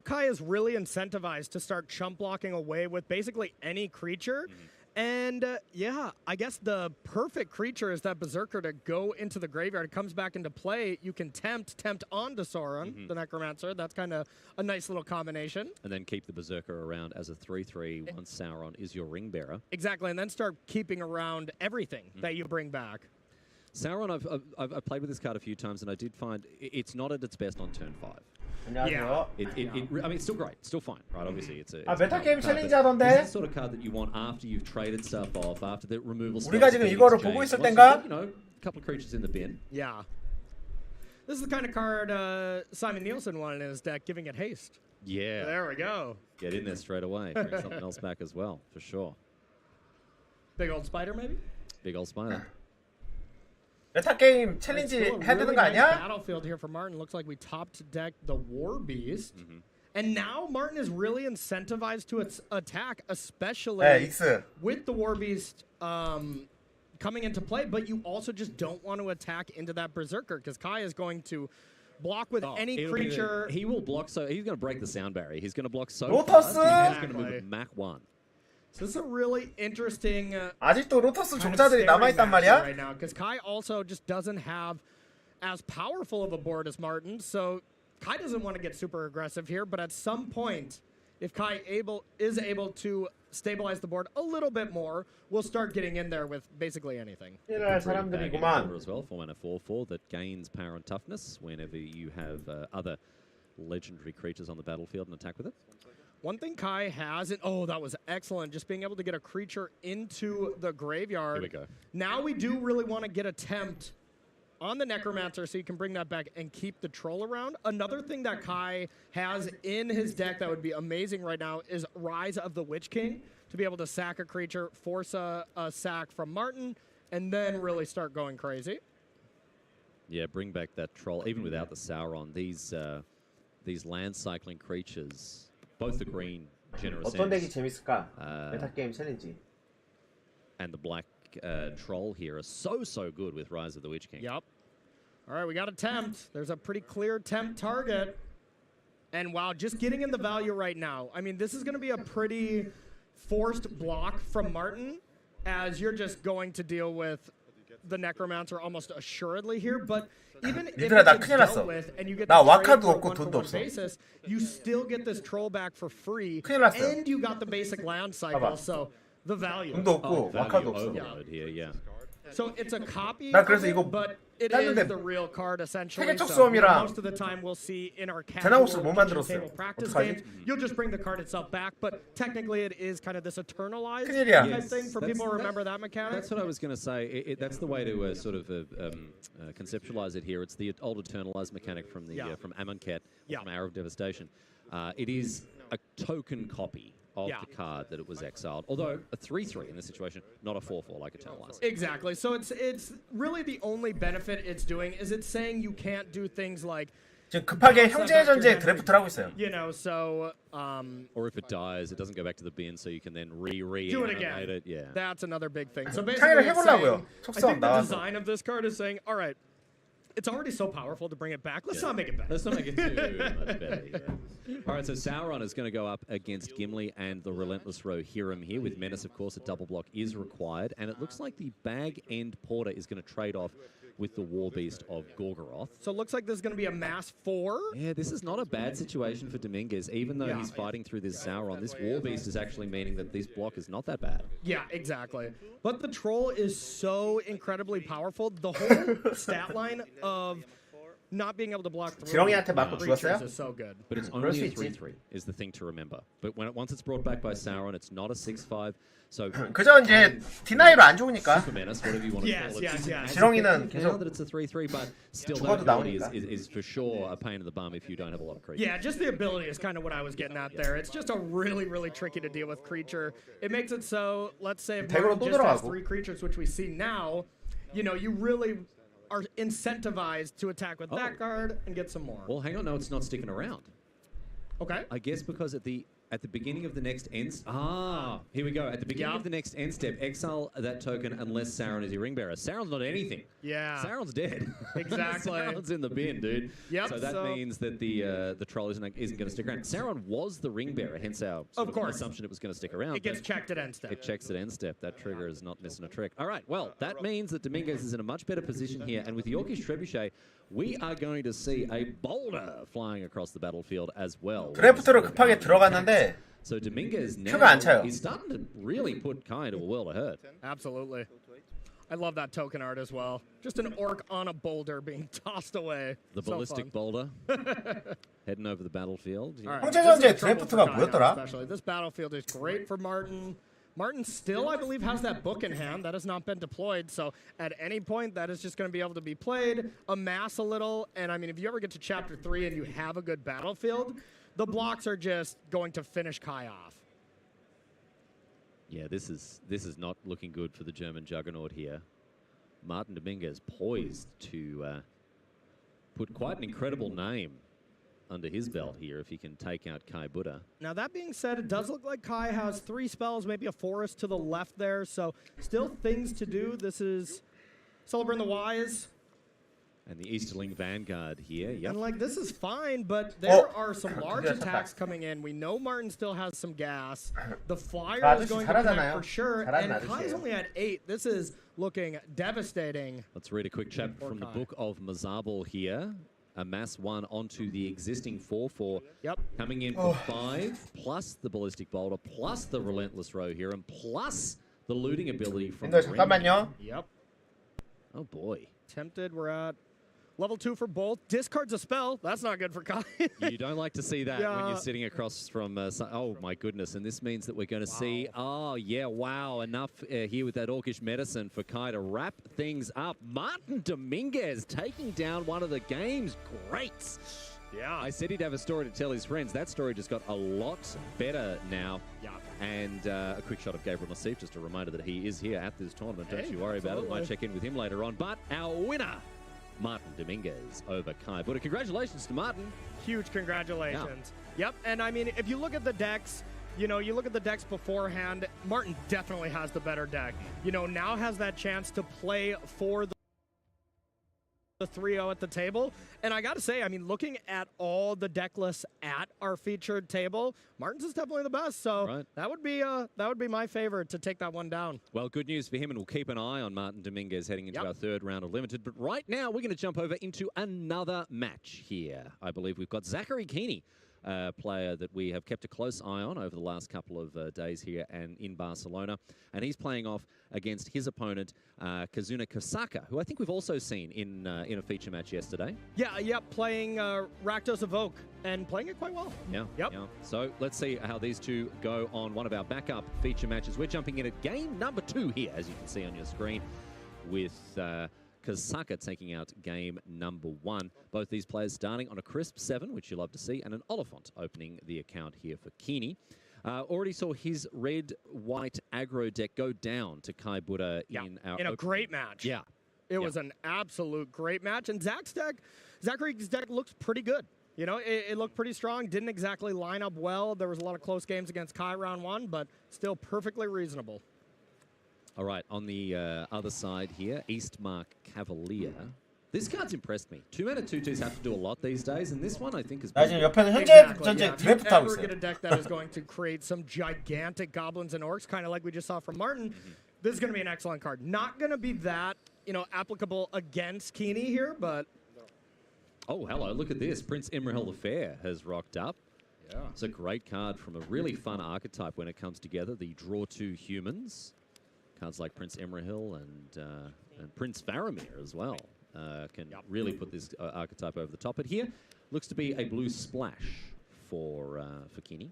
Kai is really incentivized to start chump blocking away with basically any creature. And yeah, I guess the perfect creature is that Berserker to go into the graveyard. It comes back into play. You can tempt onto Sauron, the Necromancer. That's kind of a nice little combination. And then keep the Berserker around as a 3/3 once Sauron is your ring bearer. Exactly, and then start keeping around everything that you bring back. Sauron, I've played with this card a few times, and I did find it's not at its best on turn 5. 안녕하세요. I mean, it's still great, it's still fine, right? Obviously, it's a 메타 게임 챌린지 This 하던데. is the sort of card that you want after you've traded stuff off, after the removal. 우리가 지금 이거를 보고 있을 땐가? You know, a couple of creatures in the bin. Yeah. This is the kind of card Simon Nielsen wanted in his deck, giving it haste. Yeah. There we go. Get in there straight away. Bring something else back as well, for sure. Big old spider, maybe? Big old spider. 메타 게임 챌린지 해야 되는 거 아니야? Battlefield here for Martin. Looks like we topped deck the War Beast. And now Martin is really incentivized to its attack, especially with the War Beast coming into play. But you also just don't want to attack into that Berserker because Kai is going to block with any creature. He will block, so he's going to break the sound barrier. He's going to block so 로터스! fast, he's going to move at Mach 1. So this is a really interesting 아직도 로터스 종자들이 남아있단 말이야? right now because Kai also just doesn't have as powerful of a board as Martin. So Kai doesn't want to get super aggressive here, but at some point, if Kai is able to stabilize the board a little bit more, we'll start getting in there with basically anything. 이럴 사람들이구만. As well, 4-mana 4/4 that gains power and toughness whenever you have other legendary creatures on the battlefield and attack with it. One thing Kai has, and that was excellent, just being able to get a creature into the graveyard. Here we go. Now we do really want to get a tempt on the Necromancer so you can bring that back and keep the Troll around. Another thing that Kai has in his deck that would be amazing right now is Rise of the Witch King, to be able to sack a creature, force a sack from Martin, and then really start going crazy. Yeah, bring back that Troll. Even without the Sauron, these land cycling creatures, both the green Generous 어떤 덱이 Ends, 재밌을까? 메타 게임 챌린지. and the black Troll here are so good with Rise of the Witch King. Yep. All right, we got a tempt. There's a pretty clear tempt target. And wow, just getting in the value right now. I mean, this is going to be a pretty forced block from Martin, as you're just going to deal with the Necromancer almost assuredly here. But even if 얘들아, 나 it's 큰일 dealt 났어. with and you get 나 the trade 와카도 for a 없고 돈도 one-for-one 없어. basis, you still get this Troll back for free. 큰일 났어요. And you got the basic land cycle. 봐봐. So the value. 돈도 없고 Value 와카도 없어. overload here, yeah. So it's a copy, 나 그래서 of it, 이거 but it is 땄는데 the real card essentially. 세계적 So, 수험이랑 most of the time we'll see in our 대나무숲 casual 못 kitchen 만들었어요. table practice 어떡하지? games, you'll just bring the card itself back. But technically, it is kind of this eternalized 큰일이야. type thing for people who remember that mechanic. That's what I was going to say. That's the way to sort of conceptualize it here. It's the old eternalized mechanic from the from Amonkhet, from Hour of Devastation. It is a token copy of the card that it was exiled. Although a 3/3 in this situation, not a 4/4 like Eternalized. Exactly. So it's really the only benefit it's doing is it's saying you can't do things like, 지금 급하게 형제의 전쟁 드래프트를 하고 있어요. you know, so Or if it dies, it doesn't go back to the bin, so you can then do it animate again. it. Yeah. That's another big thing. So 창의를 basically, it's 해보려고요. saying, I 속성 think the 나와서. design of this card is saying, all right, it's already so powerful to bring it back. Let's not make it better. Let's not make it too much better. Yeah. All right, so Sauron is going to go up against Gimli and the Relentless Rohirrim here with Menace, of course. A double block is required, and it looks like the Bag End Porter is going to trade off with the War Beast of Gorgoroth. So it looks like there's going to be a mass 4. Yeah, this is not a bad situation for Dominguez. Even though he's fighting through this Sauron, this War Beast is actually meaning that this block is not that bad. Yeah, exactly. But the Troll is so incredibly powerful. The whole stat line of not being able to block through 지렁이한테 맞고 creatures 죽었어요? is so good. But it's 그럴 only 수 a 있지. 3/3 is the thing to remember. But once it's brought back by Sauron, it's not a 6/5. So 그저 이제 디나이로 안 죽으니까 Super Menace, whatever you want to Yes, call it. yes, yes. 지렁이는 Now 계속 that it's a 3/3, but still 죽어도 that ability 나오니까. is for sure a pain in the bum if you don't have a lot of creatures. Yeah, just the ability is kind of what I was getting at there. It's just a really, really tricky to deal with creature. It makes it so, let's say if 대구로 Martin 또 just has 들어가고. 3 creatures, which we see now, you know, you really are incentivized to attack with that card and get some more. Well, hang on, no, it's not sticking around. Okay. I guess because at at the beginning of the next end... here we go. At the beginning of the next end step, exile that token unless Sauron is your ring bearer. Sauron's not anything. Yeah. Sauron's dead. Exactly. Sauron's in the bin, dude. Yep. So that means that the troll isn't going to stick around. Sauron was the ring bearer, hence our assumption it was going to stick around. It gets checked at end step. It checks at end step. That trigger is not missing a trick. All right, well, that means that Dominguez is in a much better position here, and with Yorkish Trebuchet, we are going to see a boulder flying across the battlefield as well. 드래프트로 급하게 들어갔는데 So Dominguez now 표가 안 차요. he's starting to really put Kai to a world of hurt. Absolutely. I love that token art as well. Just an orc on a boulder being tossed away. The ballistic boulder heading over the battlefield. All right. 형제전제 드래프트가 뭐였더라? Especially. This battlefield is great for Martin. Martin still, I believe, has that book in hand. That has not been deployed. So at any point, that is just going to be able to be played, amass a little. And, I mean, if you ever get to Chapter 3 and you have a good battlefield, the blocks are just going to finish Kai off. Yeah, this is not looking good for the German juggernaut here. Martin Dominguez poised to put quite an incredible name under his belt here if he can take out Kai Buddha. Now, that being said, it does look like Kai has 3 spells, maybe a forest to the left there, so still things to do. This is Celebrating the Wise. And the Easterling Vanguard here. Yep. And, like, this is fine, but there are some large attacks coming in. We know Martin still has some gas. The Flyer is going to connect for sure, and Kai's only at 8. This is looking devastating. Let's read a quick chapter from the Book of Mazabal here. Amass 1 onto the existing 4/4. Yep. Coming in for 5, plus the Ballistic Boulder, plus the Relentless Row here, and plus the looting ability from the 잠깐만요. Yep. Oh, boy. Tempted, we're at level 2 for both. Discards a spell. That's not good for Kai. You don't like to see that when you're sitting across from... oh, my goodness. And this means that we're going to see... Oh, yeah, wow. Enough here with that Orcish medicine for Kai to wrap things up. Martin Dominguez taking down one of the game's greats. Yeah. I said he'd have a story to tell his friends. That story just got a lot better now. Yeah. And a quick shot of Gabriel Nassif, just a reminder that he is here at this tournament. Don't you worry about it. Might check in with him later on. But our winner... Martin Dominguez over Kai Buddha. Congratulations to Martin. Huge congratulations. Yeah. Yep, and I mean, if you look at the decks, you know, you look at the decks beforehand, Martin definitely has the better deck. You know, now has that chance to play for the 3-0 at the table. And I got to say, I mean, looking at all the deck lists at our featured table, Martin's is definitely the best. So that would be my favorite to take that one down. Well, good news for him, and we'll keep an eye on Martin Dominguez heading into our 3rd round of Limited. But right now, we're going to jump over into another match here. I believe we've got Zachary Keeney, player that we have kept a close eye on over the last couple of days here and in Barcelona. And he's playing off against his opponent, Kazuna Kosaka, who I think we've also seen in a feature match yesterday. Yeah, playing Rakdos Evoke and playing it quite well. Yeah. So let's see how these two go on one of our backup feature matches. We're jumping in at game number 2 here, as you can see on your screen, with Kosaka taking out game number 1. Both these players starting on a crisp 7, which you love to see, and an Oliphant opening the account here for Keeney. Already saw his red-white aggro deck go down to Kai Buddha in a great match. Yeah. It was an absolute great match. And Zachary's deck looks pretty good. You know, it looked pretty strong. Didn't exactly line up well. There was a lot of close games against Kai round 1, but still perfectly reasonable. All right, on the other side here, Eastmark Cavalier. This card's impressed me. 2-mana 2/2s have to do a lot these days, and this one I think is... 나 지금 옆에는 현재전제 드래프트 하고 If you ever 있어요. get a deck that is going to create some gigantic goblins and orcs, kind of like we just saw from Martin, this is going to be an excellent card. Not going to be that, you know, applicable against Keeney here, but... Oh, hello, look at this. Prince Imrahil the Fair has rocked up. Yeah. It's a great card from a really fun archetype when it comes together. The draw 2 humans. Cards like Prince Imrahil and Prince Faramir as well can really put this archetype over the top. But here looks to be a blue splash for Keeney.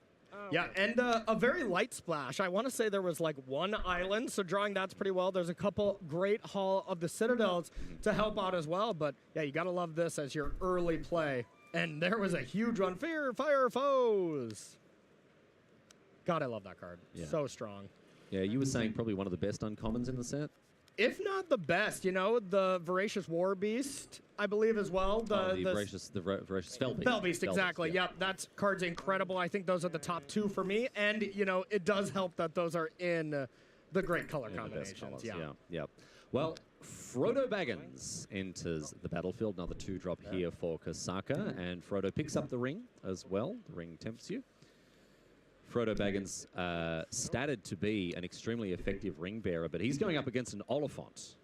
Yeah, and a very light splash. I want to say there was like 1 island, so drawing that's pretty well. There's a couple great Hall of the Citadels to help out as well. But yeah, you got to love this as your early play. And there was a huge one. Fear, Fire, Foes. God, I love that card. Yeah. So strong. Yeah, you were saying probably one of the best uncommons in the set? if not the best. You know, the Voracious War Beast, I believe as well. The Voracious Fell Beast. Fell Beast, exactly. Yep, that card's incredible. I think those are the top 2 for me. And, you know, it does help that those are in the great color combinations. Yeah. Well, Frodo Baggins enters the battlefield. Another 2-drop here for Kasaka. And Frodo picks up the ring as well. The ring tempts you. Frodo Baggins statted to be an extremely effective ring bearer, but he's going up against an Oliphant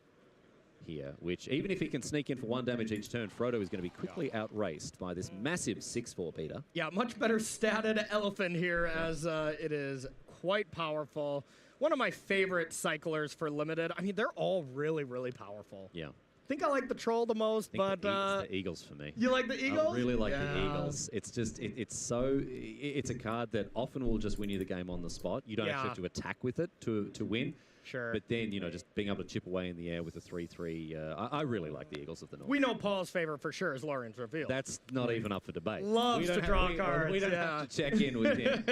here, which even if he can sneak in for 1 damage each turn, Frodo is going to be quickly outraced by this massive 6/4 beater. Yeah, much better statted elephant here as it is quite powerful. One of my favorite cyclers for Limited. I mean, they're all really, really powerful. Yeah. I think I like the Troll the most, but the Eagles for me. You like the Eagles? I really like the Eagles. It's just it's a card that often will just win you the game on the spot. You don't actually have to attack with it to win. Sure. But then, you know, just being able to chip away in the air with a 3/3, I really like the Eagles of the North. We know Paul's favorite for sure is Lawrence Reveal. That's not even up for debate. Loves to draw cards. We don't have to check in with him.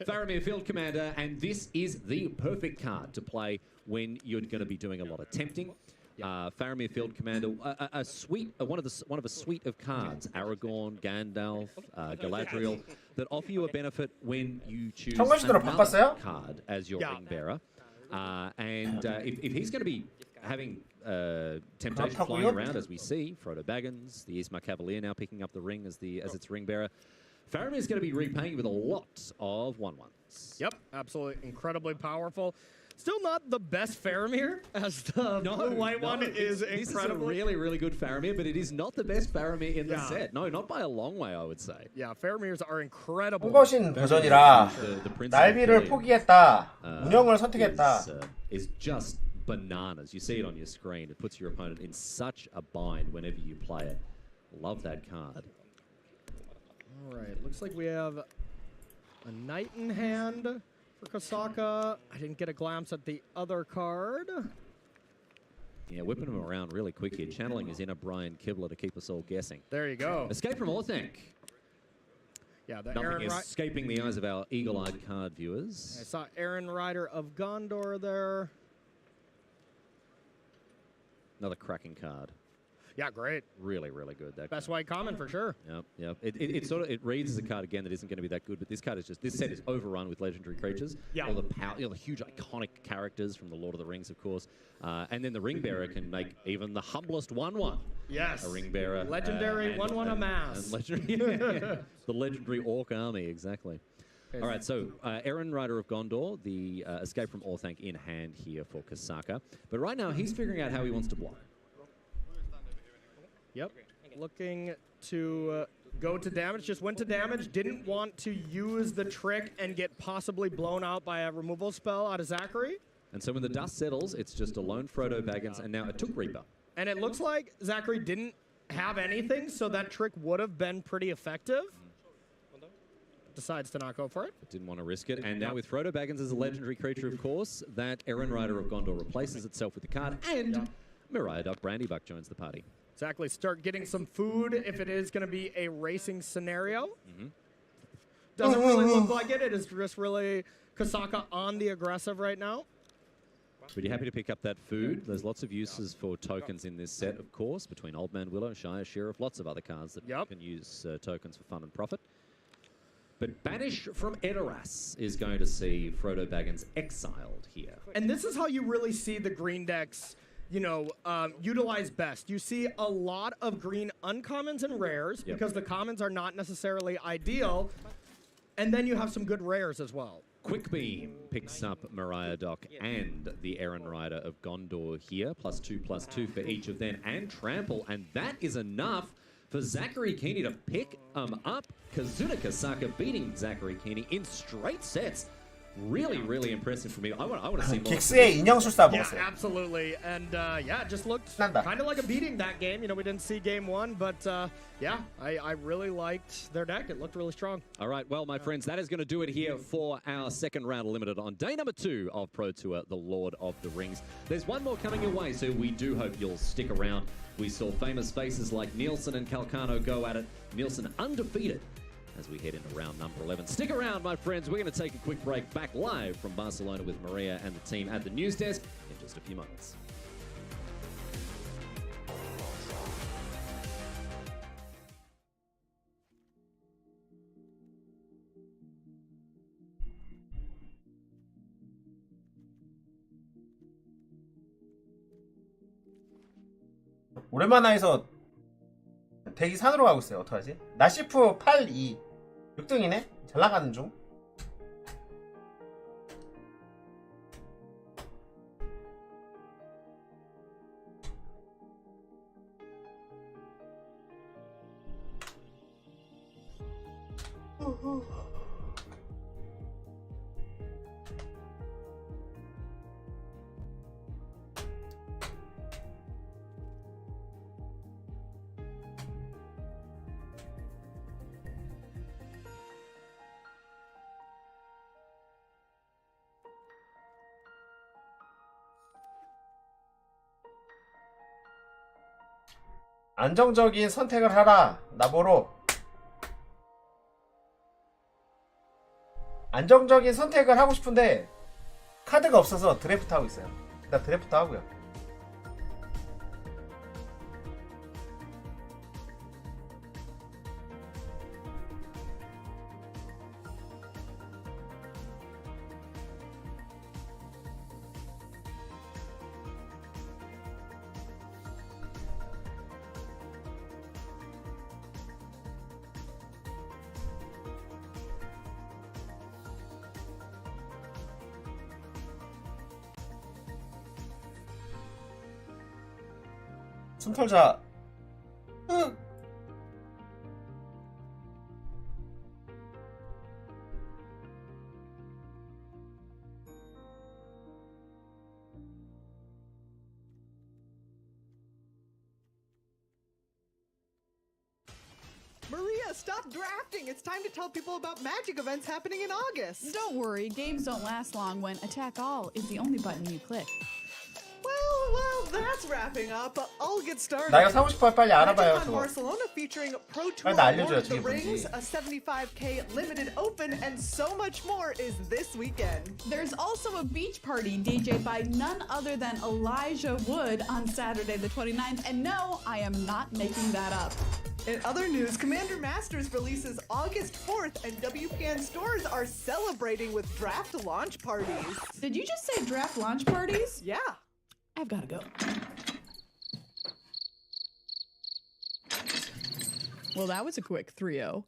Faramir Field Commander, and this is the perfect card to play when you're going to be doing a lot of tempting. Faramir Field Commander, one of a suite of cards, Aragorn, Gandalf, Galadriel, that offer you a benefit when you choose another card as your ring bearer. If he's going to be having temptation flying around, as we see, Frodo Baggins, the Ismar Cavalier now picking up the ring as its ring bearer, Faramir is going to be repaying with a lot of 1/1s. Yep, absolutely incredibly powerful. Still not the best Faramir, as the blue-white one is incredible. This is a really, really good Faramir, but it is not the best Faramir in the set. No, not by a long way, I would say. Yeah, Faramirs are incredible. 홍거신 버전이라 날비를 포기했다. 운영을 선택했다. Is just bananas. You see it on your screen. It puts your opponent in such a bind whenever you play it. Love that card. All right, looks like we have a Knight in hand for Kasaka. I didn't get a glance at the other card. Yeah, whipping him around really quick here. Channeling his inner Brian Kibler to keep us all guessing. There you go. Escape from Orthanc. Yeah, the Nothing is escaping the eyes of our eagle-eyed card viewers. I saw Aaron Rider of Gondor there. Another cracking card. Yeah, great. Really, really good. That best white common for sure. Yep. It reads as a card again that isn't going to be that good, but this card is this set is overrun with legendary creatures. Yeah. All the power, the huge iconic characters from the Lord of the Rings, of course, and then the ring bearer can make even the humblest 1/1. Yes. A ring bearer. Legendary 1/1 amass. The legendary Orc army, exactly. All right, so Aaron Rider of Gondor, the Escape from Orthanc in hand here for Kasaka, but right now he's figuring out how he wants to block. Yep, looking to go to damage, just went to damage, didn't want to use the trick and get possibly blown out by a removal spell out of Zachary. And so when the dust settles, it's just a lone Frodo Baggins and now a Took Reaper. And it looks like Zachary didn't have anything, so that trick would have been pretty effective. Decides to not go for it. Didn't want to risk it. And now with Frodo Baggins as a legendary creature, of course, that Aaron Rider of Gondor replaces itself with the card, and Mariah Duck Brandybuck joins the party. Exactly. Start getting some food if it is going to be a racing scenario. Doesn't really look like it. It is just really Kasaka on the aggressive right now. But you're happy to pick up that food. There's lots of uses for tokens in this set, of course, between Old Man Willow, Shire Sheriff, lots of other cards that can use tokens for fun and profit. But Banish from Edoras is going to see Frodo Baggins exiled here. And this is how you really see the green decks, you know, utilize best. You see a lot of green uncommons and rares because the commons are not necessarily ideal. And then you have some good rares as well. Quick Beam picks up Mariah Dock and the Aaron Rider of Gondor here. +2/+2 for each of them and Trample. And that is enough for Zachary Keeney to pick up. Kazuna Kasaka beating Zachary Keeney in straight sets. Really, really impressive for me. I want to see more. 긱스의 인형술사 먹었어요. Yeah, absolutely. And yeah, it just looked kind of like a beating that game. You know, we didn't see game one, but yeah, I really liked their deck. It looked really strong. All right, well, my friends, that is going to do it here for our second round of Limited on day number 2 of Pro Tour, the Lord of the Rings. There's one more coming your way, so we do hope you'll stick around. We saw famous faces like Nielsen and Calcano go at it. Nielsen undefeated as we head into round number 11. Stick around, my friends. We're going to take a quick break back live from Barcelona with Maria and the team at the news desk in just a few moments. 오랜만에 해서 대기 산으로 가고 있어요. 어떡하지? 나시프 82 6등이네? 잘 나가는 중. 안정적인 선택을 하라. 나보로. 안정적인 선택을 하고 싶은데 카드가 없어서 드래프트 하고 있어요. 일단 드래프트 하고요. 숨 털자. Maria, stop drafting. It's time to tell people about Magic events happening in August. Don't worry, games don't last long when Attack All is the only button you click. Well, that's wrapping up. I'll get started. 나 이거 사고 싶어요. 빨리 알아봐요. Magic on 저거. Barcelona featuring Pro Tour, 빨리 나 알려줘요. Lord of the 저게 Rings, 뭔지. a 75K limited open, and so much more is this weekend. There's also a beach party DJed by none other than Elijah Wood on Saturday the 29th, and no, I am not making that up. In other news, Commander Masters releases August 4th, and WPN stores are celebrating with draft launch parties. Did you just say draft launch parties? Yeah. I've gotta go. Well, that was a quick 3-0.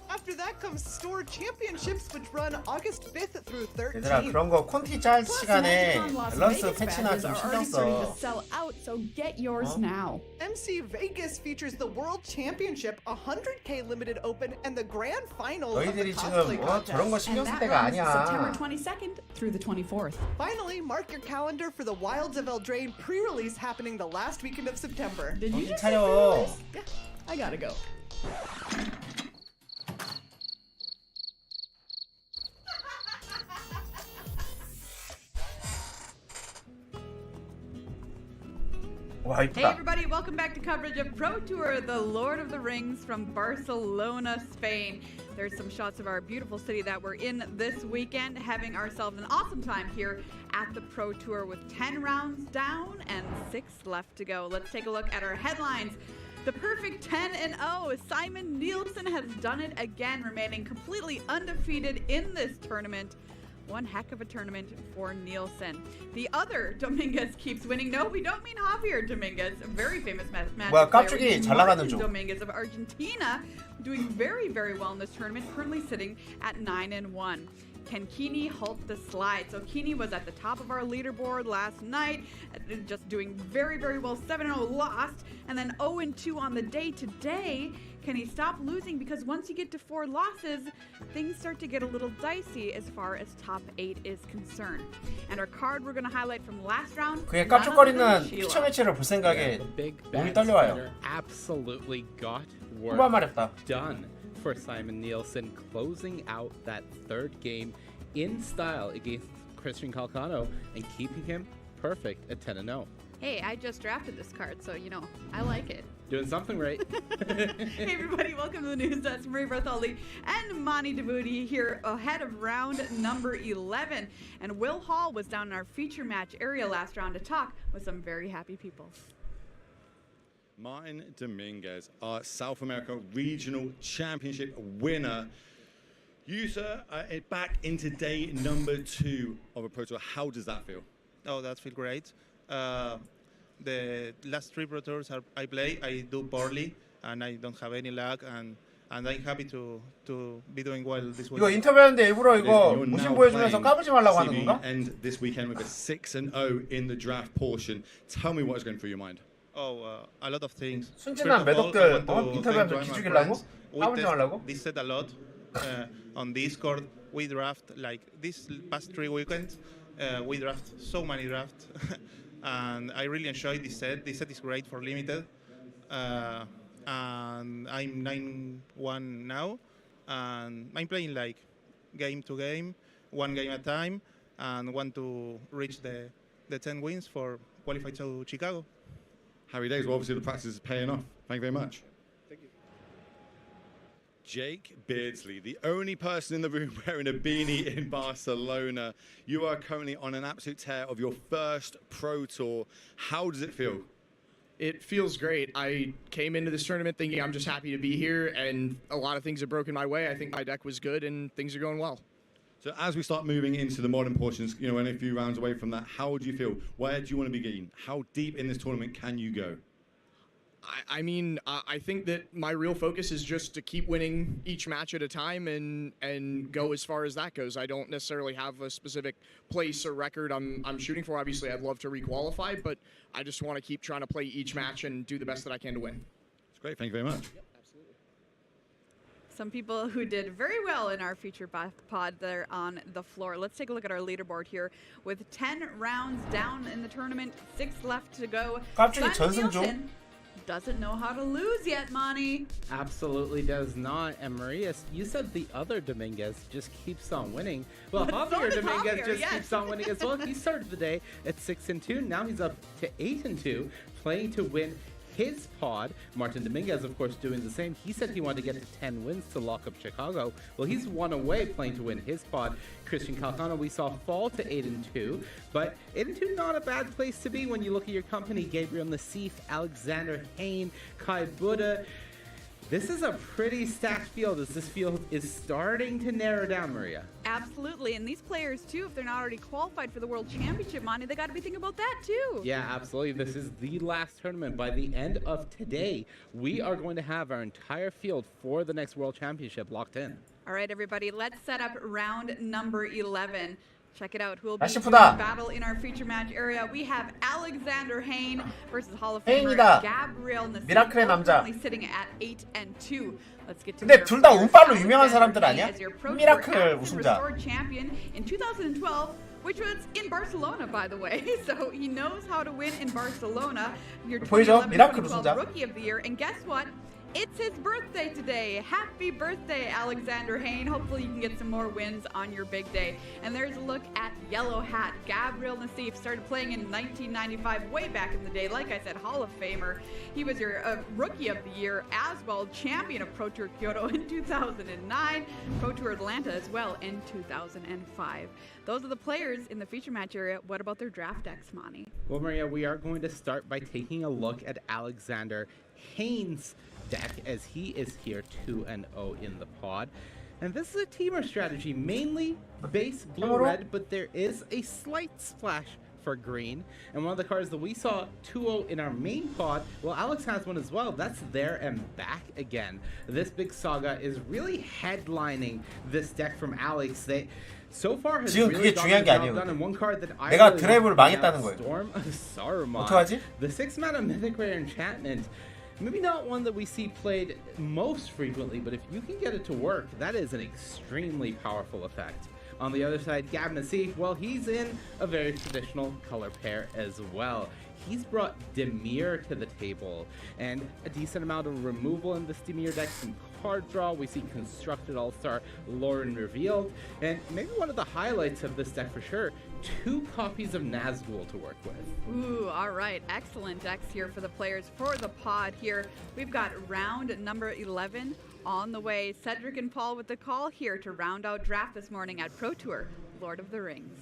After that comes store championships, which run August 5th through 얘들아 13th. 그런 거 콘티 짤 Plus, 시간에 Magic on Las 밸런스 Vegas 패치나 badges 좀 are 신경 already starting to 써. sell out, so get yours now. MC Vegas features the World Championship, a 100K limited open, and the grand finals of the 너희들이 cosplay 지금 저런 거 contest. 신경 And 쓸 that 때가 runs September 아니야. 22nd through the 24th. Finally, mark your calendar for the Wilds of Eldraine pre-release happening the last weekend of September. Did you 정신 just say 차려. pre-release? Yeah. I gotta go. 와 Hey 이쁘다. everybody, welcome back to coverage of Pro Tour, the Lord of the Rings from Barcelona, Spain. There's some shots of our beautiful city that we're in this weekend, having ourselves an awesome time here at the Pro Tour with 10 rounds down and 6 left to go. Let's take a look at our headlines. The perfect 10-0, Simon Nielsen has done it again, remaining completely undefeated in this tournament. One heck of a tournament for Nielsen. The other Dominguez keeps winning. No, we don't mean Javier Dominguez, a very famous Magic 뭐야, player. 깜짝이 We mean 잘 나가는 Martin 중. Dominguez of Argentina, doing very, very well in this tournament, currently sitting at 9-1. Can Keeney halt the slide? So Keeney was at the top of our leaderboard last night, just doing very, very well. 7-0 lost, and then 0-2 on the day today. Can he stop losing? Because once you get to 4 losses, things start to get a little dicey as far as top 8 is concerned. And our card we're going to highlight from last round. 그게 none other than 깝죽거리는 Sheila. 피처 매치를 볼 생각에 The big 몸이 bad 떨려와요. spinner absolutely got 후반 work 말했다. done for Simon Nielsen, closing out that third game in style against Christian Calcano and keeping him perfect at 10-0. Hey, I just drafted this card, so, you know, I like it. Doing something right. Hey everybody, welcome to the news desk. Marie Bartholdi and Mani Devoody here ahead of round number 11. And Will Hall was down in our feature match area last round to talk with some very happy people. Martin Dominguez, our South America Regional Championship winner. You, sir, are back into day number 2 of a Pro Tour. How does that feel? Oh, that feels great. the last 3 Pro Tours I play, I do poorly, and I don't have any luck, and I'm happy to be doing well this week. 이거 인터뷰하는데 일부러 이거 무심 보여주면서 까불지 말라고 하는 건가? End this weekend with a 6-0 in the draft portion. Tell me what's going through your mind. Oh, a lot of things. 순진한 매덕들 인터뷰하면서 기죽이려고? 까불지 말라고? They said a lot on Discord. We draft like this past 3 weekends. We draft so many drafts, and I really enjoyed this set. This set is great for limited. And I'm 9-1 now, and I'm playing like game to game, 1 game at a time, and want to reach the 10 wins for qualify to Chicago. Happy days. Well, obviously the practice is paying off. Thank you very much. Thank you. Jake Beardsley, the only person in the room wearing a beanie in Barcelona. You are currently on an absolute tear of your first Pro Tour. How does it feel? It feels great. I came into this tournament thinking I'm just happy to be here, and a lot of things have broken my way. I think my deck was good, and things are going well. So as we start moving into the modern portions, you know, and a few rounds away from that, how do you feel? Where do you want to begin? How deep in this tournament can you go? I mean, I think that my real focus is just to keep winning each match at a time and go as far as that goes. I don't necessarily have a specific place or record I'm shooting for. Obviously, I'd love to requalify, but I just want to keep trying to play each match and do the best that I can to win. That's great. Thank you very much. Yep, absolutely. Some people who did very well in our feature pod there on the floor. Let's take a look at our leaderboard here. With 10 rounds down in the tournament, 6 left to go. 갑자기 전승 중. Doesn't know how to lose yet, Monty. Absolutely does not. And Maria, you said the other Dominguez just keeps on winning. Well, Javier Dominguez just keeps on winning as well. He started the day at 6-2. Now he's up to 8-2, playing to win his pod. Martin Dominguez, of course, doing the same. He said he wanted to get to 10 wins to lock up Chicago. Well, he's 1 away playing to win his pod. Christian Calcano, we saw fall to 8-2, but 8-2 not a bad place to be when you look at your company. Gabriel Nassif, Alexander Hain, Kai Buddha. This is a pretty stacked field as this field is starting to narrow down, Maria. Absolutely, and these players too, if they're not already qualified for the World Championship, Monty, they got to be thinking about that too. Yeah, absolutely. This is the last tournament. By the end of today, we are going to have our entire field for the next World Championship locked in. All right, everybody, let's set up round number 11. Check it out. Who will be in battle in our feature match area? We have Alexander Hain versus Hall of Famer Gabriel Nassif, currently sitting at 8-2. Let's get to 근데 둘 다 운빨로 유명한 사람들 아니야? 미라클 우승자. champion in 2012. Which was in Barcelona, by the way. So he knows how to win in Barcelona. Your 2011-2012 Rookie of the Year. And guess what? It's his birthday today. Happy birthday, Alexander Hain. Hopefully you can get some more wins on your big day. And there's a look at Yellow Hat. Gabriel Nassif started playing in 1995, way back in the day. Like I said, Hall of Famer. He was your Rookie of the Year as well. Champion of Pro Tour Kyoto in 2009. Pro Tour Atlanta as well in 2005. Those are the players in the feature match area. What about their draft decks, Monty? Well, Maria, we are going to start by taking a look at Alexander Hain's deck as he is here 2-0 in the pod. And this is a teamer strategy, mainly base blue-red, but there is a slight splash for green. And one of the cards that we saw 2-0 in our main pod, well, Alex has one as well. That's There and Back again. This big saga is really headlining this deck from Alex. They so far has 지금 really 그게 중요한 게 아니에요. 내가 드라이브를 망했다는 거예요. Storm of Saruman. 어떡하지? The 6-mana Mythic Rare Enchantment. Maybe not one that we see played most frequently, but if you can get it to work, that is an extremely powerful effect. On the other side, Gab Nassif, well, he's in a very traditional color pair as well. He's brought Dimir to the table, and a decent amount of removal in this Dimir deck, some card draw. We see Constructed All-Star Lauren revealed, and maybe one of the highlights of this deck for sure, 2 copies of Nazgul to work with. Ooh, all right. Excellent decks here for the players for the pod here. We've got round number 11 on the way. Cedric and Paul with the call here to round out draft this morning at Pro Tour, Lord of the Rings.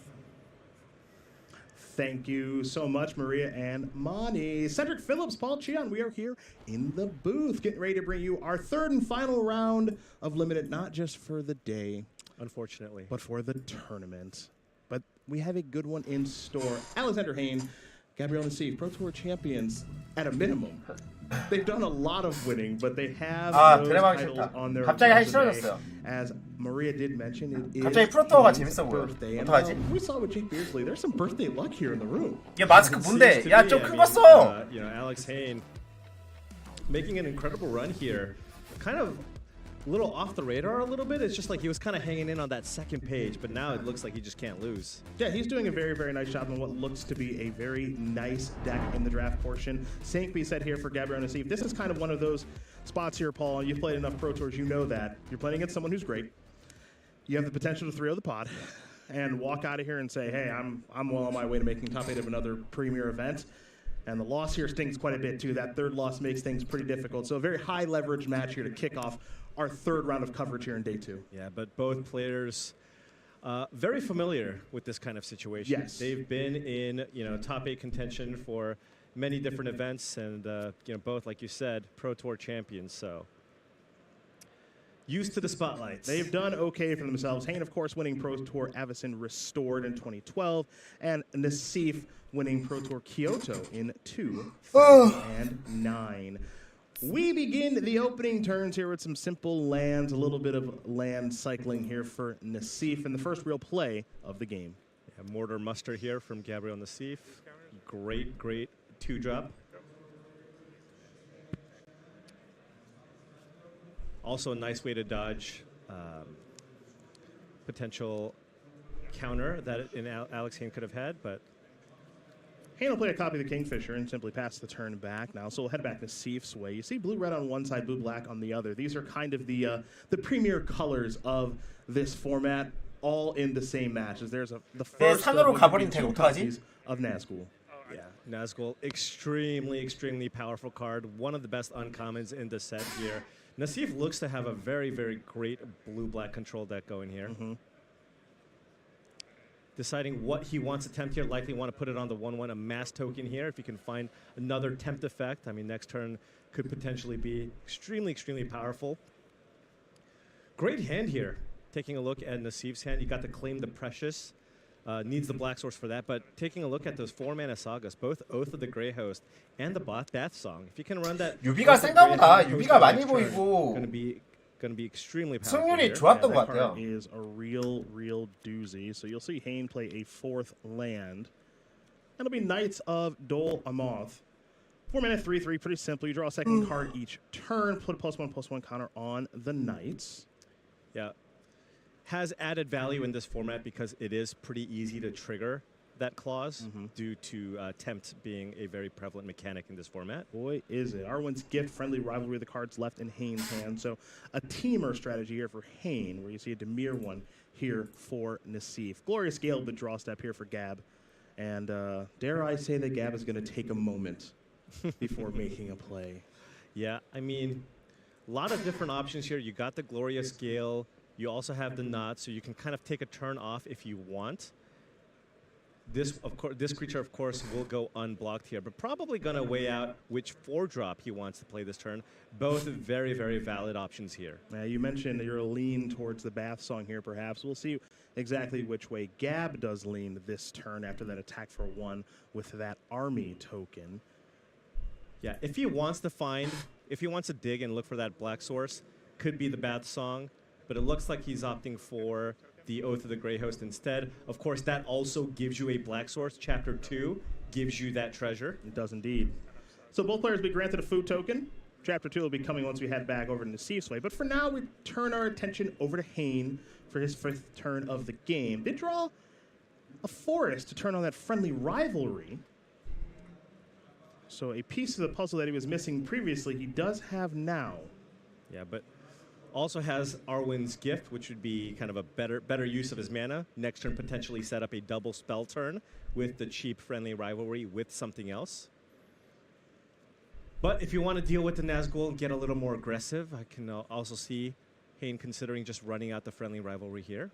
Thank you so much, Maria and Monty. Cedric Phillips, Paul Cheon, we are here in the booth, getting ready to bring you our 3rd and final round of Limited, not just for the day, unfortunately, but for the tournament. But we have a good one in store. Alexander Hain, Gabriel Nassif, Pro Tour champions at a minimum. They've done a lot of winning, but they have those titles on their resume. As Maria did mention, it is 프로투어가 재밌어 보여. birthday. And 어떡하지? we saw with Jake Beardsley, there's some birthday luck here in the room. 야 마스크 뭔데? 야 좀 큰 거 써. You know, Alex Hayne making an incredible run here. Kind of a little off the radar a little bit. It's just like he was kind of hanging in on that second page, but now it looks like he just can't lose. Yeah, he's doing a very, very nice job on what looks to be a very nice deck in the draft portion. Same be said here for Gabriel Nassif. This is kind of one of those spots here, Paul. You've played enough Pro Tours, you know that. You're playing against someone who's great. You have the potential to 3-0 the pod and walk out of here and say, hey, I'm well on my way to making top 8 of another premier event. And the loss here stings quite a bit, too. That third loss makes things pretty difficult. So a very high leverage match here to kick off our third round of coverage here in day 2. Yeah, but both players very familiar with this kind of situation. Yes. They've been in, you know, top 8 contention for many different events, and you know, both, like you said, Pro Tour champions. So used to the spotlights. They've done okay for themselves. Hayne, of course, winning Pro Tour Avison Restored in 2012, and Nassif winning Pro Tour Kyoto in 2009. We begin the opening turns here with some simple lands, a little bit of land cycling here for Nassif in the first real play of the game. Yeah, Mortar Muster here from Gabriel Nassif. Great, great 2-drop. Also a nice way to dodge potential counter that Alex Hayne could have had, but Hayne will play a copy of the Kingfisher and simply pass the turn back now. So we'll head back to Nassif's way. You see blue-red on one side, blue-black on the other. These are kind of the premier colors of this format, all in the same matches. There's the first of two copies of Nazgul. Yeah, Nazgul, extremely, extremely powerful card. One of the best uncommons in the set here. Nassif looks to have a very, very great blue-black control deck going here. Deciding what he wants to tempt here, likely want to put it on the 1/1, a mass token here. If you can find another tempt effect, I mean, next turn could potentially be extremely, extremely powerful. Great hand here. Taking a look at Nassif's hand, you got to claim the Precious. Needs the black source for that, but taking a look at those 4-mana sagas, both Oath of the Grey Host and the Bath Song. If you can run that, 유비가 센가 보다. 유비가 많이 보이고. Going to be extremely powerful. 승률이 좋았던 것 같아요. Is a real doozy. So you'll see Hayne play a 4th land. That'll be Knights of Dol Amroth. 4-mana 3/3, pretty simple. You draw a second card each turn. Put a +1/+1 counter on the Knights. Yeah. Has added value in this format because it is pretty easy to trigger that clause due to tempt being a very prevalent mechanic in this format. Boy, is it. Arwen's Gift, Friendly Rivalry, the cards left in Hayne's hand. So a teamer strategy here for Hayne, where you see a Dimir one here for Nassif. Glorious Gale, but draw step here for Gab. And dare I say that Gab is going to take a moment before making a play. Yeah, I mean, a lot of different options here. You got the Glorious Gale. You also have the Knot, so you can kind of take a turn off if you want. This creature, of course, will go unblocked here, but probably going to weigh out which 4-drop he wants to play this turn. Both very, very valid options here. You mentioned that you're a lean towards the Bath Song here, perhaps. We'll see exactly which way Gab does lean this turn after that attack for 1 with that army token. Yeah, if he wants to dig and look for that black source, could be the Bath Song, but it looks like he's opting for the Oath of the Grey Host instead. Of course, that also gives you a black source. Chapter 2 gives you that treasure. It does indeed. So both players will be granted a food token. Chapter 2 will be coming once we head back over to Nassif's way. But for now, we turn our attention over to Hayne for his 5th turn of the game. They draw a forest to turn on that Friendly Rivalry. So a piece of the puzzle that he was missing previously, he does have now. Yeah, but also has Arwen's Gift, which would be kind of a better use of his mana. Next turn, potentially set up a double spell turn with the cheap Friendly Rivalry with something else. But if you want to deal with the Nazgul and get a little more aggressive, I can also see Hayne considering just running out the Friendly Rivalry here.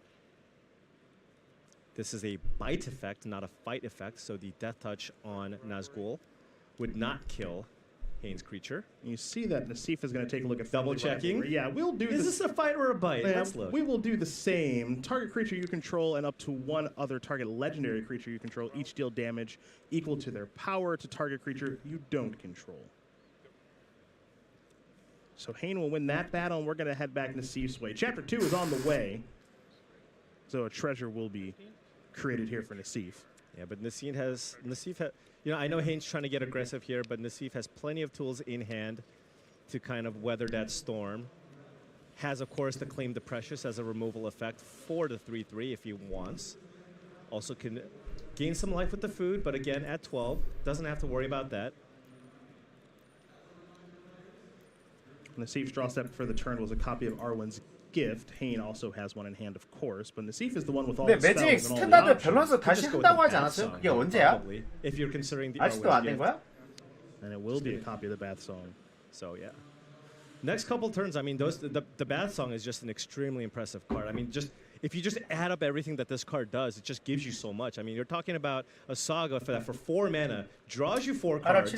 This is a bite effect, not a fight effect, so the Death Touch on Nazgul would not kill Haynes creature. You see that Nassif is going to take a look at double checking. Yeah, we'll do. Is this a fight or a bite? Yeah, Let's look. we will do the same. Target creature you control and up to one other target legendary creature you control each deal damage equal to their power to target creature you don't control. So Hayne will win that battle, and we're going to head back Nassif's way. Chapter 2 is on the way, so a treasure will be created here for Nassif. Yeah, but Nassif has, you know, I know Haynes trying to get aggressive here, but Nassif has plenty of tools in hand to kind of weather that storm. Has, of course, to claim the Precious as a removal effect for the 3/3 if he wants. Also can gain some life with the food, but again, at 12, doesn't have to worry about that. Nassif's draw step for the turn was a copy of Arwen's Gift. Hayne also has one in hand, of course, but Nassif is the one with all the spells 매직 and all the 스탠다드 밸런스 다시 한다고 하지 않았어요? 그게 언제야? If you're considering the 아직도 안 된 거야? And it will be a copy of the Bath Song. So yeah. Next couple turns, I mean, the Bath Song is just an extremely impressive card. I mean, just if you just add up everything that this card does, it just gives you so much. I mean, you're talking about a Saga for 4 mana, draws you 4 cards,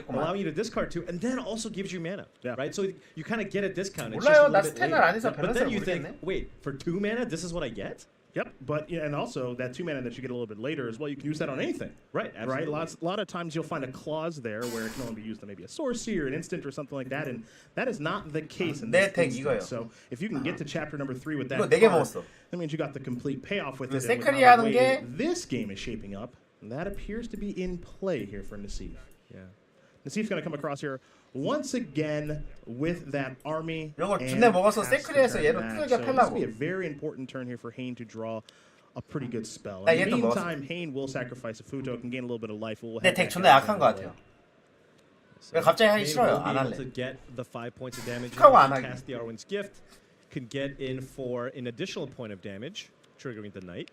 allowing you to discard 2, and then also gives you mana. Yeah. Right? So you kind of get a discount. It's 몰라요. just a 나 little bit 스탠을 later. 안 해서 But then you 밸런스를 think, 모르겠네. wait, for 2 mana, this is what I get? Yep, but yeah, and also that 2 mana that you get a little bit later as well, you can use that on anything. Right, absolutely. Right? A lot of times you'll find a clause there where it can only be used on maybe a sorcery or an instant or something like that, and that is not the case in this instance. So if you can get to chapter number 3 with that 이거 4개 card, 먹었어. that means you got the complete payoff with it. 세크리 And with how 하는 the way 게 this game is shaping up, that appears to be in play here for Nassif. Yeah. Nassif's going to come across here once again with that army. 이런 걸 and 준내 먹어서 cast the 세크리에서 card 얘를 back. 두들겨 So this will 패려고. be a very important turn here for Hayne to draw a pretty good spell. 야, In the 얘도 먹었어. meantime, Hayne will sacrifice a Futo, can gain a little bit of life. We'll 내 head 덱 back 존나 out 약한 to 것 the 같아요. So 왜 갑자기 하기 Hayne 싫어요? will be 안 able 할래. to get the 5 points of damage. 하고 안 하기. Cast the Arwen's Gift. Can get in for an additional point of damage, triggering the Knight.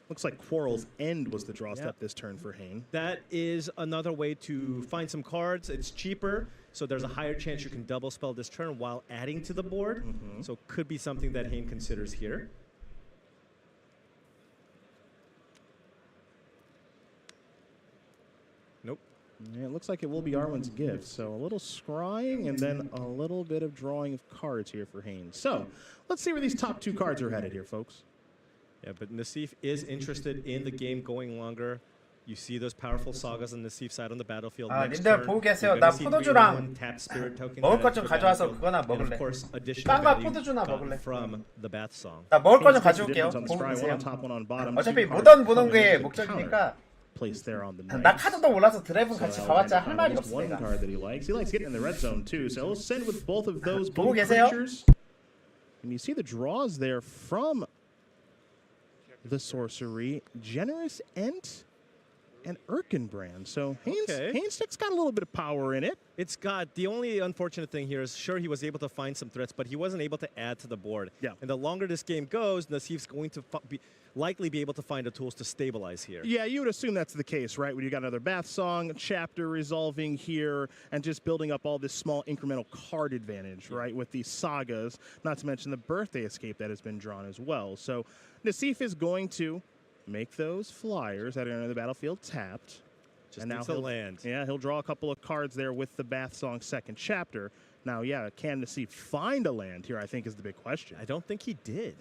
Looks like Quarrel's End was the draw step this turn for Hayne. That is another way to find some cards. It's cheaper, so there's a higher chance you can double spell this turn while adding to the board. So could be something that Hayne considers here. Nope. Yeah, it looks like it will be Arwen's Gift. So a little scrying and then a little bit of drawing of cards here for Hayne. So let's see where these top 2 cards are headed here, folks. Yeah, but Nassif is interested in the game going longer. You see those powerful sagas on Nassif's side on the battlefield. 아, Next 님들 turn, 보고 계세요. you're 나 gonna see 포도주랑 3/1 tap spirit tokens 먹을 added 것 to 좀 the 가져와서 battlefield, 그거나 and of 먹을래. course, additional 빵과 value 포도주나 먹을래. from the Bath Song. 나 먹을 거 좀 Hayne's makes a 가져올게요. difference on the 보고 scry, one 계세요. on top, one on bottom. 어차피 2 cards 모던 보는 coming 게 into the 목적이니까 counter. Placed there on the 나 knight. 카드도 몰라서 드래곤 So 같이 that'll 가봤자 할 find 말이 at least 없어 one 내가. card that he likes. He likes getting in the red zone too. So he'll send with both of those 보고 blue 계세요? creatures. And you see the draws there from the sorcery. Generous Ent and Erkenbrand. So Haynes deck's got a little bit of power in it. It's got, the only unfortunate thing here is, sure, he was able to find some threats, but he wasn't able to add to the board. Yeah. And the longer this game goes, Nassif's going to likely be able to find the tools to stabilize here. Yeah, you would assume that's the case, right? When you got another Bath Song chapter resolving here and just building up all this small incremental card advantage, right? With these sagas, not to mention the birthday escape that has been drawn as well. So Nassif is going to make those flyers that are in the battlefield tapped. Just needs to land. Yeah, he'll draw a couple of cards there with the Bath Song second chapter. Now, yeah, can Nassif find a land here, I think, is the big question. I don't think he did.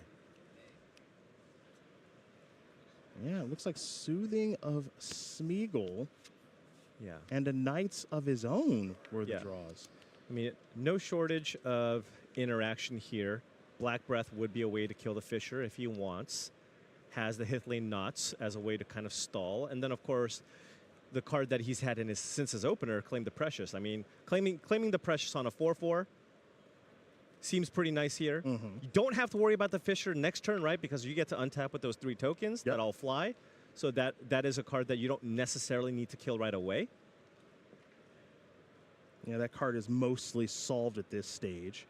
Yeah, it looks like Soothing of Smeagol. Yeah. And a Knights of his own were the Yeah. draws. I mean, no shortage of interaction here. Black Breath would be a way to kill the Fisher if he wants. Has the Hithlane Knots as a way to kind of stall. And then, of course, the card that he's had in his since his opener, Claim the Precious. I mean, claiming the Precious on a 4/4 seems pretty nice here. You don't have to worry about the Fisher next turn, right? Because you get to untap with those 3 tokens that all fly. So that is a card that you don't necessarily need to kill right away. Yeah, that card is mostly solved at this stage.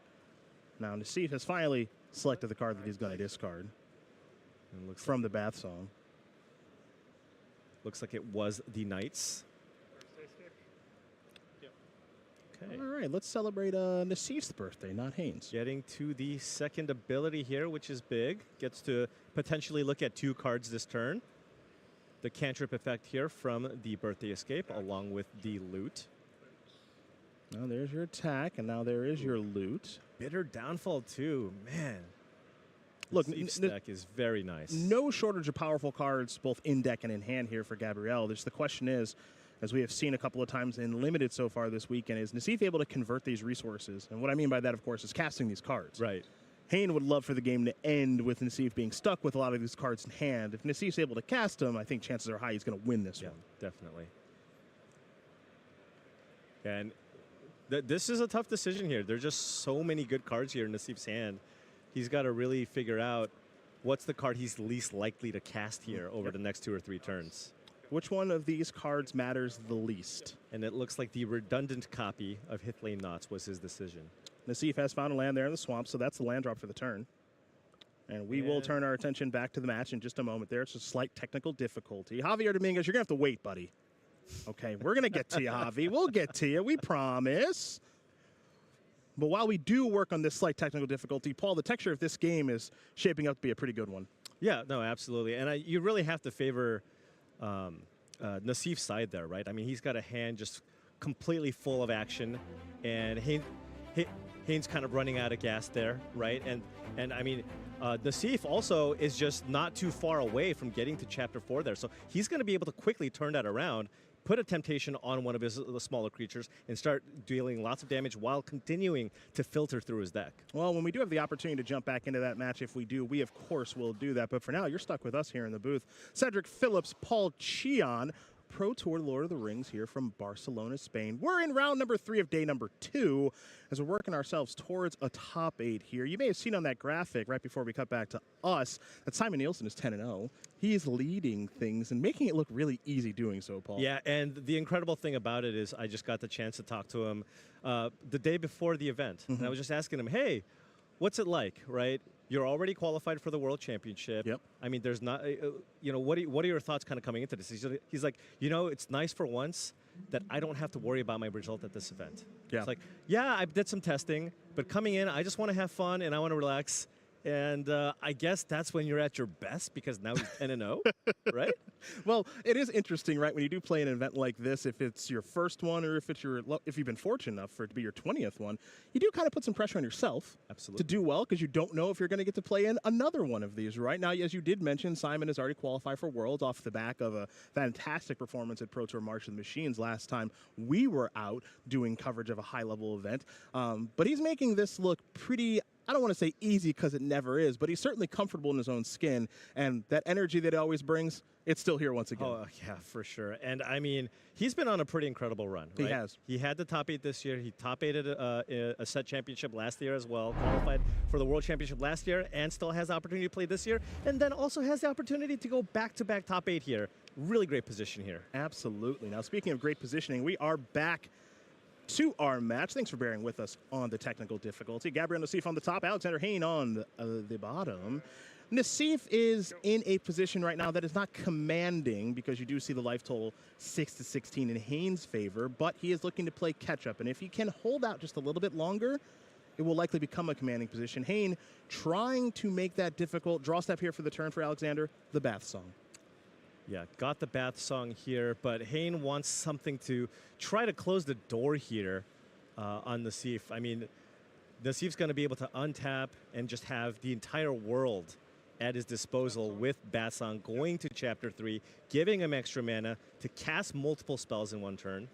Now, Nassif has finally selected the card that he's going to discard from the Bath Song. Looks like it was the Knights. Okay. All right, let's celebrate Nassif's birthday, not Haynes. Getting to the second ability here, which is big. Gets to potentially look at 2 cards this turn. the cantrip effect here from the Birthday Escape, along with the loot. Now there's your attack, and now there is your loot. Bitter Downfall too, man. Look, Naseef's deck is very nice. No shortage of powerful cards, both in deck and in hand here for Gabriel. The question is, as we have seen a couple of times in Limited so far this weekend, is Naseef able to convert these resources? And what I mean by that, of course, is casting these cards. Right. Hayne would love for the game to end with Naseef being stuck with a lot of these cards in hand. If Naseef's able to cast them, I think chances are high he's going to win this one. Definitely. And this is a tough decision here. There's just so many good cards here in Naseef's hand. He's got to really figure out what's the card he's least likely to cast here over the next 2 or 3 turns. Which one of these cards matters the least? And it looks like the redundant copy of Hithlane Knots was his decision. Naseef has found a land there in the swamp, so that's the land drop for the turn. And we will turn our attention back to the match in just a moment there. It's a slight technical difficulty. Javier Dominguez, you're going to have to wait, buddy. Okay, we're going to get to you, Javi. We'll get to you, we promise. But while we do work on this slight technical difficulty, Paul, the texture of this game is shaping up to be a pretty good one. Yeah, no, absolutely. And you really have to favor Naseef's side there, right? I mean, he's got a hand just completely full of action, and Hayne's kind of running out of gas there, right? And I mean, Naseef also is just not too far away from getting to Chapter 4 there, so he's going to be able to quickly turn that around, put a temptation on one of the smaller creatures, and start dealing lots of damage while continuing to filter through his deck. Well, when we do have the opportunity to jump back into that match, if we do, we of course will do that. But for now, you're stuck with us here in the booth. Cedric Phillips, Paul Chion, Pro Tour Lord of the Rings here from Barcelona, Spain. We're in round number 3 of day number 2 as we're working ourselves towards a top 8 here. You may have seen on that graphic right before we cut back to us that Simon Nielsen is 10-0. He's leading things and making it look really easy doing so, Paul. Yeah, and the incredible thing about it is I just got the chance to talk to him the day before the event. And I was just asking him, hey, what's it like, right? You're already qualified for the World Championship. Yep. I mean, there's not, you know, what are your thoughts kind of coming into this? He's like, you know, it's nice for once that I don't have to worry about my result at this event. Yeah. It's like, yeah, I did some testing, but coming in, I just want to have fun and I want to relax. And I guess that's when you're at your best because now he's 10-0, right? Well, it is interesting, right? When you do play an event like this, if it's your first one or if you've been fortunate enough for it to be your 20th one, you do kind of put some pressure on yourself to do well because you don't know if you're going to get to play in another one of these, right? Now, as you did mention, Simon has already qualified for Worlds off the back of a fantastic performance at Pro Tour March of the Machines last time we were out doing coverage of a high-level event. But he's making this look pretty, I don't want to say easy because it never is, but he's certainly comfortable in his own skin. And that energy that he always brings, it's still here once again. Oh, yeah, for sure. And I mean, he's been on a pretty incredible run, right? He has. He had the top 8 this year. He top 8'd a set championship last year as well, qualified for the World Championship last year, and still has the opportunity to play this year, and then also has the opportunity to go back-to-back top 8 here. Really great position here. Absolutely. Now, speaking of great positioning, we are back to our match. Thanks for bearing with us on the technical difficulty. Gabriel Naseef on the top, Alexander Hayne on the bottom. Naseef is in a position right now that is not commanding because you do see the life total 6-16 in Hayne's favor, but he is looking to play catch-up, and if he can hold out just a little bit longer, it will likely become a commanding position. Hayne trying to make that difficult. Draw step here for the turn for Alexander, the Bath Song. Yeah, got the Bath Song here, but Hayne wants something to try to close the door here on Naseef. I mean, Naseef's going to be able to untap and just have the entire world at his disposal with Bath Song going to Chapter 3, giving him extra mana to cast multiple spells in one turn.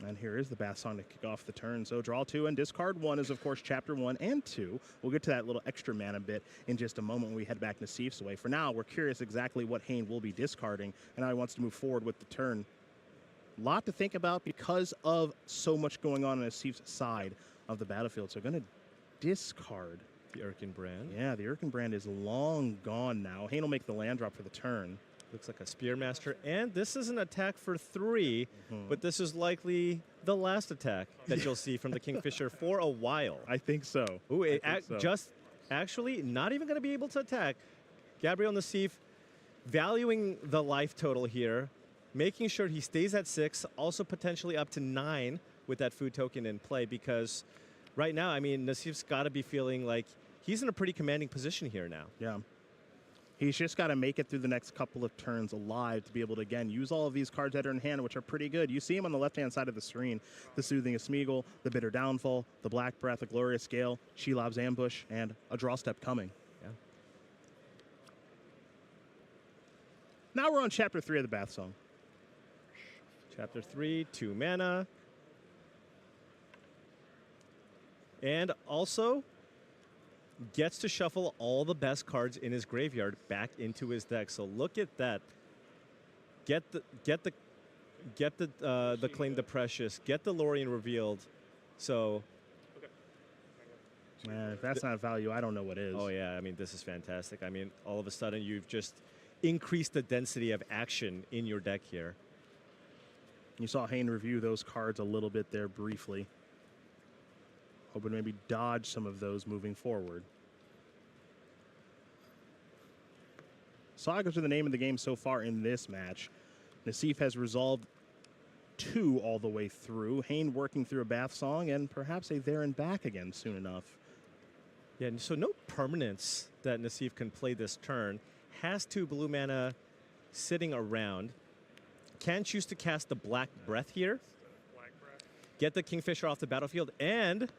And here is the Bath Song to kick off the turn. So draw 2 and discard 1 is, of course, Chapter 1 and 2. We'll get to that little extra mana bit in just a moment when we head back Naseef's way. For now, we're curious exactly what Hayne will be discarding and how he wants to move forward with the turn. A lot to think about because of so much going on Naseef's side of the battlefield. So going to discard the Urkin Brand. Yeah, the Urkin Brand is long gone now. Hayne will make the land drop for the turn. Looks like a Spearmaster, and this is an attack for 3, but this is likely the last attack that you'll see from the Kingfisher for a while. I think so. Ooh, just actually not even going to be able to attack. Gabriel Naseef valuing the life total here, making sure he stays at 6, also potentially up to 9 with that food token in play, because right now, I mean, Naseef's got to be feeling like he's in a pretty commanding position here now. Yeah. He's just got to make it through the next couple of turns alive to be able to, again, use all of these cards that are in hand, which are pretty good. You see him on the left-hand side of the screen. The Soothing of Smeagol, the Bitter Downfall, the Black Breath, the Glorious Gale, Shelob's Ambush, and a draw step coming. Yeah. Now we're on Chapter 3 of the Bath Song. Chapter 3, 2 mana. And also gets to shuffle all the best cards in his graveyard back into his deck. So look at that. Get the Claim the Precious. Get the Lorien Revealed. So man, if that's not value, I don't know what is. Oh yeah, I mean, this is fantastic. I mean, all of a sudden you've just increased the density of action in your deck here. You saw Hayne review those cards a little bit there briefly. Hoping to maybe dodge some of those moving forward. Sagas are the name of the game so far in this match. Nassif has resolved 2 all the way through. Hayne working through a Bath Song and perhaps a there and back again soon enough. Yeah, so no permanence that Nassif can play this turn. Has 2 blue mana sitting around. Can choose to cast the Black Breath here. Get the Kingfisher off the battlefield, and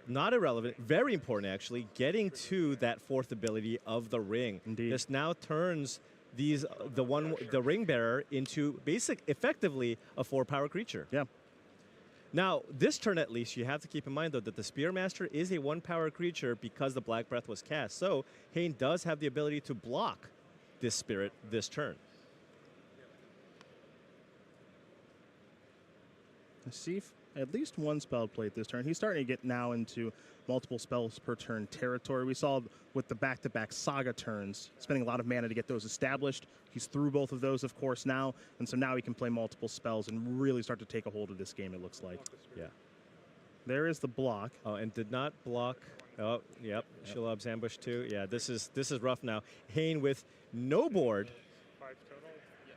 not irrelevant, very important actually, getting to that 4th ability of the Ring. Indeed. This now turns the Ring Bearer into effectively a 4-power creature. Yeah. Now, this turn at least, you have to keep in mind though that the Spearmaster is a 1-power creature because the Black Breath was cast. So Hayne does have the ability to block this spirit this turn. Nassif, at least 1 spell played this turn. He's starting to get now into multiple spells per turn territory. We saw with the back-to-back Saga turns, spending a lot of mana to get those established. He's through both of those, of course, now. And so now he can play multiple spells and really start to take a hold of this game, it looks like. Yeah. There is the block. Oh, and did not block. Oh, yep. Shelob's Ambush too. Yeah, this is rough now. Hayne with no board.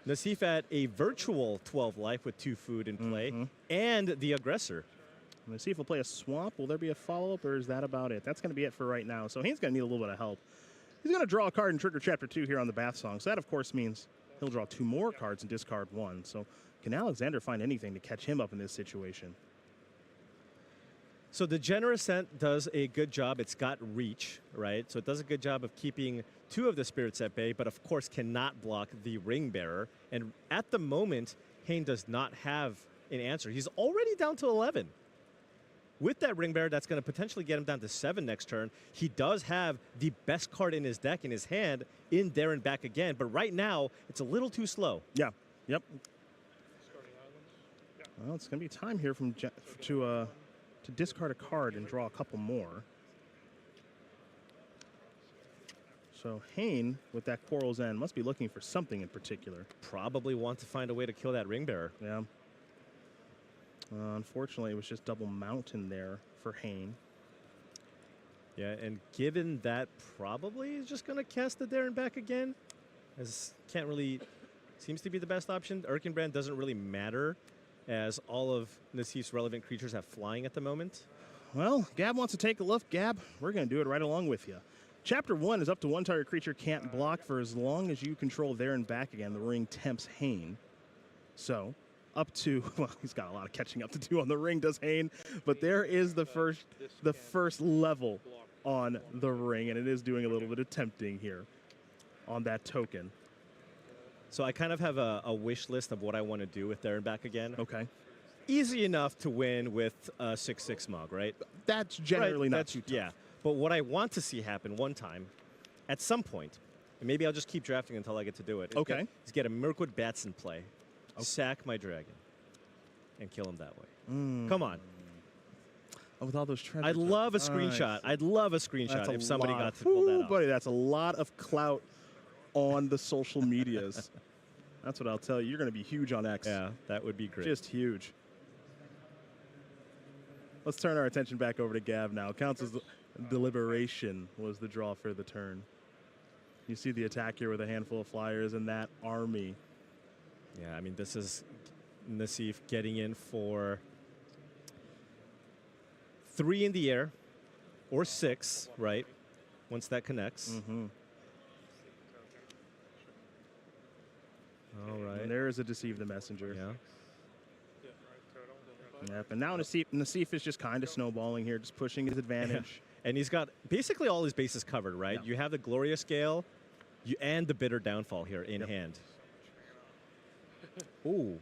Nassif at a virtual 12 life with 2 food in play, and the aggressor. Nassif will play a swamp. Will there be a follow-up, or is that about it? That's going to be it for right now. So Hayne's going to need a little bit of help. He's going to draw a card and trigger Chapter 2 here on the Bath Song. So that, of course, means he'll draw 2 more cards and discard 1. So can Alexander find anything to catch him up in this situation? So the Generous Scent does a good job. It's got reach, right? So it does a good job of keeping 2 of the spirits at bay, but of course cannot block the Ring Bearer. And at the moment, Hayne does not have an answer. He's already down to 11. With that Ring Bearer, that's going to potentially get him down to 7 next turn. He does have the best card in his deck, in his hand, in there and back again. But right now, it's a little too slow. Yeah. Yep. Well, it's going to be time here to discard a card and draw a couple more. So Hayne, with that Quarrel's End, must be looking for something in particular. Probably want to find a way to kill that Ring Bearer. Yeah. Unfortunately, it was just double Mountain there for Hayne. Yeah, and given that probably is just going to cast the there and back again, as can't really, seems to be the best option. Erkenbrand doesn't really matter, as all of Nassif's relevant creatures have flying at the moment. Well, Gab wants to take a look. Gab, we're going to do it right along with you. Chapter 1 is up to 1 target creature can't block for as long as you control there and back again. The Ring tempts Hayne. So, up to, well, he's got a lot of catching up to do on the Ring, does Hayne. But there is the first level on the Ring, and it is doing a little bit of tempting here on that token. So I kind of have a wish list of what I want to do with there and back again. Okay. Easy enough to win with a 6/6 Mug, right? That's generally not too tough. Yeah. But what I want to see happen one time, at some point, and maybe I'll just keep drafting until I get to do it. Okay. Is get a Mirkwood Bats in play, sack my dragon, and kill him that way. Come on. Oh, with all those treasures. I'd love a screenshot. I'd love a screenshot if somebody got to pull that off. Buddy, that's a lot of clout on the social medias. That's what I'll tell you. You're going to be huge on X. Yeah, that would be great. Just huge. Let's turn our attention back over to Gav now. Counts as Deliberation was the draw for the turn. You see the attack here with a handful of flyers and that army. Yeah, I mean, this is Nassif getting in for 3 in the air, or 6, right? Once that connects. All right. And there is a Deceive the Messenger. Yeah. Yep, and now Nassif is just kind of snowballing here, just pushing his advantage. And he's got basically all his bases covered, right? You have the Glorious Gale and the Bitter Downfall here in hand. Ooh.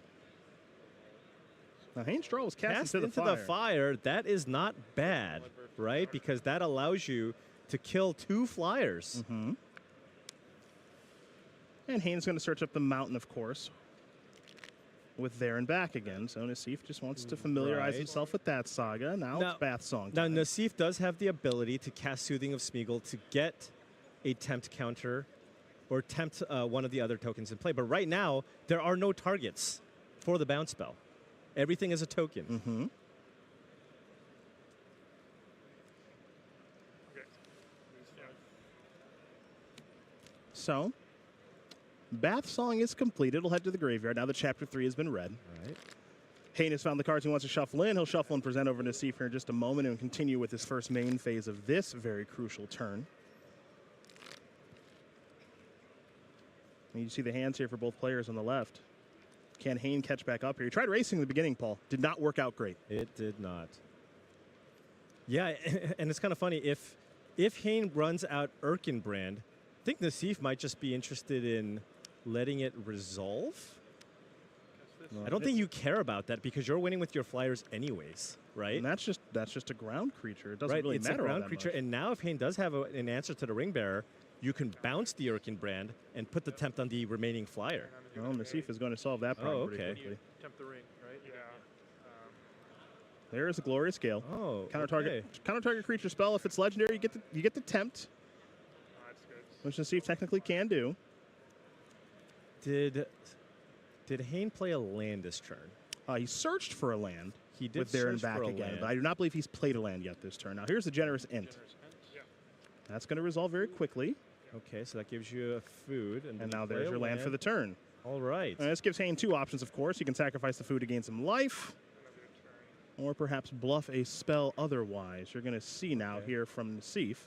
Now, Hane's Draw was cast into the fire. That is not bad, right? Because that allows you to kill 2 flyers. Mm-hmm. And Hane's going to search up the mountain, of course, with there and back again. So Nassif just wants to familiarize himself with that saga. Now it's Bath Song time. Now, Nassif does have the ability to cast Soothing of Smeagol to get a tempt counter or tempt one of the other tokens in play. But right now, there are no targets for the bounce spell. Everything is a token. Mm-hmm. So, Bath Song is complete. It'll head to the graveyard. Now that Chapter 3 has been read. All right. Hayne has found the cards he wants to shuffle in. He'll shuffle and present over to Nassif here in just a moment and continue with his first main phase of this very crucial turn. And you see the hands here for both players on the left. Can Hayne catch back up here? He tried racing in the beginning, Paul. Did not work out great. It did not. Yeah, and it's kind of funny. If Hayne runs out Erkenbrand, I think Nassif might just be interested in letting it resolve. I don't think you care about that because you're winning with your flyers anyways, right? And that's just a ground creature. It doesn't right, really it's matter a ground all that creature. much. And now if Hayne does have an answer to the Ring Bearer, you can bounce the Erkenbrand and put the tempt on the remaining flyer. Well, Nassif is going to solve that problem pretty quickly. Tempt the ring, right? Yeah. There's a Glorious Gale. Oh, counter target creature spell. If it's legendary, you get the tempt, which Nassif technically can do. Did Hayne play a land this turn? He searched for a land. He did with there and search back for a again, land. but I do not believe he's played a land yet this turn. Now here's the Generous Int. That's going to resolve very quickly. Okay, so that gives you a food, and now there's your land for the turn. All right. And this gives Hayne 2 options, of course. You can sacrifice the food to gain some life, or perhaps bluff a spell otherwise. You're going to see now here from Nassif.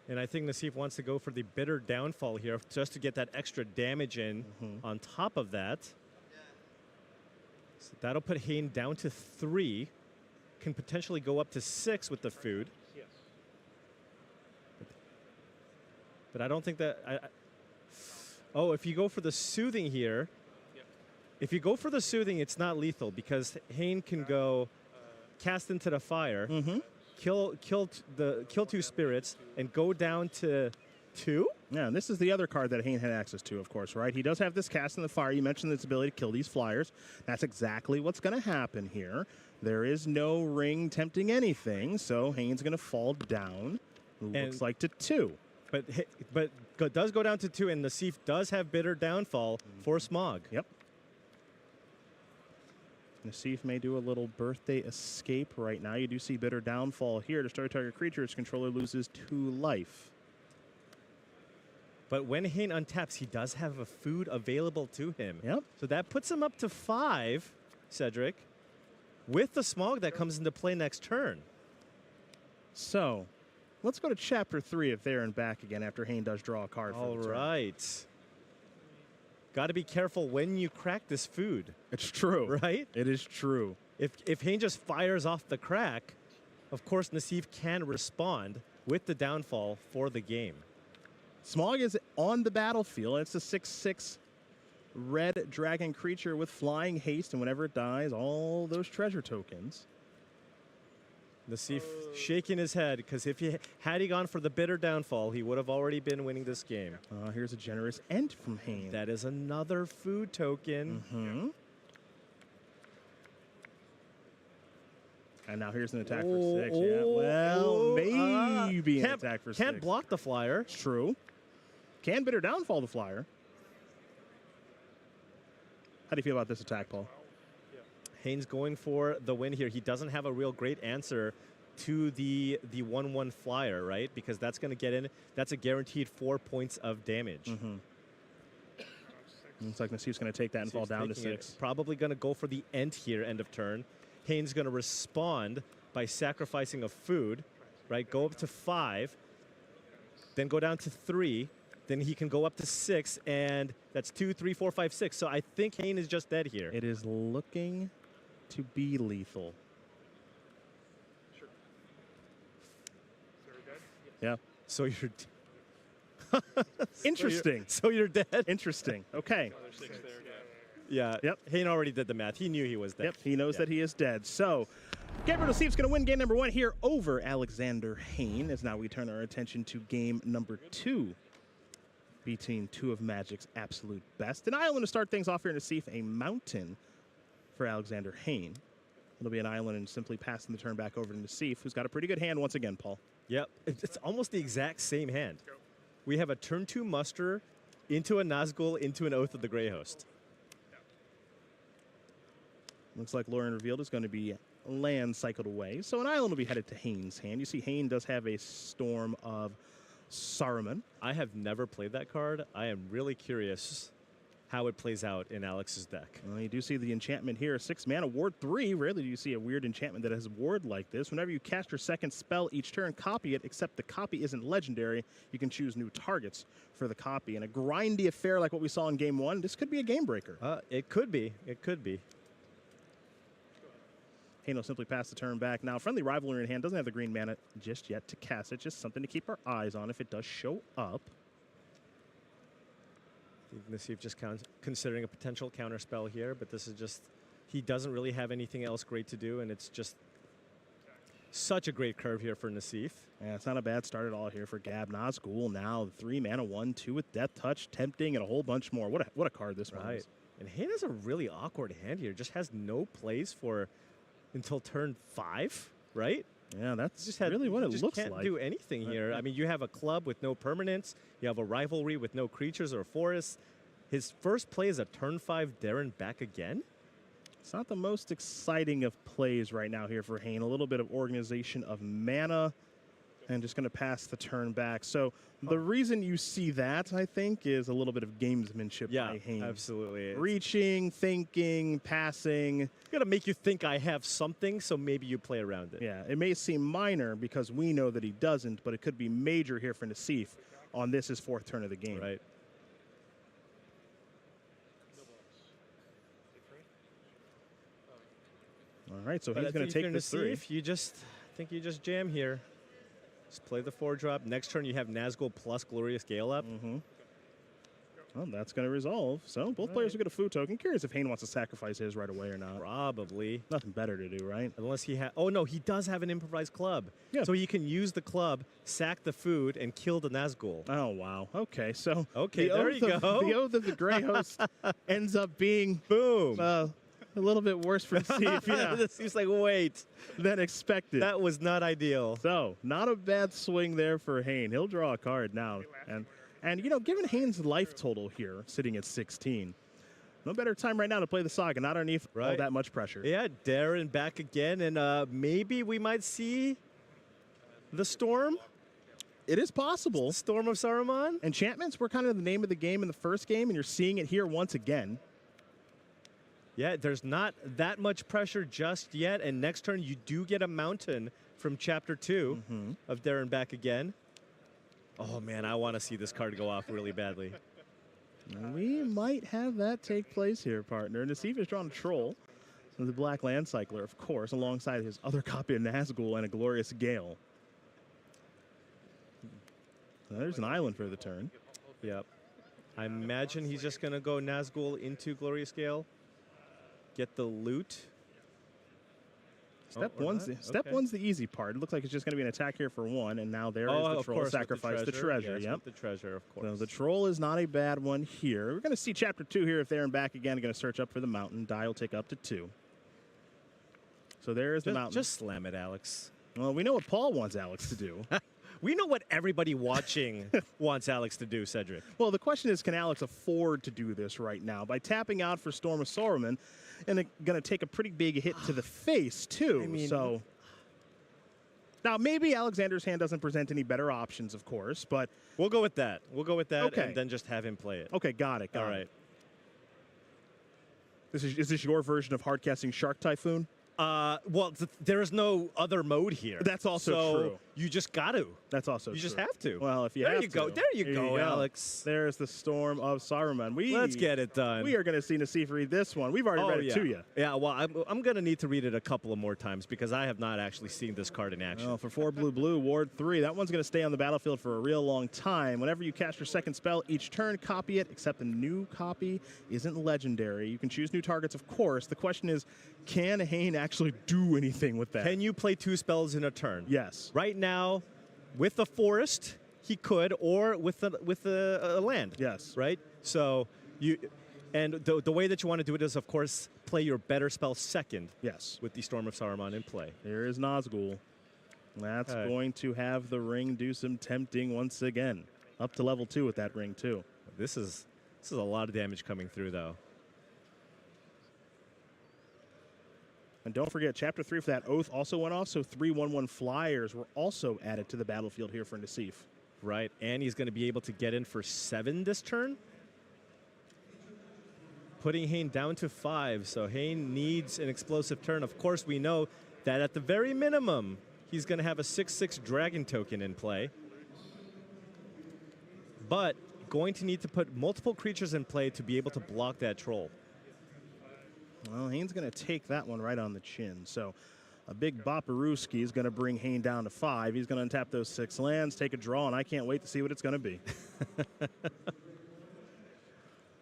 And I think Nassif wants to go for the Bitter Downfall here just to get that extra damage in on top of that. So that'll put Hayne down to 3. Can potentially go up to 6 with the food. Yes. But I don't think that... Oh, if you go for the Soothing here... If you go for the Soothing, it's not lethal because Hayne can go cast into the fire, kill 2 spirits, and go down to 2? Yeah, and this is the other card that Hayne had access to, of course, right? He does have this cast in the fire. You mentioned its ability to kill these flyers. That's exactly what's going to happen here. There is no ring tempting anything, so Hayne's going to fall down. Looks like to 2. But it does go down to 2, and Nassif does have Bitter Downfall for Smog. Yep. Nassif may do a little birthday escape right now. You do see Bitter Downfall here. Destroy target creature. Its controller loses 2 life. But when Hayne untaps, he does have a food available to him. Yep. So that puts him up to 5, Cedric, with the Smog that comes into play next turn. So, let's go to Chapter 3 of There and Back again after Hayne does draw a card. All right. Got to be careful when you crack this food. It's true. Right? It is true. If Hayne just fires off the crack, of course Nassif can respond with the downfall for the game. Smog is on the battlefield. It's a 6/6 red dragon creature with flying haste, and whenever it dies, all those treasure tokens. Nassif shaking his head because had he gone for the Bitter Downfall, he would have already been winning this game. Here's a Generous Ent from Hayne. That is another food token. And now here's an attack for 6. Yeah, well, maybe an attack for 6. Can't block the flyer. It's true. Can Bitter Downfall the flyer. How do you feel about this attack, Paul? Hayne's going for the win here. He doesn't have a real great answer to the 1/1 flyer, right? Because that's going to get in. That's a guaranteed 4 points of damage. Looks like Nassif's going to take that and fall down to 6. Probably going to go for the end here, end of turn. Hayne's going to respond by sacrificing a food, right? Go up to 5, then go down to 3, then he can go up to 6, and that's 2, 3, 4, 5, 6. So I think Hane is just dead here. It is looking to be lethal. Yeah. So you're... Interesting. So you're dead? Interesting. Okay. Yeah. Yep. Hane already did the math. He knew he was dead. Yep. He knows that he is dead. So Gabriel Nassif's going to win game number 1 here over Alexander Hane, as now we turn our attention to game number 2 between two of Magic's absolute best. And Island to start things off here, Nassif, a mountain for Alexander Hane. It'll be an island and simply passing the turn back over to Nassif, who's got a pretty good hand once again, Paul. Yep. It's almost the exact same hand. We have a turn 2 muster into a Nazgul into an Oath of the Grey Host. Looks like Lauren Revealed is going to be land cycled away. So an island will be headed to Hane's hand. You see Hane does have a Storm of Saruman. I have never played that card. I am really curious how it plays out in Alex's deck. Well, you do see the enchantment here, 6 mana, ward 3. Rarely do you see a weird enchantment that has a ward like this. Whenever you cast your second spell each turn, copy it, except the copy isn't legendary. You can choose new targets for the copy. And a grindy affair like what we saw in game 1, this could be a game breaker. It could be. It could be. Hane will simply pass the turn back. Now, Friendly Rivalry in hand doesn't have the green mana just yet to cast it. Just something to keep our eyes on if it does show up. Nassif just considering a potential counter spell here, but this is just, he doesn't really have anything else great to do, and it's just such a great curve here for Nassif. Yeah, it's not a bad start at all here for Gab Nazgul. Now 3 mana, 1/2 with Death Touch, Tempting, and a whole bunch more. What a card this one is. And Hane has a really awkward hand here. Just has no plays for until turn 5, right? Yeah, that's just really what it looks like. Can't do anything here. I mean, you have a club with no permanents. You have a rivalry with no creatures or forests. His first play is a turn 5 Darren back again. It's not the most exciting of plays right now here for Hane. A little bit of organization of mana and just going to pass the turn back. So the reason you see that, I think, is a little bit of gamesmanship by Hane. Absolutely. Reaching, thinking, passing. Got to make you think I have something, so maybe you play around it. Yeah, it may seem minor because we know that he doesn't, but it could be major here for Nassif on this his 4th turn of the game. Right. All right, so he's going to take this 3. You just, I think you just jam here. Just play the 4-drop. Next turn, you have Nazgul plus Glorious Gale up. Well, that's going to resolve. So both players will get a food token. Curious if Hane wants to sacrifice his right away or not. Probably. Nothing better to do, right? Unless he has... Oh, no, he does have an improvised club. Yeah. So he can use the club, sack the food, and kill the Nazgul. Oh, wow. Okay, so... Okay, there you go. The Oath of the Grey Host ends up being... Boom. A little bit worse for Nassif, yeah. This seems like, wait. Than expected. That was not ideal. So, not a bad swing there for Hane. He'll draw a card now. And you know, given Hane's life total here, sitting at 16, no better time right now to play the Saga, not underneath all that much pressure. Yeah, Darren back again, and maybe we might see the Storm. It is possible. Storm of Saruman. Enchantments were kind of the name of the game in the first game, and you're seeing it here once again. Yeah, there's not that much pressure just yet, and next turn you do get a mountain from Chapter 2 of Darren back again. Oh, man, I want to see this card go off really badly. We might have that take place here, partner. Nassif has drawn a Troll, the Black Land Cycler, of course, alongside his other copy of Nazgul and a Glorious Gale. There's an island for the turn. Yep. I imagine he's just going to go Nazgul into Glorious Gale. Get the loot. Step one's the easy part. It looks like it's just going to be an attack here for 1, and now there is the Troll. Sacrifice the treasure. Yes, the treasure, of course. So the Troll is not a bad one here. We're going to see Chapter 2 here if they're in back again. Going to search up for the mountain. Die will take up to 2. So there's the mountain. Just slam it, Alex. Well, we know what Paul wants Alex to do. We know what everybody watching wants Alex to do, Cedric. Well, the question is, can Alex afford to do this right now? By tapping out for Storm of Saruman, and it's going to take a pretty big hit to the face, too. I mean, so now, maybe Alexander's hand doesn't present any better options, of course, but... We'll go with that. We'll go with that, okay. And then just have him play it. Okay, got it. All right. Is this your version of hardcasting Shark Typhoon? Well, there is no other mode here. That's also true. you just got to. That's also You true. just have to. Well, if you there have you to. go. There you go, Alex. There's the Storm of Saruman. Let's get it done. We are going to see Nassif read this one. We've already read it to you. Yeah, well, I'm going to need to read it a couple of more times because I have not actually seen this card in action. Well, for 4 blue, Ward 3, that one's going to stay on the battlefield for a real long time. Whenever you cast your second spell, each turn, copy it, except the new copy isn't legendary. You can choose new targets, of course. The question is, can Hane actually do anything with that? Can you play 2 spells in a turn? Yes. Right now, with the forest, he could, or with a land. Yes. Right? So and the way that you want to do it is, of course, play your better spell second. Yes. With the Storm of Saruman in play. There is Nazgul. That's going to have the ring do some tempting once again. Up to level 2 with that ring, too. This is a lot of damage coming through, though. And don't forget, Chapter 3 for that Oath also went off, so 3/1/1 flyers were also added to the battlefield here for Nassif. Right, and he's going to be able to get in for 7 this turn. Putting Hane down to 5, so Hane needs an explosive turn. Of course, we know that at the very minimum, he's going to have a 6/6 Dragon token in play. But going to need to put multiple creatures in play to be able to block that troll. Well, Hane's going to take that one right on the chin. So a big Boparuski is going to bring Hane down to 5. He's going to untap those 6 lands, take a draw, and I can't wait to see what it's going to be.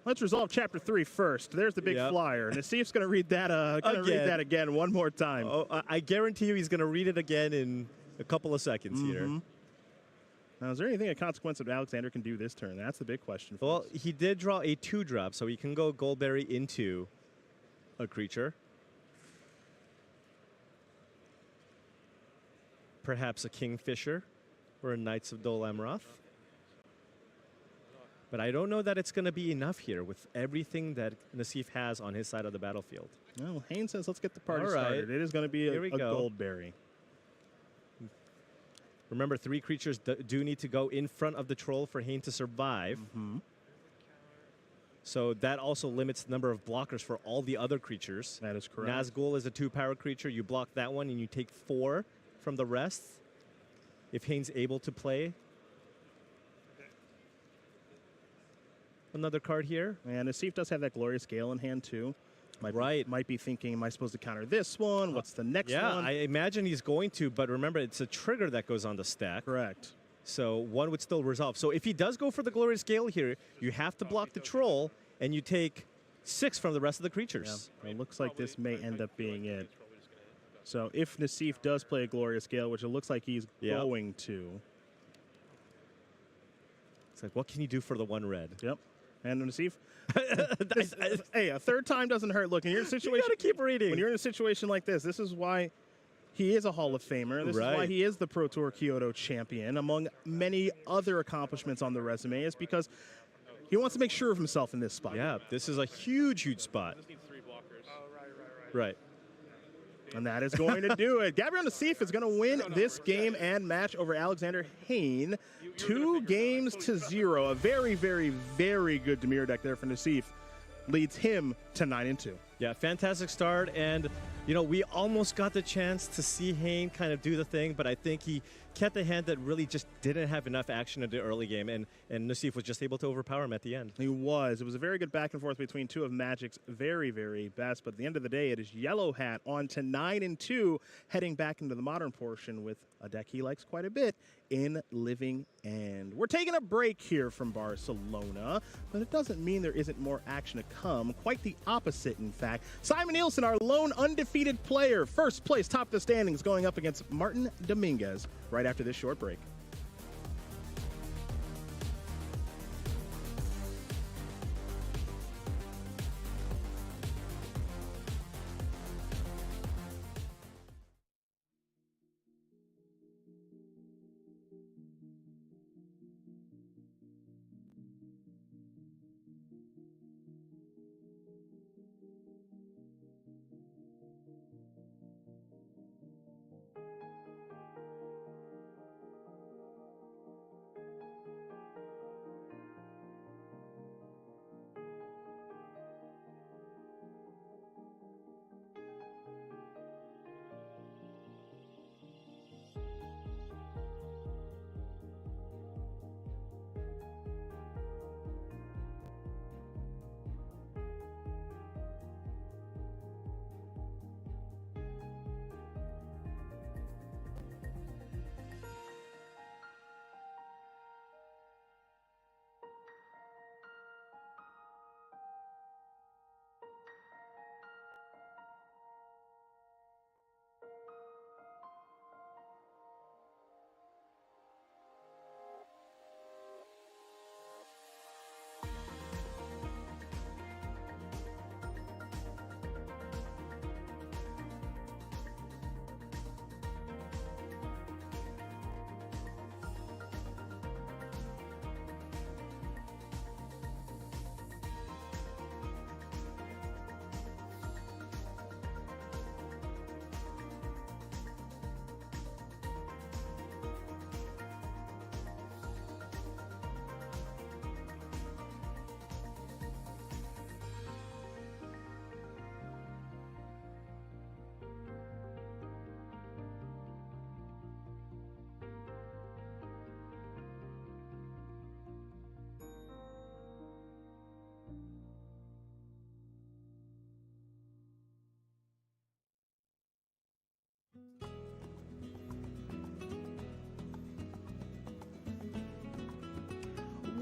Let's resolve Chapter 3 first. There's the big flyer. Nassif's going to read that again one more time. Oh, I guarantee you he's going to read it again in a couple of seconds here. Now, is there anything of consequence that Alexander can do this turn? That's the big question. Well, he did draw a 2-drop, so he can go Goldberry into a creature. Perhaps a Kingfisher or a Knights of Dol Amroth. But I don't know that it's going to be enough here with everything that Nassif has on his side of the battlefield. Well, Hane says, let's get the party started. It is going to be a Goldberry. Remember, 3 creatures do need to go in front of the troll for Hane to survive. So that also limits the number of blockers for all the other creatures. That is correct. Nazgul is a 2-power creature. You block that one, and you take 4 from the rest. If Hane's able to play another card here. And Nassif does have that Glorious Gale in hand, too. Might be thinking, am I supposed to counter this one? What's the next one? Yeah, I imagine he's going to, but remember, it's a trigger that goes on the stack. Correct. So one would still resolve. So if he does go for the Glorious Gale here, you have to block the troll, and you take 6 from the rest of the creatures. Yeah. It looks like this may end up being it. So if Nassif does play a Glorious Gale, which it looks like he's going to. It's like, what can you do for the 1 red? Yep. And Nassif, hey, a 3rd time doesn't hurt. Look, in your situation, you gotta keep reading. When you're in a situation like this is why he is a Hall of Famer. This is why he is the Pro Tour Kyoto champion, among many other accomplishments on the resume, is because he wants to make sure of himself in this spot. Yeah, this is a huge, huge spot. Right. And that is going to do it. Gabriel Nassif is going to win this game and match over Alexander Hane. 2-0. A very, very, very good Dimir deck there for Nassif. Leads him to 9-2. Yeah, fantastic start. And, you know, we almost got the chance to see Hane kind of do the thing, but I think he kept a hand that really just didn't have enough action in the early game, and Nassif was just able to overpower him at the end. He was. It was a very good back and forth between 2 of Magic's very, very best, but at the end of the day, it is Yellow Hat on to 9-2, heading back into the modern portion with a deck he likes quite a bit in Living End. We're taking a break here from Barcelona, but it doesn't mean there isn't more action to come. Quite the opposite, in fact. Simon Nielsen, our lone undefeated player, first place, top of the standings, going up against Martin Dominguez right after this short break.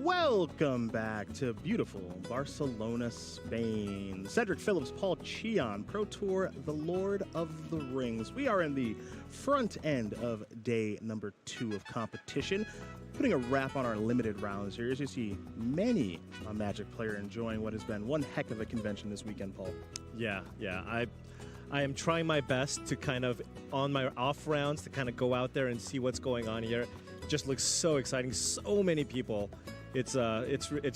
Welcome back to beautiful Barcelona, Spain. Cedric Phillips, Paul Cheon, Pro Tour, the Lord of the Rings. We are in the front end of day number 2 of competition, putting a wrap on our limited rounds here. As you see, many a Magic player enjoying what has been one heck of a convention this weekend, Paul. Yeah. I am trying my best to kind of, on my off rounds, to kind of go out there and see what's going on here. Just looks so exciting. So many people. It's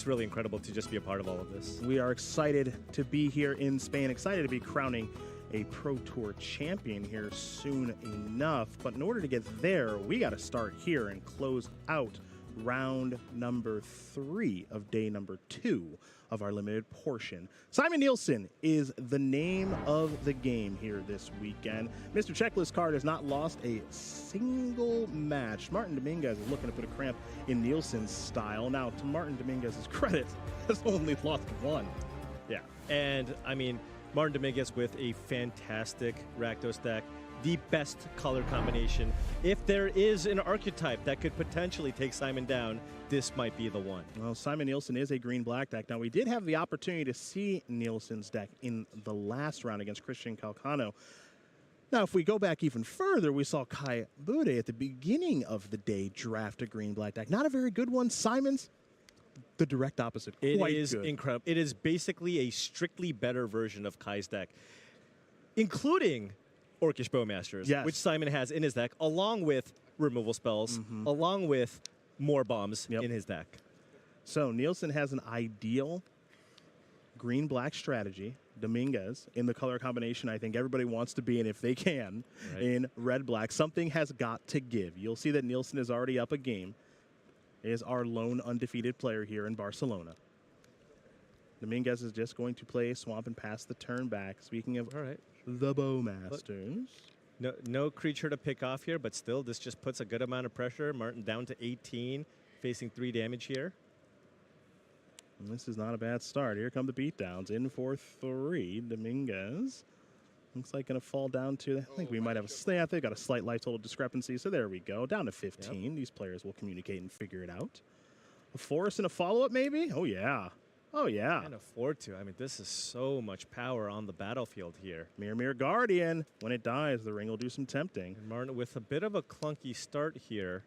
really incredible to just be a part of all of this. We are excited to be here in Spain, excited to be crowning a Pro Tour champion here soon enough. But in order to get there, we got to start here and close out round number 3 of day number 2 of our limited portion. Simon Nielsen is the name of the game here this weekend. Mr. Checklist Card has not lost a single match. Martin Dominguez is looking to put a cramp in Nielsen's style. Now, to Martin Dominguez's credit, has only lost 1. Yeah, and I mean, Martin Dominguez with a fantastic Rakdos deck, the best color combination. If there is an archetype that could potentially take Simon down, this might be the one. Well, Simon Nielsen is a green-black deck. Now, we did have the opportunity to see Nielsen's deck in the last round against Christian Calcano. Now, if we go back even further, we saw Kai Bude at the beginning of the day draft a green-black deck. Not a very good one. Simon's the direct opposite. It Quite is good. incredible. It is basically a strictly better version of Kai's deck, including Orcish Bowmasters, yes, which Simon has in his deck, along with removal spells, along with more bombs in his deck. So Nielsen has an ideal green-black strategy. Dominguez in the color combination I think everybody wants to be in if they can, in red-black. Something has got to give. You'll see that Nielsen is already up a game. Is our lone undefeated player here in Barcelona. Dominguez is just going to play Swamp and pass the turn back. Speaking of the Bowmasters. No creature to pick off here, but still, this just puts a good amount of pressure. Martin down to 18, facing 3 damage here. And this is not a bad start. Here come the beatdowns. In for 3, Dominguez. Looks like going to fall down to, I think we might have they've got a slight life total discrepancy, so there we go. Down to 15. These players will communicate and figure it out. A force and a follow-up, maybe? Oh, yeah. Oh, yeah. Can't afford to. I mean, this is so much power on the battlefield here. Mirror Guardian. When it dies, the ring will do some tempting. And Martin with a bit of a clunky start here.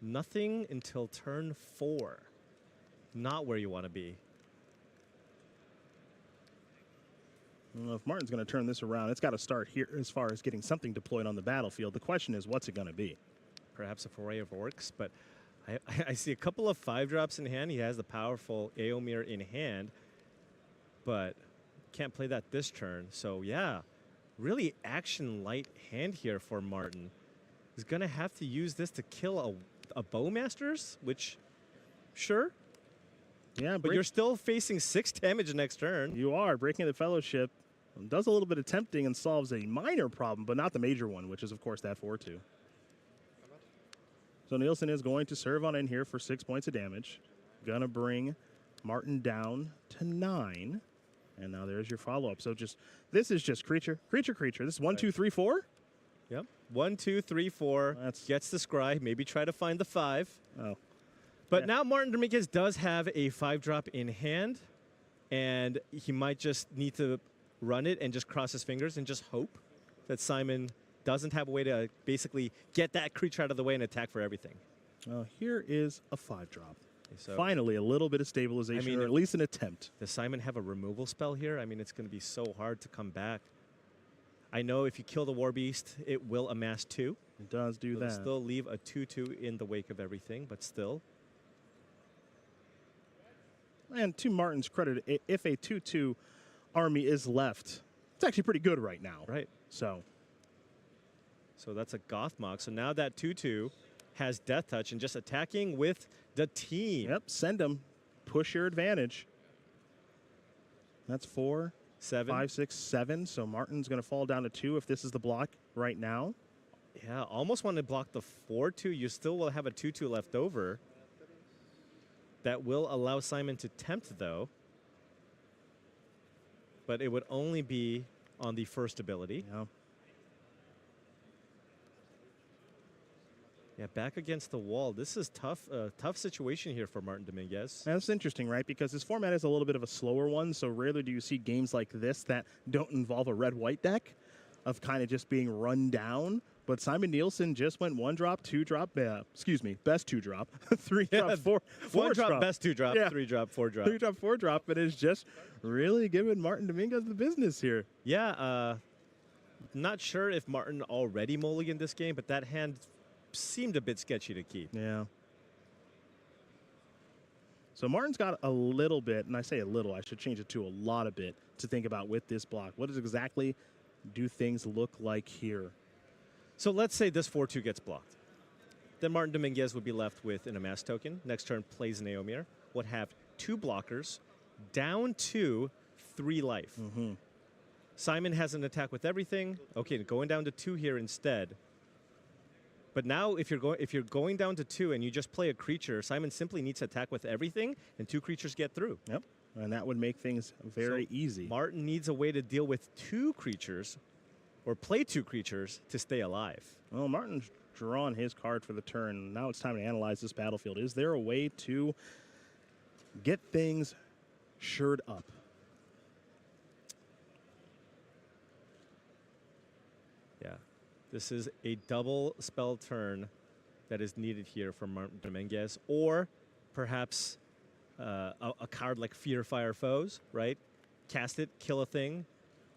Nothing until turn 4. Not where you want to be. Well, if Martin's going to turn this around, it's got to start here as far as getting something deployed on the battlefield. The question is, what's it going to be? Perhaps a foray of orcs, but I see a couple of 5-drops in hand. He has the powerful Aomir in hand, but can't play that this turn. So, yeah, really action-light hand here for Martin. He's going to have to use this to kill a Bowmasters, which, sure. Yeah, but you're still facing 6 damage next turn. You are. Breaking the Fellowship does a little bit of tempting and solves a minor problem, but not the major one, which is, of course, that 4-2. So Nielsen is going to serve on in here for 6 points of damage. Gonna bring Martin down to 9. And now there's your follow-up. So this is just creature. This is 1, 2, 3, 4? Yep. 1, 2, 3, 4. Gets the scry. Maybe try to find the 5. Oh. But now Martin Dominguez does have a 5-drop in hand, and he might just need to run it and just cross his fingers and just hope that Simon doesn't have a way to basically get that creature out of the way and attack for everything. Here is a 5-drop. So finally, a little bit of stabilization, or at least an attempt. Does Simon have a removal spell here? I mean, it's going to be so hard to come back. I know if you kill the War Beast, it will amass 2. It does do that. It'll still leave a 2/2 in the wake of everything, but still. And to Martin's credit, if a 2/2 army is left, it's actually pretty good right now. Right. So that's a Gothmog. So now that 2/2 has Death Touch and just attacking with the team. Yep, send them. Push your advantage. That's 4, 7, 5, 6, 7. So Martin's going to fall down to 2 if this is the block right now. Yeah, almost want to block the 4/2. You still will have a 2/2 left over. That will allow Simon to tempt, though. But it would only be on the first ability. Yeah. Yeah, back against the wall. This is tough situation here for Martin Dominguez. That's interesting, right? Because this format is a little bit of a slower one, so rarely do you see games like this that don't involve a red-white deck of kind of just being run down. But Simon Nielsen just went 1-drop, 2-drop, best 2-drop, 3-drop, 4-drop. Best 2-drop, Yeah. 3-drop, 4-drop. 3-drop, 4-drop, but it's just really giving Martin Dominguez the business here. Yeah, not sure if Martin already mulliganed this game, but that hand seemed a bit sketchy to keep. Yeah. So Martin's got a little bit, and I say a little, I should change it to a lot of bit to think about with this block. What does exactly do things look like here? So let's say this 4-2 gets blocked. Then Martin Dominguez would be left with an amass token. Next turn plays Naomir. Would have 2 blockers, down to 3 life. Simon has an attack with everything. Okay, going down to 2 here instead. But now if you're going down to 2 and you just play a creature, Simon simply needs to attack with everything, and 2 creatures get through. Yep, and that would make things very easy. Martin needs a way to deal with 2 creatures, or play 2 creatures to stay alive. Well, Martin's drawn his card for the turn. Now it's time to analyze this battlefield. Is there a way to get things shored up? Yeah, this is a double spell turn that is needed here from Martin Dominguez, or perhaps a card like Fear Fire Foes, right? Cast it, kill a thing,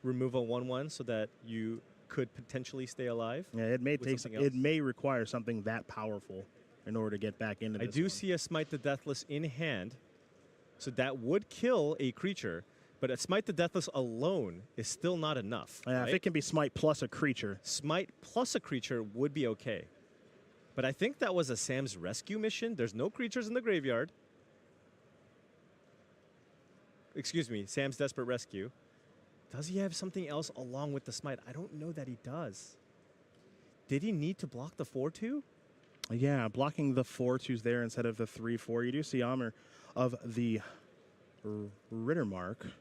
remove a 1/1 so that you could potentially stay alive. Yeah, it may require something that powerful in order to get back into this. I do see a Smite the Deathless in hand, so that would kill a creature, but a Smite the Deathless alone is still not enough. If it can be Smite plus a creature. Smite plus a creature would be okay. But I think that was a Sam's Rescue mission. There's no creatures in the graveyard. Excuse me, Sam's Desperate Rescue. Does he have something else along with the Smite? I don't know that he does. Did he need to block the 4/2? Yeah, blocking the 4/2s there instead of the 3/4. You do see armor of the Rittermark.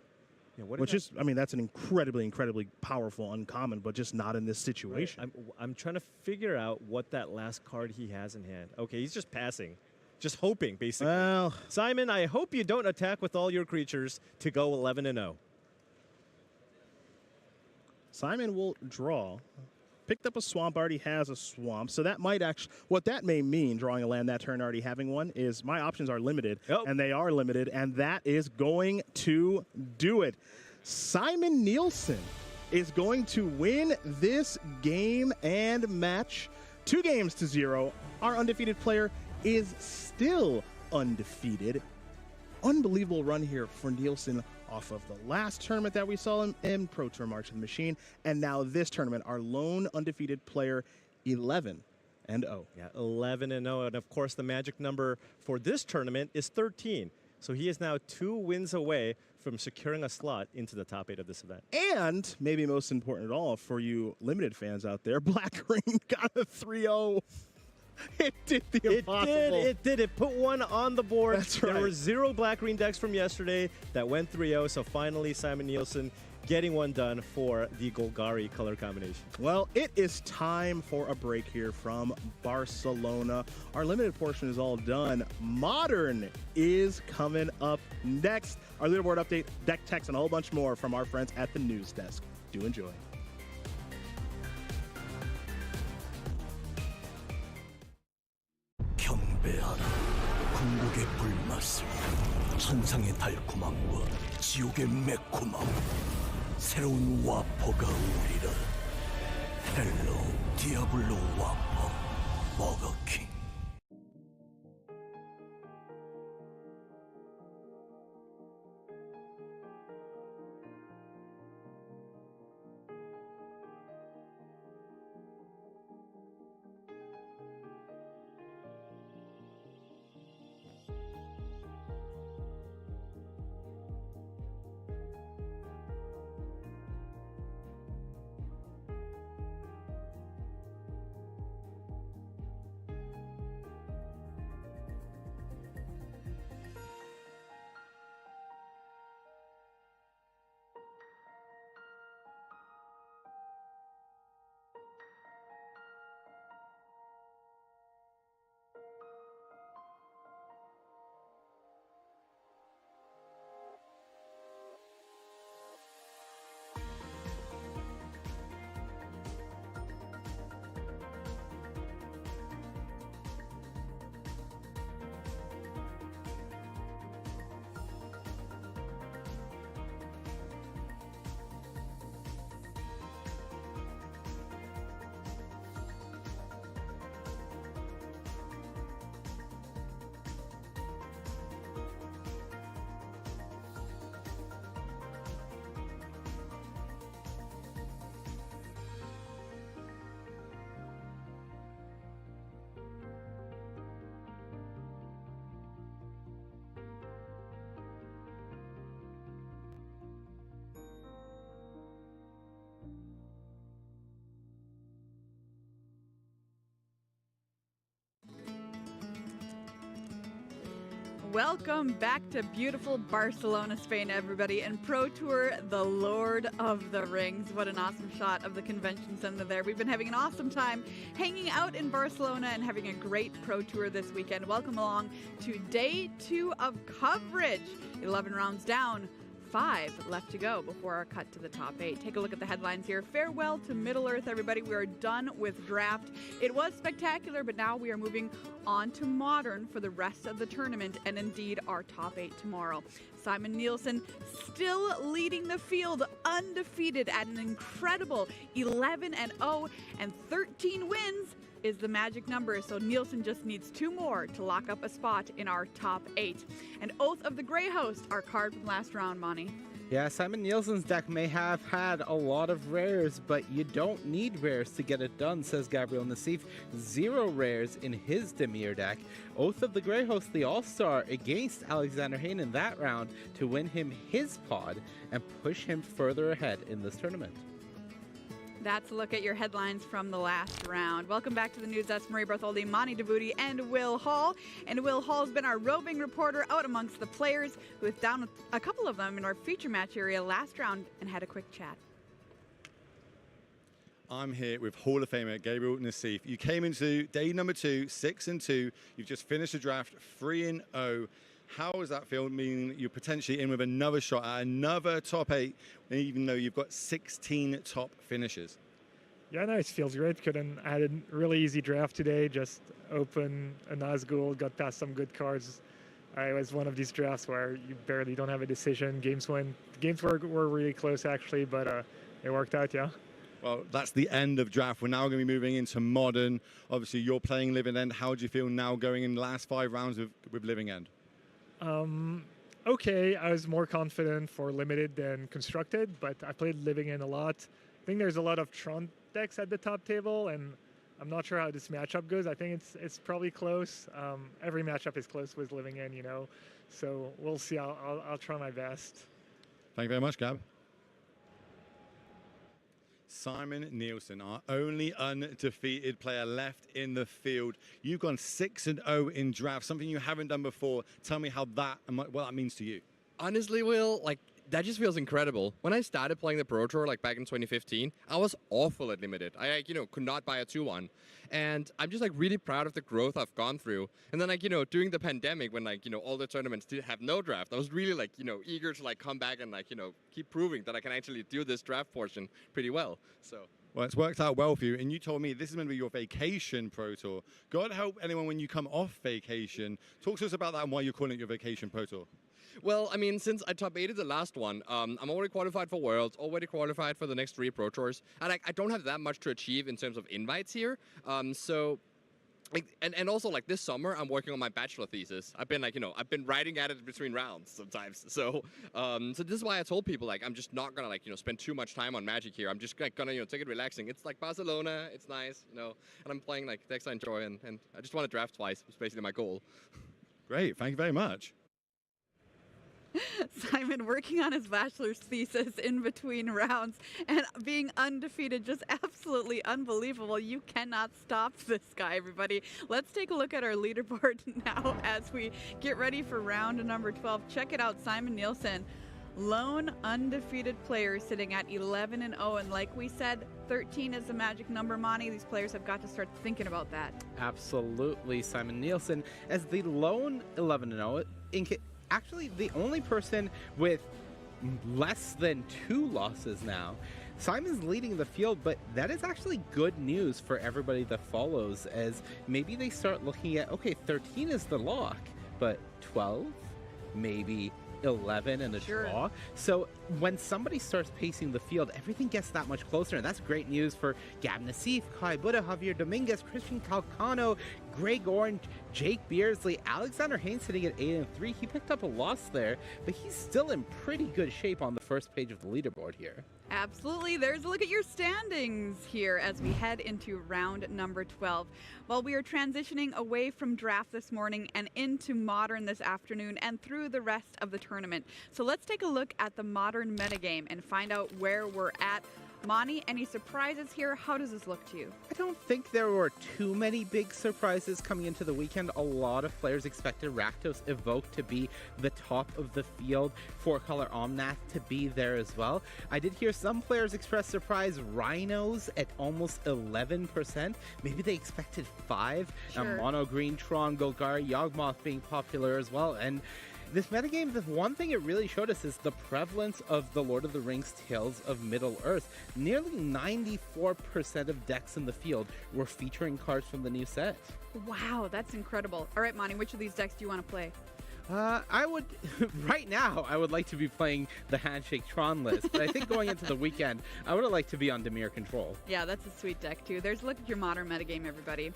Yeah, which is, I mean, that's an incredibly, incredibly powerful uncommon, but just not in this situation. Right. I'm trying to figure out what that last card he has in hand. Okay, he's just passing. Just hoping, basically. Well, Simon, I hope you don't attack with all your creatures to go 11-0. Simon will draw. Picked up a swamp, already has a swamp. So that might actually, what that may mean, drawing a land that turn, already having one, is my options are limited. And they are limited, and that is going to do it. Simon Nielsen is going to win this game and match 2-0. Our undefeated player is still undefeated. Unbelievable run here for Nielsen off of the last tournament that we saw him in Pro Tour March of the Machine, and now this tournament, our lone undefeated player, 11-0. Yeah, 11-0, and of course the magic number for this tournament is 13. So he is now 2 wins away from securing a slot into the top 8 of this event. And maybe most important of all for you limited fans out there, Black Green got a 3-0. It did the impossible. It did. It put one on the board. That's right. There were 0 black-green decks from yesterday that went 3-0, so finally Simon Nielsen getting one done for the Golgari color combination. Well, it is time for a break here from Barcelona. Our limited portion is all done. Modern is coming up next. Our leaderboard update, deck techs, and a whole bunch more from our friends at the news desk. Do enjoy. 경배하라. 궁극의 불맛을, 천상의 달콤함과 지옥의 매콤함. 새로운 와퍼가 오리라. 헬로 디아블로 와퍼 버거킹. welcome back to beautiful Barcelona, Spain, everybody, and Pro Tour, the Lord of the Rings. What an awesome shot of the convention center there. We've been having an awesome time hanging out in Barcelona and having a great Pro Tour this weekend. Welcome along to day 2 of coverage. 11 rounds down. 5 left to go before our cut to the top 8. Take a look at the headlines here. Farewell to Middle-earth, everybody. We are done with draft. It was spectacular, but now we are moving on to Modern for the rest of the tournament and indeed our top 8 tomorrow. Simon Nielsen still leading the field, undefeated at an incredible 11-0 and 13 wins is the magic number, so Nielsen just needs 2 more to lock up a spot in our top 8. And Oath of the Grey Host, our card from last round, Monty. Yeah, Simon Nielsen's deck may have had a lot of rares, but you don't need rares to get it done, says Gabriel Nassif. 0 rares in his Dimir deck. Oath of the Grey Host, the All-Star, against Alexander Hayne in that round to win him his pod and push him further ahead in this tournament. That's a look at your headlines from the last round. Welcome back to the news. That's Marie Bartholdi, Monty DeVuti, and Will Hall. And Will Hall's been our roving reporter out amongst the players who was down with a couple of them in our feature match area last round and had a quick chat. I'm here with Hall of Famer Gabriel Nassif. You came into day number 2, 6-2. You've just finished the draft 3-0. How does that feel, meaning you're potentially in with another shot at another top 8, even though you've got 16 top finishes? Yeah, no, it feels great. I had a really easy draft today. Just open a Nazgul, got past some good cards. It was one of these drafts where you barely don't have a decision. Games were really close, actually, but it worked out, yeah. Well, that's the end of draft. We're now going to be moving into Modern. Obviously, you're playing Living End. How do you feel now going in the last 5 rounds with Living End? Okay, I was more confident for Limited than Constructed, but I played Living In a lot. I think there's a lot of Tron decks at the top table, and I'm not sure how this matchup goes. I think it's probably close. Every matchup is close with Living In, you know, so we'll see. I'll try my best. Thank you very much, Gab. Simon Nielsen, our only undefeated player left in the field. You've gone 6-0 in draft, something you haven't done before. Tell me how that and what that means to you. Honestly, Will, that just feels incredible. When I started playing the Pro Tour, back in 2015, I was awful at Limited. I, could not buy a 2-1. And I'm just, really proud of the growth I've gone through. And then, during the pandemic, when, all the tournaments did have no draft, I was really, eager to, come back and, keep proving that I can actually do this draft portion pretty well. So. Well, it's worked out well for you. And you told me this is going to be your vacation Pro Tour. God help anyone when you come off vacation. Talk to us about that and why you're calling it your vacation Pro Tour. Well, I mean, since I top 8'd the last one, I'm already qualified for Worlds, already qualified for the next 3 Pro Tours, and I don't have that much to achieve in terms of invites here. And also, this summer, I'm working on my bachelor thesis. I've been, I've been writing at it between rounds sometimes. So this is why I told people, I'm just not gonna, spend too much time on Magic here. I'm just gonna, take it relaxing. It's Barcelona, it's nice, and I'm playing decks I enjoy, and I just want to draft twice. It's basically my goal. Great, thank you very much. Simon working on his bachelor's thesis in between rounds and being undefeated, just absolutely unbelievable. You cannot stop this guy, everybody. Let's take a look at our leaderboard now as we get ready for round number 12. Check it out, Simon Nielsen, lone undefeated player sitting at 11-0, and like we said, 13 is the magic number, Monty. These players have got to start thinking about that. Absolutely, Simon Nielsen as the lone 11-0. Actually, the only person with less than 2 losses now. Simon's leading the field, but that is actually good news for everybody that follows, as maybe they start looking at, okay, 13 is the lock, but 12, maybe 11 and a draw. So when somebody starts pacing the field, everything gets that much closer, and that's great news for Gab Nassif, Kai Buddha, Javier Dominguez, Christian Calcano, Greg Orange, Jake Beersley, Alexander Haynes sitting at 8-3. He picked up a loss there, but he's still in pretty good shape on the first page of the leaderboard here. Absolutely. There's a look at your standings here as we head into round number 12. Well, we are transitioning away from draft this morning and into Modern this afternoon and through the rest of the tournament. So let's take a look at the Modern metagame and find out where we're at. Monty, any surprises here? How does this look to you? I don't think there were too many big surprises coming into the weekend. A lot of players expected Rakdos Evoke to be the top of the field, 4-color Omnath to be there as well. I did hear some players express surprise Rhinos at almost 11%. Maybe they expected 5. Sure. Mono Green, Tron, Golgari, Yawgmoth being popular as well. And this metagame, the one thing it really showed us is the prevalence of the Lord of the Rings Tales of Middle-earth. Nearly 94% of decks in the field were featuring cards from the new set. Wow, that's incredible. All right, Monty, which of these decks do you want to play? I would, right now, I would like to be playing the Handshake Tron list, but I think going into the weekend, I would like to be on Dimir Control. Yeah, that's a sweet deck, too. There's a look at your modern metagame, everybody.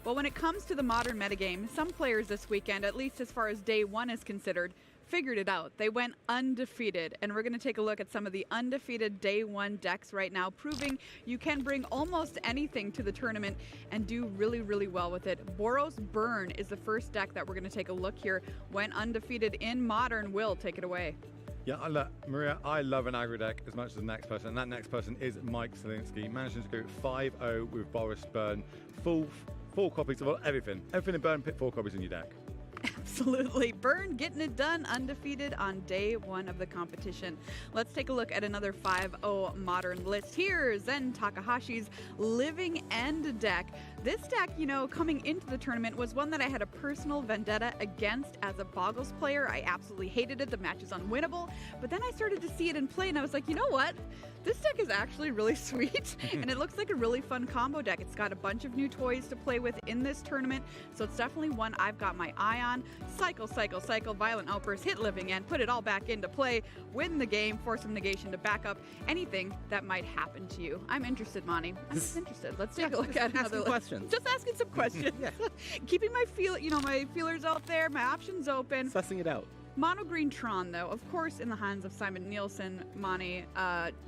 Well, when it comes to the modern metagame, some players this weekend, at least as far as day one is considered, figured it out. They went undefeated, and we're going to take a look at some of the undefeated day one decks right now, proving you can bring almost anything to the tournament and do really, really well with it. Boros Burn is the first deck that we're going to take a look here. Went undefeated in modern. Will, take it away. Yeah, Maria, I love an aggro deck as much as the next person, and that next person is Mike Zielinski, managing to go 5-0 with Boros Burn, full copies of everything in Burn, put 4 copies in your deck. Absolutely. Burn getting it done undefeated on day one of the competition. Let's take a look at another 5-0 modern list here. Zen Takahashi's Living End deck. This deck, you know, coming into the tournament was one that I had a personal vendetta against as a Boggles player. I absolutely hated it. The match is unwinnable. But then I started to see it in play and I was like, you know what? This deck is actually really sweet and it looks like a really fun combo deck. It's got a bunch of new toys to play with in this tournament, so it's definitely one I've got my eye on. Cycle, cycle, cycle, violent outburst, hit Living End, put it all back into play, win the game, force some negation to back up anything that might happen to you. I'm interested, Monty. I'm just interested. Let's take a look at another questions. Just asking some questions. Keeping my my feelers out there, my options open. Sussing it out. Mono Green Tron, though, of course, in the hands of Simon Nielsen, Monty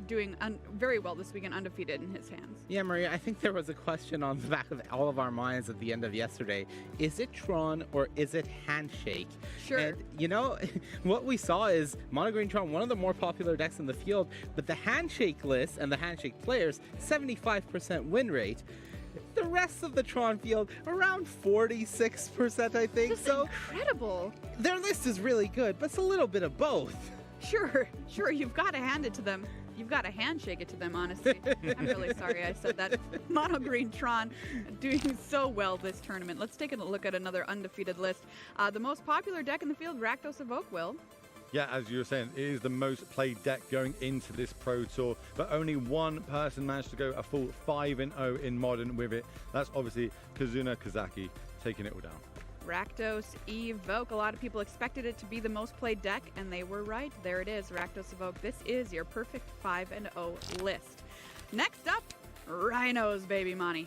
doing very well this weekend, undefeated in his hands. Yeah, Maria, I think there was a question on the back of all of our minds at the end of yesterday. Is it Tron or is it Handshake? Sure. And, you know, what we saw is Mono Green Tron, one of the more popular decks in the field, but the Handshake list and the Handshake players, 75% win rate. The rest of the Tron field, around 46%, I think. Just incredible. Their list is really good, but it's a little bit of both. Sure. You've got to hand it to them. You've got to handshake it to them, honestly. I'm really sorry I said that. Mono Green Tron doing so well this tournament. Let's take a look at another undefeated list. The most popular deck in the field, Rakdos Evoke, Will. Yeah, as you were saying, it is the most played deck going into this Pro Tour, but only one person managed to go a full 5-0 in Modern with it. That's obviously Kazuna Kazaki taking it all down. Rakdos Evoke. A lot of people expected it to be the most played deck, and they were right. There it is, Rakdos Evoke. This is your perfect 5-0 list. Next up, Rhinos, baby, Monty.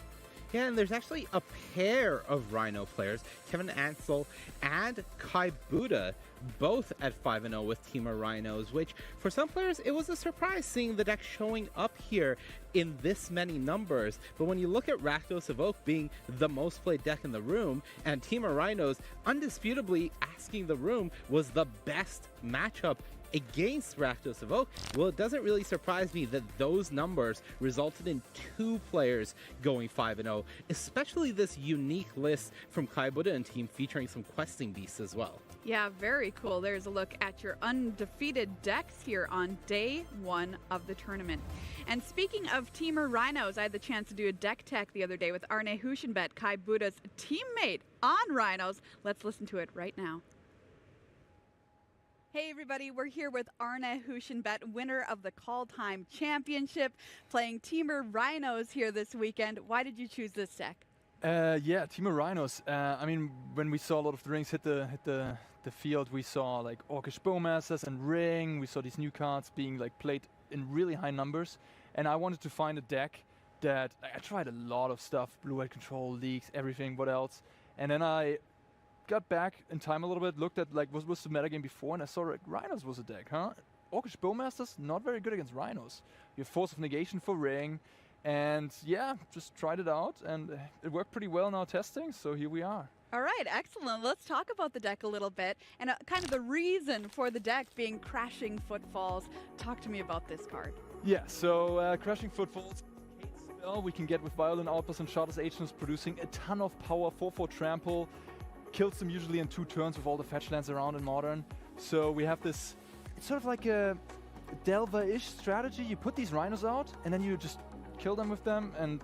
Yeah, and there's actually a pair of Rhino players, Kevin Ansel and Kai Buddha, both at 5-0 with Team of Rhinos, which for some players, it was a surprise seeing the deck showing up here in this many numbers. But when you look at Rakdos Evoke being the most played deck in the room, and Team of Rhinos undisputably asking the room was the best matchup against Rakdos Evoke, well, it doesn't really surprise me that those numbers resulted in 2 players going 5-0, especially this unique list from Kai Buddha and team featuring some questing beasts as well. Yeah, very cool. There's a look at your undefeated decks here on day one of the tournament. And speaking of Teamer Rhinos, I had the chance to do a deck tech the other day with Arne Huschenbett, Kai Buddha's teammate on Rhinos. Let's listen to it right now. Hey everybody, we're here with Arne Huschenbett, winner of the Call Time Championship, playing Teamer Rhinos here this weekend. Why did you choose this deck? Yeah, Teamer Rhinos. I mean, when we saw a lot of the rings hit the field, we saw like Orcish Bowmasters and Ring. We saw these new cards being like played in really high numbers, and I wanted to find a deck that I tried a lot of stuff: blue-white control, leaks, everything. What else? And then I got back in time a little bit, looked at like what was the metagame before, and I saw like Rhinos was a deck, huh? Orcish Bowmasters, not very good against Rhinos. You have Force of Negation for Ring, and yeah, just tried it out, and it worked pretty well in our testing, so here we are. All right, excellent. Let's talk about the deck a little bit, and kind of the reason for the deck being Crashing Footfalls. Talk to me about this card. Yeah, so Crashing Footfalls, spell we can get with Violent Outburst and Shardless Agents, producing a ton of power, 4/4 trample, kills them usually in 2 turns with all the fetch lands around in Modern. So we have this, it's sort of like a Delver-ish strategy. You put these Rhinos out, and then you just kill them with them, and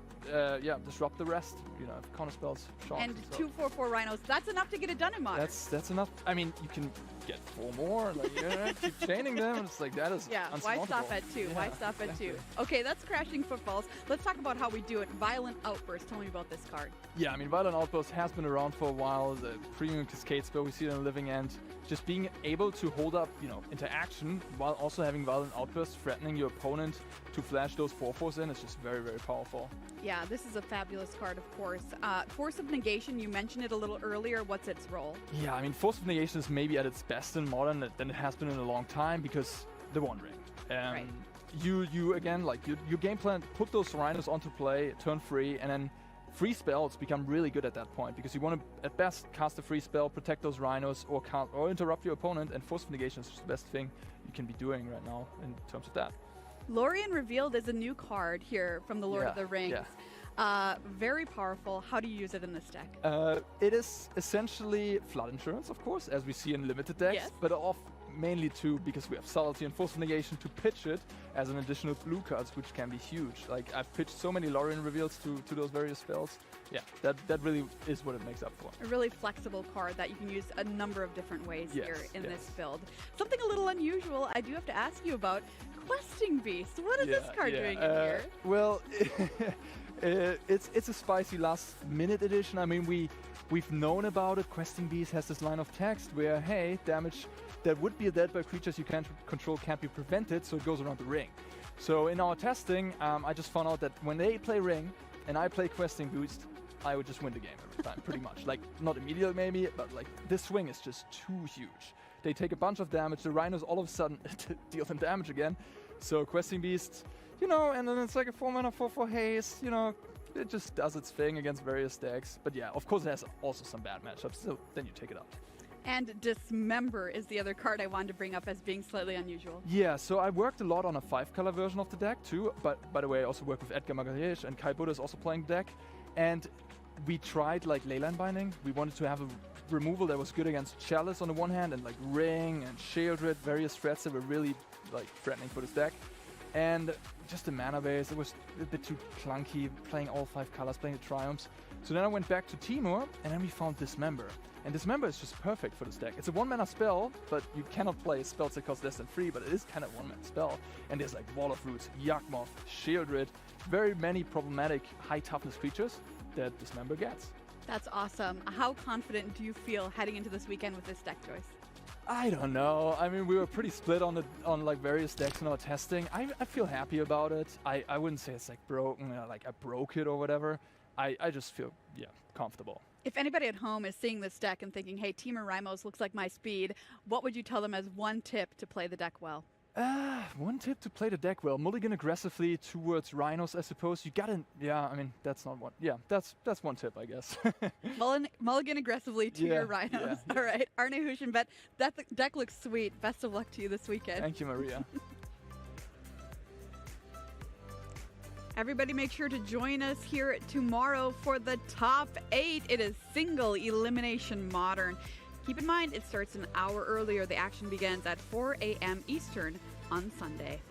yeah, disrupt the rest. You know, counter spells, shots. And 2/4/4 Rhinos, that's enough to get it done in Modern. That's enough. I mean, you can get 4 more. Like, keep chaining them. And it's like that is why stop at 2? Why stop at 2? Okay, that's Crashing Footfalls. Let's talk about how we do it. Violent Outburst. Tell me about this card. Yeah, I mean, Violent Outburst has been around for a while. The premium Cascade spell we see it on the Living End. Just being able to hold up, you know, interaction while also having Violent Outburst, threatening your opponent to flash those 4/4s in is just very, very powerful. Yeah, this is a fabulous card, of course. Force of Negation, you mentioned it a little earlier. What's its role? Yeah, I mean, Force of Negation is maybe at its best in Modern than it has been in a long time because the One Ring. Right. You again, like your game plan, put those Rhinos onto play, turn free, and then free spells become really good at that point because you want to, at best, cast a free spell, protect those Rhinos, or interrupt your opponent, and Force of Negation is just the best thing you can be doing right now in terms of that. Lorien Revealed is a new card here from the Lord of the Rings. Very powerful. How do you use it in this deck? It is essentially Flood Insurance, of course, as we see in limited decks, but off mainly because we have Subtlety and Force of Negation to pitch it as an additional blue cards, which can be huge. Like, I've pitched so many Lorien Reveals to those various spells. Yeah, that really is what it makes up for. A really flexible card that you can use a number of different ways here in this build. Something a little unusual I do have to ask you about. Questing Beast. What is this card doing in here? Well, it's a spicy last-minute edition. I mean, we've known about it. Questing Beast has this line of text where, hey, damage that would be dealt by creatures you can't control can't be prevented, so it goes around the ring. So in our testing, I just found out that when they play Ring and I play Questing Boost, I would just win the game every time, pretty much. Like, not immediately maybe, but like this swing is just too huge. They take a bunch of damage. The Rhinos all of a sudden deal them damage again. So Questing Beast, you know, and then it's like a 4-mana 4/4 haste, you know, it just does its thing against various decks. But yeah, of course it has also some bad matchups, so then you take it out. And Dismember is the other card I wanted to bring up as being slightly unusual. Yeah, so I worked a lot on a 5-color version of the deck too, but by the way, I also work with Edgar Magayesh, and Kai Buddha is also playing the deck. And we tried like Leyline Binding. We wanted to have a removal that was good against Chalice on the one hand, and like Ring and Shieldred, various threats that were really like threatening for this deck. And just the mana base, it was a bit too clunky, playing all 5 colors, playing the Triumphs. So then I went back to Timur, and then we found Dismember. And Dismember is just perfect for this deck. It's a 1-mana spell, but you cannot play spells that cost less than 3, but it is kind of 1-mana spell. And there's like Wall of Roots, Yawgmoth, Shieldred, very many problematic high toughness creatures that Dismember gets. That's awesome. How confident do you feel heading into this weekend with this deck choice? I don't know. I mean, we were pretty split on like various decks in our testing. I feel happy about it. I wouldn't say it's like broken, like I broke it or whatever. I just feel, comfortable. If anybody at home is seeing this deck and thinking, hey, Timur Rymos looks like my speed, what would you tell them as one tip to play the deck well? One tip to play the deck well. Mulligan aggressively towards Rhinos, I suppose. You gotta, I mean, that's not one. Yeah, that's one tip, I guess. Mulligan aggressively to your Rhinos. Yeah. All right, Arne Huschenbett, that deck looks sweet. Best of luck to you this weekend. Thank you, Maria. Everybody make sure to join us here tomorrow for the top 8. It is single elimination Modern. Keep in mind, it starts an hour earlier. The action begins at 4 a.m. Eastern on Sunday.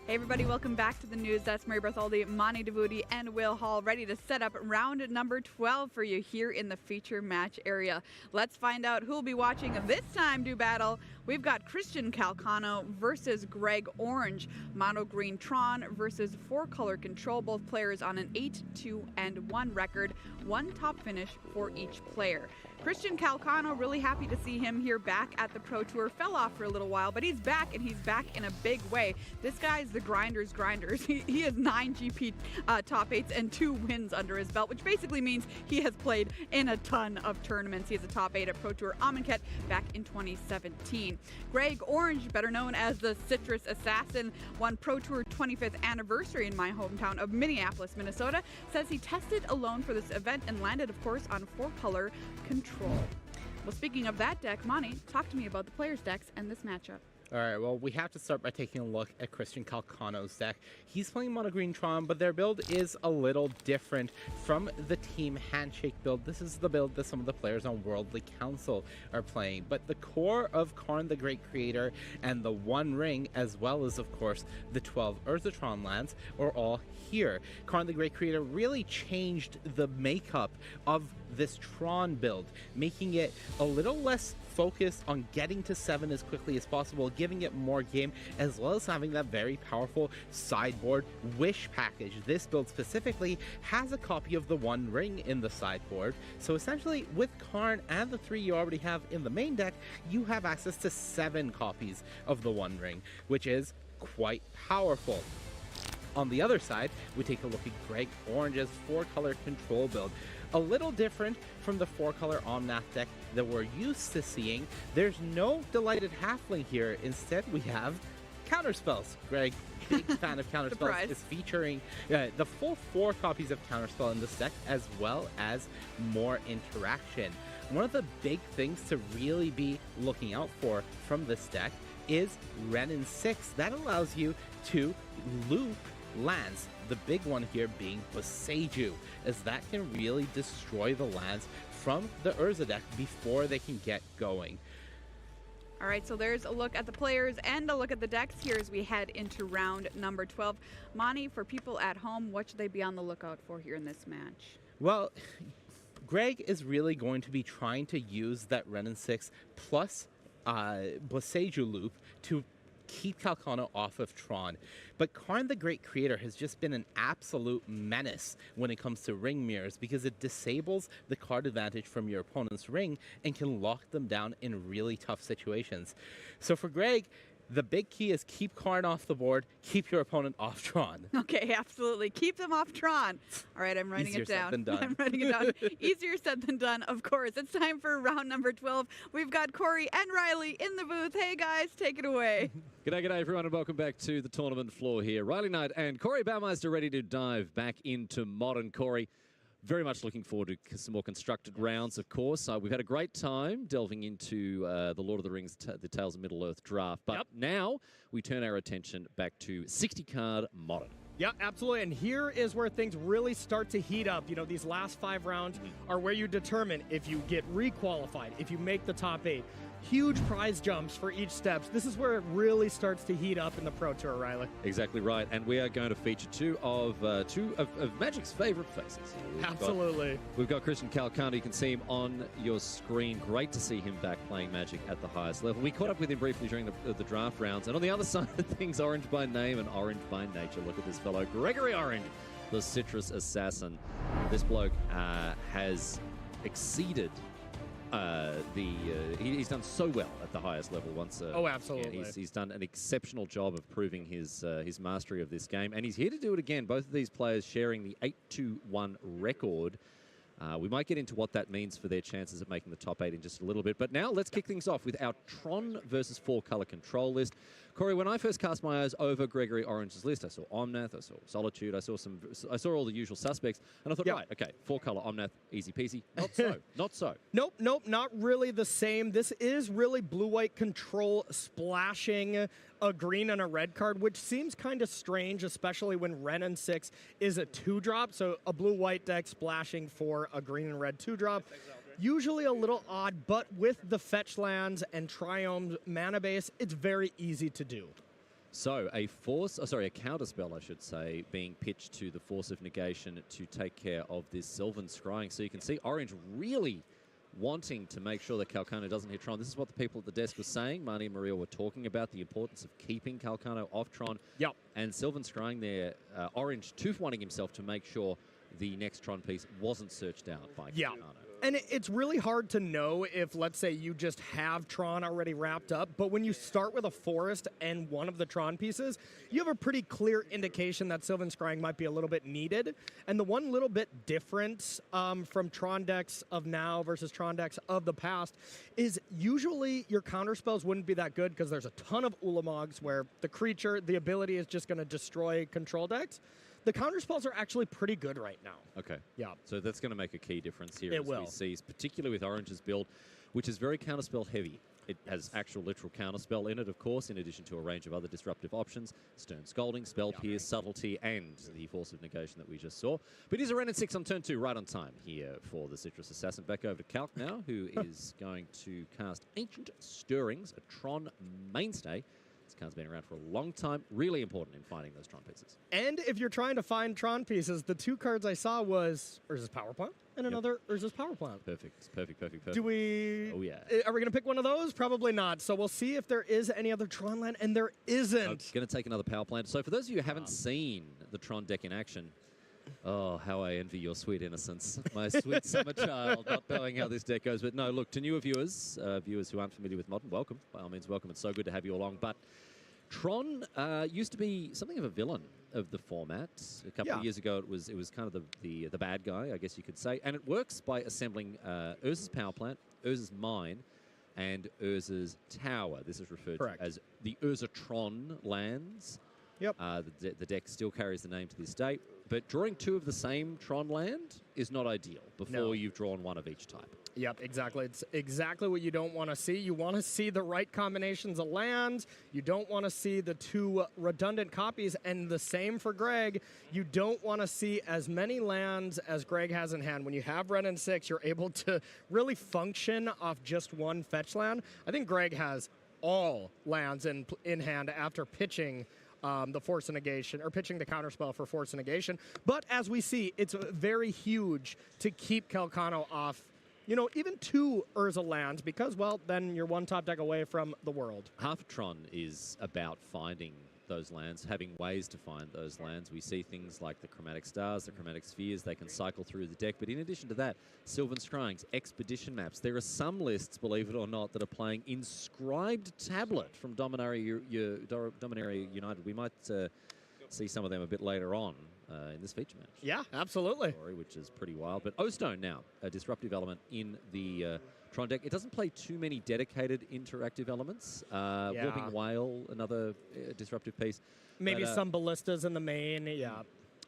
Hey everybody, welcome back to the news. That's Mary Bartholdi, Mani Davudi, and Will Hall ready to set up round number 12 for you here in the feature match area. Let's find out who will be watching this time do battle. We've got Christian Calcano versus Greg Orange. Mono Green Tron versus 4-color Control. Both players on an 8-2-1 record. One top finish for each player. Christian Calcano, really happy to see him here back at the Pro Tour. Fell off for a little while, but he's back, and he's back in a big way. This guy's the grinders. He has 9 GP top 8s and 2 wins under his belt, which basically means he has played in a ton of tournaments. He has a top 8 at Pro Tour Amonkhet back in 2017. Greg Orange, better known as the Citrus Assassin, won Pro Tour 25th anniversary in my hometown of Minneapolis, Minnesota, says he tested alone for this event and landed, of course, on 4-color Control. Well, speaking of that deck, Mani, talk to me about the players' decks and this matchup. All right, well, we have to start by taking a look at Christian Calcano's deck. He's playing Mono Green Tron, but their build is a little different from the Team Handshake build. This is the build that some of the players on Worldly Council are playing. But the core of Karn the Great Creator and the One Ring, as well as, of course, the 12 Urzatron lands, are all here. Karn the Great Creator really changed the makeup of this Tron build, making it a little less focused on getting to 7 as quickly as possible, giving it more game, as well as having that very powerful sideboard Wish package. This build specifically has a copy of the One Ring in the sideboard, so essentially with Karn and the 3 you already have in the main deck, you have access to 7 copies of the One Ring, which is quite powerful. On the other side, we take a look at Greg Orange's 4-color control build. A little different from the 4-color Omnath deck that we're used to seeing. There's no Delighted Halfling here. Instead, we have Counterspells. Greg, big fan of Counterspells, is featuring the full 4 copies of Counterspell in this deck, as well as more interaction. One of the big things to really be looking out for from this deck is Renin 6. That allows you to loop lands, the big one here being Boseiju, as that can really destroy the lands from the Urza deck before they can get going. All right, so there's a look at the players and a look at the decks here as we head into round number 12. Mani, for people at home, what should they be on the lookout for here in this match? Well, Greg is really going to be trying to use that Renin 6 plus Boseiju loop to keep Calcano off of Tron. But Karn the Great Creator has just been an absolute menace when it comes to ring mirrors, because it disables the card advantage from your opponent's ring and can lock them down in really tough situations. So for Greg, the big key is keep Karn off the board, keep your opponent off Tron. Okay, absolutely. Keep them off Tron. All right, I'm writing it down. Easier said than done. I'm writing it down. Easier said than done, of course. It's time for round number 12. We've got Corey and Riley in the booth. Hey, guys, take it away. G'day, everyone, and welcome back to the tournament floor here. Riley Knight and Corey Baumeister ready to dive back into Modern. Corey, very much looking forward to some more constructed rounds, of course. We've had a great time delving into the Lord of the Rings, the Tales of Middle-earth draft. But now we turn our attention back to 60-card Modern. Yeah, absolutely. And here is where things really start to heat up. You know, these last 5 rounds are where you determine if you get requalified, if you make the top 8. Huge prize jumps for each step. This is where it really starts to heat up in the Pro Tour, Riley. Exactly right. And we are going to feature two of Magic's favorite faces. We've got Christian Calcano. You can see him on your screen. Great to see him back playing Magic at the highest level. We caught up with him briefly during the draft rounds. And on the other side of things, Orange by name and Orange by nature. Look at this fellow, Gregory Orange, the Citrus Assassin. This bloke has exceeded he's done so well at the highest level once. Oh, absolutely. Yeah, he's done an exceptional job of proving his mastery of this game, and he's here to do it again. Both of these players sharing the 8-2-1 record. We might get into what that means for their chances of making the top 8 in just a little bit. But now let's kick things off with our Tron versus 4-color control list. Corey, when I first cast my eyes over Gregory Orange's list, I saw Omnath, I saw Solitude, I saw all the usual suspects, and I thought, right, okay, 4-color Omnath, easy peasy. Not so, not so. Nope, not really the same. This is really blue-white control splashing a green and a red card, which seems kind of strange, especially when Renin 6 is a 2-drop, so a blue-white deck splashing for a green and red 2-drop. Usually a little odd, but with the fetch lands and Triome's mana base, it's very easy to do. So a counterspell, I should say, being pitched to the Force of Negation to take care of this Sylvan Scrying. So you can see Orange really wanting to make sure that Calcano doesn't hit Tron. This is what the people at the desk were saying. Marnie and Maria were talking about the importance of keeping Calcano off Tron. Yep. And Sylvan Scrying there, Orange two-for-1ing himself to make sure the next Tron piece wasn't searched out by Calcano. And it's really hard to know if, let's say, you just have Tron already wrapped up, but when you start with a forest and one of the Tron pieces, you have a pretty clear indication that Sylvan Scrying might be a little bit needed. And the one little bit difference from Tron decks of now versus Tron decks of the past is usually your counterspells wouldn't be that good because there's a ton of Ulamogs where the creature, the ability is just going to destroy control decks. The counterspells are actually pretty good right now. Okay. Yeah. So that's going to make a key difference here. It will. We see, particularly with Orange's build, which is very counterspell heavy. It has actual literal counterspell in it, of course, in addition to a range of other disruptive options. Stern Scolding, Spell Pierce, Subtlety, and the Force of Negation that we just saw. But it is a Renin 6 on turn 2, right on time here for the Citrus Assassin. Back over to Calc now, who is going to cast Ancient Stirrings, a Tron mainstay. This card's been around for a long time. Really important in finding those Tron pieces. And if you're trying to find Tron pieces, the 2 cards I saw was Urza's Power Plant and another Urza's Power Plant. Perfect. Do we... Oh, yeah. Are we going to pick one of those? Probably not. So we'll see if there is any other Tron land, and there isn't. I'm going to take another Power Plant. So for those of you who haven't seen the Tron deck in action, oh, how I envy your sweet innocence. My sweet summer child, not knowing how this deck goes. But no, look, to newer viewers, viewers who aren't familiar with Modern, welcome. By all means, welcome. It's so good to have you along. But Tron used to be something of a villain of the format. A couple of years ago, it was kind of the bad guy, I guess you could say. And it works by assembling Urza's Power Plant, Urza's Mine, and Urza's Tower. This is referred to as the Urzatron lands. Yep. The deck still carries the name to this day. But drawing 2 of the same Tron land is not ideal before you've drawn 1 of each type. Yep, exactly. It's exactly what you don't want to see. You want to see the right combinations of lands. You don't want to see the 2 redundant copies. And the same for Greg. You don't want to see as many lands as Greg has in hand. When you have Renin 6, you're able to really function off just 1 fetch land. I think Greg has all lands in hand after pitching the Force of Negation, or pitching the counterspell for Force of Negation. But as we see, it's very huge to keep Calcano off, you know, even 2 Urza lands, because, well, then you're 1 top deck away from the world. Half Tron is about finding those lands, having ways to find those lands. We see things like the Chromatic Stars, the Chromatic Spheres, they can cycle through the deck. But in addition to that, Sylvan Scryings, Expedition Maps. There are some lists, believe it or not, that are playing Inscribed Tablet from Dominaria United. We might see some of them a bit later on in this feature match. Yeah, absolutely. Which is pretty wild. But O-Stone now, a disruptive element in the Tron deck. It doesn't play too many dedicated interactive elements. Whooping Whale, another disruptive piece. Maybe some ballistas in the main,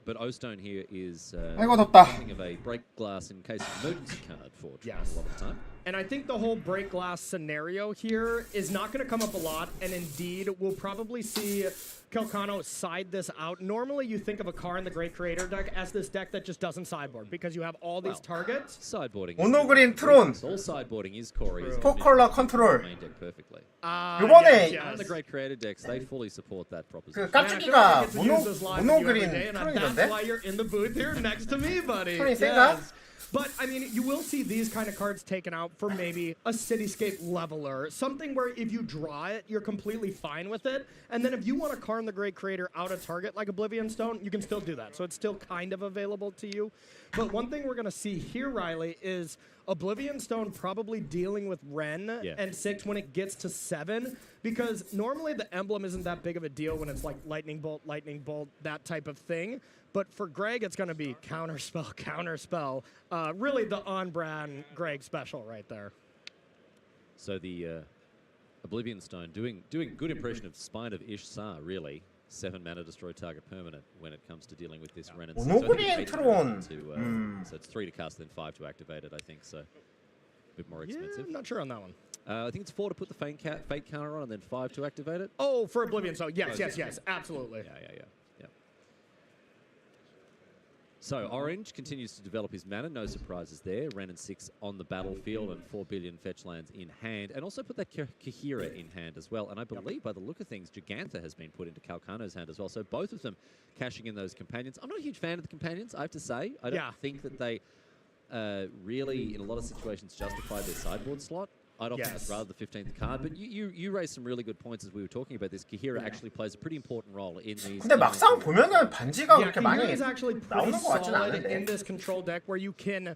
But O-Stone here is something of a break glass in case of emergency card for Tron a lot of the time. And I think the whole break glass scenario here is not going to come up a lot, and indeed we'll probably see Calcano side this out. Normally you think of a car in the Great Creator deck as this deck that just doesn't sideboard, because you have all these targets. Sideboarding. 모노그린 트론. All sideboarding is Corey. 포컬러 컨트롤. Main deck perfectly. 이번에 And the Great Creator decks, they fully support that proposition. 그 깍두기가 모노그린 트론이던데? That's why you're in the booth here next to me, buddy. 트론이 센가? But, I mean, you will see these kind of cards taken out for maybe a Cityscape Leveler. Something where if you draw it, you're completely fine with it. And then if you want to Karn the Great Creator out of target like Oblivion Stone, you can still do that. So it's still kind of available to you. But one thing we're going to see here, Riley, is Oblivion Stone probably dealing with Ren and 6 when it gets to 7. Because normally the emblem isn't that big of a deal when it's like Lightning Bolt, that type of thing. But for Greg, it's going to be counterspell, counterspell. Really the on-brand Greg special right there. So the Oblivion Stone doing good impression of Spine of Ishsar, really. 7 mana destroy target permanent when it comes to dealing with this Ren and 6. 모노그린 트론. So it's 3 to cast, then 5 to activate it, I think. So a bit more expensive. Yeah, I'm not sure on that one. I think it's 4 to put the fate counter on, and then 5 to activate it. Oh, for Oblivion Stone. Yes, absolutely. Yeah. So Orange continues to develop his mana, no surprises there. Ren and 6 on the battlefield and 4 billion fetch lands in hand. And also put that Kahira in hand as well. And I believe by the look of things, Gigantha has been put into Calcano's hand as well. So both of them cashing in those companions. I'm not a huge fan of the companions, I have to say. I don't think that they really, in a lot of situations, justify their sideboard slot. I'd often rather the 15th card, but you raised some really good points as we were talking about this. Kahira actually plays a pretty important role in these. 근데 막상 보면은 반지가 그렇게 많이 Kahira is actually pretty 나오는 것 같진 solid 않은데. in this control deck where you can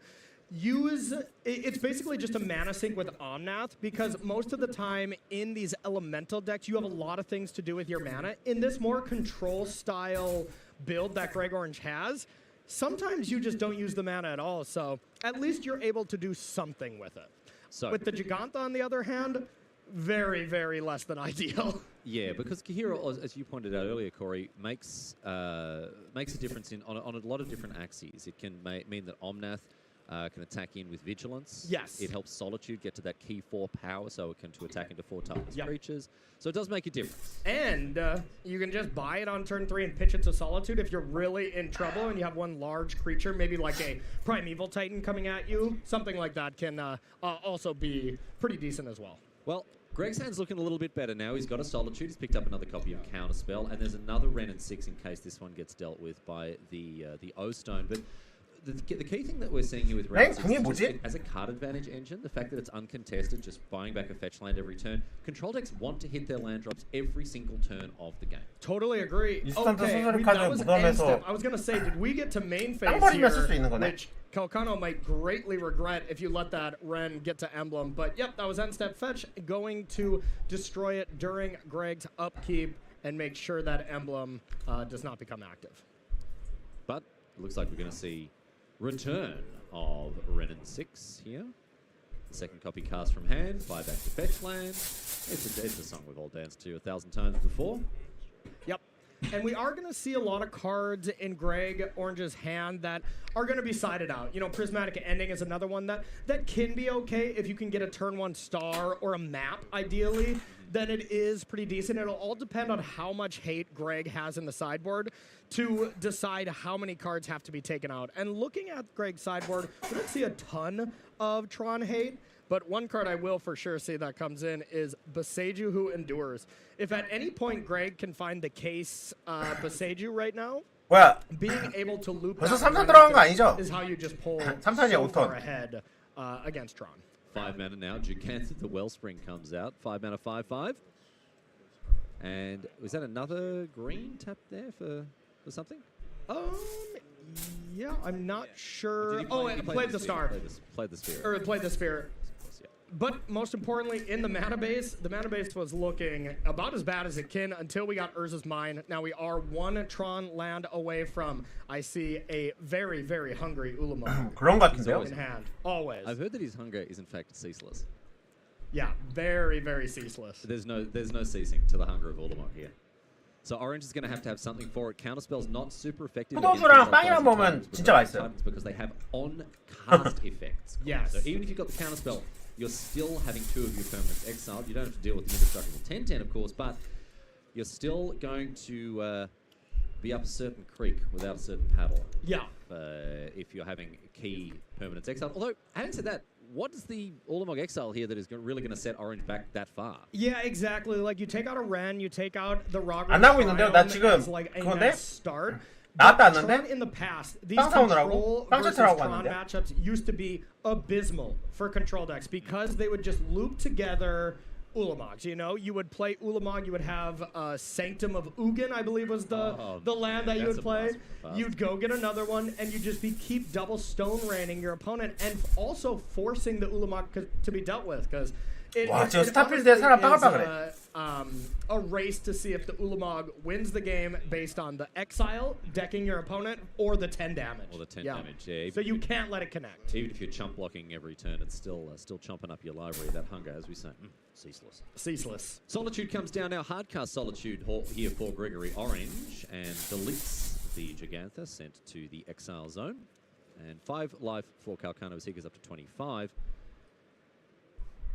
use. It's basically just a mana sink with Omnath, because most of the time in these elemental decks you have a lot of things to do with your mana. In this more control style build that Greg Orange has, sometimes you just don't use the mana at all. So at least you're able to do something with it. So with the Gigantha, on the other hand, very, very less than ideal. Yeah, because Kahira, as you pointed out earlier, Corey, makes a difference on a lot of different axes. It can mean that Omnath can attack in with Vigilance. Yes. It helps Solitude get to that key 4 power, so it can to attack into 4 toughness creatures. So it does make a difference. And you can just buy it on turn 3 and pitch it to Solitude if you're really in trouble and you have one large creature, maybe like a Primeval Titan coming at you. Something like that can also be pretty decent as well. Well, Greg's hand's looking a little bit better now. He's got a Solitude. He's picked up another copy of Counterspell, and there's another Wrenn and 6 in case this one gets dealt with by the O-Stone. But the key thing that we're seeing here with Wrenn as a card advantage engine, the fact that it's uncontested, just buying back a fetch land every turn. Control decks want to hit their land drops every single turn of the game. Totally agree. Okay, that was end step. I was going to say, did we get to main phase here, which Calcano might greatly regret if you let that Wrenn get to Emblem. But yep, that was end step fetch, going to destroy it during Greg's upkeep and make sure that Emblem does not become active. But it looks like we're going to see return of Wrenn and 6 here. The second copy cast from hand, buy back to fetch land. It's a song we've all danced to 1,000 times before. Yep. And we are going to see a lot of cards in Greg Orange's hand that are going to be sided out. You know, Prismatic Ending is another one that can be okay if you can get a turn 1 star or a map, ideally. Then it is pretty decent. It'll all depend on how much hate Greg has in the sideboard to decide how many cards have to be taken out. And looking at Greg's sideboard, we don't see a ton of Tron hate, but one card I will for sure see that comes in is Boseiju Who Endures. If at any point Greg can find the case Boseiju right now, being able to loop that is how you just pull so far ahead against Tron. 5 mana now. Jugantha the Wellspring comes out. 5 mana, 5/5. And was that another green tap there for something? Yeah, I'm not sure. It played the star. Played the sphere. Or it played the sphere. But most importantly, in the mana base was looking about as bad as it can until we got Urza's Mine. Now we are 1 Tron land away from, I see, a very, very hungry Ulamog. 그런 것 같은데요? In hand. Always. I've heard that his hunger is in fact ceaseless. Yeah, very, very ceaseless. There's no ceasing to the hunger of Ulamog here. So Orange is going to have something for it. Counterspell's not super effective. 포도주랑 빵이랑 먹으면 진짜 맛있어요. Because they have on-cast effects. Yes. So even if you've got the Counterspell, you're still having 2 of your permanents exiled. You don't have to deal with the indestructible 10/10, of course, but you're still going to be up a certain creek without a certain paddle. Yeah. If you're having key permanents exiled. Although, having said that, what is the Ulamog exile here that is really going to set Orange back that far? Yeah, exactly. Like, you take out a Wrenn, you take out the Rock. 안 나오고 있는데요? 나 지금 그건데? 나왔다 안 났는데? In the past, these 빵 사오느라고? control 빵 versus 차트라고 Tron 하는데? matchups used to be abysmal for control decks because they would just loop together Ulamogs. You know, you would play Ulamog, you would have Sanctum of Ugin, I believe was the land that you would play. You'd go get another one, and you'd just keep double stone raining your opponent and also forcing the Ulamog to be dealt with because 와, 저 스타필드에 사람 빠글빠글해. A race to see if the Ulamog wins the game based on the exile, decking your opponent, or the 10 damage. Or the 10 damage, yeah. So you can't let it connect. Even if you're chump blocking every turn, it's still chomping up your library. That hunger, as we say, ceaseless. Ceaseless. Solitude comes down now. Hardcast Solitude here for Gregory Orange and deletes the Jugantha sent to the exile zone. And 5 life for Calcano as he goes up to 25.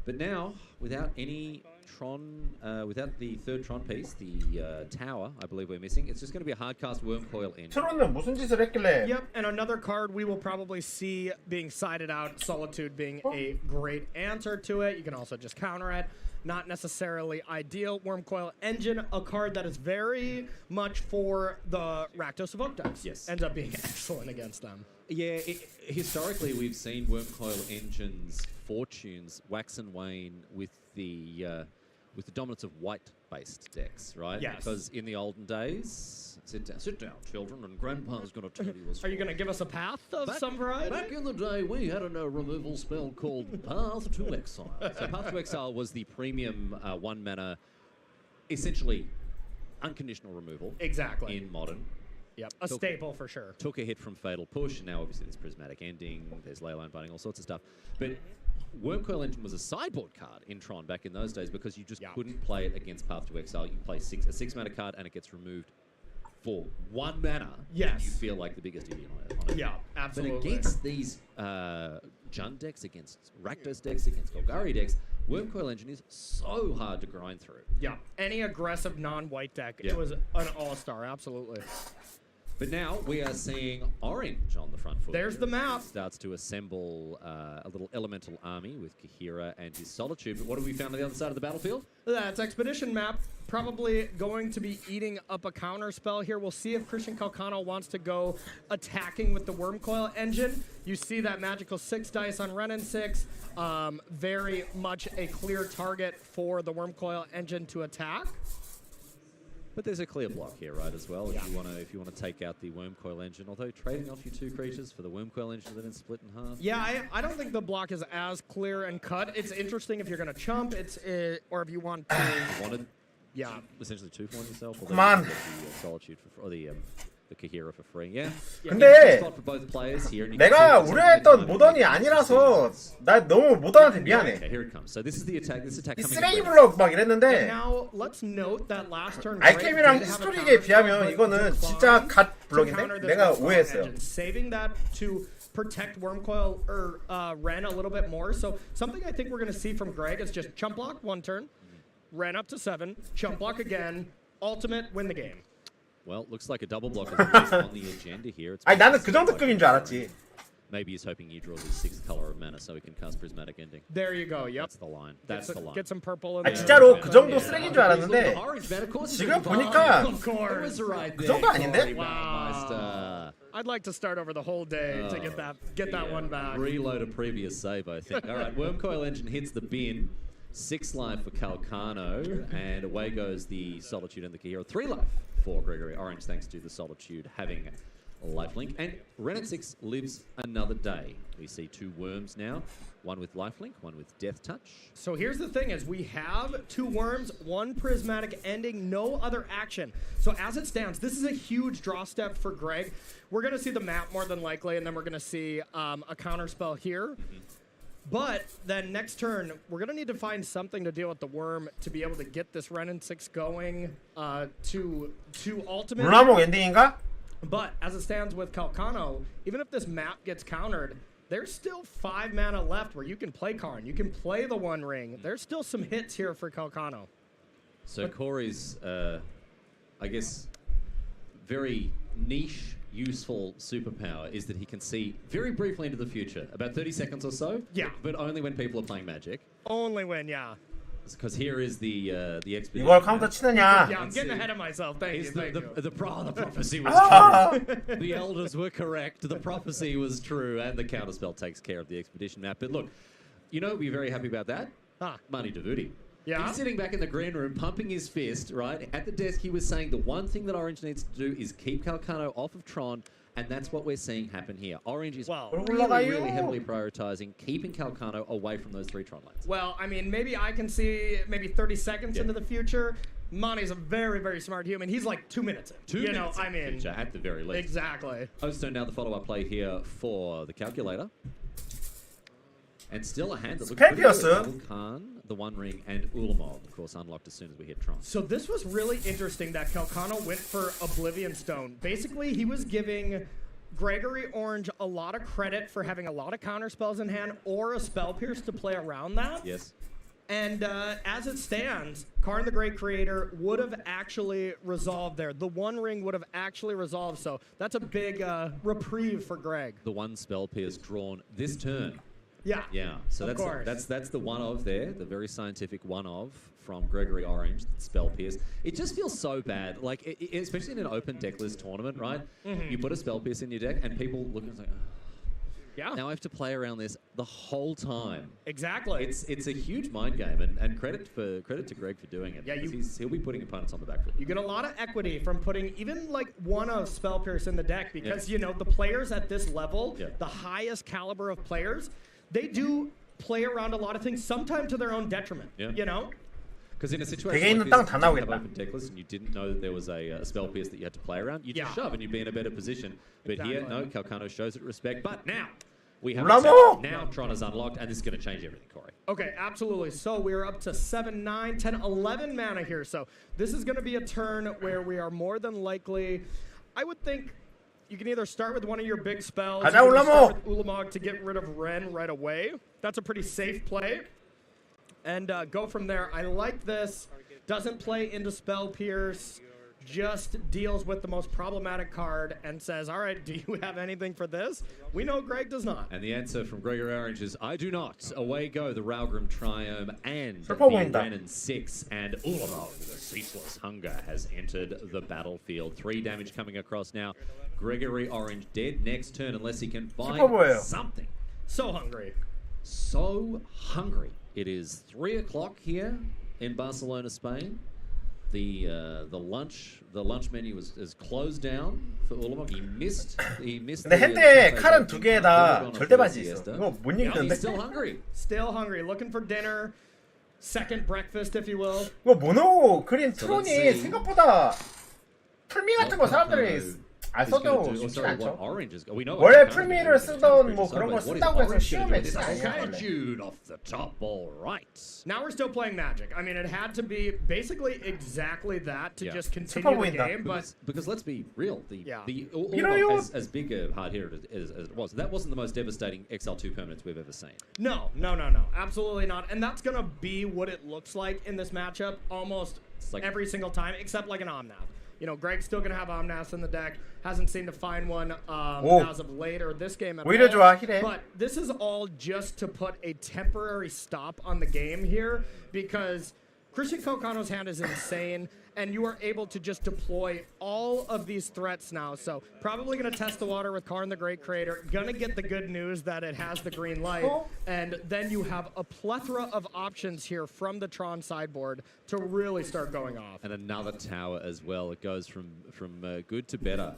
But now, without any Tron, without the third Tron piece, the tower, I believe we're missing, it's just going to be a hardcast Wormcoil engine. 트론은 무슨 짓을 했길래? Yep, and another card we will probably see being sided out, Solitude being a great answer to it. You can also just counter it. Not necessarily ideal. Wormcoil Engine, a card that is very much for the Rakdos Evoke decks. Yes. Ends up being excellent against them. Yeah, historically we've seen Wormcoil Engine's fortunes wax and wane with the dominance of white-based decks, right? Yes. Because in the olden days, sit down, children, and Grandpa's going to tell you a story. Are you going to give us a path of some variety? Back in the day, we had a removal spell called Path to Exile. So Path to Exile was the premium 1-mana, essentially unconditional removal. Exactly. In Modern. Yep, a staple for sure. Took a hit from Fatal Push, and now obviously there's Prismatic Ending, there's Leyline Binding, all sorts of stuff. But Wormcoil Engine was a sideboard card in Tron back in those days because you just couldn't play it against Path to Exile. You play a 6-mana card and it gets removed for 1 mana, yes, you feel like the biggest idiot on it. Yeah, absolutely. But against these Jund decks, against Rakdos decks, against Golgari decks, Wormcoil Engine is so hard to grind through. Yeah, any aggressive non-white deck, Yeah. it was an all-star, absolutely. But now we are seeing Orange on the front foot. There's the map. Starts to assemble a little elemental army with Kahira and his Solitude. But what have we found on the other side of the battlefield? That's Expedition map. Probably going to be eating up a counter spell here. We'll see if Christian Calcano wants to go attacking with the Wormcoil Engine. You see that magical 6 dice on Renin 6. Very much a clear target for the Wormcoil Engine to attack. But there's a clear block here, right, as well. If you want to take out the Wormcoil Engine, although trading off your 2 creatures for the Wormcoil Engine that then split in half. Yeah, I don't think the block is as clear and cut. It's interesting if you're going to chump, or if you want to. Wanted, yeah, essentially 2-point yourself. Come on. The Solitude for, or the Kahira for free. Yeah. 근데 spot for both players here, and you 내가 can see 우려했던 모던이 아니라서 나 너무 모던한테 미안해. Okay, here it comes. So this is the attack. This attack 이 coming. 쓰레기 블럭 막 이랬는데 Now let's note that last turn. 알케미랑 히스토릭에 비하면 이거는 진짜 갓 블럭인데 내가 오해했어요. Saving that to protect Wormcoil or Ren a little bit more. So something I think we're going to see from Greg is just chump block 1 turn, Ren up to 7, chump block again, ultimate, win the game. Well, looks like a double block is at least on the agenda here. It's 아니 나는 그 정도급인 줄 알았지. Maybe he's hoping he draws his 6th color of mana so he can cast Prismatic Ending. There you go. Yep. That's the line. That's the line. Get some purple in 아 there. 진짜로 그 정도 쓰레기인 줄 알았는데 지금 보니까 그 정도 아닌데? Wow. I'd like to start over the whole day to get that one back. Reload a previous save, I think. All right, Wormcoil Engine hits the bin. 6 life for Calcano, and away goes the Solitude and the Kahira. 3 life for Gregory Orange, thanks to the Solitude having lifelink. And Renin 6 lives another day. We see 2 worms now, one with lifelink, one with Death Touch. So here's the thing is we have 2 worms, 1 prismatic ending, no other action. So as it stands, this is a huge draw step for Greg. We're going to see the map more than likely, and then we're going to see a counter spell here. But then next turn, we're going to need to find something to deal with the worm to be able to get this Renin 6 going to ultimate. 물라목 엔딩인가? But as it stands with Calcano, even if this map gets countered, there's still 5 mana left where you can play Karn. You can play the One Ring. There's still some hits here for Calcano. So Corey's, I guess, very niche, useful superpower is that he can see very briefly into the future, about 30 seconds or so. Yeah. But only when people are playing Magic. Only when, yeah. Because here is the expedition. 이걸 카운터 치느냐? Yeah, I'm getting ahead of myself. Thank you. The prophecy was true. The elders were correct. The prophecy was true, and the counterspell takes care of the expedition map. But look, you know, we're very happy about that. Mani Davuti. Yeah. He's sitting back in the green room, pumping his fist, right? At the desk, he was saying the one thing that Orange needs to do is keep Calcano off of Tron, and that's what we're seeing happen here. Orange is really heavily prioritizing keeping Calcano away from those 3 Tron lanes. Well, I mean, maybe I can see maybe 30 seconds into the future. Mani's a very, very smart human. He's like 2 minutes in. 2 minutes in the future, at the very least. Exactly. Ostone now the follow-up play here for the Calculator. And still a hand that looks pretty good. Khan, the One Ring, and Ulamog, of course, unlocked as soon as we hit Tron. So this was really interesting that Calcano went for Oblivion Stone. Basically, he was giving Gregory Orange a lot of credit for having a lot of counter spells in hand or a Spell Pierce to play around that. Yes. And as it stands, Karn the Great Creator would have actually resolved there. The One Ring would have actually resolved, so that's a big reprieve for Greg. The 1 Spell Pierce drawn this turn. Yeah. Yeah. So that's the one of there, the very scientific one of from Gregory Orange, Spell Pierce. It just feels so bad, like especially in an open deckless tournament, right? You put a Spell Pierce in your deck, and people look and say, yeah. Now I have to play around this the whole time. Exactly. It's a huge mind game, and credit to Greg for doing it. Yeah, he'll be putting opponents on the back foot. You get a lot of equity from putting even like one of Spell Pierce in the deck because you know the players at this level, the highest caliber of players. They do play around a lot of things, sometimes to their own detriment, you know? Because in a situation like this, if you have open decklist and you didn't know that there was a Spell Pierce that you had to play around, you just shove and you'd be in a better position. But here, no, Calcano shows it respect. But now, We have now Tron is unlocked, and this is going to change everything, Corey. Okay, absolutely. So we're up to 7, 9, 10, 11 mana here. So this is going to be a turn where we are more than likely, I would think, you can either start with one of your big spells, start with Ulamog to get rid of Ren right away. That's a pretty safe play. And go from there. I like this. Doesn't play into Spell Pierce. Just deals with the most problematic card and says, all right, do you have anything for this? We know Greg does not. And the answer from Gregory Orange is, I do not. Away go the Ralgrim Triome and the Renin 6. And Ulamog, the Ceaseless Hunger, has entered the battlefield. 3 damage coming across now. Gregory Orange dead next turn unless he can find something. So hungry. So hungry. It is 3 o'clock here in Barcelona, Spain. The lunch menu is closed down for Ulamog. He missed. 근데 핸드에 칼은 2개 다 절대 반지 있어. 이거 못 이기는데. He's still hungry. Still hungry. Looking for dinner. Second breakfast, if you will. 이거 모노 그린 트론이 생각보다 풀미 같은 거 사람들이 안 써도 쉽지 않죠. 원래 풀미를 쓰던 뭐 그런 거 쓴다고 해서 쉬우면 진짜 아니야. off the top, all right. Now we're still playing Magic. I mean, it had to be basically exactly that to just continue the game. But because let's be real, as big a hard hitter as it was, that wasn't the most devastating XL2 permanents we've ever seen. No, absolutely not. And that's gonna be what it looks like in this matchup almost every single time, except like an Omnath. You know, Greg's still going to have Omnaths in the deck. Hasn't seemed to find one as of late or this game at all. But this is all just to put a temporary stop on the game here because Christian Calcano's hand is insane, and you are able to just deploy all of these threats now. So probably going to test the water with Karn the Great Creator. Going to get the good news that it has the green light. And then you have a plethora of options here from the Tron sideboard to really start going off. And another tower as well. It goes from good to better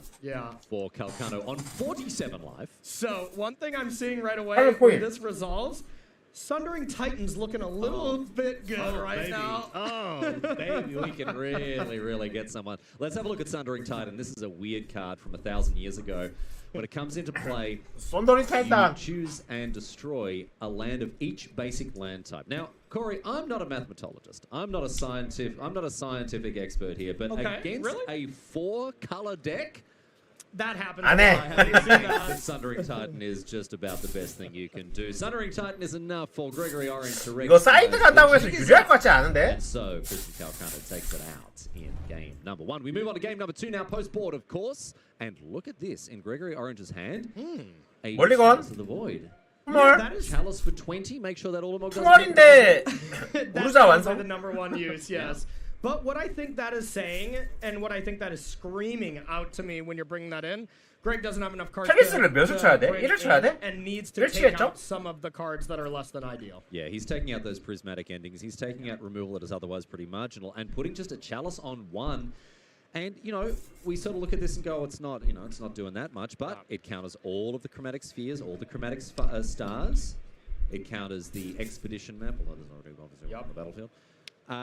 for Calcano on 47 life. So one thing I'm seeing right away when this resolves, Sundering Titan's looking a little bit good now. Oh, baby, we can really get someone. Let's have a look at Sundering Titan. This is a weird card from 1,000 years ago. When it comes into play, you choose and destroy a land of each basic land type. Now, Corey, I'm not a mathematologist. I'm not a scientific expert here, but against a 4-color deck, that happens. Sundering Titan is just about the best thing you can do. Sundering Titan is enough for Gregory Orange to 이거 사이드 간다고 해서 유리할 것 같지 않은데? And so Christian Calcano takes it out in game number 1. We move on to game number 2 now, post board, of course. And look at this in Gregory Orange's hand. A Chalice of the Void. That is Chalice for 20. Make sure that Ulamog doesn't. That's the number 1 use, yes. But what I think that is saying, and what I think that is screaming out to me when you're bringing that in, Greg doesn't have enough cards and needs to take out some of the cards that are less than ideal. Yeah, he's taking out those prismatic endings. He's taking out removal that is otherwise pretty marginal and putting just a Chalice on 1. And, you know, we sort of look at this and go, it's not doing that much, but it counters all of the chromatic spheres, all the chromatic stars. It counters the expedition map, although there's already obviously on the battlefield.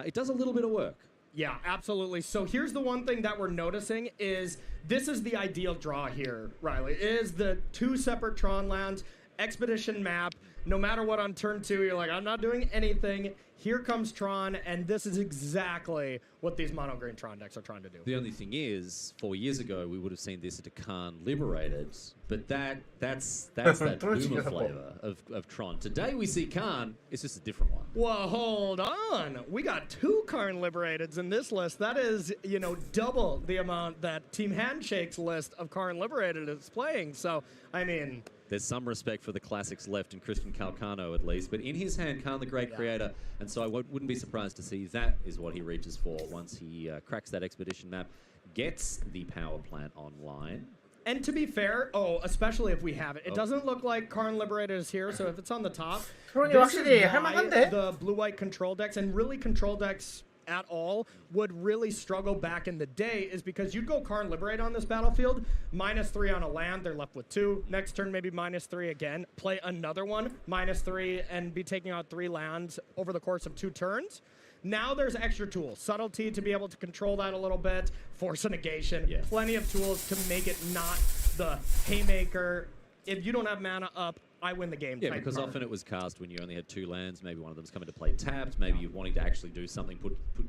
It does a little bit of work. Yeah, absolutely. So here's the one thing that we're noticing is this is the ideal draw here, Riley. It is the 2 separate Tron lands, expedition map. No matter what on turn 2, you're like, I'm not doing anything. Here comes Tron, and this is exactly what these mono green Tron decks are trying to do. The only thing is, 4 years ago, we would have seen this at a Karn Liberated, but that's that boomer flavor of Tron. Today we see Karn, it's just a different one. Well, hold on. We got 2 Karn Liberateds in this list. That is, you know, double the amount that Team Handshake's list of Karn Liberated is playing. So, I mean, there's some respect for the classics left in Christian Calcano, at least. But in his hand, Karn the Great Creator. And so I wouldn't be surprised to see that is what he reaches for once he cracks that expedition map, gets the power plant online. And to be fair, especially if we have it, it doesn't look like Karn Liberated is here. So if it's on the top, this is why the blue-white control decks and really control decks at all would really struggle back in the day is because you'd go Karn Liberate on this battlefield, -3 on a land, they're left with 2. Next turn, maybe -3 again, play another one, -3, and be taking out 3 lands over the course of 2 turns. Now there's extra tools. Subtlety to be able to control that a little bit, Force a Negation, plenty of tools to make it not the Haymaker if you don't have mana up, I win the game. Yeah, because card. often it was cast when you only had 2 lands. Maybe one of them's coming to play tapped. Maybe you're wanting to actually do something,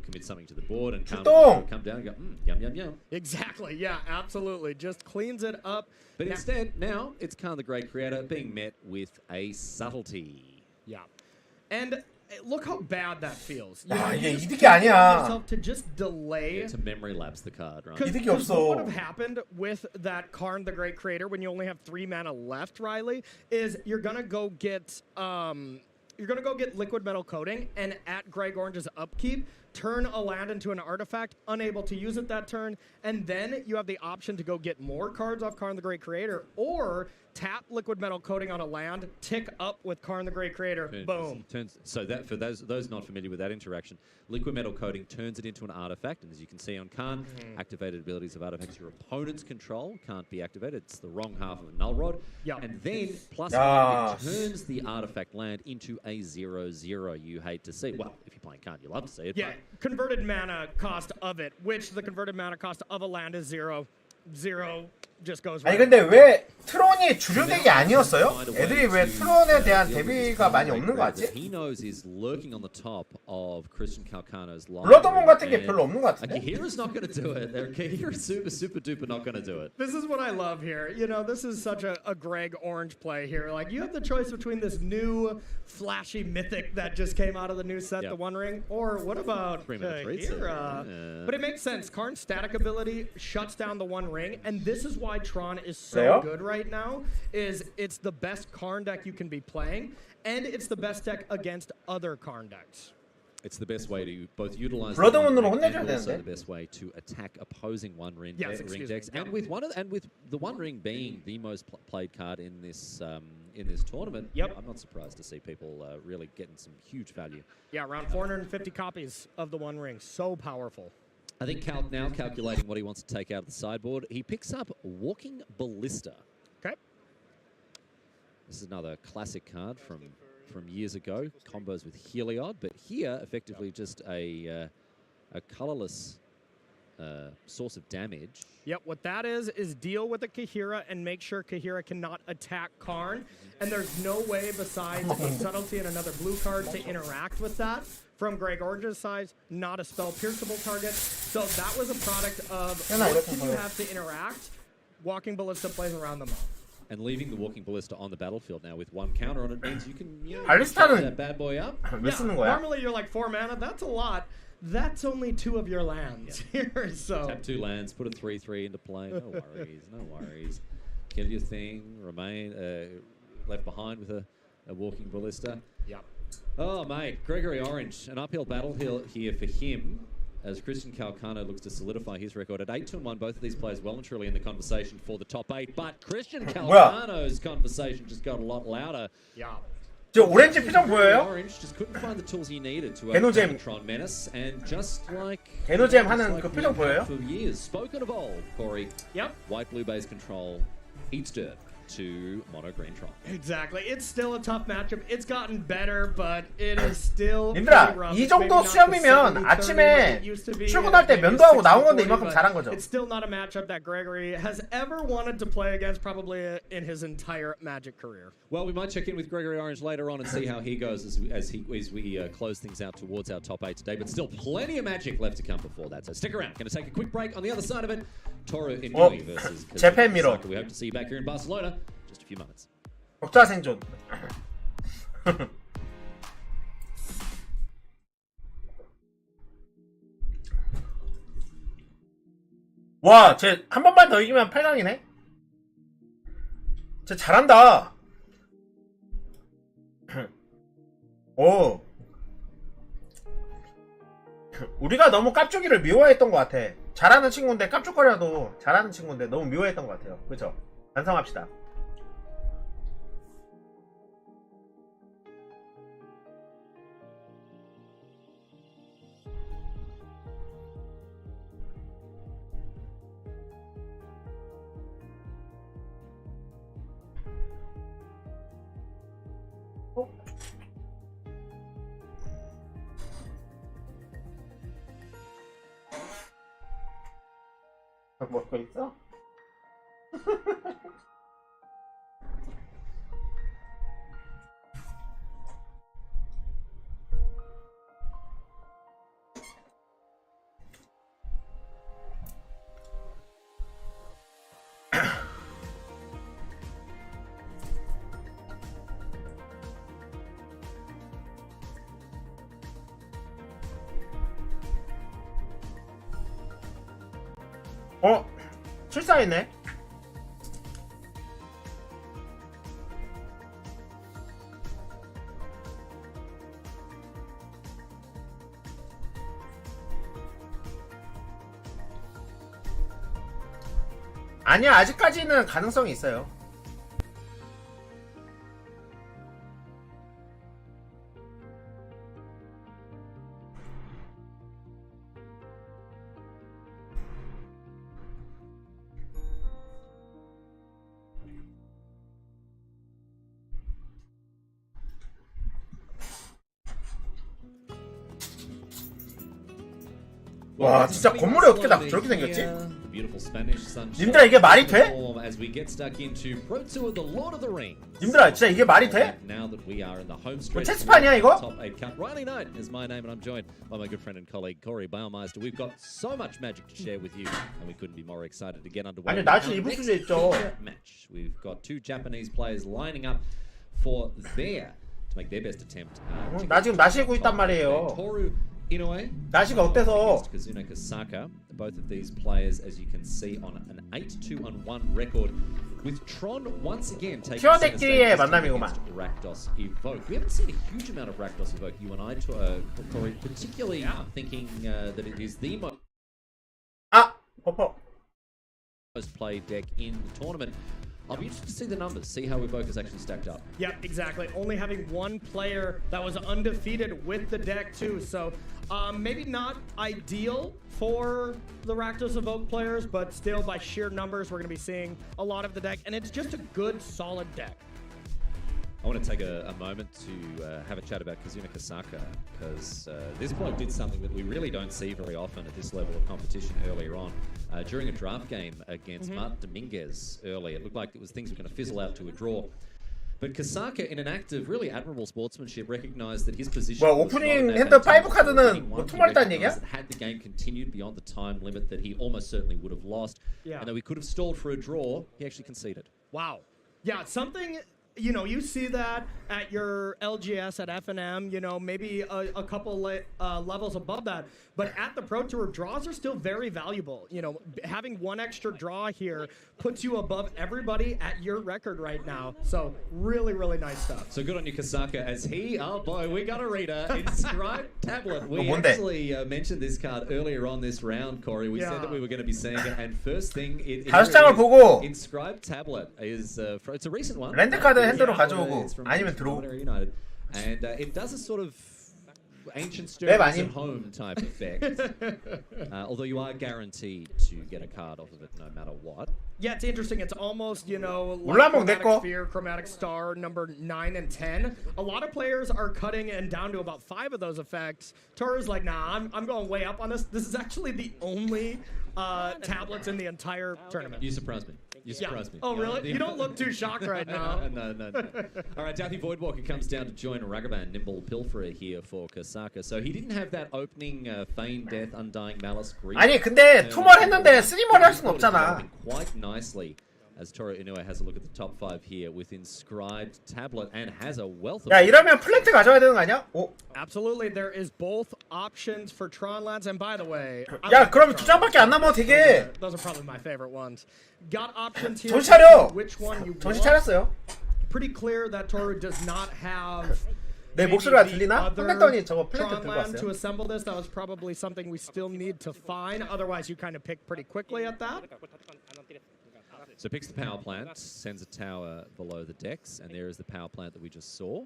commit something to the board, and come down and go, yum, yum, yum. Exactly. Yeah, absolutely. Just cleans it up. But instead, now it's Khan the Great Creator being met with a subtlety. Yeah, and look how bad that feels. You 이게 이득이 아니야. yourself to just delay. To memory lapse the card, right? 이득이 What 없어. would have happened with that Karn the Great Creator when you only have 3 mana left, Riley, is you're gonna go get Liquid Metal Coating, and at Greg Orange's upkeep, turn a land into an artifact, unable to use it that turn, and then you have the option to go get more cards off Karn the Great Creator, or tap Liquid Metal Coating on a land, tick up with Karn the Great Creator, boom. So that for those not familiar with that interaction, Liquid Metal Coating turns it into an artifact, and as you can see on Karn, activated abilities of artifacts your opponent's control can't be activated. It's the wrong half of a Null Rod. And then plus it turns the artifact land into a 0/0 you hate to see. Well, if you're playing Karn, you love to see it. Yeah, converted mana cost of it, which the converted mana cost of a land is 0. 0 just goes right. 아니 근데 왜 트론이 주류 덱이 아니었어요? 애들이 왜 트론에 대한 대비가 많이 없는 거 같지? He knows is lurking on the top of Christian Calcano's line. 블러드문 같은 게 별로 없는 것 같은데? Kahira's not going to do it. Kahira's super duper not going to do it. This is what I love here. You know, this is such a Greg Orange play here. Like, you have the choice between this new flashy mythic that just came out of the new set, the One Ring, or what about Kahira? But it makes sense. Karn's static ability shuts down the One Ring, and this is why Tron is so good right now, is it's the best Karn deck you can be playing, and it's the best deck against other Karn decks. It's the best way to both utilize 블러드문으로 and 혼내줘야 also 되는데. the best way to attack opposing One Ring, Yes, ring decks, and with the One Ring being the most played card in this tournament. I'm not surprised to see people really getting some huge value. Yeah, around 450 copies of the One Ring, so powerful. I think Cal now calculating what he wants to take out of the sideboard. He picks up Walking Ballista. Okay. This is another classic card from years ago. Combos with Heliod, but here effectively just a colorless source of damage. Yep, what that is deal with the Kahira and make sure Kahira cannot attack Karn. And there's no way besides a subtlety and another blue card to interact with that. From Greg Orange's side, not a spell pierceable target. So that was a product of what can you have to interact? Walking Ballista plays around them all. And leaving the Walking Ballista on the battlefield now with 1 counter on it means you can shut 발리스타는 that bad boy up. 왜 쓰는 거야? Normally you're like 4 mana, that's a lot. That's only 2 of your lands here, so. Tap 2 lands, put a 3/3 into play. No worries, no worries. Kill your thing, remain left behind with a Walking Ballista. Yep. Oh, mate, Gregory Orange, an uphill battle here for him as Christian Calcano looks to solidify his record at 8-1. Both of these players well and truly in the conversation for the top 8, but Christian Calcano's conversation just got a lot louder. Yeah. 저 오렌지 표정 보여요? Orange just couldn't find the tools he needed to 개노잼. overcome the Tron menace, and just like 개노잼 하는 그 표정 보여요? for years, spoken of old, Corey. Yep. White blue base control eats dirt to mono green Tron. Exactly. It's still a tough matchup. It's gotten better, but it is still 님들아, rough. 이 정도 수염이면 아침에 출근할 때 면도하고 나온 건데 이만큼 잘한 거죠. It's still not a matchup that Gregory has ever wanted to play against, probably in his entire Magic career. Well, we might check in with Gregory Orange later on and see how he goes as we close things out towards our top 8 today. But still plenty of Magic left to come before that. So stick around. Going to take a quick break. On the other side of it, Toru Inui versus 재팬 미러. We hope to see you back here in Barcelona. Just a few moments. 적자 생존. 와, 쟤 한 번만 더 이기면 8강이네. 쟤 잘한다. 오. 우리가 너무 깝죽이를 미워했던 것 같아. 잘하는 친구인데 깝죽거려도 잘하는 친구인데 너무 미워했던 것 같아요. 그죠? 반성합시다. 먹고 있어? 출사했네. 아니야, 아직까지는 가능성이 있어요. 와, 진짜 건물이 어떻게 다 저렇게 생겼지? 님들아, 이게 말이 돼? 님들아, 진짜 이게 말이 돼? 뭐 체스판이야 이거? 아니, 나 지금 이부 수제 있죠. 나 지금 나시고 있단 말이에요. 나시가 어때서? Both of these players, as you can see, on an 8-2-1 record, with Tron once again taking 티어덱끼리의 만남이구만. Rakdos Evoke. We haven't seen a huge amount of Rakdos Evoke. You and I, Corey, particularly thinking that it is the most played deck in the tournament. I'll be interested to see the numbers, see how Evoke has actually stacked up. Yeah, exactly. Only having one player that was undefeated with the deck too, so maybe not ideal for the Rakdos Evoke players, but still by sheer numbers, we're going to be seeing a lot of the deck, and it's just a good, solid deck. I want to take a moment to have a chat about Kazuna Kasaka, because this bloke did something that we really don't see very often at this level of competition earlier on. During a draft game against Martin Dominguez early, it looked like things were going to fizzle out to a draw. But Kasaka, in an act of really admirable sportsmanship, recognized that his position was 오프닝 핸드 5 카드는 뭐 투말했다는 얘기야? Had the game continued beyond the time limit, that he almost certainly would have lost. And though he could have stalled for a draw, he actually conceded. Wow. Yeah, something... You know, you see that at your LGS at FNM, you know, maybe a couple levels above that. But at the Pro Tour, draws are still very valuable. You know, having one extra draw here puts you above everybody at your record right now. So really, really nice stuff. So good on you, Kasaka, as he, oh boy, we got a reader. Inscribed Tablet. We actually mentioned this card earlier on this round, Corey. We said that we were going to be seeing it. And first thing, Inscribed Tablet is, it's a recent one. 핸드로 가져오고 아니면 들어오. And it does a sort of ancient stories at home type effect. Although you are guaranteed to get a card off of it no matter what. Yeah, it's interesting. It's almost, you know, like Chromatic Sphere, Chromatic Star, number 9 and 10. A lot of players are cutting and down to about 5 of those effects. Toru's like, nah, I'm going way up on this. This is actually the only tablets in the entire tournament. You surprised me. You surprised me. Oh, really? You don't look too shocked right now. No. All right, Douthy Voidwalker comes down to join Ragavan, Nimble Pilferer here for Kasaka. So he didn't have that opening Feign Death, Undying Malice, Grief. 아니, 근데 2멀 했는데 3멀 할 순 없잖아. Quite nicely. As Toru Inoue has a look at the top 5 here with Inscribed Tablet and has a wealth of... 야, 이러면 플랜트 가져야 되는 거 아니야? 오. Absolutely, there is both options for Tron lands, and by the way... 야, 그럼 2장밖에 안 남아, 되게. Those are probably my favorite ones. Got options here. 정신 차려! Which one you 정신 차렸어요. Pretty clear that Toru does not have... 내 목소리가 들리나? 혼냈더니 저거 플랜트 들고 왔어요. To assemble this, that was probably something we still need to find. Otherwise, you kind of pick pretty quickly at that. So picks the power plant, sends a tower below the decks, and there is the power plant that we just saw.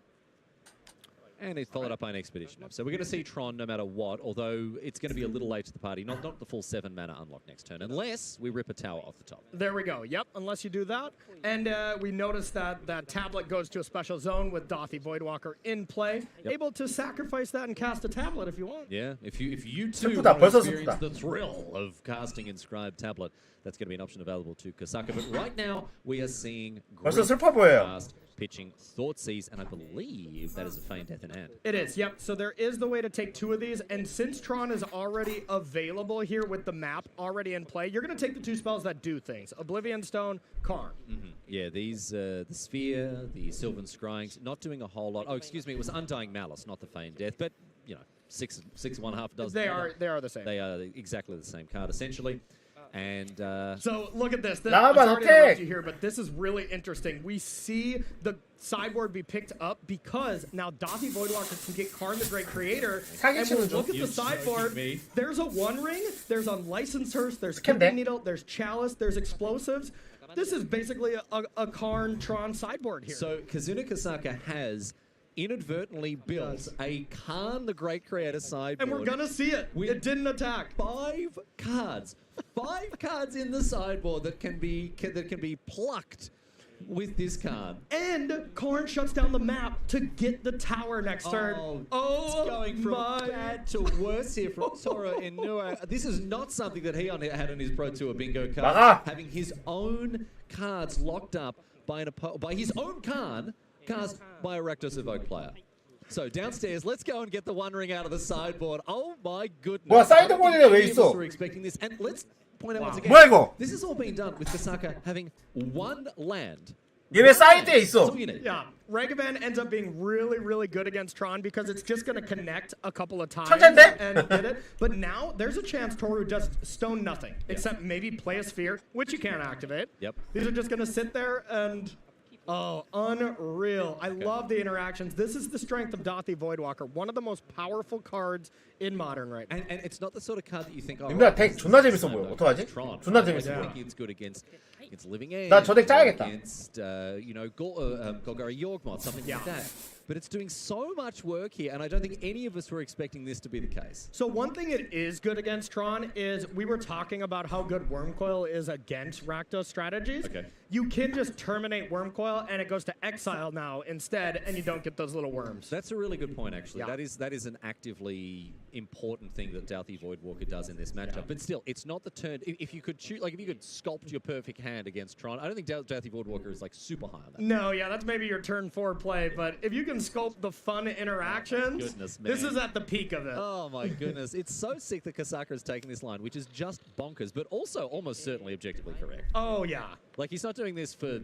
And it's followed up by an expedition. So we're going to see Tron no matter what, although it's going to be a little late to the party. Not the full 7 mana unlock next turn, unless we rip a tower off the top. There we go. Yep, unless you do that. And we notice that that tablet goes to a special zone with Douthy Voidwalker in play. Yep. Able to sacrifice that and cast a tablet if you want. Yeah, if you too want to experience the thrill of casting Inscribed Tablet, that's going to be an option available to Kasaka. But right now, we are seeing cast pitching Thoughtseize, and I believe that is a Feign Death in hand. It is, yep. So there is the way to take 2 of these, and since Tron is already available here with the map already in play, you're going to take the 2 spells that do things. Oblivion Stone, Karn. Yeah, these, the Sphere, the Sylvan Scrying, not doing a whole lot. Oh, excuse me, it was Undying Malice, not the Feign Death, but, you know, 6 and 1/2 dozen. They are the same. They are exactly the same card, essentially. And so look at this. I'm sorry to interrupt you here, but this is really interesting. We see the sideboard be picked up because now Dathi Voidwalker can get Karn the Great Creator. And when we look at the sideboard, there's a One Ring, there's Unlicensed Hearse, there's Pithing Needle, there's Chalice, there's Explosives. This is basically a Karn Tron sideboard here. So Kazuna Kasaka has inadvertently built a Karn the Great Creator sideboard. And we're gonna see it. It didn't attack. 5 cards. 5 cards in the sideboard that can be plucked with this card. And Karn shuts down the map to get the tower next turn. It's going from bad to worse here from Toru Inoue. This is not something that he had on his Pro Tour bingo card. Having his own cards locked up by his own Karn cast by a Rakdos Evoke player. So downstairs, let's go and get the One Ring out of the sideboard. Oh my goodness. 뭐야, 사이드보드에 왜 있어? We're expecting this. And let's point out once again. 뭐야 이거? This has all been done with Kasaka having 1 land. 얘 왜 사이드에 있어? Yeah, Ragavan ends up being really, really good against Tron because it's just going to connect a couple of times 천재인데? and get it. But now there's a chance Toru just stone nothing, except maybe play a Sphere, which you can't activate. Yep. These are just going to sit there and... Oh, unreal. I love the interactions. This is the strength of Dathi Voidwalker, one of the most powerful cards in Modern right now. And it's not the sort of card that you think, oh, 님들아 덱 존나 재밌어 보여. 어떡하지? 존나 재밌어 I 보여. think it's good against Living End. 나 저 덱 짜야겠다. Against, Golgari Yorgmoth, something like that. But it's doing so much work here, and I don't think any of us were expecting this to be the case. So one thing it is good against Tron is we were talking about how good Wormcoil is against Rakdos strategies. Okay. You can just terminate Wormcoil, and it goes to exile now instead, and you don't get those little worms. That's a really good point, actually. That is an actively important thing that Dathi Voidwalker does in this matchup. But still, it's not the turn. If you could choose, like if you could sculpt your perfect hand against Tron, I don't think Dathi Voidwalker is like super high on that. No, yeah, that's maybe your turn 4 play, but if you can sculpt the fun interactions, Goodness, man. this is at the peak of it. Oh my goodness, it's so sick that Kasaka is taking this line, which is just bonkers, but also almost certainly objectively correct. Oh yeah. Like he's not doing this for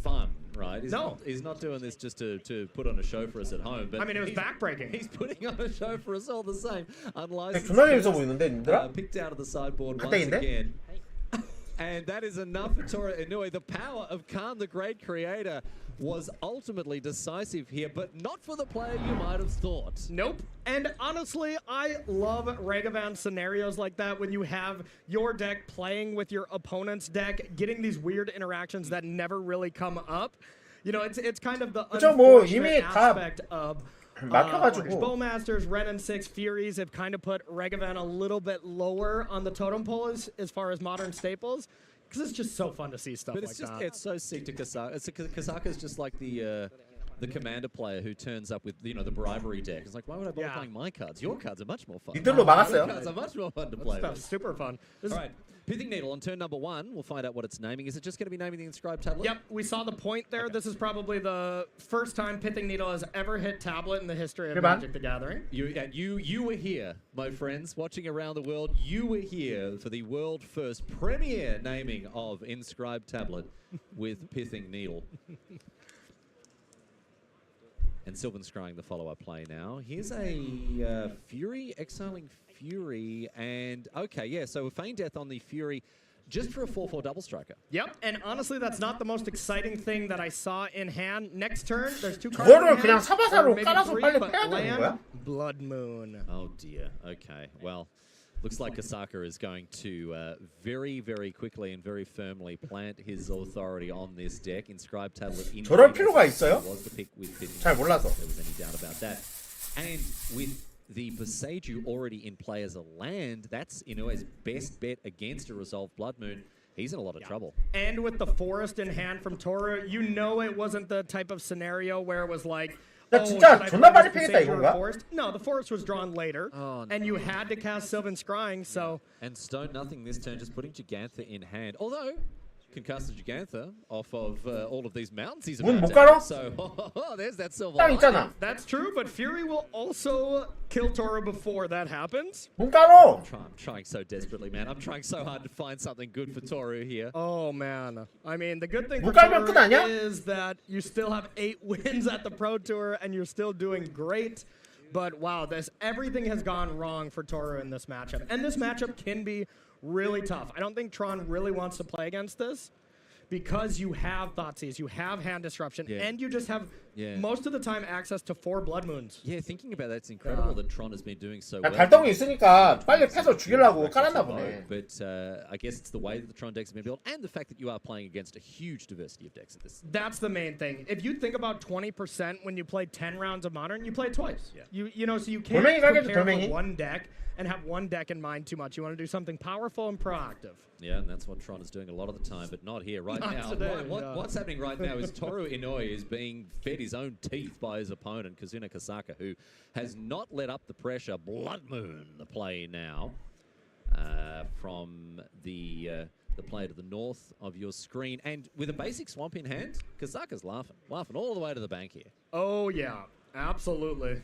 fun, right? He's not doing this just to put on a show for us at home. But I mean, it was backbreaking. He's putting on a show for us all the same. Unlicensed. 존나 재밌어 보이는데, 님들아? Picked out of the sideboard once 땡인데? again. And that is enough for Toru Inoue. The power of Karn the Great Creator was ultimately decisive here, but not for the player you might have thought. Nope. And honestly, I love Ragavan scenarios like that when you have your deck playing with your opponent's deck, getting these weird interactions that never really come up. You know, it's kind of the unfortunate aspect of Bowmasters, Ren and 6, Furies have kind of put Ragavan a little bit lower on the totem pole as far as modern staples. Because it's just so fun to see stuff like that. It's so sick to Kasaka. Kasaka's just like the commander player who turns up with the bribery deck. It's like, why would I bother playing my cards? Your cards are much more fun. 니들로 막았어요. Your cards are much more fun to play. That's super fun. All right. Pithing Needle on turn number 1. We'll find out what it's naming. Is it just going to be naming the inscribed tablet? Yep, we saw the point there. Okay. This is probably the first time Pithing Needle has ever hit tablet in the history of Magic the Gathering. You were here, my friends, watching around the world. You were here for the world first premiere naming of inscribed tablet with Pithing Needle. And Sylvan scrying the follow-up play now. Here's a Fury, exiling Fury, and okay, yeah, so Feign Death on the Fury just for a 4/4 double striker. Yep, and honestly, that's not the most exciting thing that I saw in hand. Next turn, there's 2 cards in hand, 그냥 사바사로 깔아서 3, 빨리 but 패야 되는 land, 거야? Blood Moon. Oh dear, okay, well, looks like Kasaka is going to very, very quickly and very firmly plant his authority on this deck. Inscribed tablet in 저럴 필요가 있어요? was the pick with 잘 몰라서. There was any doubt about that. And with the Boseiju already in play as a land, that's Inoue's best bet against a Resolved Blood Moon. He's in a lot of trouble. And with the Forest in hand from Toru, you know it wasn't the type of scenario where it was like, 진짜 존나 빨리 패겠다 이건가? No, the Forest was drawn later, and you had to cast Sylvan Scrying, so... And Stone nothing this turn, just putting Gigantha in hand. Although, can cast a Gigantha off of all of these mountains he's about to have. So, there's that silver line. That's true, but Fury will also kill Toru before that happens. 문 깔어! I'm trying so desperately, man. I'm trying so hard to find something good for Toru here. Oh, man. I mean, the good thing for 문 깔면 끝 Toru 아니야? is that you still have 8 wins at the Pro Tour, and you're still doing great. But wow, everything has gone wrong for Toru in this matchup. And this matchup can be Really tough. I don't think Tron really wants to play against this because you have Thoughtseize, you have Hand Disruption, and you just have most of the time access to 4 Blood Moons. Yeah, thinking about that, it's incredible that Tron has been doing so well. 발동이 있으니까 빨리 패서 죽이려고 깔았나 보네. But I guess it's the way that the Tron decks have been built and the fact that you are playing against a huge diversity of decks at this. That's the main thing. If you think about 20% when you play 10 rounds of Modern, you play it twice. Yeah. You know, so you can't prepare for one deck and have one deck in mind too much. You want to do something powerful and proactive. Yeah, and that's what Tron is doing a lot of the time, but not here. Right now, what's happening right now is Toru Inouye is being fed his own teeth by his opponent, Kazuna Kasaka, who has not let up the pressure. Blood Moon, the play now from the player to the north of your screen. And with a basic swamp in hand, Kasaka's laughing all the way to the bank here. Oh, yeah, absolutely.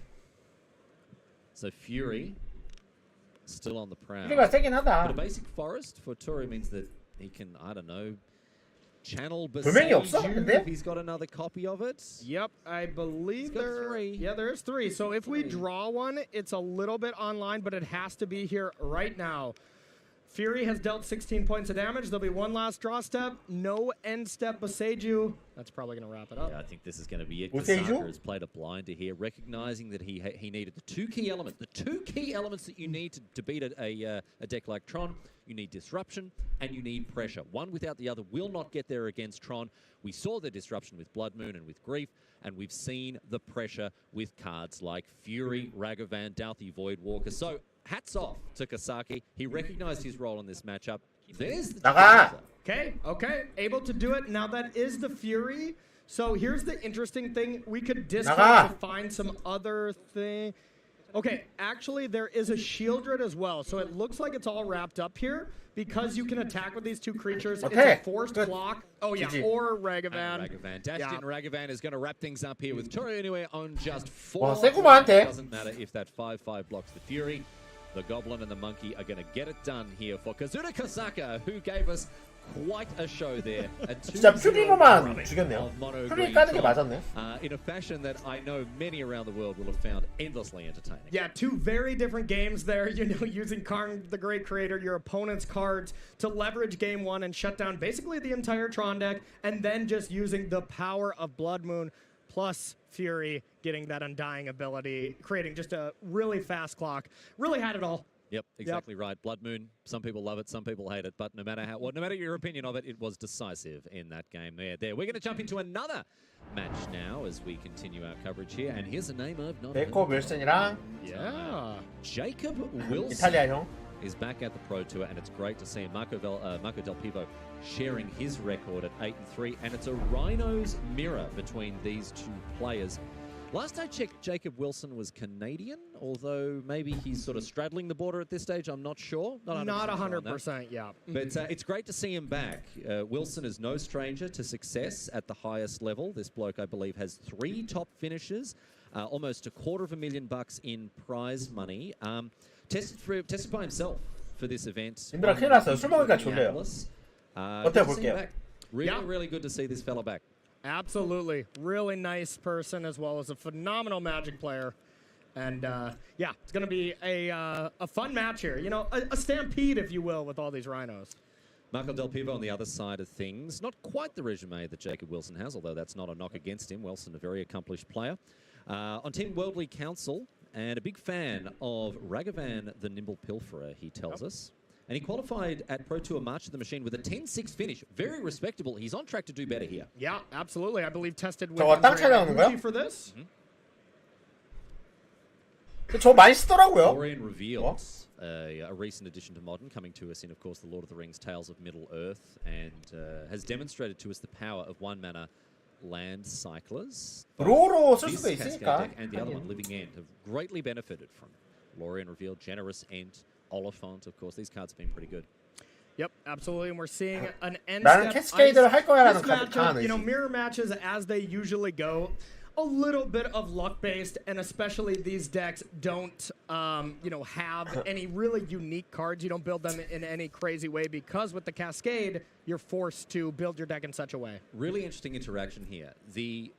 So Fury still on the prowl. But a basic forest for Toru means that he can, I don't know, channel Beseiju if he's got another copy of it. Yep, I believe there are 3. Yeah, there is 3. So if we draw one, it's a little bit online, but it has to be here right now. Fury has dealt 16 points of damage. There'll be one last draw step. No end step Beseiju. That's probably going to wrap it up. Yeah, I think this is going to be it. Kasaka has played a blinder here, recognizing that he needed the 2 key elements. The 2 key elements that you need to beat a deck like Tron. You need Disruption and you need Pressure. One without the other will not get there against Tron. We saw the Disruption with Blood Moon and with Grief, and we've seen the pressure with cards like Fury, Ragavan, Douthie Voidwalker. So hats off to Kasaki. He recognized his role in this matchup. There's the Okay. Able to do it. Now that is the Fury. So here's the interesting thing. We could discount to find some other thing. Okay, actually there is a Shieldred as well. So it looks like it's all wrapped up here because you can attack with these 2 creatures. It's a forced clock. Oh yeah, or Ragavan. Dashed in Ragavan is going to wrap things up here with Toru Inouye on just 4. Doesn't matter if that 5/5 blocks the Fury. The Goblin and the Monkey are going to get it done here for Kazuna Kasaka, who gave us quite a show there. 진짜 퓨리로만 죽였네요. 퓨리 까는 게 맞았네. In a fashion that I know many around the world will have found endlessly entertaining. Yeah, 2 very different games there. You know, using Karn, the Great Creator, your opponent's cards to leverage game 1 and shut down basically the entire Tron deck, and then just using the power of Blood Moon plus Fury, getting that Undying ability, creating just a really fast clock. Really had it all. Yep, exactly right. Blood Moon, some people love it, some people hate it, but no matter your opinion of it, it was decisive in that game there. We're going to jump into another match now as we continue our coverage here, and here's a name I've not Jacob Wilson이랑 Jacob Wilson 이탈리아 형 is back at the Pro Tour, and it's great to see Marco Del Pivo sharing his record at 8-3, and it's a Rhinos mirror between these 2 players. Last I checked, Jacob Wilson was Canadian, although maybe he's sort of straddling the border at this stage. I'm not sure. Not 100%, yeah. But it's great to see him back. Wilson is no stranger to success at the highest level. This bloke, I believe, has 3 top finishes, almost $250,000 in prize money. Tested by himself for this event. 힘들어 큰일 났어요. 술 먹으니까 졸려요. 어때요 볼게요. Really good to see this fella back. Absolutely. Really nice person as well as a phenomenal Magic player. And yeah, it's going to be a fun match here. You know, a stampede, if you will, with all these Rhinos. Marco Del Pivo on the other side of things. Not quite the resume that Jacob Wilson has, although that's not a knock against him. Wilson, a very accomplished player. On Team Worldly Council, and a big fan of Ragavan the Nimble Pilferer, he tells us. And he qualified at Pro Tour March of the Machine with a 10-6 finish. Very respectable. He's on track to do better here. Yeah, absolutely. I believe tested with for this. 저 많이 쓰더라고요. Lorien Reveals, a recent addition to Modern, coming to us in, of course, the Lord of the Rings Tales of Middle-earth, and has demonstrated to us the power of 1-mana land cyclers. 로로 쓸 수도 This 있으니까. Cascade deck and the other one, Living End, have greatly benefited from Lorien Reveal, Generous Ent, Oliphant, of course. These cards have been pretty good. Yep, absolutely, and we're seeing an end 나는 step 캐스케이드를 할 거야라는 this matchup, 의지. you know, mirror matches as they usually go. A little bit of luck-based, and especially these decks don't, you know, have any really unique cards. You don't build them in any crazy way because with the Cascade, you're forced to build your deck in such a way. Really interesting interaction here. The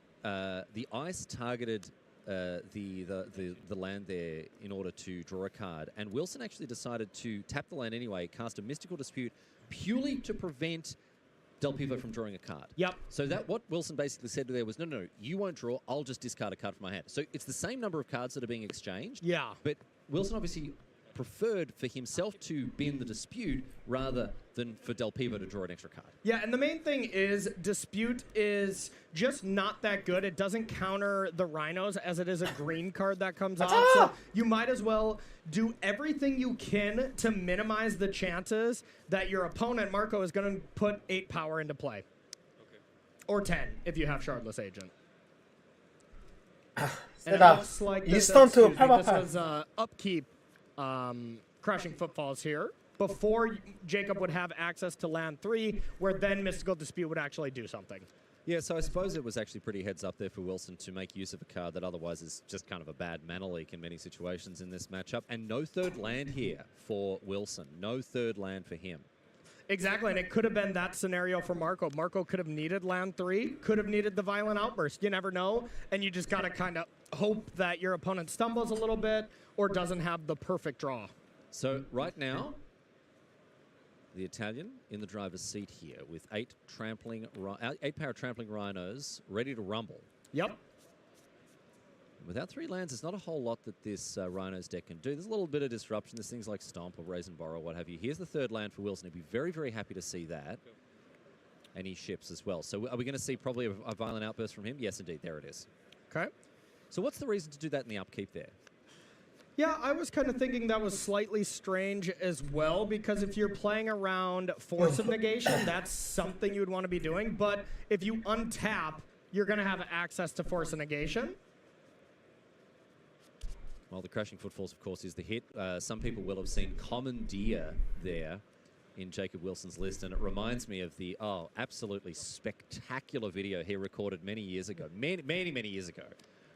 ice targeted the land there in order to draw a card, and Wilson actually decided to tap the land anyway, cast a Mystical Dispute purely to prevent Del Pivo from drawing a card. Yep. So that what Wilson basically said there was, no, you won't draw, I'll just discard a card from my hand. So it's the same number of cards that are being exchanged. Yeah. But Wilson obviously preferred for himself to be in the dispute rather than for Del Pivo to draw an extra card. Yeah, and the main thing is dispute is just not that good. It doesn't counter the Rhinos as it is a green card that comes off. So you might as well do everything you can to minimize the chances that your opponent, Marco, is going to put 8 power into play. Okay. Or 10 if you have Shardless Agent. And it looks like this was upkeep Crashing Footfalls here before Jacob would have access to land 3, where then Mystical Dispute would actually do something. Yeah, so I suppose it was actually pretty heads up there for Wilson to make use of a card that otherwise is just kind of a bad mana leak in many situations in this matchup. And no third land here for Wilson. No third land for him. Exactly, and it could have been that scenario for Marco. Marco could have needed land 3, could have needed the Violent Outburst. You never know, and you just got to kind of hope that your opponent stumbles a little bit or doesn't have the perfect draw. So right now, the Italian in the driver's seat here with 8 power trampling Rhinos ready to rumble. Yep. Without 3 lands, there's not a whole lot that this Rhinos deck can do. There's a little bit of disruption. There's things like Stomp or Raise and Borrow, what have you. Here's the 3rd land for Wilson. He'd be very, very happy to see that. And he ships as well. So are we going to see probably a Violent Outburst from him? Yes, indeed. There it is. Okay. So what's the reason to do that in the upkeep there? Yeah, I was kind of thinking that was slightly strange as well, because if you're playing around Force of Negation, that's something you would want to be doing. But if you untap, you're going to have access to Force of Negation. Well, the Crashing Footfalls, of course, is the hit. Some people will have seen Commandeer there in Jacob Wilson's list, and it reminds me of the, absolutely spectacular video he recorded many years ago, many years ago,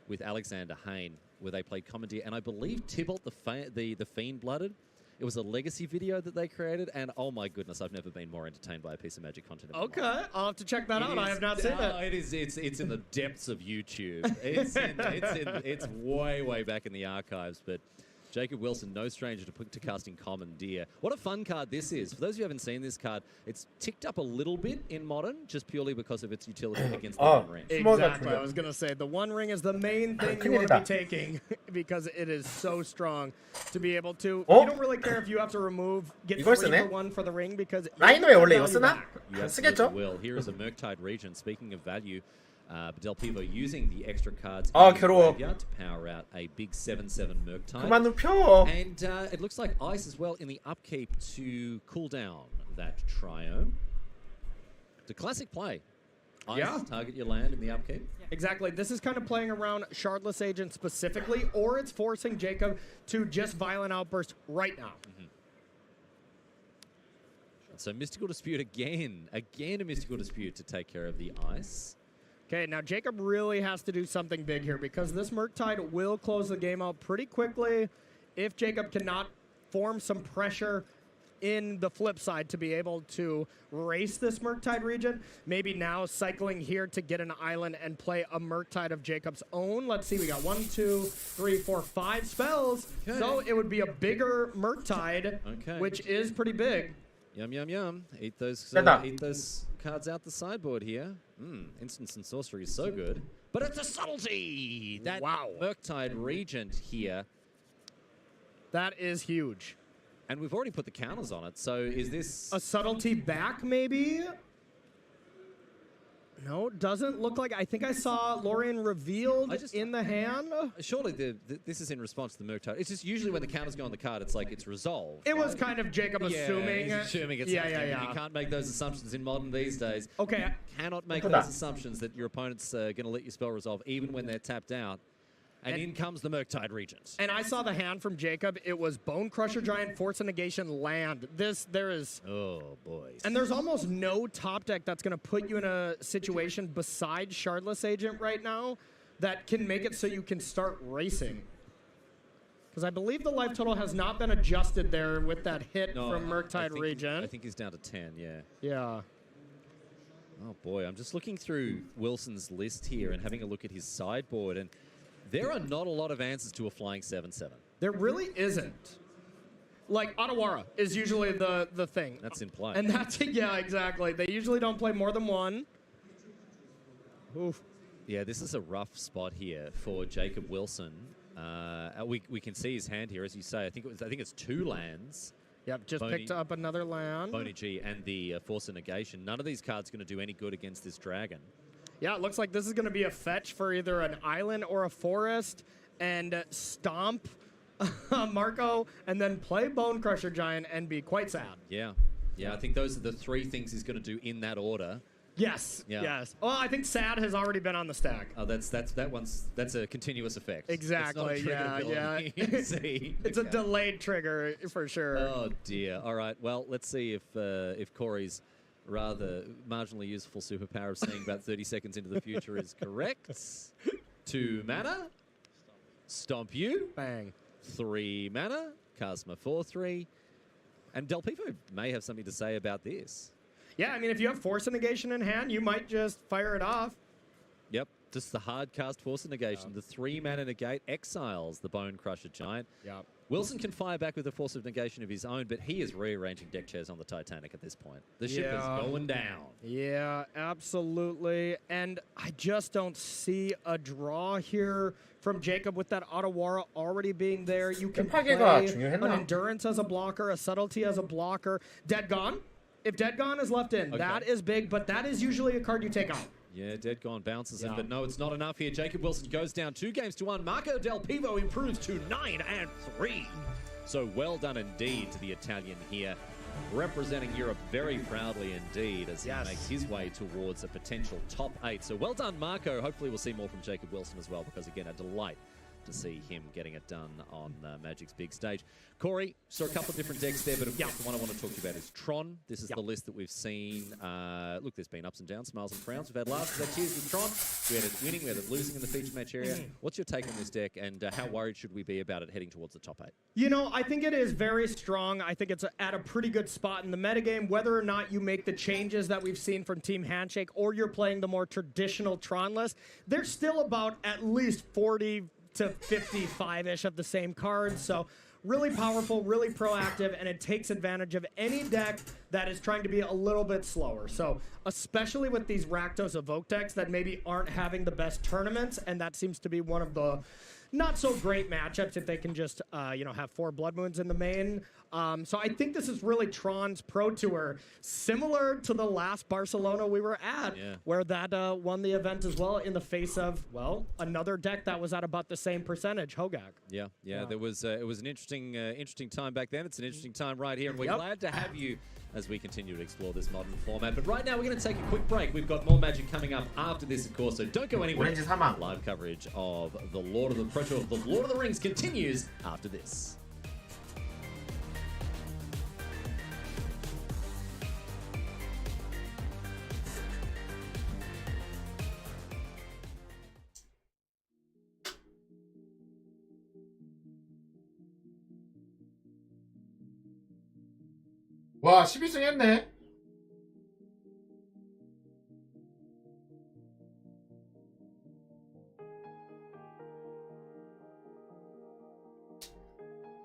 with Alexander Hayne, where they played Commandeer, and I believe Tybalt the Fiend-Blooded. It was a legacy video that they created, and oh my goodness, I've never been more entertained by a piece of Magic content. Okay, I'll have to check that out. I have not seen it. It's in the depths of YouTube. It's way back in the archives, but Jacob Wilson, no stranger to casting Commandeer. What a fun card this is. For those of you who haven't seen this card, it's ticked up a little bit in Modern, just purely because of its utility against the One Ring. Exactly. I was going to say, the One Ring is the main thing you want to be taking, because it is so strong to be able to... You don't really care if you have to get 3 for 1 for the ring, because... 라인왜 원래 이거 쓰나? 쓰겠죠? Will. Here is a Murktide Regent. Speaking of value, Del Pivo using the extra cards 괴로워. to power out a big 7/7 Murktide. 그만 눕혀. And it looks like Ice as well in the upkeep to cool down that Trio. It's a classic play. Ice, target your land in the upkeep. Exactly. This is kind of playing around Shardless Agent specifically, or it's forcing Jacob to just Violent Outburst right now. So Mystical Dispute again a Mystical Dispute to take care of the Ice. Okay, now Jacob really has to do something big here, because this Murktide will close the game out pretty quickly if Jacob cannot form some pressure in the flip side to be able to race this Murktide region. Maybe now cycling here to get an island and play a Murktide of Jacob's own. Let's see, we got 1, 2, 3, 4, 5 spells. Okay. So it would be a bigger Murktide, which is pretty big. Yum, yum, yum. Eat those cards out the sideboard here. Instance and Sorcery is so good. But it's a subtlety! That Murktide Regent here. That is huge. And we've already put the counters on it, so is this... A subtlety back, maybe? No, doesn't look like... I think I saw Lorien revealed in the hand. Surely this is in response to the Murktide. It's just usually when the counters go on the card, it's like it's resolved. It was kind of Jacob assuming. Assuming it's You can't make those assumptions in Modern these days. Okay. You cannot make those assumptions that your opponent's going to let your spell resolve even when they're tapped out. And in comes the Murktide Regent. And I saw the hand from Jacob. It was Bone Crusher Giant, Force of Negation, Land. There is... Oh, boy. And there's almost no top deck that's going to put you in a situation besides Shardless Agent right now that can make it so you can start racing. Because I believe the life total has not been adjusted there with that hit from Murktide Regent. I think he's down to 10, yeah. Yeah. Oh, boy. I'm just looking through Wilson's list here and having a look at his sideboard, and There are not a lot of answers to a flying 7-7. There really isn't. Like, Otawara is usually the thing. That's in play. And that's, yeah, exactly. They usually don't play more than one. Oof. Yeah, this is a rough spot here for Jacob Wilson. We can see his hand here, as you say. I think it's 2 lands. Yep, just picked up another land. Boney G and the Force of Negation. None of these cards are going to do any good against this dragon. Yeah, it looks like this is going to be a fetch for either an island or a forest, and stomp Marco, and then play Bone Crusher Giant and be quite sad. Yeah, I think those are the 3 things he's going to do in that order. Yes, yes. Well, I think sad has already been on the stack. Oh, that's a continuous effect. Exactly. Yeah. It's a delayed trigger for sure. Oh dear. All right. Well, let's see if Corey's rather marginally useful superpower of seeing about 30 seconds into the future is correct. 2 mana. Stomp you. Bang. 3 mana. Kazma 4/3. And Del Pivo may have something to say about this. Yeah, I mean, if you have Force of Negation in hand, you might just fire it off. Yep, just the hard cast Force of Negation. The 3 mana negate exiles the Bone Crusher Giant. Yep. Wilson can fire back with a Force of Negation of his own, but he is rearranging deck chairs on the Titanic at this point. The ship is going down. Yeah, absolutely. And I just don't see a draw here from Jacob with that Otawara already being there. You can play an Endurance as a blocker, a Subtlety as a blocker. Dead Gone. If Dead Gone is left in, that is big, but that is usually a card you take out. Yeah, Dead Gone bounces in, but no, it's not enough here. Jacob Wilson goes down 2-1. Marco Del Pivo improves to 9-3. So well done indeed to the Italian here, representing Europe very proudly indeed as he makes his way towards a potential top 8. So well done, Marco. Hopefully we'll see more from Jacob Wilson as well, because again, a delight to see him getting it done on Magic's big stage. Corey, saw a couple of different decks there, but of course the one I want to talk to you about is Tron. This is the list that we've seen. Look, there's been ups and downs, smiles and frowns. We've had laughs, we've had tears with Tron. We had it winning, we had it losing in the feature match area. What's your take on this deck, and how worried should we be about it heading towards the top 8? You know, I think it is very strong. I think it's at a pretty good spot in the metagame. Whether or not you make the changes that we've seen from Team Handshake, or you're playing the more traditional Tron list, there's still about at least 40 to 55-ish of the same cards. So really powerful, really proactive, and it takes advantage of any deck that is trying to be a little bit slower. So especially with these Rakdos Evoke decks that maybe aren't having the best tournaments, and that seems to be one of the not so great matchups if they can just, have 4 Blood Moons in the main. So I think this is really Tron's Pro Tour, similar to the last Barcelona we were at, where that won the event as well in the face of, well, another deck that was at about the same percentage, Hogak. Yeah. There was it was an interesting time back then. It's an interesting time right here, and we're glad to have you as we continue to explore this modern format. But right now, we're going to take a quick break. We've got more Magic coming up after this, of course, so don't go anywhere. Live coverage of the Pro Tour of the Lord of the Rings continues after this. 와, 12승 했네.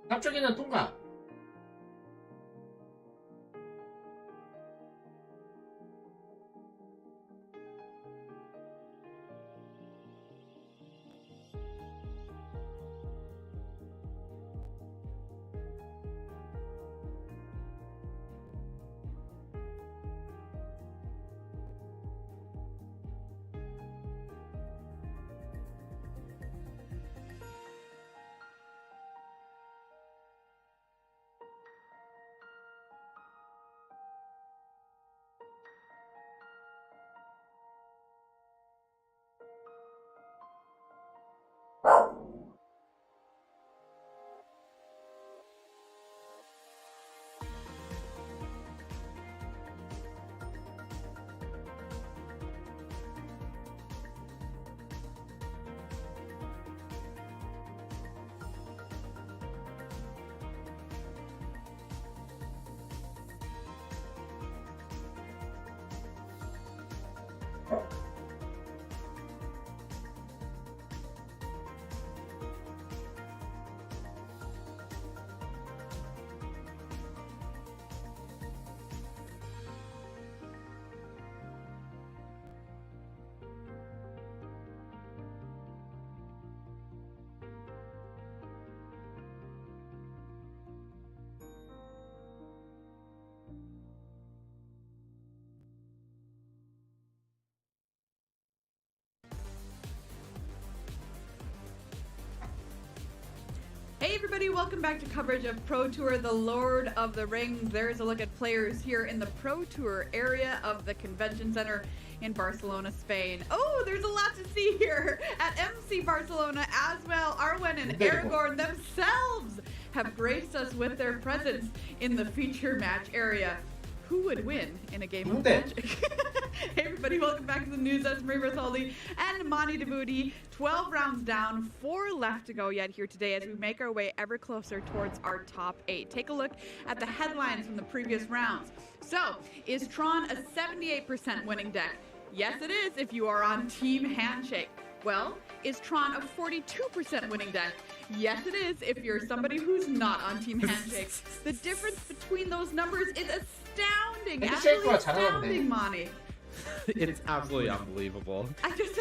탑쪽에는 통과. Hey everybody, welcome back to coverage of Pro Tour, the Lord of the Rings. There's a look at players here in the Pro Tour area of the Convention Center in Barcelona, Spain. Oh, there's a lot to see here at MC Barcelona as well. Arwen and Aragorn themselves have graced us with their presence in the feature match area. Who would win in a game of Magic? Hey everybody, welcome back to the news. That's Marie Bertholdi and Mani Davoudi. 12 rounds down, 4 left to go yet here today as we make our way ever closer towards our top 8. Take a look at the headlines from the previous rounds. So, is Tron a 78% winning deck? Yes it is if you are on Team Handshake. Well, is Tron a 42% winning deck? Yes it is if you're somebody who's not on Team Handshake. The difference between those numbers is astounding. Absolutely astounding, Monty. It's absolutely unbelievable. I just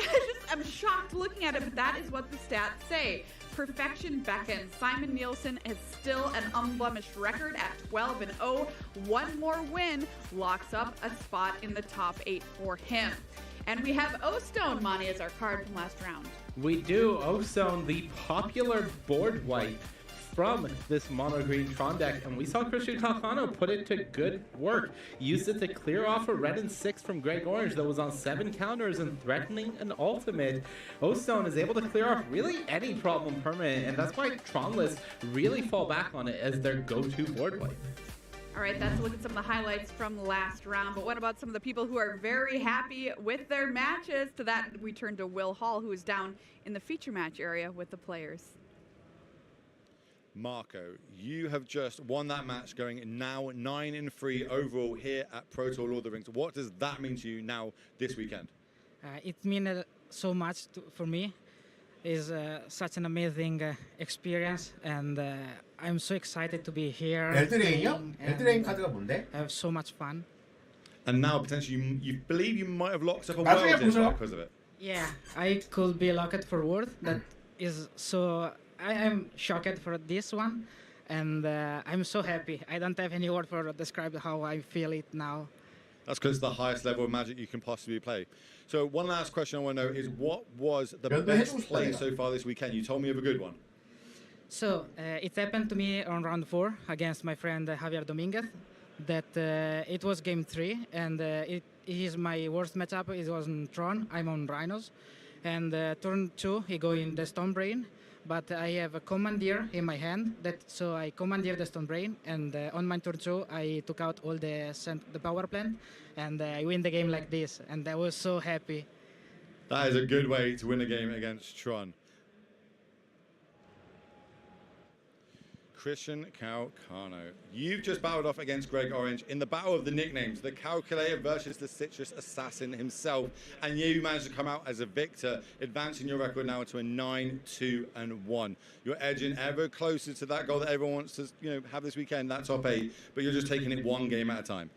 am shocked looking at it, but that is what the stats say. Perfection beckons. Simon Nielsen is still an unblemished record at 12-0. One more win locks up a spot in the top 8 for him. And we have O-Stone, Monty, as our card from last round. We do. O-Stone, the popular board wipe from this mono green Tron deck, and we saw Christian Calcano put it to good work. Used it to clear off a red and 6 from Greg Orange that was on 7 counters and threatening an ultimate. O-Stone is able to clear off really any problem permanent, and that's why Tron lists really fall back on it as their go-to board wipe. All right, that's a look at some of the highlights from last round. But what about some of the people who are very happy with their matches? To that, we turn to Will Hall, who is down in the feature match area with the players. Marco, you have just won that match, going now 9-3 overall here at Pro Tour Lord of the Rings. What does that mean to you now this weekend? It means so much for me. It's such an amazing experience, and I'm so excited to be here. 엘드레인이요? 엘드레인 카드가 뭔데? I have so much fun. And now potentially you believe you might have locked up a world because of it. Yeah, I could be locked for world. That is so. I am shocked for this one, and I'm so happy. I don't have any word for describe how I feel it now. That's because it's the highest level of Magic you can possibly play. So one last question I want to know is, what was the best play so far this weekend? You told me of a good one. So it happened to me on round 4 against my friend Javier Dominguez. That it was game 3, and it is my worst matchup. It was on Tron. I'm on Rhinos, and turn 2 he go in the Stone Brain. But I have a Commandeer in my hand, so I Commandeer the Stone Brain, and on my turn 2, I took out all the power plant, and I win the game like this, and I was so happy. That is a good way to win a game against Tron. Christian Calcano, you've just battled off against Greg Orange in the battle of the nicknames, the Calculator versus the Citrus Assassin himself, and you managed to come out as a victor, advancing your record now to a 9-2-1. You're edging ever closer to that goal that everyone wants to, have this weekend, that top 8, but you're just taking it one game at a time.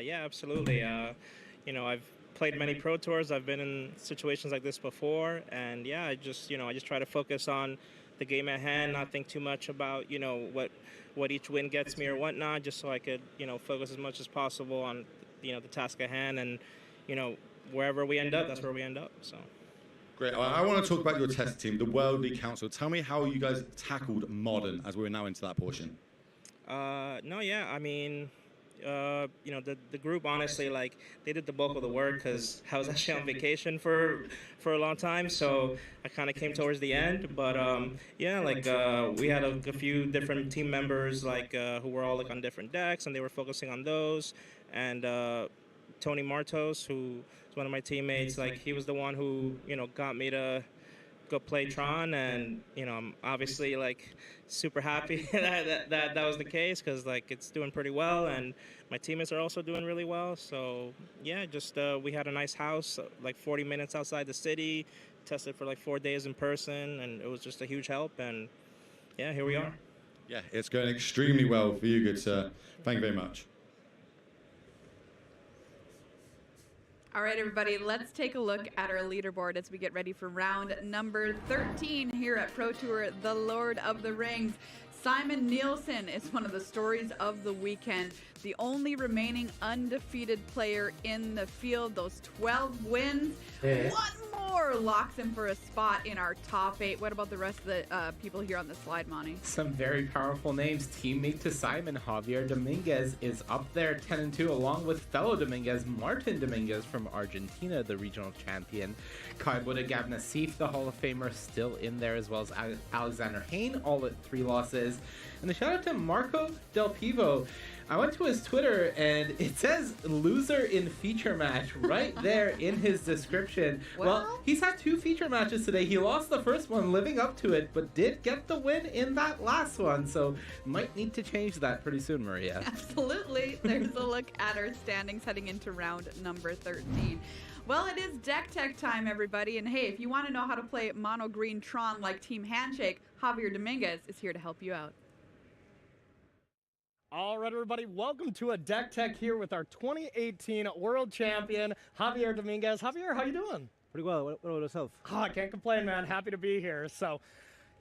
Yeah, absolutely. I've played many Pro Tours. I've been in situations like this before, and yeah, I just try to focus on the game at hand, not think too much about what each win gets me or whatnot, just so I could focus as much as possible on the task at hand, and wherever we end up, that's where we end up. So great. I want to talk about your test team, the World League Council. Tell me how you guys tackled Modern as we're now into that portion. The group, honestly, they did the bulk of the work because I was actually on vacation for a long time, so I kind of came towards the end. But we had a few different team members who were all on different decks, and they were focusing on those. And Tony Martos, who is one of my teammates, he was the one who got me to go play Tron, and I'm obviously super happy that was the case, because it's doing pretty well, and my teammates are also doing really well. So yeah, just we had a nice house 40 minutes outside the city, tested for 4 days in person, and it was just a huge help, and yeah, here we are. Yeah, it's going extremely well for you, good sir. Thank you very much. All right, everybody, let's take a look at our leaderboard as we get ready for round number 13 here at Pro Tour, the Lord of the Rings. Simon Nielsen is one of the stories of the weekend, the only remaining undefeated player in the field. Those 12 wins. Yeah. One more sure locks him for a spot in our top 8. What about the rest of the people here on the slide, Monty? Some very powerful names. Teammate to Simon, Javier Dominguez, is up there 10-2, along with fellow Dominguez, Martin Dominguez from Argentina, the regional champion. Kaibuda Gab Nassif, the Hall of Famer, still in there, as well as Alexander Hain, all at 3 losses. And a shout out to Marco Del Pivo. I went to his Twitter and it says loser in feature match right there in his description. Well, he's had 2 feature matches today. He lost the first one living up to it, but did get the win in that last one. So might need to change that pretty soon, Maria. Absolutely. There's a look at our standings heading into round number 13. Well, it is deck tech time, everybody. And hey, if you want to know how to play mono green Tron like Team Handshake, Javier Dominguez is here to help you out. All right, everybody, welcome to a Deck Tech here with our 2018 World Champion, Javier Dominguez. Javier, how you doing? Pretty well. What about yourself? Oh, I can't complain, man. Happy to be here. So,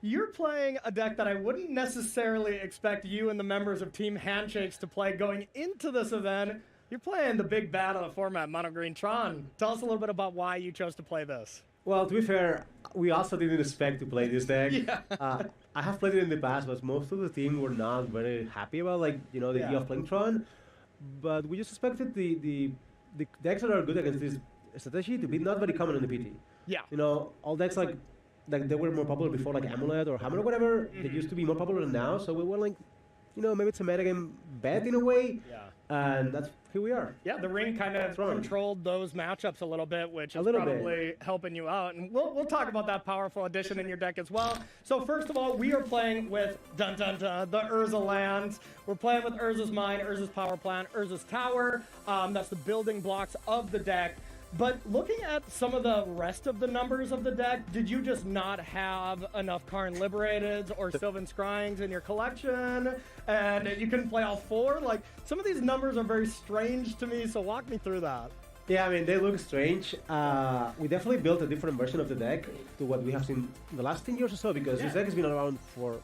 you're playing a deck that I wouldn't necessarily expect you and the members of Team Handshakes to play going into this event. You're playing the big bad of the format, Mono Green Tron. Tell us a little bit about why you chose to play this. Well, to be fair, we also didn't expect to play this deck. Yeah. I have played it in the past, but most of the team were not very happy about, like, the idea of playing Tron. But we just expected the decks that are good against this strategy to be not very common in the PT. Yeah. All decks like they were more popular before, like Amulet or Hammer or whatever. They used to be more popular than now. So we were like, maybe it's a metagame bet in a way. Yeah. And that's here we are. Yeah, the ring kind of controlled those matchups a little bit, which is little probably helping you out. And we'll talk about that powerful addition in your deck as well. So first of all, we are playing with the Urza lands. We're playing with Urza's Mine, Urza's Power Plant, Urza's Tower. That's the building blocks of the deck. But looking at some of the rest of the numbers of the deck, did you just not have enough Karn Liberateds or Sylvan Scryings in your collection? And you couldn't play all 4? Like, some of these numbers are very strange to me, so walk me through that. Yeah, I mean, they look strange. We definitely built a different version of the deck to what we have seen the last 10 years or so, because this deck has been around for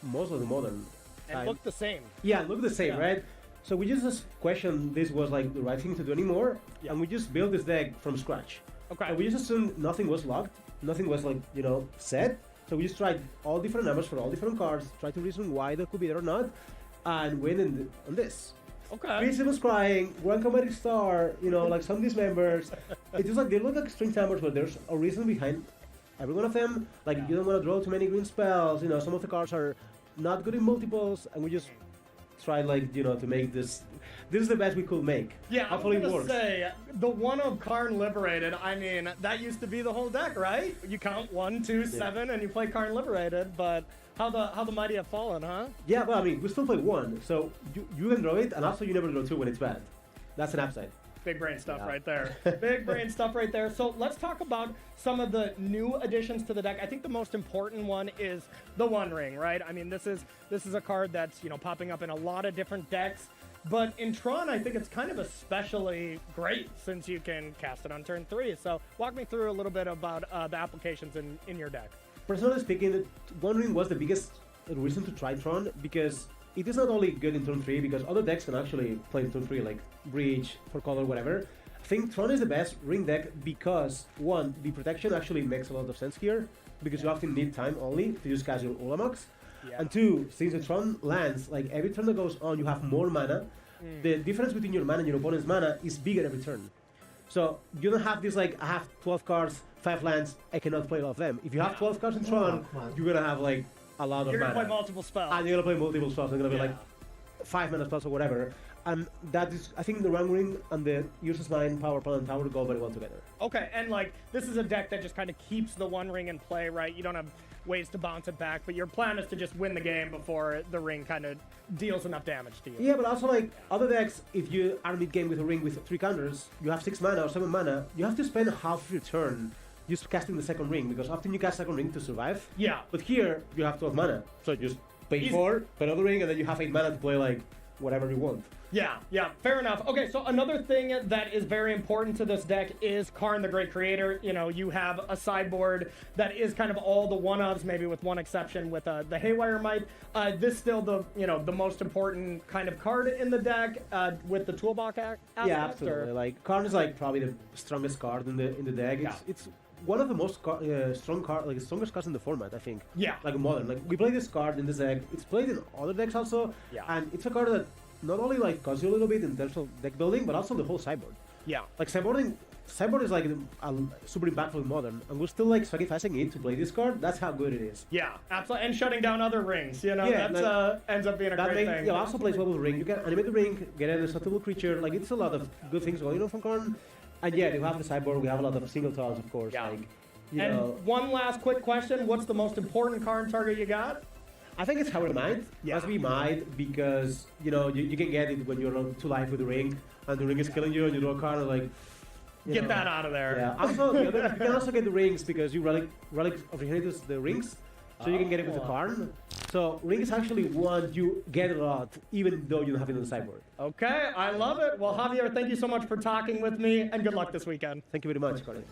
most of the modern time. And look the same. Yeah, look the same, right? So we just questioned this was like the right thing to do anymore, and we just built this deck from scratch. Okay. And we just assumed nothing was locked, nothing was like, set. So we just tried all different numbers for all different cards, tried to reason why they could be there or not, and win on this. Okay. 3 Silver Scrying, 1 Comedic Star, like some of these members. It's just like they look like strange numbers, but there's a reason behind every one of them. Like you don't want to draw too many green spells, some of the cards are not good in multiples, and we just tried to make this is the best we could make. Yeah, hopefully I was it works. gonna say the one of Karn Liberated. I mean, that used to be the whole deck, right? You count 1, 2, 7, and you play Karn Liberated. But how the mighty have fallen, huh? Yeah, well, I mean, we still play 1, so you can draw it, and also you never draw 2 when it's bad. That's an upside. Big brain stuff right there. Big brain stuff right there. So let's talk about some of the new additions to the deck. I think the most important one is the One Ring, right? I mean, this is a card that's popping up in a lot of different decks. But in Tron, I think it's kind of especially great since you can cast it on turn 3. So walk me through a little bit about the applications in your deck. Personally speaking, the One Ring was the biggest reason to try Tron, because it is not only good in turn 3, because other decks can actually play in turn 3, like Breach, For Color, whatever. I think Tron is the best ring deck because, 1, the protection actually makes a lot of sense here, because you often need time only to just cast your Ulamox. Yeah. And 2, since the Tron lands, like every turn that goes on, you have more mana. The difference between your mana and your opponent's mana is bigger every turn. So you don't have this like, I have 12 cards, 5 lands, I cannot play all of them. If you have 12 cards in Tron, you're gonna have like a lot of mana. You're gonna play multiple spells. And you're gonna play multiple spells. They're gonna be like 5 mana spells or whatever. And that is, I think the One Ring and the Urza's Mine, Power Plant, and Tower go very well together. Okay, and like this is a deck that just kind of keeps the One Ring in play, right? You don't have ways to bounce it back, but your plan is to just win the game before the ring kind of deals enough damage to you. Yeah, but also like other decks, if you are mid-game with a ring with 3 counters, you have 6 mana or 7 mana, you have to spend half of your turn just casting the second ring, because often you cast second ring to survive. Yeah. But here, you have 12 mana, so just pay 4, play another ring, and then you have 8 mana to play like whatever you want. Yeah, fair enough. Okay, so another thing that is very important to this deck is Karn the Great Creator. You have a sideboard that is kind of all the one-ofs, maybe with one exception with the Haywire Might. This still the most important kind of card in the deck with the toolbox aspect. Yeah, absolutely. Like Karn is like probably the strongest card in the deck. It's one of the most strongest cards in the format, I think. Yeah. Like Modern. Like we play this card in this deck. It's played in other decks also. Yeah. And it's a card that not only like costs you a little bit in terms of deck building, but also the whole sideboard. Yeah. Like sideboard is like super impactful in Modern, and we're still like sacrificing it to play this card. That's how good it is. Yeah, absolutely. And shutting down other rings, you know, Yeah, that ends up being a great thing. Yeah, also plays well with ring. You can animate the ring, get an indestructible creature. Like it's a lot of good things going on from Karn. And yeah, you have the sideboard. We have a lot of single tiles, of course. Yeah. Like, And one last quick question: what's the most important Karn target you got? I think it's Howard Might. Yeah. Must be Might because you can get it when you're on 2 life with the ring, and the ring is killing you, and you draw a card and like. Get that out of there. Yeah. Also, you can also get the rings because you relic of Inheritance the rings, so you can get it with the Karn. So rings actually one you get a lot, even though you don't have it on the sideboard. Okay, I love it. Well, Javier, thank you so much for talking with me, and good luck this weekend. Thank you very much, Colin.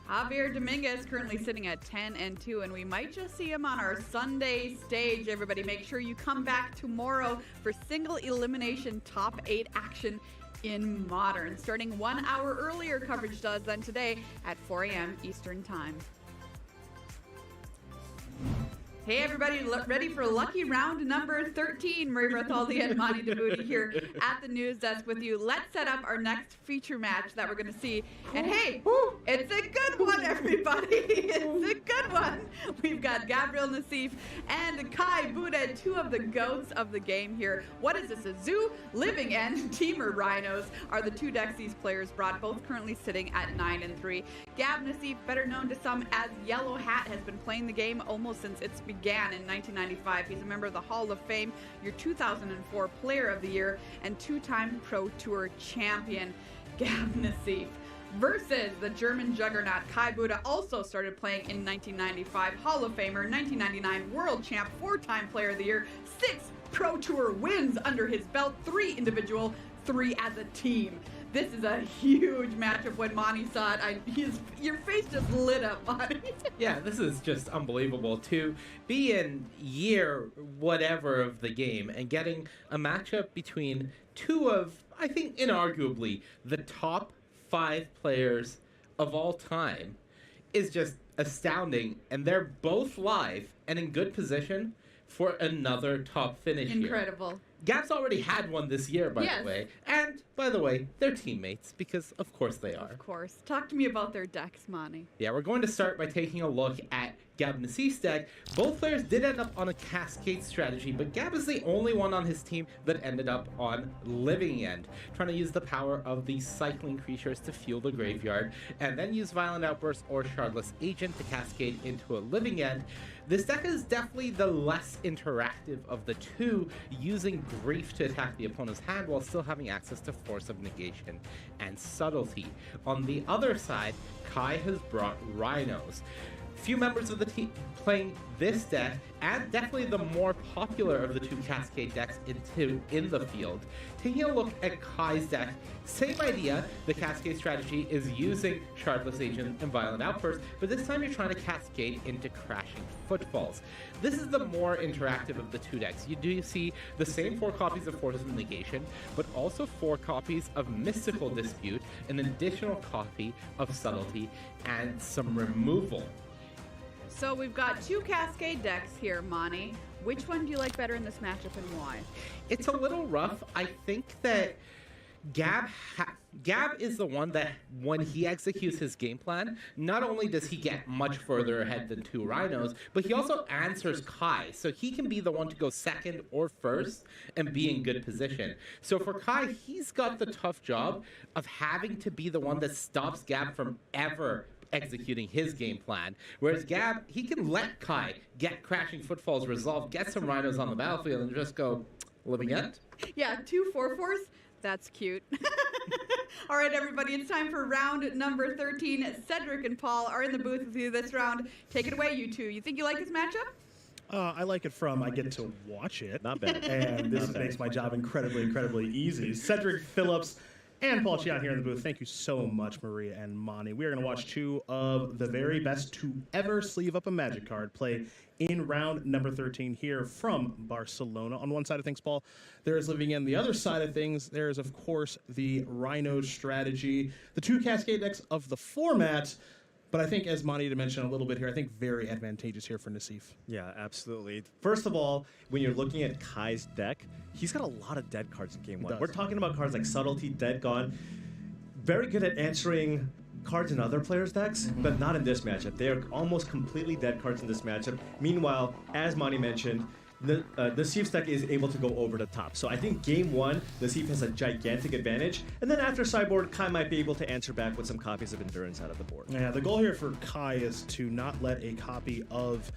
Javier Dominguez currently sitting at 10-2, and we might just see him on our Sunday stage. Everybody, make sure you come back tomorrow for single elimination top 8 action in Modern. Starting 1 hour earlier, coverage does than today at 4 a.m. Eastern Time. Hey everybody, ready for lucky round number 13. Marie Bartholdi and Monty DeBooty here at the news desk with you. Let's set up our next feature match that we're going to see. And hey, it's a good one, everybody. It's a good one. We've got Gabriel Nassif and Kai Buda, 2 of the goats of the game here. What is this, a zoo? Living End, Teamer Rhinos are the 2 decks these players brought, both currently sitting at 9-3. Gab Nassif, better known to some as Yellow Hat, has been playing the game almost since its began in 1995. He's a member of the Hall of Fame, your 2004 Player of the Year, and 2-time Pro Tour champion, Gab Nassif. Versus the German juggernaut Kai Buda, also started playing in 1995, Hall of Famer, 1999 World Champ, 4-time Player of the Year, 6 Pro Tour wins under his belt, 3 individual, 3 as a team. This is a huge matchup. When Monty saw it, your face just lit up, Monty. Yeah, this is just unbelievable to be in year whatever of the game and getting a matchup between 2 of, I think, inarguably the top 5 players of all time is just astounding. And they're both live and in good position for another top finish here. Incredible. Gab's already had one this year, by the way. And, by the way, they're teammates, because of course they are. Of course. Talk to me about their decks, Monty. Yeah, we're going to start by taking a look at Gab Nassif's deck. Both players did end up on a Cascade strategy, but Gab is the only one on his team that ended up on Living End, trying to use the power of the cycling creatures to fuel the graveyard, and then use Violent Outburst or Shardless Agent to cascade into a Living End. This deck is definitely the less interactive of the 2, using Grief to attack the opponent's hand while still having access to Force of Negation and Subtlety. On the other side, Kai has brought Rhinos. Few members of the team playing this deck, and definitely the more popular of the 2 Cascade decks in the field. Taking a look at Kai's deck, same idea. The Cascade strategy is using Shardless Agent and Violent Outburst, but this time you're trying to cascade into Crashing Footfalls. This is the more interactive of the 2 decks. You do see the same 4 copies of Force of Negation, but also 4 copies of Mystical Dispute, an additional copy of Subtlety, and some removal. So we've got 2 Cascade decks here, Monty. Which one do you like better in this matchup and why? It's a little rough. I think that Gab is the one that, when he executes his game plan, not only does he get much further ahead than 2 Rhinos, but he also answers Kai, so he can be the one to go second or first and be in good position. So for Kai, he's got the tough job of having to be the one that stops Gab from ever executing his game plan. Whereas Gab, he can let Kai get Crashing Footfalls resolved, get some Rhinos on the battlefield, and just go, Living End? Yeah, 2 4/4s. That's cute. All right, everybody, it's time for round number 13. Cedric and Paul are in the booth with you this round. Take it away, you 2. You think you like this matchup? I like it from I get to watch it. Not bad. And this makes my job incredibly, incredibly easy. Cedric Phillips And Paul Chion here in the booth. Thank you so much, Maria and Monty. We are going to watch two of the very best to ever sleeve up a Magic card play in round number 13 here from Barcelona. On one side of things, Paul, there is Living End. The other side of things, there is, of course, the Rhino strategy. The two Cascade decks of the format. But I think, as Monty mentioned a little bit here, I think very advantageous here for Nassif. Yeah, absolutely. First of all, when you're looking at Kai's deck, he's got a lot of dead cards in game 1. We're talking about cards like Subtlety, Dead Gone. Very good at answering cards in other players' decks, but not in this matchup. They are almost completely dead cards in this matchup. Meanwhile, as Monty mentioned, Nassif's deck is able to go over the top. So I think game 1, Nassif has a gigantic advantage. And then after sideboard, Kai might be able to answer back with some copies of Endurance out of the board. Yeah, the goal here for Kai is to not let a copy of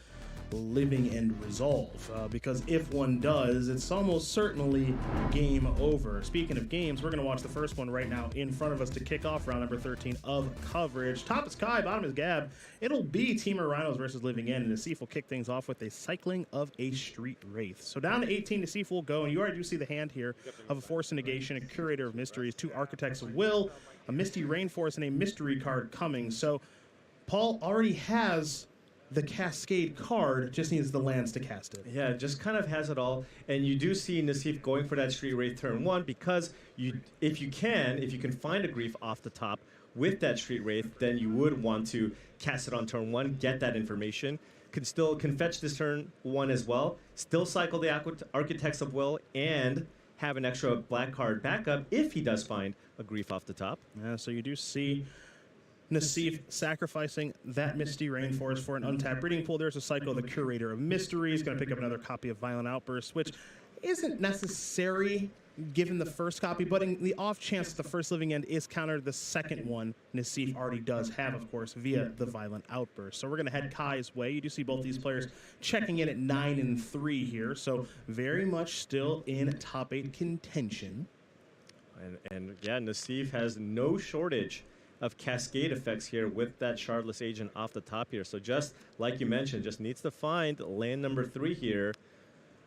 Living End resolve, because if one does, it's almost certainly game over. Speaking of games, we're going to watch the first one right now in front of us to kick off round number 13 of coverage. Top is Kai, bottom is Gab. It'll be Team of Rhinos versus Living End, and Nassif will kick things off with a cycling of a Street Wraith. So down to 18, Nassif will go, and you already do see the hand here of a Force of Negation, a Curator of Mysteries, 2 Architects of Will, a Misty Rainforest, and a Mystery card coming. So Paul already has the Cascade card, just needs the lands to cast it. Yeah, just kind of has it all. And you do see Nassif going for that Street Wraith turn 1 because if you can find a Grief off the top with that Street Wraith, then you would want to cast it on turn 1, get that information. Can fetch this turn 1 as well, still cycle the Architects of Will, and have an extra black card backup if he does find a Grief off the top. Yeah, so you do see Nassif sacrificing that Misty Rainforest for an untapped breeding pool. There's a cycle, the Curator of Mysteries, going to pick up another copy of Violent Outburst, which isn't necessary given the first copy, but in the off chance that the first Living End is countered, the second one Nassif already does have, of course, via the Violent Outburst. So we're going to head Kai's way. You do see both these players checking in at 9 and 3 here, so very much still in top 8 contention. And yeah, Nassif has no shortage of Cascade effects here with that Shardless Agent off the top here. So just like you mentioned, just needs to find land number 3 here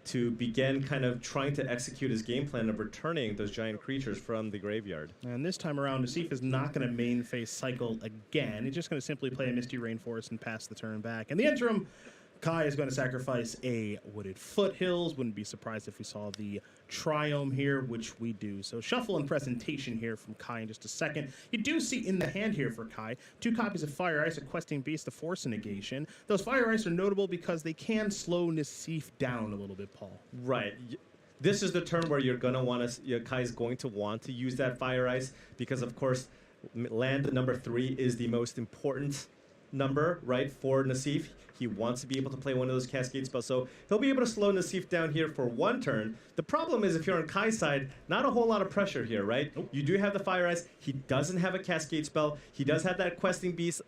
to begin kind of trying to execute his game plan of returning those giant creatures from the graveyard. And this time around, Nassif is not going to main phase cycle again. He's just going to simply play a Misty Rainforest and pass the turn back. In the interim, Kai is going to sacrifice a Wooded Foothills. Wouldn't be surprised if we saw the Triome here, which we do. So shuffle and presentation here from Kai in just a second. You do see in the hand here for Kai 2 copies of Fire Ice, a Questing Beast, a Force of Negation. Those Fire Ice are notable because they can slow Nassif down a little bit, Paul. Right. This is the turn where you're going to want to, Kai's going to want to use that Fire Ice because, of course, land number 3 is the most important number, right, for Nassif. He wants to be able to play one of those Cascade spells, so he'll be able to slow Nassif down here for 1 turn. The problem is if you're on Kai's side, not a whole lot of pressure here, right? You do have the Fire Ice. He doesn't have a Cascade spell. He does have that Questing Beast.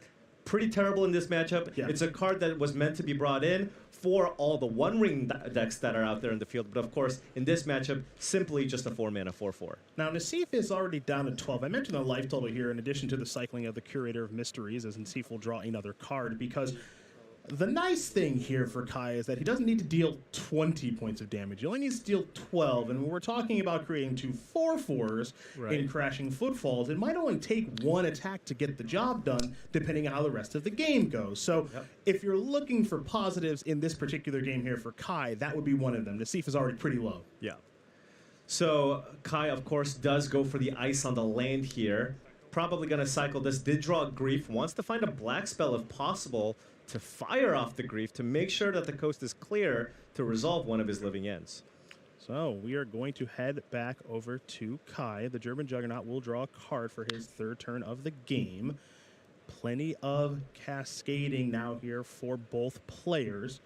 Pretty terrible in this matchup. Yeah. It's a card that was meant to be brought in for all the one-ring decks that are out there in the field, but of course, in this matchup, simply just a 4-mana 4/4. Now, Nassif is already down to 12. I mentioned the life total here in addition to the cycling of the Curator of Mysteries, as Nassif will draw another card, because the nice thing here for Kai is that he doesn't need to deal 20 points of damage. He only needs to deal 12. And when we're talking about creating 2 4/4s in Crashing Footfalls, it might only take 1 attack to get the job done, depending on how the rest of the game goes. So if you're looking for positives in this particular game here for Kai, that would be one of them. Nassif is already pretty low. Yeah. So Kai, of course, does go for the ice on the land here. Probably going to cycle this. Did draw a Grief. Wants to find a black spell if possible to fire off the Grief to make sure that the coast is clear to resolve one of his Living Ends. So we are going to head back over to Kai. The German Juggernaut will draw a card for his 3rd turn of the game. Plenty of cascading now here for both players.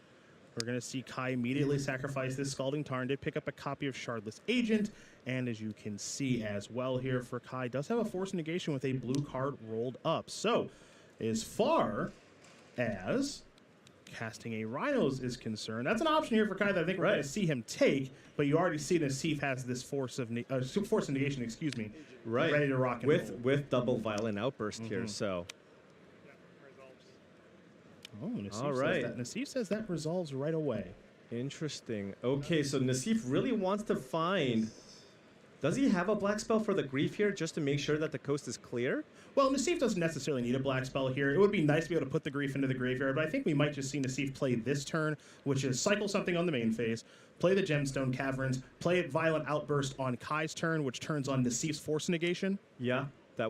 We're going to see Kai immediately sacrifice this Scalding Tarn. Did pick up a copy of Shardless Agent. And as you can see as well here for Kai, does have a Force Negation with a blue card rolled up. So as far as casting a Rhinos is concerned, that's an option here for Kai that I think we're going to see him take, but you already see Nassif has this Force of Negation, excuse me, ready to rock and roll. With double Violent Outburst here, so. Oh, Nassif says that resolves right away. Interesting. Okay, so Nassif really wants to find Does he have a black spell for the Grief here just to make sure that the coast is clear? Well, Nassif doesn't necessarily need a black spell here. It would be nice to be able to put the Grief into the graveyard, but I think we might just see Nassif play this turn, which is cycle something on the main phase, play the Gemstone Caverns, play Violent Outburst on Kai's turn, which turns on Nassif's Force Negation. Yeah.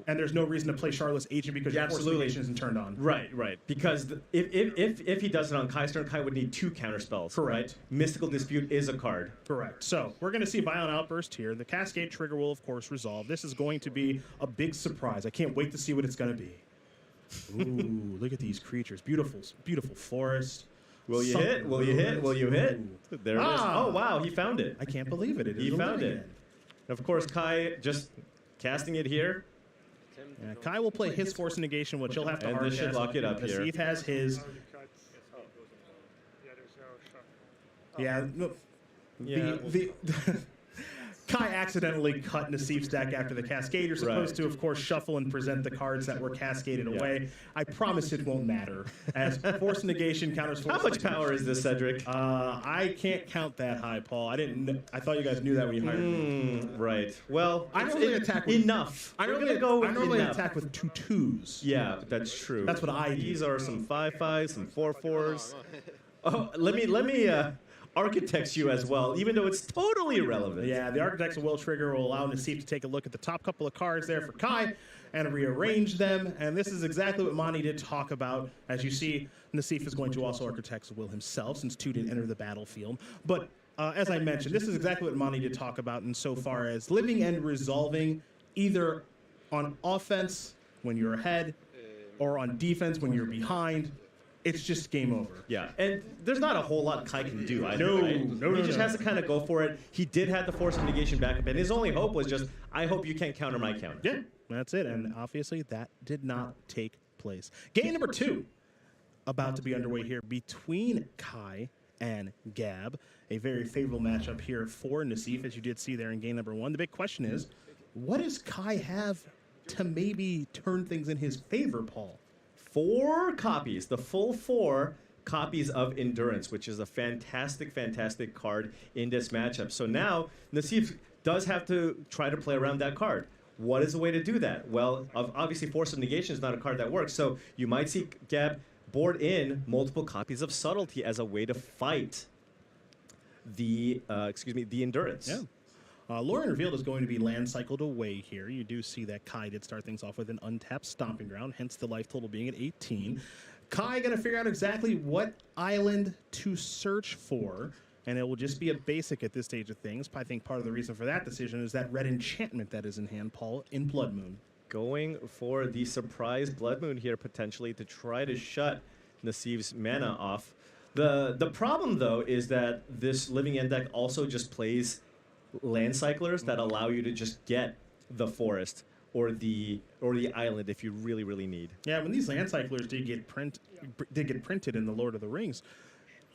And there's no reason to play Charlotte's Agent because your Force Negation isn't turned on. Right. Because if he does it on Kai's turn, Kai would need 2 counterspells. Correct. Right? Mystical Dispute is a card. Correct. So we're going to see Violent Outburst here. The Cascade trigger will, of course, resolve. This is going to be a big surprise. I can't wait to see what it's going to be. Ooh, look at these creatures. Beautiful, beautiful forest. Will you hit? Will you hit? Will you hit? There it is. Oh, wow, he found it. I can't believe it. He found it. And of course, Kai just casting it here. Yeah, Kai will play his Force Negation, which he'll have to hard this should lock it up here. Nassif has his. Yeah. Kai accidentally cut Nassif's deck after the Cascade. You're supposed to, of course, shuffle and present the cards that were cascaded away. I promise it won't matter. As Force Negation counters Force. How much power is this, Cedric? I can't count that high, Paul. I thought you guys knew that when you hired me. Right. Well, I normally attack with enough. I normally attack with 2 2s. Yeah, that's true. That's what I do. These are some 5/5s, some 4/4s. Oh, let me architects you as well, even though it's totally irrelevant. Yeah, the Architects of Will trigger will allow Nassif to take a look at the top couple of cards there for Kai and rearrange them. And this is exactly what Monty did talk about. As you see, Nassif is going to also Architects of Will himself, since 2 didn't enter the battlefield. But as I mentioned, this is exactly what Monty did talk about insofar as living and resolving either on offense when you're ahead or on defense when you're behind. It's just game over. Yeah, and there's not a whole lot Kai can do either, No, right? no, He just has to kind of go for it. He did have the Force of Negation backup, and his only hope was just, I hope you can't counter my counter. Yeah, that's it. And obviously that did not take place. Game number 2 about to be underway here between Kai and Gab. A very favorable matchup here for Nassif, as you did see there in game number 1. The big question is, what does Kai have to maybe turn things in his favor, Paul? 4 copies, the full 4 copies of Endurance, which is a fantastic, fantastic card in this matchup. So now, Nassif does have to try to play around that card. What is the way to do that? Well, obviously, Force of Negation is not a card that works, so you might see Gab board in multiple copies of Subtlety as a way to fight the Endurance. Yeah. Lorien Revealed is going to be land cycled away here. You do see that Kai did start things off with an untapped Stomping Ground, hence the life total being at 18. Kai going to figure out exactly what island to search for, and it will just be a basic at this stage of things. I think part of the reason for that decision is that red enchantment that is in hand, Paul, in Blood Moon. Going for the surprise Blood Moon here, potentially, to try to shut Nassif's mana off. The problem, though, is that this Living End deck also just plays land cyclers that allow you to just get the forest or the island if you really, really need. Yeah, when these land cyclers did get printed in the Lord of the Rings,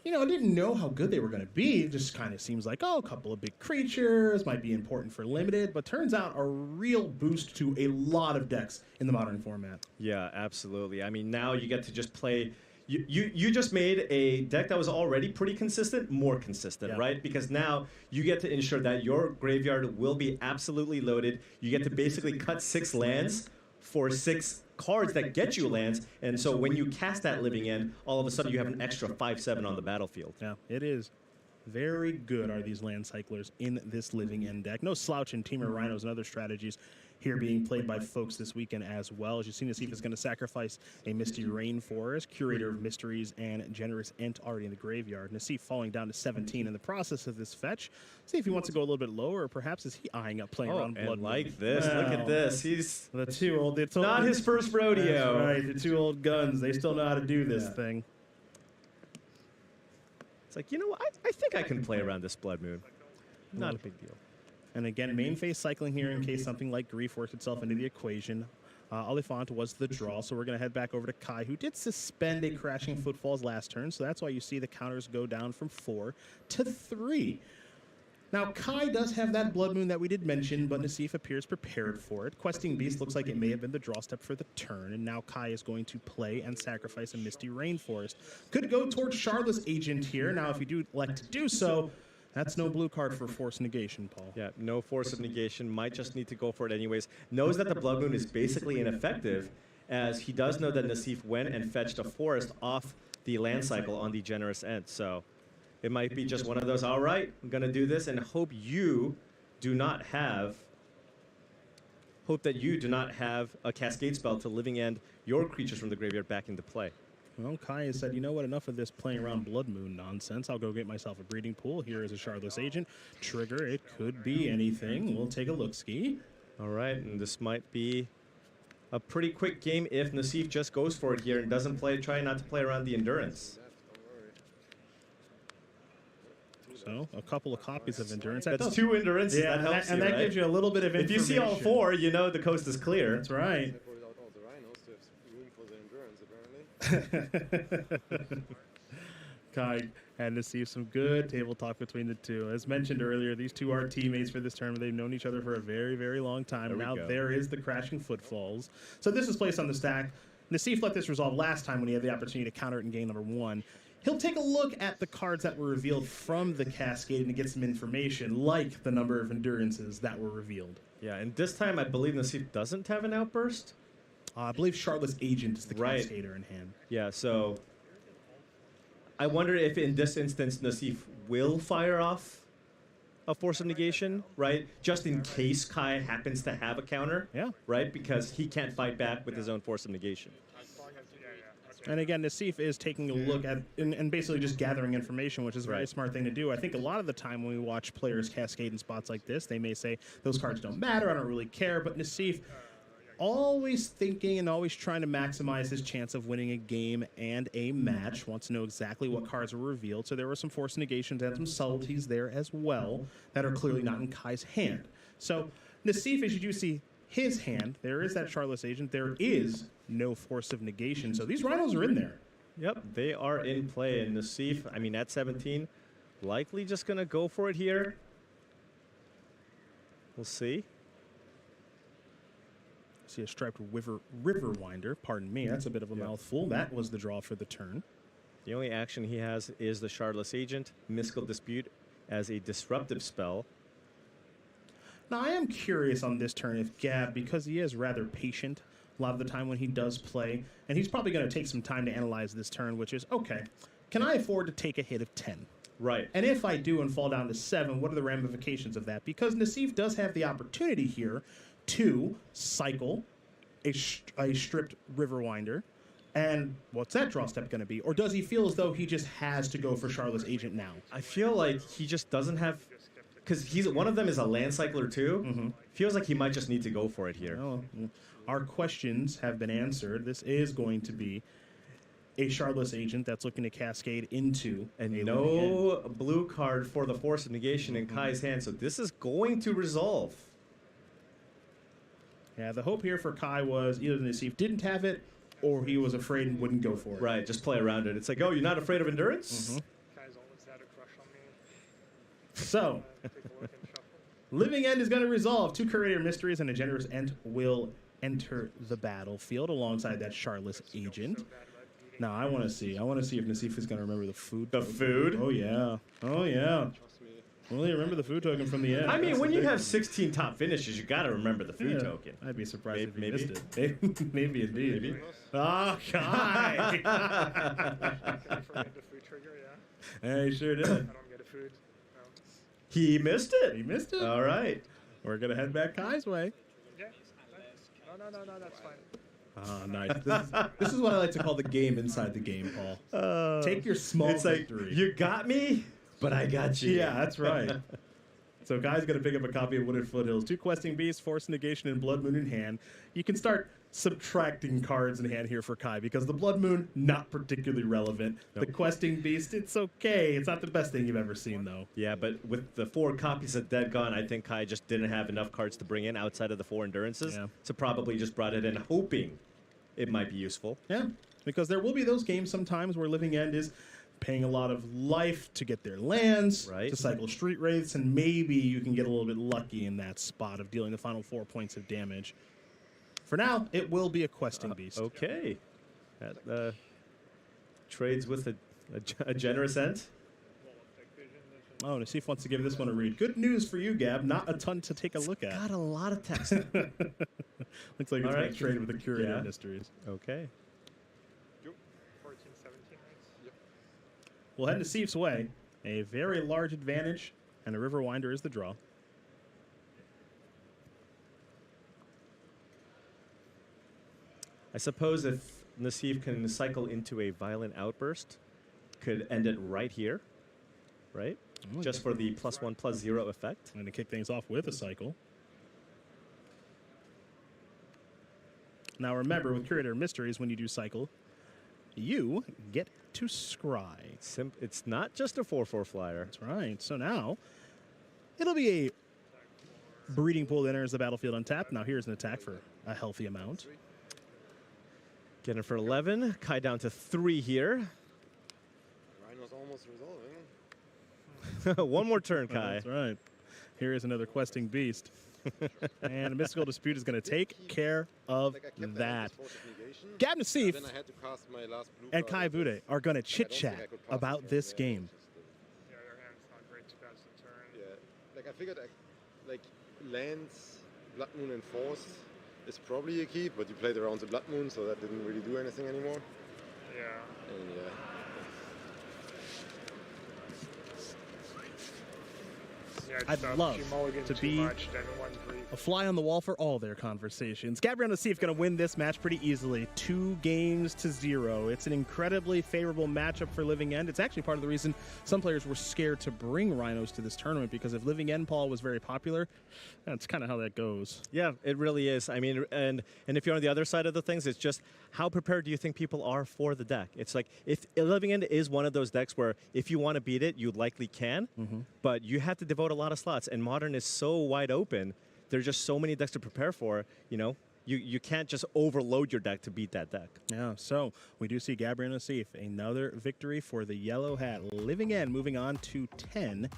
I didn't know how good they were going to be. It just kind of seems like, a couple of big creatures might be important for limited, but turns out a real boost to a lot of decks in the modern format. Yeah, absolutely. I mean, now you get to just play. You just made a deck that was already pretty consistent more consistent, right? Because now you get to ensure that your graveyard will be absolutely loaded. You get to basically cut 6 lands for 6 cards that get you lands, and so when you cast that Living End, all of a sudden you have an extra 5/7 on the battlefield. Yeah, it is. Very good are these land cyclers in this Living End deck. No slouch in Teamer Rhinos and other strategies here being played by folks this weekend as well. As you've seen, Nassif is going to sacrifice a Misty Rainforest, Curator of Mysteries, and Generous Ent already in the graveyard. Nassif falling down to 17 in the process of this fetch. See if he wants to go a little bit lower, or perhaps is he eyeing up playing around Blood Moon? Like this, look at this. He's the two old. It's not his first rodeo. That's right, the 2 old guns. They still know how to do this thing. It's like, I think I can play around this Blood Moon. Not a big deal. And again, main phase cycling here in case something like Grief works itself into the equation. Oliphant was the draw, so we're going to head back over to Kai, who did suspend a Crashing Footfalls last turn, so that's why you see the counters go down from 4 to 3. Now, Kai does have that Blood Moon that we did mention, but Nassif appears prepared for it. Questing Beast looks like it may have been the draw step for the turn, and now Kai is going to play and sacrifice a Misty Rainforest. Could go towards Charlotte's Agent here. Now, if you do elect to do so, That's no blue card for Force Negation, Paul. Yeah, no Force of Negation. Might just need to go for it anyways. Knows that the Blood Moon is basically ineffective, as he does know that Nassif went and fetched a forest off the land cycle on the Generous End. So it might be just one of those, all right, I'm going to do this and hope you do not have... Hope that you do not have a Cascade spell to living end your creatures from the graveyard back into play. Well, Kai has said, you know what, enough of this playing around Blood Moon nonsense. I'll go get myself a breeding pool. Here is a Shardless Agent. Trigger, it could be anything. We'll take a look-ski. All right, and this might be a pretty quick game if Nassif just goes for it here and doesn't try not to play around the Endurance. So, a couple of copies of Endurance. That's 2 Endurances, yeah, that helps and you, that right? gives you a little bit of information. If you see all 4, you know the coast is clear. That's right. Kai and Nassif, some good table talk between the two. As mentioned earlier, these two are teammates for this tournament. They've known each other for a very, very long time. Now there is the Crashing Footfalls. So this is placed on the stack. Nassif let this resolve last time when he had the opportunity to counter it in game number 1. He'll take a look at the cards that were revealed from the Cascade and get some information, like the number of Endurances that were revealed. Yeah, and this time I believe Nassif doesn't have an Outburst. I believe Shardless Agent is the Cascader in hand. Yeah, so I wonder if in this instance Nassif will fire off a Force of Negation, right? Just in case Kai happens to have a counter. Yeah. Right? Because he can't fight back with his own Force of Negation. And again, Nassif is taking a look at and basically just gathering information, which is a very smart thing to do. I think a lot of the time when we watch players cascade in spots like this, they may say, those cards don't matter, I don't really care. But Nassif, always thinking and always trying to maximize his chance of winning a game and a match, wants to know exactly what cards were revealed. So there were some Force Negations and some subtleties there as well that are clearly not in Kai's hand. So Nassif, as you do see his hand, there is that Shardless Agent. There is no Force of Negation. So these Rhinos are in there. Yep, they are in play. And Nassif, I mean, at 17, likely just going to go for it here. We'll see. See a striped Riverwinder. Pardon me, that's a bit of a mouthful. That was the draw for the turn. The only action he has is the Shardless Agent, Mystical Dispute as a disruptive spell. Now, I am curious on this turn if Gab, because he is rather patient a lot of the time when he does play, and he's probably going to take some time to analyze this turn, which is, okay, can I afford to take a hit of 10? Right. And if I do and fall down to 7, what are the ramifications of that? Because Nassif does have the opportunity here to cycle a stripped Riverwinder. And what's that draw step going to be? Or does he feel as though he just has to go for Shardless Agent now? I feel like he just doesn't have... Because one of them is a land cycler too. Feels like he might just need to go for it here. Well, our questions have been answered. This is going to be a Shardless Agent that's looking to cascade into and no blue card for the Force of Negation in Kai's hand. So this is going to resolve. Yeah, the hope here for Kai was either Nassif didn't have it or he was afraid and wouldn't go for it. Right, just play around it. It's like, oh, you're not afraid of Endurance? So, Living End is going to resolve. 2 Curator Mysteries and a Generous End will enter the battlefield alongside that Shardless Agent. Now, I want to see if Nassif is going to remember the food. The food? Oh, yeah. Oh, yeah. Well, you remember the food token from the end. I mean, when you have 16 top finishes, you got to remember the food token. I'd be surprised if you missed it. Maybe indeed. Maybe. Oh, Kai! Yeah, he sure did. I don't get a food. No. He missed it. He missed it. All right. We're going to head back Kai's way. Yeah. No, that's fine. Oh, nice. This is what I like to call the game inside the game, Paul. Take your small victory. Like, you got me, but I got you. Yeah, that's right. So Kai's going to pick up a copy of Wooded Foothills. 2 Questing Beasts, Force Negation, and Blood Moon in hand. You can start subtracting cards in hand here for Kai because the Blood Moon, not particularly relevant. Nope. The Questing Beast, it's okay. It's not the best thing you've ever seen, though. Yeah, but with the 4 copies of Dead Gone, I think Kai just didn't have enough cards to bring in outside of the 4 Endurances. Yeah. So probably just brought it in hoping it might be useful. Yeah, because there will be those games sometimes where Living End is paying a lot of life to get their lands, to cycle Street Wraiths, and maybe you can get a little bit lucky in that spot of dealing the final 4 points of damage. For now, it will be a Questing Beast. Okay. That trades with a Generous End. Oh, Nassif wants to give this one a read. Good news for you, Gab. Not a ton to take a look at. Got a lot of text. Looks like it's going to trade with the Curator of Mysteries. Okay. 14, 17 Yep. We'll head Nassif's way. A very large advantage, and a River Winder is the draw. I suppose if Nassif can cycle into a Violent Outburst, could end it right here, right? Just for the +1/+0 effect. And to kick things off with a cycle. Now remember, with Curator of Mysteries, when you do cycle, you get to scry. It's not just a 4/4 flyer. That's right. So now, it'll be a Breeding Pool enters the battlefield untapped. Now here's an attack for a healthy amount. Getting for 11. Kai down to 3 here. Rhino's almost resolving. One more turn, Kai. That's right. Here is another questing beast. And a Mystical Dispute is going to take care of that. Gab Nassif and Kai Bude are going to chit-chat about this game. Yeah, their hand's not great to pass the turn. Yeah, like I figured, like lands, Blood Moon, and Force is probably a key, but you played around the Blood Moon, so that didn't really do anything anymore. Yeah. And yeah. Yeah, it's I'd tough. love If you mulligan to too be much, then one's brief. a fly on the wall for all their conversations. Gabriel Nassif going to win this match pretty easily, 2-0. It's an incredibly favorable matchup for Living End. It's actually part of the reason some players were scared to bring Rhinos to this tournament, because if Living End, Paul, was very popular, that's kind of how that goes. Yeah, it really is. I mean, and if you're on the other side of the things, it's just how prepared do you think people are for the deck? It's like, if Living End is one of those decks where if you want to beat it, you likely can, but you have to devote a lot of slots, and Modern is so wide open. There's just so many decks to prepare for, you know. You can't just overload your deck to beat that deck. Yeah, so we do see Gabriel Nassif, another victory for the Yellow Hat. Living End moving on to 10-3.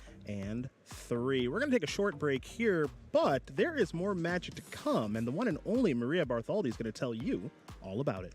We're going to take a short break here, but there is more magic to come, and the one and only Maria Bartholdi is going to tell you all about it.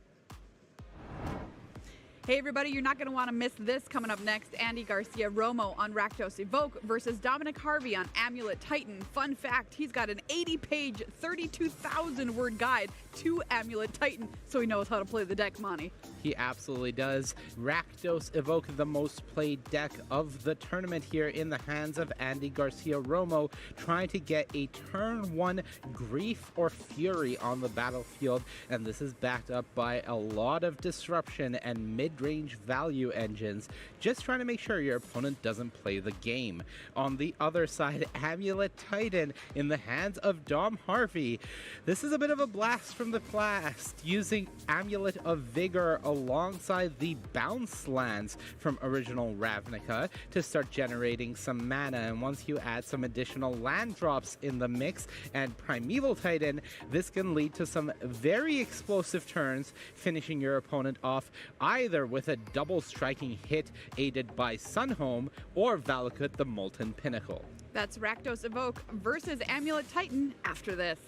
Hey everybody, you're not going to want to miss this coming up next. Andy Garcia Romo on Rakdos Evoke versus Dominic Harvey on Amulet Titan. Fun fact, he's got an 80-page, 32,000-word guide to Amulet Titan, so he knows how to play the deck, Monty. He absolutely does. Rakdos Evoke, the most played deck of the tournament here in the hands of Andy Garcia Romo, trying to get a turn 1 Grief or Fury on the battlefield, and this is backed up by a lot of disruption and mid-range value engines, just trying to make sure your opponent doesn't play the game. On the other side, Amulet Titan in the hands of Dom Harvey. This is a bit of a blast from the past, using Amulet of Vigor alongside the bounce lands from original Ravnica to start generating some mana, and once you add some additional land drops in the mix and Primeval Titan, this can lead to some very explosive turns, finishing your opponent off either with a double striking hit aided by Sunhome or Valakut the Molten Pinnacle. That's Rakdos Evoke versus Amulet Titan after this.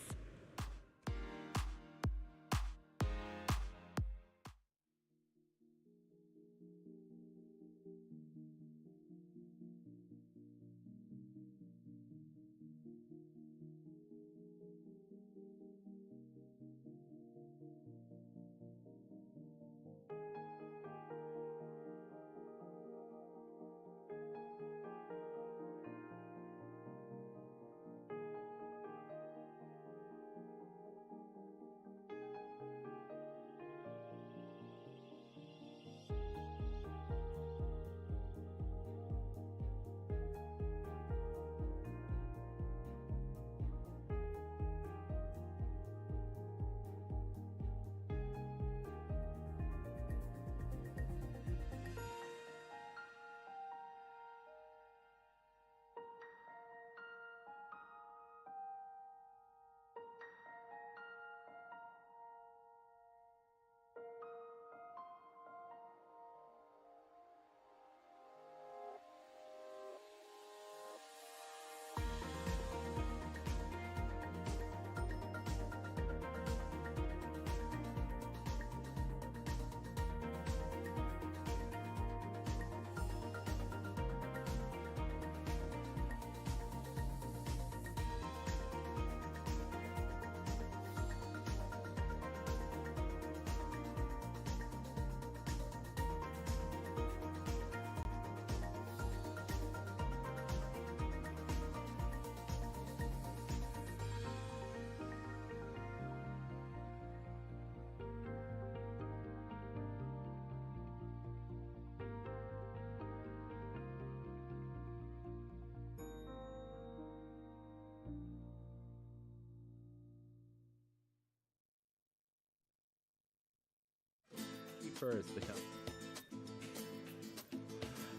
first. Yeah.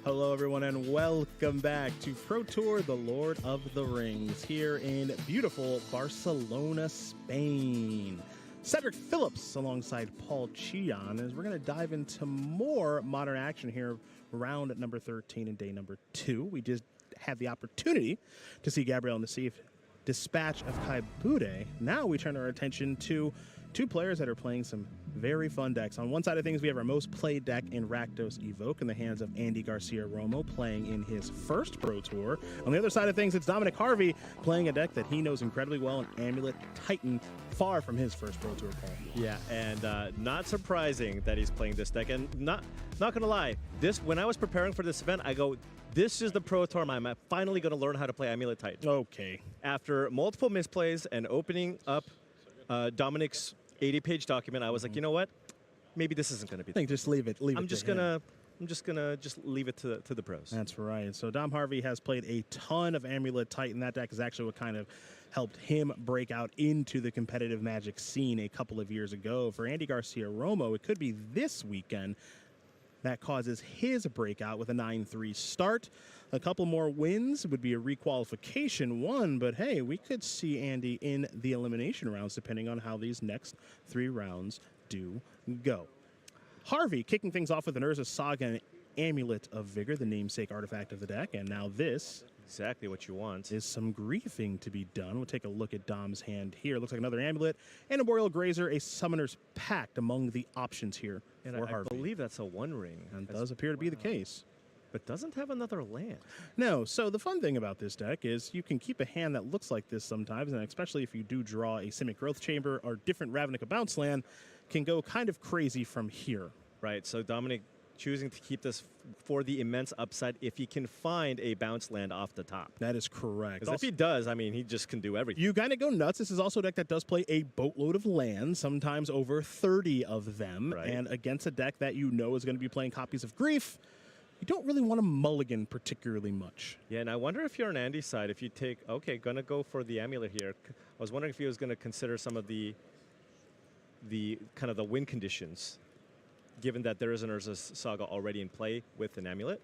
Hello, everyone, and welcome back to Pro Tour, the Lord of the Rings, here in beautiful Barcelona, Spain. Cedric Phillips alongside Paul Chion, as we're going to dive into more modern action here, round number 13 and day number 2. We just had the opportunity to see Gabriel Nassif dispatch of Kai Bude. Now we turn our attention to two players that are playing some very fun decks. On one side of things, we have our most played deck in Rakdos Evoke in the hands of Andy Garcia-Romo, playing in his first Pro Tour. On the other side of things, it's Dominic Harvey playing a deck that he knows incredibly well, an Amulet Titan, far from his first Pro Tour, Paul. Yeah, and not surprising that he's playing this deck. And not gonna lie, when I was preparing for this event, I go, this is the Pro Tour I'm finally gonna learn how to play Amulet Titan. Okay. After multiple misplays and opening up Dominic's 80-page document, I was like, you know what? Maybe this isn't going to be. I think just leave it. I'm just gonna leave it to the pros. That's right. So Dom Harvey has played a ton of Amulet Titan. That deck is actually what kind of helped him break out into the competitive Magic scene a couple of years ago. For Andy Garcia-Romo, it could be this weekend that causes his breakout with a 9-3 start. A couple more wins would be a requalification one, but hey, we could see Andy in the elimination rounds depending on how these next 3 rounds do go. Harvey kicking things off with an Urza Saga and Amulet of Vigor, the namesake artifact of the deck, and now this exactly what you want is some griefing to be done. We'll take a look at Dom's hand here. Looks like another Amulet and a Boreal Grazer, a Summoner's Pact among the options here for Harvey. I believe that's a 1-ring. And does appear to be the case. But doesn't have another land. No, so the fun thing about this deck is you can keep a hand that looks like this sometimes, and especially if you do draw a Simic Growth Chamber or different Ravnica bounce land, can go kind of crazy from here. Right, so Dominic choosing to keep this for the immense upside if he can find a bounce land off the top. That is correct. Because if he does, I mean, he just can do everything. You kind of go nuts. This is also a deck that does play a boatload of lands, sometimes over 30 of them, right. And against a deck that you know is going to be playing copies of Grief, you don't really want to mulligan particularly much. Yeah, and I wonder if you're on Andy's side, if you take, okay, going to go for the Amulet here. I was wondering if he was going to consider some of the kind of the win conditions, given that there is an Urza Saga already in play with an Amulet.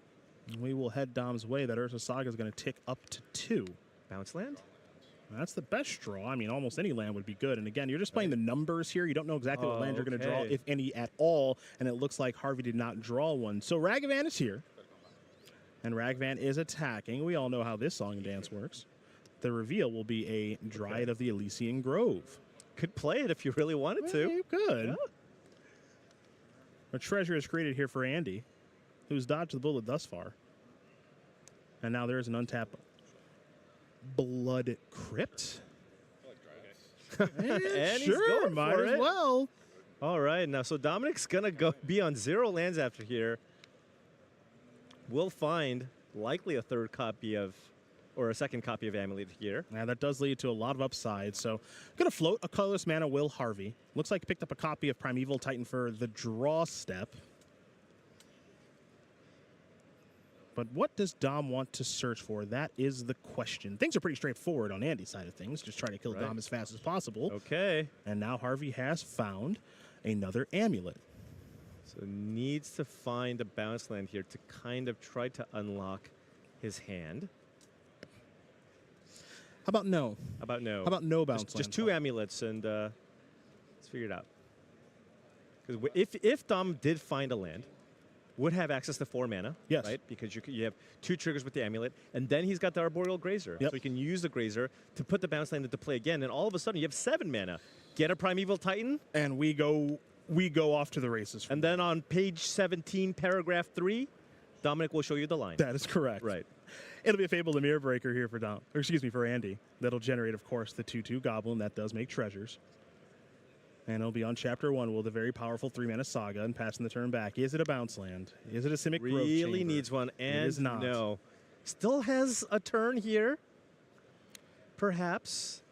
We will head Dom's way. That Urza Saga is going to tick up to 2. Bounce land? That's the best draw. I mean, almost any land would be good. And again, you're just playing the numbers here. You don't know exactly what land you're going to draw, if any at all. And it looks like Harvey did not draw one. So Ragavan is here. And Ragavan is attacking. We all know how this song and dance works. The reveal will be a Dryad of the Elysian Grove. Could play it if you really wanted to. You could. Yeah. A treasure is created here for Andy, who's dodged the bullet thus far. And now there is an untapped Blood Crypt. And sure, he's might as well. All right, now so Dominic's gonna be on 0 lands after here. We'll find likely a third copy of, or a second copy of Amulet here. Yeah, that does lead to a lot of upside. So, gonna float a colorless mana Will Harvey. Looks like he picked up a copy of Primeval Titan for the draw step. But what does Dom want to search for? That is the question. Things are pretty straightforward on Andy's side of things. Just try to kill Dom as fast as possible. Okay. And now Harvey has found another Amulet. So needs to find a bounce land here to kind of try to unlock his hand. How about no? How about no? How about no bounce land? Just 2 amulets, and let's figure it out. Because if Dom did find a land, would have access to 4 mana, yes, right? Because you have 2 triggers with the amulet, and then he's got the Arboreal Grazer. Yep. So he can use the Grazer to put the bounce land into play again, and all of a sudden you have 7 mana. Get a Primeval Titan, and we go off to the races. And then on page 17, paragraph 3, Dominic will show you the line. That is correct. Right. It'll be a Fable the Mirror Breaker here for Dom, or excuse me, for Andy. That'll generate, of course, the 2/2 Goblin that does make treasures. And it'll be on Chapter 1 with a very powerful 3-mana Saga and passing the turn back. Is it a bounce land? Is it a Simic Growth Chamber? Really needs one, and it is not. No. Still has a turn here, perhaps.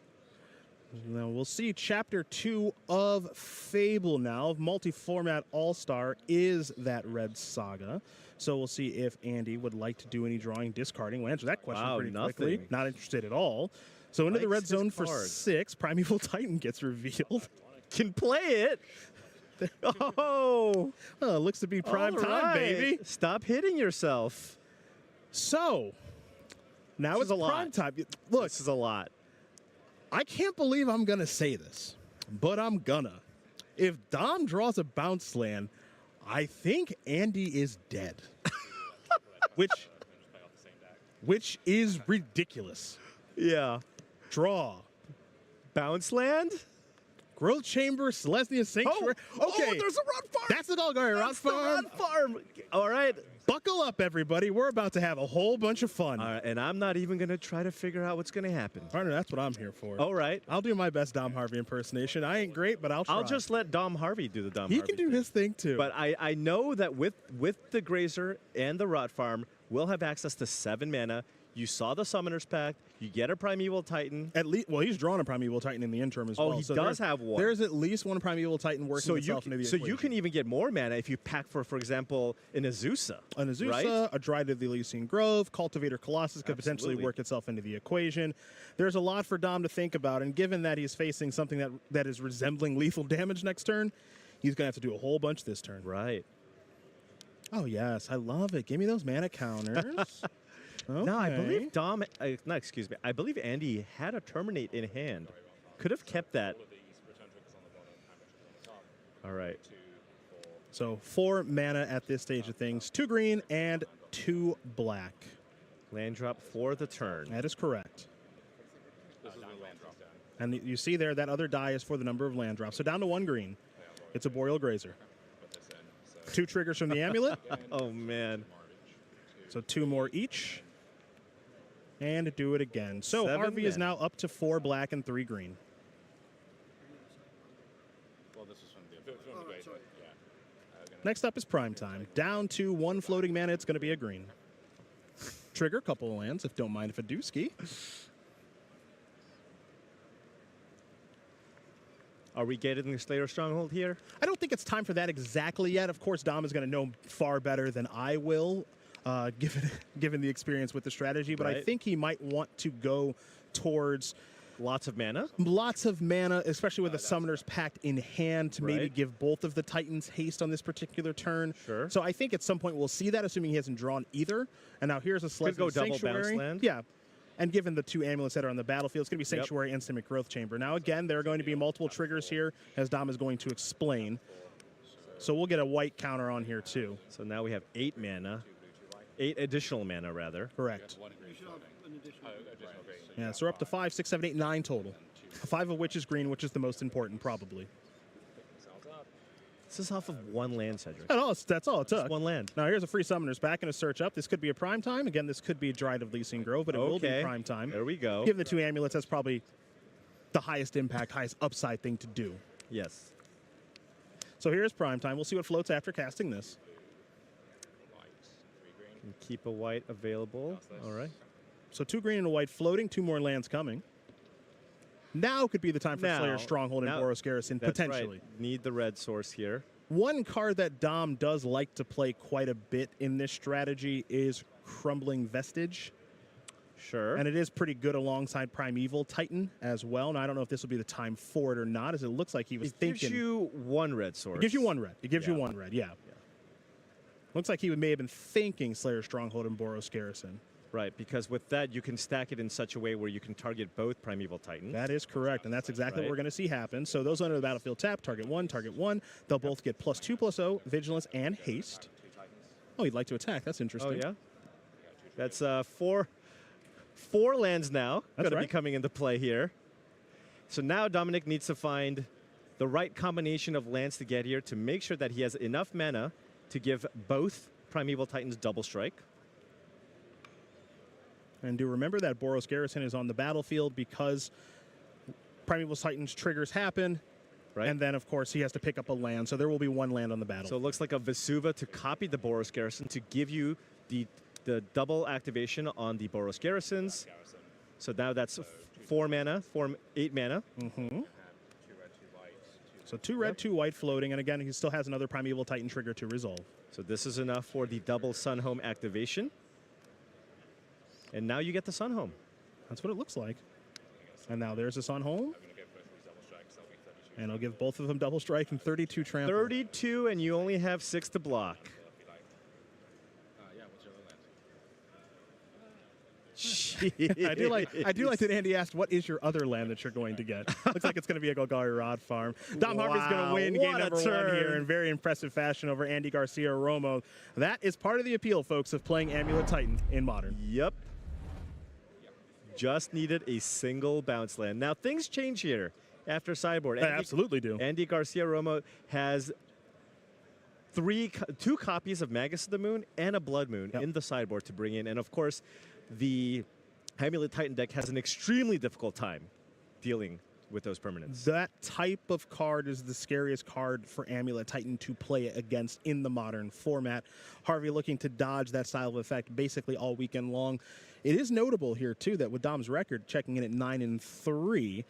Now we'll see Chapter 2 of Fable now. Multi-format All-Star is that red Saga. So we'll see if Andy would like to do any drawing, discarding. We'll answer that question pretty quickly. Not interested at all. So into the red zone for 6, Primeval Titan gets revealed. Can play it. Oh, well, it looks to be prime time, baby. Stop hitting yourself. So, now it's prime time. Look, this is a lot. I can't believe I'm going to say this, but I'm gonna. If Dom draws a bounce land, I think Andy is dead. Which is ridiculous. Yeah. Draw. Bounce land? Growth Chamber, Celestia Sanctuary. Okay. There's a rot farm. That's the Golgari Rot Farm. All right. Buckle up, everybody. We're about to have a whole bunch of fun. All right, and I'm not even going to try to figure out what's going to happen. Partner, that's what I'm here for. All right. I'll do my best Dom Harvey impersonation. I ain't great, but I'll try. I'll just let Dom Harvey do the Dom He Harvey can do his thing, too. But I know that with the Grazer and the Rot Farm, we'll have access to 7 mana. You saw the Summoner's Pact. You get a Primeval Titan. At least, well, he's drawn a Primeval Titan in the interim as well. Oh, he does have one. There's at least one Primeval Titan working itself into the equation. So you can even get more mana if you pack for example, an Azusa. An Azusa, right? a Dryad of the Elysian Grove, Cultivator Colossus could potentially work itself into the equation. There's a lot for Dom to think about, and given that he's facing something that is resembling lethal damage next turn, he's going to have to do a whole bunch this turn. Right. Oh, yes. I love it. Give me those mana counters. Okay. No, I believe I believe Andy had a Terminate in hand. Could have kept that. All right. So 4 mana at this stage of things. 2 green and 2 black. Land drop for the turn. That is correct. And you see there, that other die is for the number of land drops. So down to 1 green. It's a Boreal Grazer. 2 triggers from the amulet. Oh, man. So 2 more each. And do it again. So Harvey is now up to 4 black and 3 green. Next up is prime time. Down to 1 floating mana. It's going to be a green. Trigger, couple of lands, if don't mind if I do ski. Are we getting the Slayer Stronghold here? I don't think it's time for that exactly yet. Of course, Dom is going to know far better than I will. Given the experience with the strategy, but I think he might want to go towards lots of mana, especially with the Summoner's Pact in hand to maybe give both of the Titans haste on this particular turn. Sure. So I think at some point we'll see that, assuming he hasn't drawn either. And now here's a Celestial Sanctuary. Could go double bounce land. Yeah. And given the 2 amulets that are on the battlefield, it's going to be Sanctuary and Simic Growth Chamber. Now again, there are going to be multiple triggers here, as Dom is going to explain. So we'll get a white counter on here too. So now we have 8 mana. 8 additional mana, rather. Correct. Yeah, so we're up to 5, 6, 7, 8, 9 total. 5 of which is green, which is the most important, probably. This is off of 1 land, Cedric. That's all it took. Just 1 land. Now here's a free Summoner's Pact and a search up. This could be a prime time. Again, this could be a Dryad of Elysian Grove, but it will be prime time. There we go. Given the 2 amulets, that's probably the highest impact, highest upside thing to do. Yes. So here's prime time. We'll see what floats after casting this. And keep a white available. All right. So 2 green and a white floating, 2 more lands coming. Now could be the time for Slayer Stronghold and Boros Garrison, potentially. Right. Need the red source here. One card that Dom does like to play quite a bit in this strategy is Crumbling Vestige. Sure. And it is pretty good alongside Primeval Titan as well. Now, I don't know if this will be the time for it or not, as it looks like he was thinking. It gives you 1 red source. It gives you 1 red. It gives you 1 red, yeah. Looks like he may have been thinking Slayer Stronghold and Boros Garrison. Right, because with that, you can stack it in such a way where you can target both Primeval Titans. That is correct, and that's exactly what we're going to see happen. So those under the battlefield tap, target 1. They'll both get +2/+0, Vigilance, and Haste. Oh, he'd like to attack. That's interesting. Oh, yeah? That's 4 lands now going to be coming into play here. So now Dominic needs to find the right combination of lands to get here to make sure that he has enough mana to give both Primeval Titans double strike. And do remember that Boros Garrison is on the battlefield because Primeval Titans triggers happen. Right. And then, of course, he has to pick up a land. So there will be 1 land on the battlefield. So it looks like a Vesuva to copy the Boros Garrison to give you the double activation on the Boros Garrisons. So now that's 4 mana, 8 mana. Mm-hmm. So 2 red, 2 white floating. And again, he still has another Primeval Titan trigger to resolve. So this is enough for the double Sunhome activation. And now you get the Sunhome. That's what it looks like. And now there's a Sunhome. And I'll give both of them double strike and 32 trample. 32, and you only have 6 to block. I do like that Andy asked, what is your other land that you're going to get? Looks like it's going to be a Golgari Rod farm. Dom Harvey's going to win game number 1 here in very impressive fashion over Andy Garcia-Romo. That is part of the appeal, folks, of playing Amulet Titan in Modern. Yep. Just needed a single bounce land. Now, things change here after sideboard. They absolutely do. Andy Garcia-Romo has 2 copies of Magus of the Moon and a Blood Moon in the sideboard to bring in. And, of course, the Amulet Titan deck has an extremely difficult time dealing with those permanents. That type of card is the scariest card for Amulet Titan to play against in the Modern format. Harvey looking to dodge that style of effect basically all weekend long. It is notable here, too, that with Dom's record checking in at 9-3, you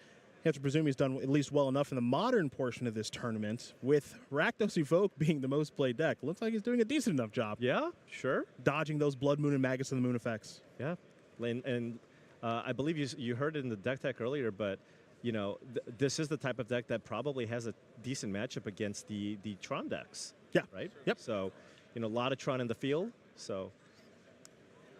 have to presume he's done at least well enough in the Modern portion of this tournament, with Rakdos Evoke being the most played deck. Looks like he's doing a decent enough job. Yeah, sure. Dodging those Blood Moon and Magus of the Moon effects. Yeah, and I believe you heard it in the deck earlier, but you know this is the type of deck that probably has a decent matchup against the Tron decks. Yeah. Right. Yep. So, you know, a lot of Tron in the field. So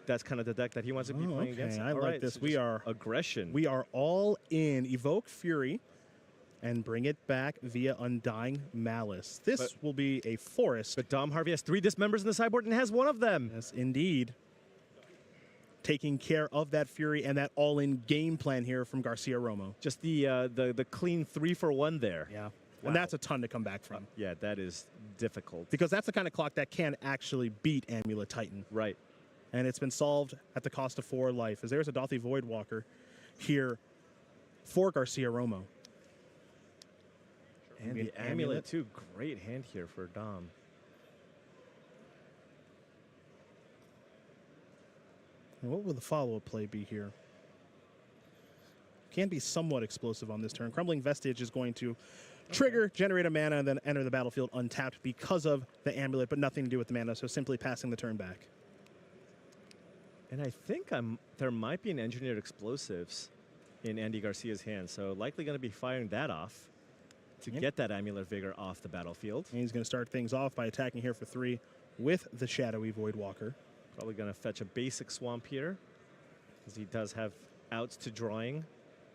that's kind of the deck that he wants to be playing against. I like this. So we are aggression. We are all in. Evoke Fury and bring it back via Undying Malice. This will be a forest. But Dom Harvey has 3 dismembers in the sideboard and has 1 of them. Yes, indeed. Taking care of that Fury and that all-in game plan here from Garcia-Romo. Just the clean 3-for-1 there. Yeah. Wow. And that's a ton to come back from. Yeah, that is difficult. Because that's the kind of clock that can actually beat Amulet Titan. Right. And it's been solved at the cost of 4 life, as there's a Dauthi Voidwalker here for Garcia-Romo. And the Amulet, too. Great hand here for Dom. And what will the follow-up play be here? Can be somewhat explosive on this turn. Crumbling Vestige is going to trigger, generate a mana, and then enter the battlefield untapped because of the Amulet, but nothing to do with the mana, so simply passing the turn back. And I think there might be an Engineered Explosives in Andy Garcia's hand, so likely going to be firing that off to get that Amulet Vigor off the battlefield. And he's going to start things off by attacking here for 3 with the Shadowy Voidwalker. Probably going to fetch a basic Swamp here, because he does have outs to drawing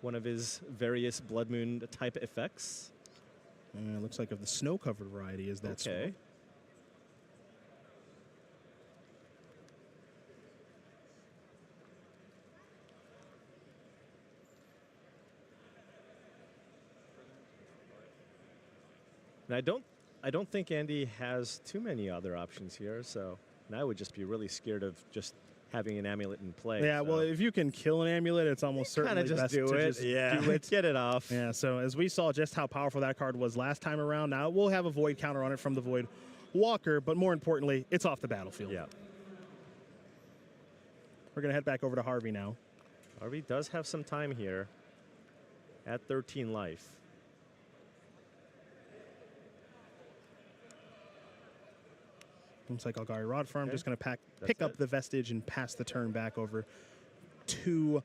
one of his various Blood Moon type effects. It looks like of the snow-covered variety is that okay. And I don't think Andy has too many other options here, so now I would just be really scared of just having an Amulet in play. Yeah, well, if you can kill an Amulet, it's almost certainly just best do to it. just Yeah, do it. get it off. Yeah, so as we saw just how powerful that card was last time around, now we'll have a Void counter on it from the Void Walker, but more importantly, it's off the battlefield. Yeah. We're going to head back over to Harvey now. Harvey does have some time here at 13 life. Looks like Golgari Rod Farm just going to pick up the Vestige and pass the turn back over to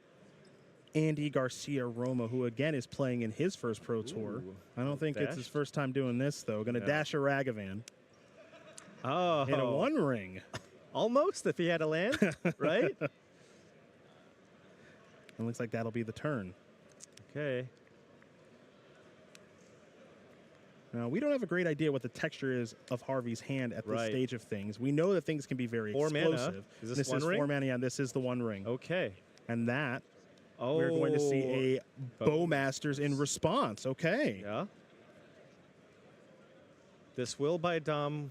Andy Garcia-Romo, who again is playing in his first Pro Tour. I don't think it's his first time doing this, though. Going to dash a Ragavan. Oh. In a 1 ring. Almost, if he had a land, right? It looks like that'll be the turn. Okay. Now, we don't have a great idea what the texture is of Harvey's hand at this stage of things. We know that things can be very 4 explosive. Mana. Is this 1 ring? 4 mana, and this is the 1 ring. Okay. And that, we're going to see a Bowmasters in response. Okay. Yeah. This will buy Dom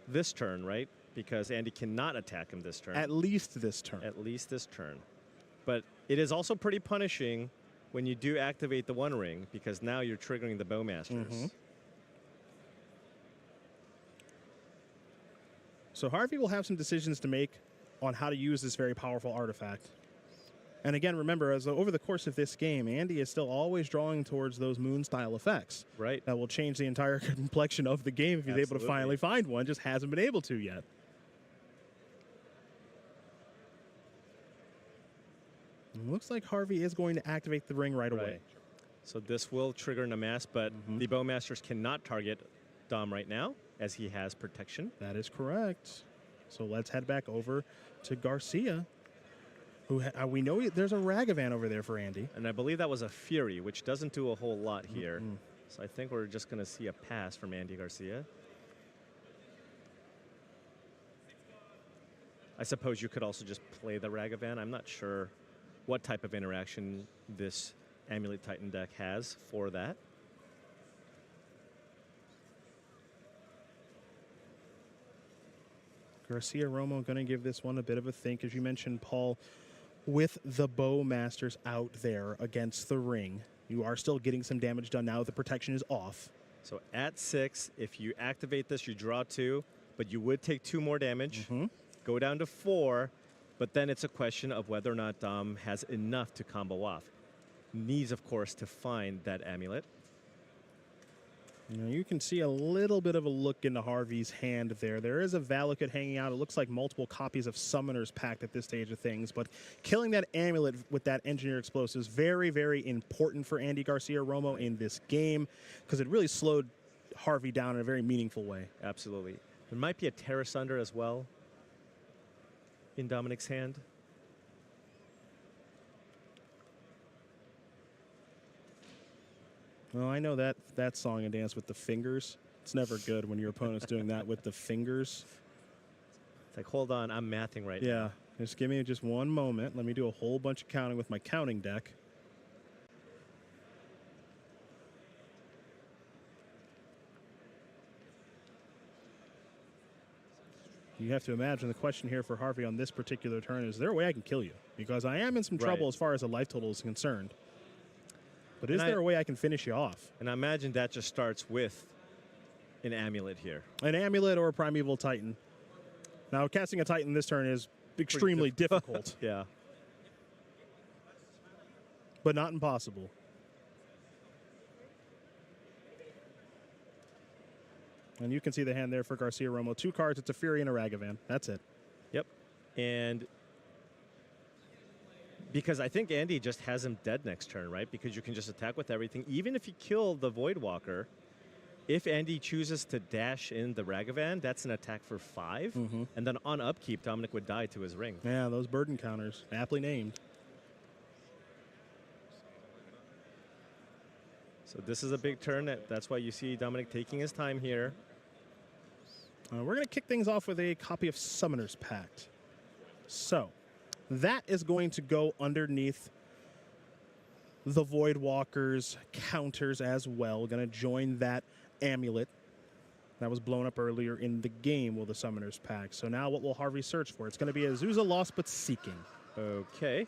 this turn, right? Because Andy cannot attack him this turn. At least this turn. At least this turn. But it is also pretty punishing when you do activate the 1 ring, because now you're triggering the Bowmasters. Mm-hmm. So Harvey will have some decisions to make on how to use this very powerful artifact. And again, remember, as over the course of this game, Andy is still always drawing towards those moon-style effects. Right. That will change the entire complexion of the game if he's able to finally find one. Just hasn't been able to yet. It looks like Harvey is going to activate the ring right away. So this will trigger Namask, but the Bowmasters cannot target Dom right now, as he has protection. That is correct. So let's head back over to Garcia, who we know there's a Ragavan over there for Andy. And I believe that was a Fury, which doesn't do a whole lot here. So I think we're just going to see a pass from Andy Garcia. I suppose you could also just play the Ragavan. I'm not sure what type of interaction this Amulet Titan deck has for that. Garcia Romo going to give this one a bit of a think. As you mentioned, Paul, with the Bowmasters out there against the ring, you are still getting some damage done now. The protection is off. So at 6, if you activate this, you draw 2, but you would take 2 more damage. Go down to 4, but then it's a question of whether or not Dom has enough to combo off. Needs, of course, to find that amulet. Now you can see a little bit of a look into Harvey's hand there. There is a Valakut hanging out. It looks like multiple copies of Summoner's Pact at this stage of things, but killing that amulet with that Engineer Explosive is very, very important for Andy Garcia Romo in this game because it really slowed Harvey down in a very meaningful way. Absolutely. There might be a Terra Sunder as well in Dominic's hand. Well, I know that song and dance with the fingers. It's never good when your opponent's doing that with the fingers. It's like, hold on, I'm mathing right now. Yeah, just give me just one moment. Let me do a whole bunch of counting with my counting deck. You have to imagine the question here for Harvey on this particular turn is there a way I can kill you? Because I am in some trouble as far as the life total is concerned. But is there a way I can finish you off? And I imagine that just starts with an amulet here. An amulet or a Primeval Titan. Now, casting a Titan this turn is extremely difficult. Yeah. But not impossible. And you can see the hand there for Garcia Romo. 2 cards, it's a Fury and a Ragavan. That's it. Yep. And because I think Andy just has him dead next turn, right? Because you can just attack with everything. Even if you kill the Voidwalker, if Andy chooses to dash in the Ragavan, that's an attack for 5. And then on upkeep, Dominic would die to his ring. Yeah, those burden counters, aptly named. So this is a big turn. That's why you see Dominic taking his time here. We're going to kick things off with a copy of Summoner's Pact. So that is going to go underneath the Voidwalker's counters as well. Going to join that amulet that was blown up earlier in the game with the Summoner's Pact. So now what will Harvey search for? It's going to be a Azusa Lost but Seeking. Okay.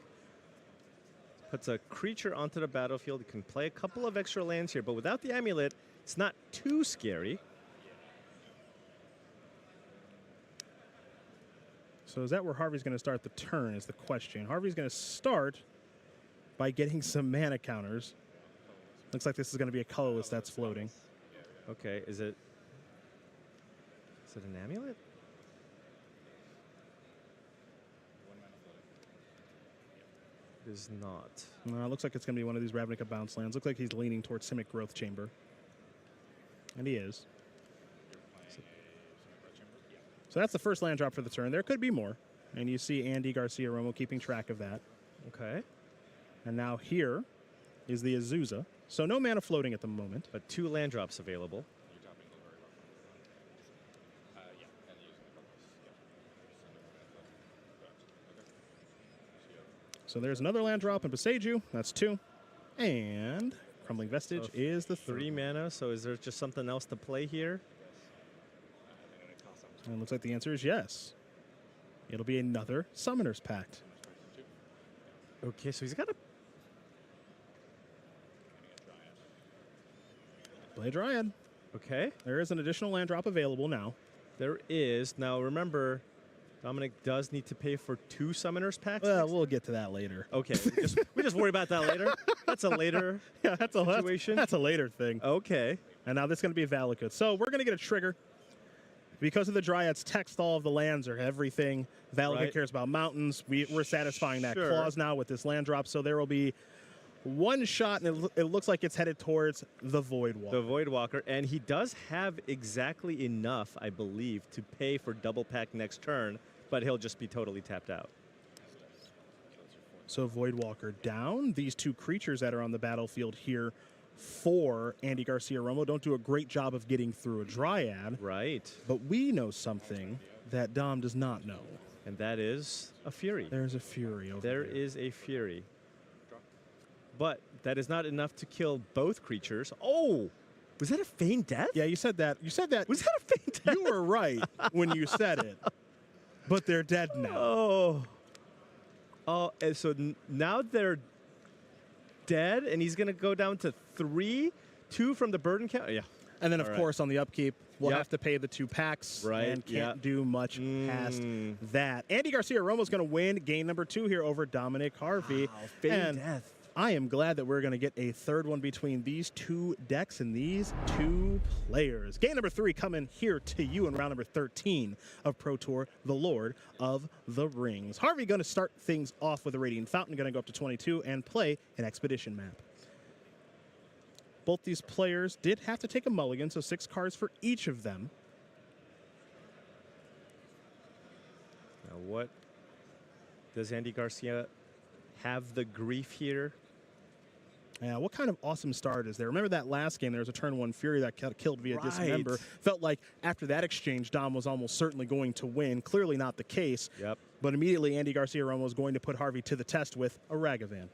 Puts a creature onto the battlefield. You can play a couple of extra lands here, but without the amulet, it's not too scary. So is that where Harvey's going to start the turn is the question. Harvey's going to start by getting some mana counters. Looks like this is going to be a colorless that's floating. Okay, is it an amulet? It is not. No, it looks like it's going to be one of these Ravnica bounce lands. Looks like he's leaning towards Simic Growth Chamber. And he is. So that's the first land drop for the turn. There could be more. And you see Andy Garcia Romo keeping track of that. Okay. And now here is the Azusa. So no mana floating at the moment. But 2 land drops available. So there's another land drop in Beseju. That's 2. And Crumbling Vestige is the 3 mana. So is there just something else to play here? And it looks like the answer is yes. It'll be another Summoner's Pact. Okay, so he's got a... Play Dryad. Okay. There is an additional land drop available now. There is. Now, remember, Dominic does need to pay for 2 Summoner's Packs. Well, we'll get to that later. Okay, we just worry about that later. That's a later situation. That's a later thing. Okay. And now this is going to be a Valakut. So we're going to get a trigger. Because of the Dryad's text, all of the lands are everything. Valakut cares about mountains. We're satisfying that clause now with this land drop. So there will be one shot, and it looks like it's headed towards the Voidwalker. The Voidwalker, and he does have exactly enough, I believe, to pay for double pack next turn, but he'll just be totally tapped out. So Voidwalker down. These two creatures that are on the battlefield here for Andy Garcia-Romo don't do a great job of getting through a Dryad. Right. But we know something that Dom does not know. And that is a Fury. There's a Fury over there. There is a Fury. But that is not enough to kill both creatures. Oh! Was that a feigned death? Yeah, you said that. You said that. Was that a feigned death? You were right when you said it. But they're dead now. Oh. Oh, and so now they're dead, and he's going to go down to 3, 2 from the burden count. Yeah. And then, of course, on the upkeep, we'll Yep. have to pay the 2 packs Right, and can't yeah. do much past that. Andy Garcia-Romo's going to win game number 2 here over Dominic Harvey. Wow, feigned and death. I am glad that we're going to get a third one between these 2 decks and these 2 players. Game number 3 coming here to you in round number 13 of Pro Tour, the Lord of the Rings. Harvey going to start things off with a Radiant Fountain, going to go up to 22 and play an Expedition map. Both these players did have to take a mulligan, so 6 cards for each of them. Now, what does Andy Garcia have the grief here? Yeah, what kind of awesome start is there? Remember that last game, there was a turn 1 Fury that killed via Dismember. Felt like after that exchange, Dom was almost certainly going to win. Clearly not the case. Yep. But immediately, Andy Garcia-Romo was going to put Harvey to the test with a Ragavan.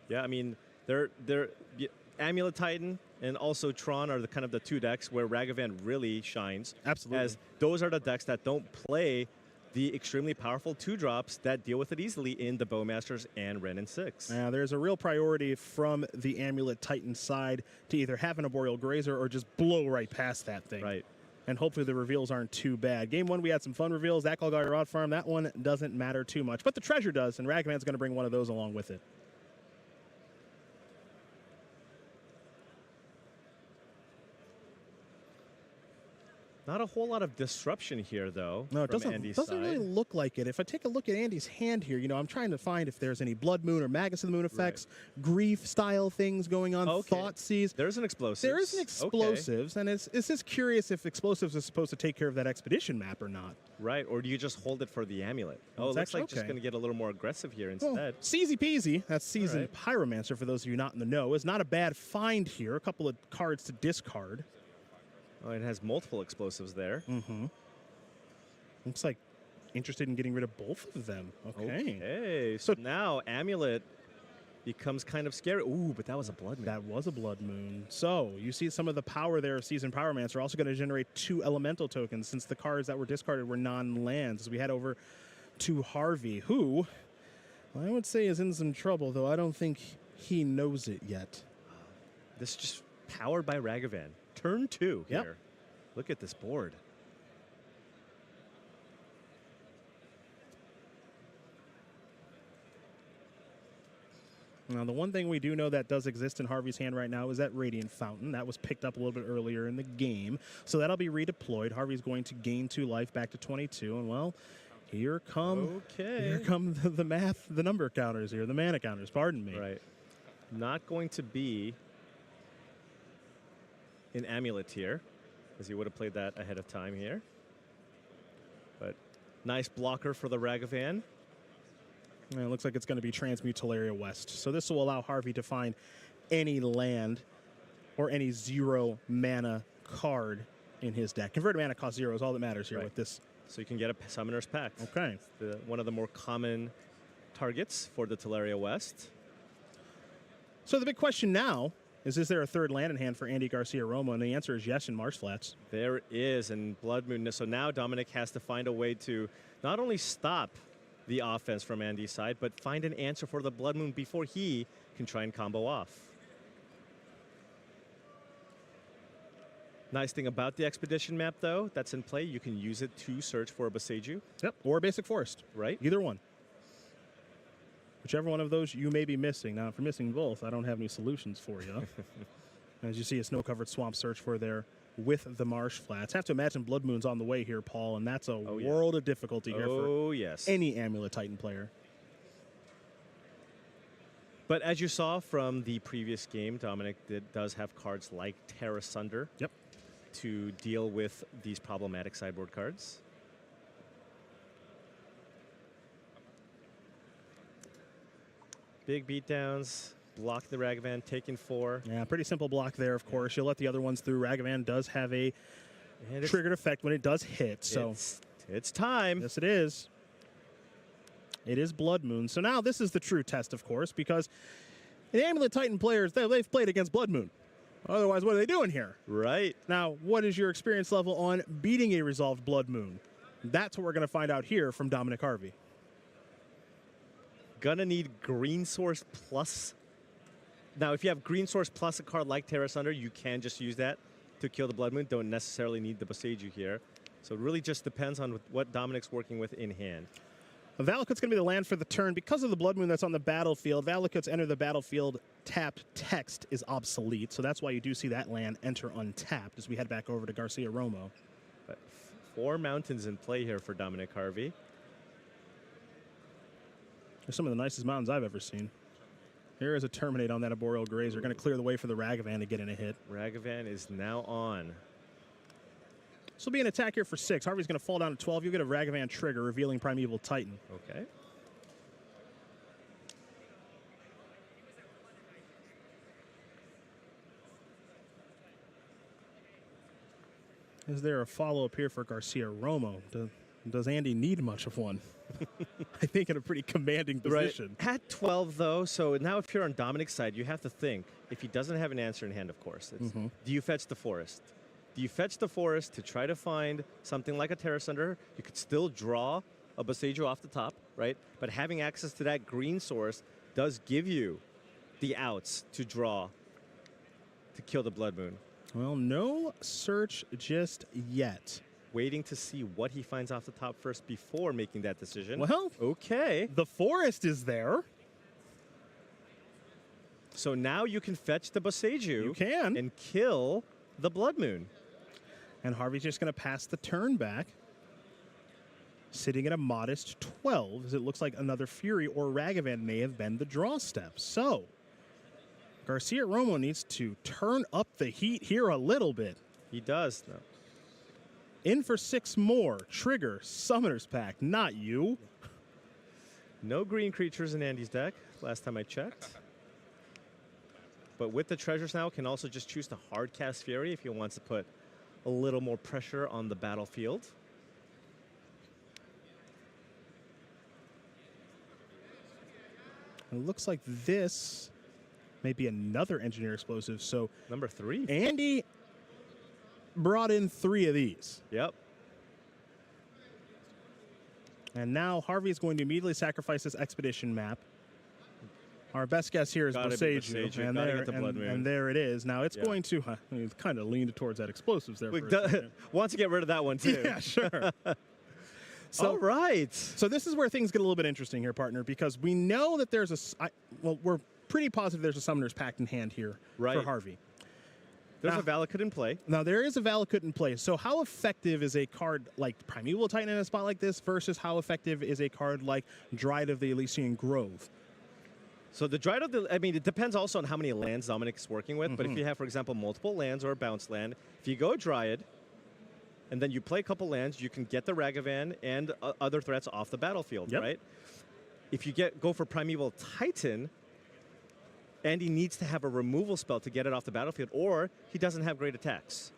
Yeah, I mean, they're Amulet Titan and also Tron are the kind of the 2 decks where Ragavan really shines. Absolutely. As those are the decks that don't play the extremely powerful 2-drops that deal with it easily in the Bowmasters and Ren and 6. Now, there's a real priority from the Amulet Titan side to either have an Arboreal Grazer or just blow right past that thing. Right. And hopefully the reveals aren't too bad. Game 1, we had some fun reveals. That Golgari Rod Farm, that one doesn't matter too much. But the treasure does, and Ragavan's going to bring one of those along with it. Not a whole lot of disruption here, though. No, it from doesn't Andy's really side. look like it. If I take a look at Andy's hand here, I'm trying to find if there's any Blood Moon or Magus of the Moon effects, grief-style things going on, Thought Seize. There's an Explosives. There is an Explosives, and it's just curious if Explosives is supposed to take care of that Expedition map or not. Right, or do you just hold it for the Amulet? Oh, it It's looks actually like just going to get a little more aggressive here Well, instead. Seasy peasy. That's Seasoned All right. Pyromancer, for those of you not in the know. Is not a bad find here. A couple of cards to discard. Oh, it has multiple Explosives there. Mm-hmm. Looks like interested in getting rid of both of them. Okay. Okay, so now Amulet becomes kind of scary. Ooh, but that was a Blood Moon. That was a Blood Moon. So you see some of the power there of Seasoned Pyromancer are also going to generate 2 elemental tokens since the cards that were discarded were non-lands. As we head over to Harvey, who I would say is in some trouble, though I don't think he knows it yet. This is just powered by Ragavan. Turn 2 Yep. here. Look at this board. Now, the one thing we do know that does exist in Harvey's hand right now is that Radiant Fountain. That was picked up a little bit earlier in the game. So that'll be redeployed. Harvey's going to gain 2 life back to 22. And, well, here come the math, the number counters here, the mana counters, pardon me. Right. Not going to be an Amulet here, as he would have played that ahead of time here. But nice blocker for the Ragavan. And it looks like it's going to be Transmute Teleria West. So this will allow Harvey to find any land or any 0 mana card in his deck. Converted mana cost 0 is all that matters here with this. So you can get a Summoner's Pact. Okay. It's one of the more common targets for the Teleria West. So the big question now is there a third land in hand for Andy Garcia-Romo? And the answer is yes in Marsh Flats. There is, and Blood Moon. So now Dominic has to find a way to not only stop the offense from Andy's side, but find an answer for the Blood Moon before he can try and combo off. Nice thing about the Expedition map, though, that's in play, you can use it to search for a Boseiju. Yep, or a Basic Forest. Right. Either one. Whichever one of those you may be missing. Now, if you're missing both, I don't have any solutions for you. As you see, a snow-covered swamp search for there with the Marsh Flats. Have to imagine Blood Moon's on the way here, Paul, and that's a world of difficulty here for any Amulet Titan player. But as you saw from the previous game, Dominic does have cards like Terra Sunder. Yep. To deal with these problematic sideboard cards. Big beatdowns, block the Ragavan, taking 4. Yeah, pretty simple block there, of course. You'll let the other ones through. Ragavan does have a triggered effect when it does hit, so... It's time. Yes, it is. It is Blood Moon. So now this is the true test, of course, because the Amulet Titan players, they've played against Blood Moon. Otherwise, what are they doing here? Right. Now, what is your experience level on beating a resolved Blood Moon? That's what we're going to find out here from Dominic Harvey. Gonna need Green Source plus. Now, if you have Green Source plus a card like Terra Sunder, you can just use that to kill the Blood Moon. Don't necessarily need the Boseiju here. So it really just depends on what Dominic's working with in hand. Valakut's going to be the land for the turn. Because of the Blood Moon that's on the battlefield, Valakut's enter the battlefield tapped text is obsolete. So that's why you do see that land enter untapped as we head back over to Garcia Romo. But 4 mountains in play here for Dominic Harvey. They're some of the nicest mountains I've ever seen. Here is a Terminate on that Arboreal Grazer. Going to clear the way for the Ragavan to get in a hit. Ragavan is now on. This will be an attack here for 6. Harvey's going to fall down to 12. You'll get a Ragavan trigger, revealing Primeval Titan. Okay. Is there a follow-up here for Garcia Romo? Does Andy need much of one? I think in a pretty commanding position. Right. At 12, though, so now if you're on Dominic's side, you have to think, if he doesn't have an answer in hand, of course, do you fetch the forest? Do you fetch the forest to try to find something like a Terra Sunder? You could still draw a Boseiju off the top, right? But having access to that green source does give you the outs to draw to kill the Blood Moon. Well, no search just yet. Waiting to see what he finds off the top first before making that decision. Well, okay. The forest is there. So now you can fetch the Boseiju. You can. And kill the Blood Moon. And Harvey's just going to pass the turn back. Sitting at a modest 12, as it looks like another Fury or Ragavan may have been the draw step. So, Garcia Romo needs to turn up the heat here a little bit. He does, though. In for 6 more. Trigger, Summoner's Pact, not you. No green creatures in Andy's deck, last time I checked. But with the treasures now, can also just choose to hard cast Fury if he wants to put a little more pressure on the battlefield. It looks like this may be another Engineer Explosive. So number 3. Andy brought in 3 of these. Yep. And now Harvey is going to immediately sacrifice this Expedition map. Our best guess here is Boseiju, and there it is. Now it's going to kind of leaned towards that explosives there. Wants to get rid of that one too. Yeah, sure. So, all right. So this is where things get a little bit interesting here, partner, because we know that there's we're pretty positive there's a Summoner's Pact in hand here for Harvey. There's a Valakut in play. Now, there is a Valakut in play. So how effective is a card like Primeval Titan in a spot like this versus how effective is a card like Dryad of the Elysian Grove? So the Dryad of the, it depends also on how many lands Dominic's working with. But if you have, for example, multiple lands or a bounce land, if you go Dryad, and then you play a couple lands, you can get the Ragavan and other threats off the battlefield, right? If you go for Primeval Titan, Andy needs to have a removal spell to get it off the battlefield, or he doesn't have great attacks.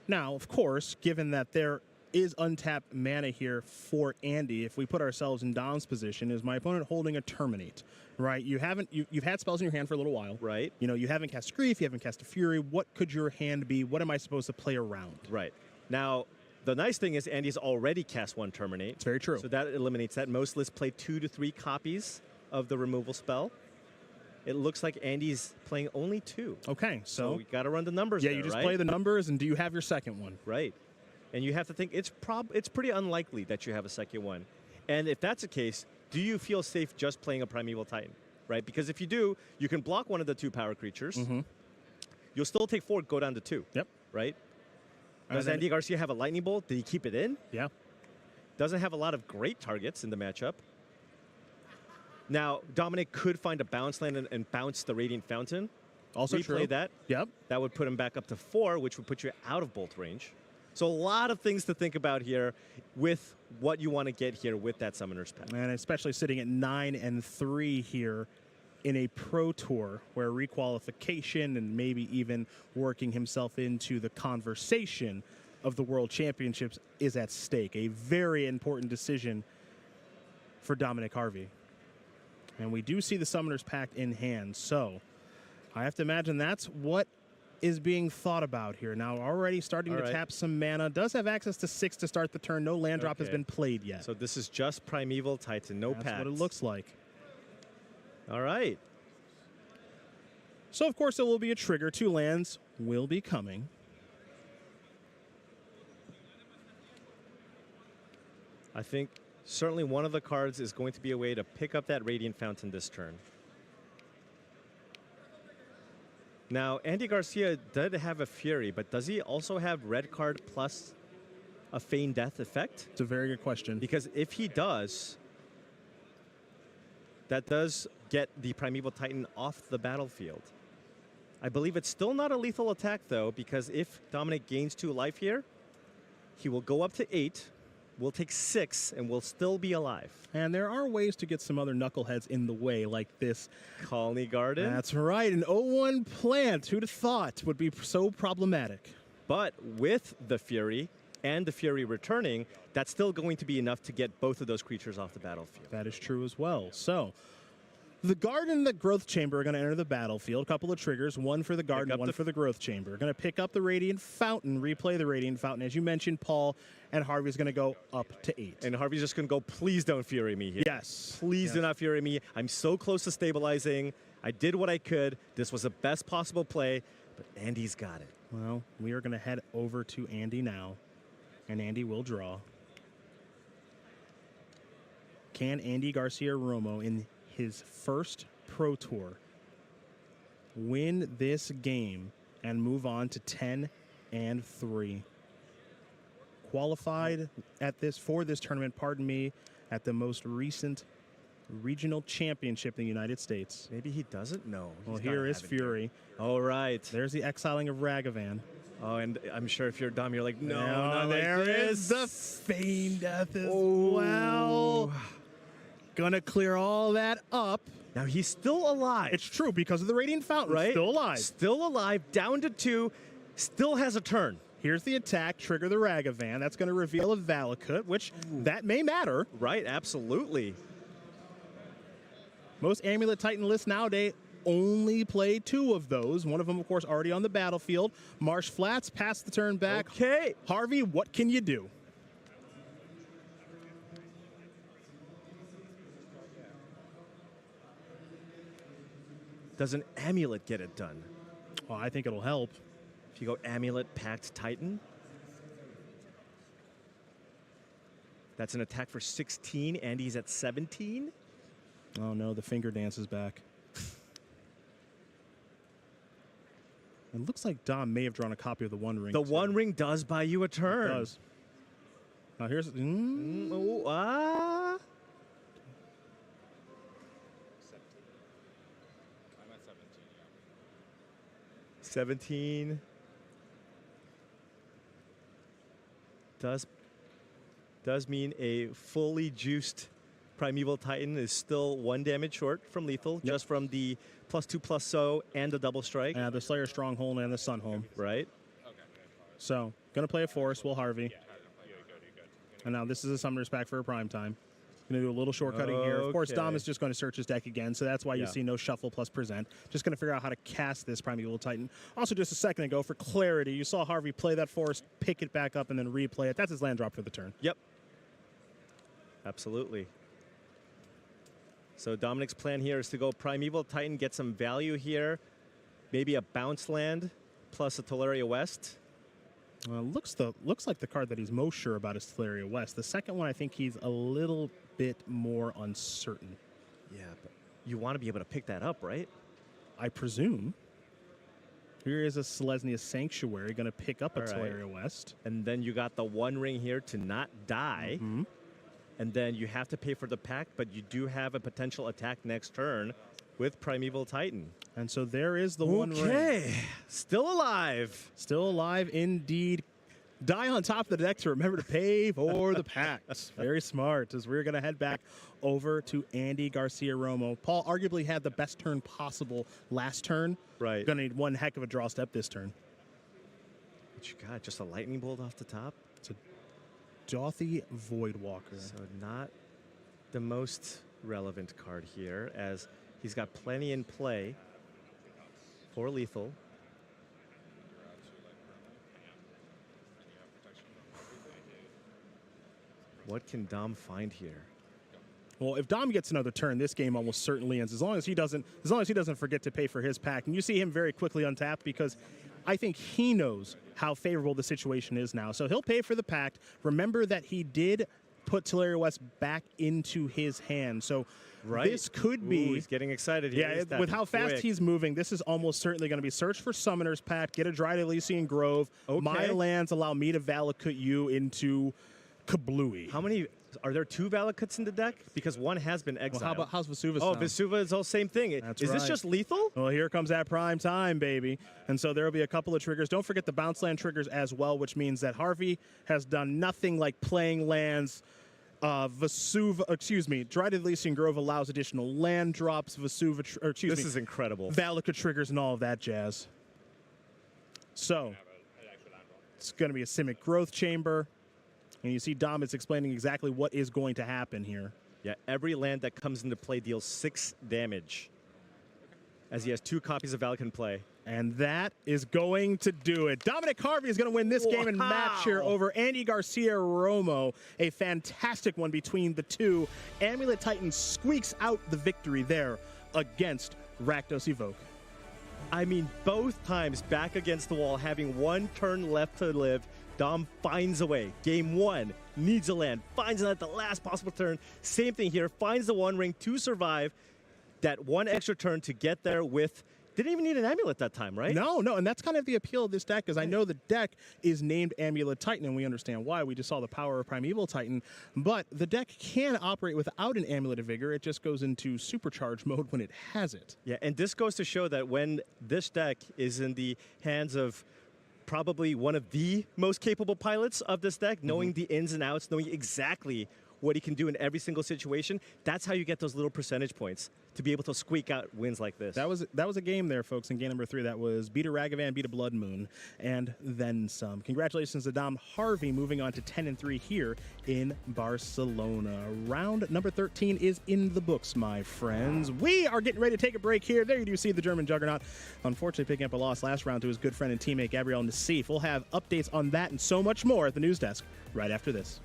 Now, of course, given that there is untapped mana here for Andy, if we put ourselves in Dom's position, is my opponent holding a Terminate, right? You've had spells in your hand for a little while. Right. You know, you haven't cast Grief, you haven't cast a Fury. What could your hand be? What am I supposed to play around? Right. Now, the nice thing is Andy's already cast 1 Terminate. It's very true. So that eliminates that. Most lists play 2 to 3 copies of the removal spell. It looks like Andy's playing only 2. Okay, so we got to run the numbers. Yeah, you just play the numbers, and do you have your second one? Right. And you have to think it's pretty unlikely that you have a second one. And if that's the case, do you feel safe just playing a Primeval Titan? Right? Because if you do, you can block one of the 2 power creatures. You'll still take 4, go down to 2. Yep. Right? Does Andy Garcia have a Lightning Bolt? Did he keep it in? Yeah. Doesn't have a lot of great targets in the matchup. Now, Dominic could find a bounce land and bounce the Radiant Fountain. Also replay true. that. Yep. That would put him back up to 4, which would put you out of bolt range. So a lot of things to think about here with what you want to get here with that Summoner's Pact. And especially sitting at 9 and 3 here in a Pro Tour where requalification and maybe even working himself into the conversation of the World Championships is at stake. A very important decision for Dominic Harvey. And we do see the Summoner's Pact in hand, so I have to imagine that's what is being thought about here. Now already starting to tap some mana. Does have access to 6 to start the turn. No land drop has been played yet. So this is just Primeval Titan, no pact. That's what it looks like. All right. So of course there will be a trigger. 2 lands will be coming. I think certainly one of the cards is going to be a way to pick up that Radiant Fountain this turn. Now, Andy Garcia did have a Fury, but does he also have red card plus a Feign Death effect? It's a very good question. Because if he does, that does get the Primeval Titan off the battlefield. I believe it's still not a lethal attack, though, because if Dominic gains 2 life here, he will go up to 8, will take 6, and will still be alive. And there are ways to get some other knuckleheads in the way, like this. Colony Garden? That's right, an 0-1 plant, who'd have thought, would be so problematic. But with the Fury and the Fury returning, that's still going to be enough to get both of those creatures off the battlefield. That is true as well. So, the Garden and the Growth Chamber are going to enter the battlefield. A couple of triggers, one for the Garden, one for the Growth Chamber. Going to pick up the Radiant Fountain, replay the Radiant Fountain. As you mentioned, Paul, and Harvey's going to go up to 8. And Harvey's just going to go, please don't Fury me here. Yes. Please do not Fury me. I'm so close to stabilizing. I did what I could. This was the best possible play, but Andy's got it. Well, we are going to head over to Andy now, and Andy will draw. Can Andy Garcia Romo, in his first Pro Tour, win this game and move on to 10 and 3? Qualified for this tournament, pardon me, at the most recent regional championship in the United States. Maybe he doesn't know. Well, here is Fury. All right. There's the exiling of Ragavan. Oh, and I'm sure if you're Dom, you're like, no, not there like is the Feign Death as well. Gonna clear all that up. Now he's still alive. It's true because of the Radiant Fountain. Right? Still alive. Still alive, down to 2, still has a turn. Here's the attack, trigger the Ragavan. That's going to reveal a Valakut, which that may matter. Right, absolutely. Most Amulet Titan lists nowadays only play 2 of those. One of them, of course, already on the battlefield. Marsh Flats, pass the turn back. Okay. Harvey, what can you do? Does an Amulet get it done? Well, I think it'll help. If you go Amulet, Pact, Titan. That's an attack for 16. Andy's at 17. Oh, no, the finger dance is back. It looks like Dom may have drawn a copy of the One Ring. The One Ring does buy you a turn. It does. Now here's... 17 does mean a fully juiced Primeval Titan is still 1 damage short from lethal, just from the +2/+0 and the double strike. The Slayer Stronghold and the Sunhome. Right. So, gonna play a Forest, Will Harvey. And now this is a Summoner's Pact for a prime time. Going to do a little shortcutting here. Of course, Dom is just going to search his deck again, so that's why you see no shuffle plus present. Just going to figure out how to cast this Primeval Titan. Also, just a second ago, for clarity, you saw Harvey play that Forest, pick it back up, and then replay it. That's his land drop for the turn. Yep. Absolutely. So Dominic's plan here is to go Primeval Titan, get some value here. Maybe a bounce land plus a Tolaria West. Looks like the card that he's most sure about is Tolaria West. The second one, I think he's a little bit more uncertain. Yeah, but you want to be able to pick that up, right? I presume. Here is a Selesnya Sanctuary, going to pick up a Tolaria West. And then you got the One Ring here to not die. and then you have to pay for the pack, but you do have a potential attack next turn with Primeval Titan. And so there is the one ring. Okay, still alive. Still alive indeed. Die on top of the deck to remember to pay for the packs. Very smart, as we're going to head back over to Andy Garcia-Romo. Paul arguably had the best turn possible last turn. Right. Going to need one heck of a draw step this turn. What you got? Just a lightning bolt off the top? It's a Dothy Voidwalker. So not the most relevant card here, as he's got plenty in play for lethal. What can Dom find here? Well, if Dom gets another turn, this game almost certainly ends. As long as he doesn't forget to pay for his pack. And you see him very quickly untap because I think he knows how favorable the situation is now. So he'll pay for the pack. Remember that he did put Teleria West back into his hand. So this could be... Ooh, he's getting excited here. Yeah, with how fast he's moving, this is almost certainly going to be search for Summoner's Pact, get a Dryad Elysian Grove. Okay. My lands allow me to Valakut you into Kablooey. How many... Are there 2 Valakuts in the deck? Because one has been exiled. Well, how's Vesuva Oh, sound? Vesuva is all same thing. That's is this just lethal? Well, here comes that prime time, baby. And so there will be a couple of triggers. Don't forget the bounce land triggers as well, which means that Harvey has done nothing like playing lands. Dryad Elysian Grove allows additional land drops. This is incredible. Valakut triggers and all of that jazz. So it's going to be a Simic Growth Chamber. And you see Dom is explaining exactly what is going to happen here. Yeah, every land that comes into play deals 6 damage, as he has 2 copies of Valakut in play. And that is going to do it. Dominic Harvey is going to win this game and match here over Andy Garcia-Romo. A fantastic one between the two. Amulet Titan squeaks out the victory there against Rakdos Evoke. I mean, both times back against the wall, having 1 turn left to live, Dom finds a way. Game 1, needs a land, finds it at the last possible turn. Same thing here, finds the 1 ring to survive. That 1 extra turn to get there with... Didn't even need an Amulet that time, right? No, and that's kind of the appeal of this deck, because I know the deck is named Amulet Titan, and we understand why. We just saw the power of Primeval Titan, but the deck can operate without an Amulet of Vigor. It just goes into supercharge mode when it has it. Yeah, and this goes to show that when this deck is in the hands of probably one of the most capable pilots of this deck, knowing the ins and outs, knowing exactly what he can do in every single situation, that's how you get those little percentage points to be able to squeak out wins like this. That was a game there, folks, in game number 3. That was beat a Ragavan, beat a Blood Moon, and then some. Congratulations to Dom Harvey, moving on to 10-3 here in Barcelona. Round number 13 is in the books, my friends. We are getting ready to take a break here. There you do see the German juggernaut, unfortunately picking up a loss last round to his good friend and teammate Gabriel Nassif. We'll have updates on that and so much more at the news desk right after this.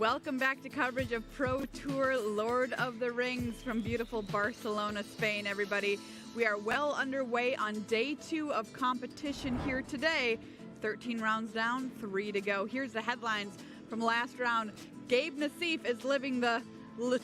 Welcome back to coverage of Pro Tour Lord of the Rings from beautiful Barcelona, Spain, everybody. We are well underway on day 2 of competition here today. 13 rounds down, 3 to go. Here's the headlines from last round. Gabe Nassif is living the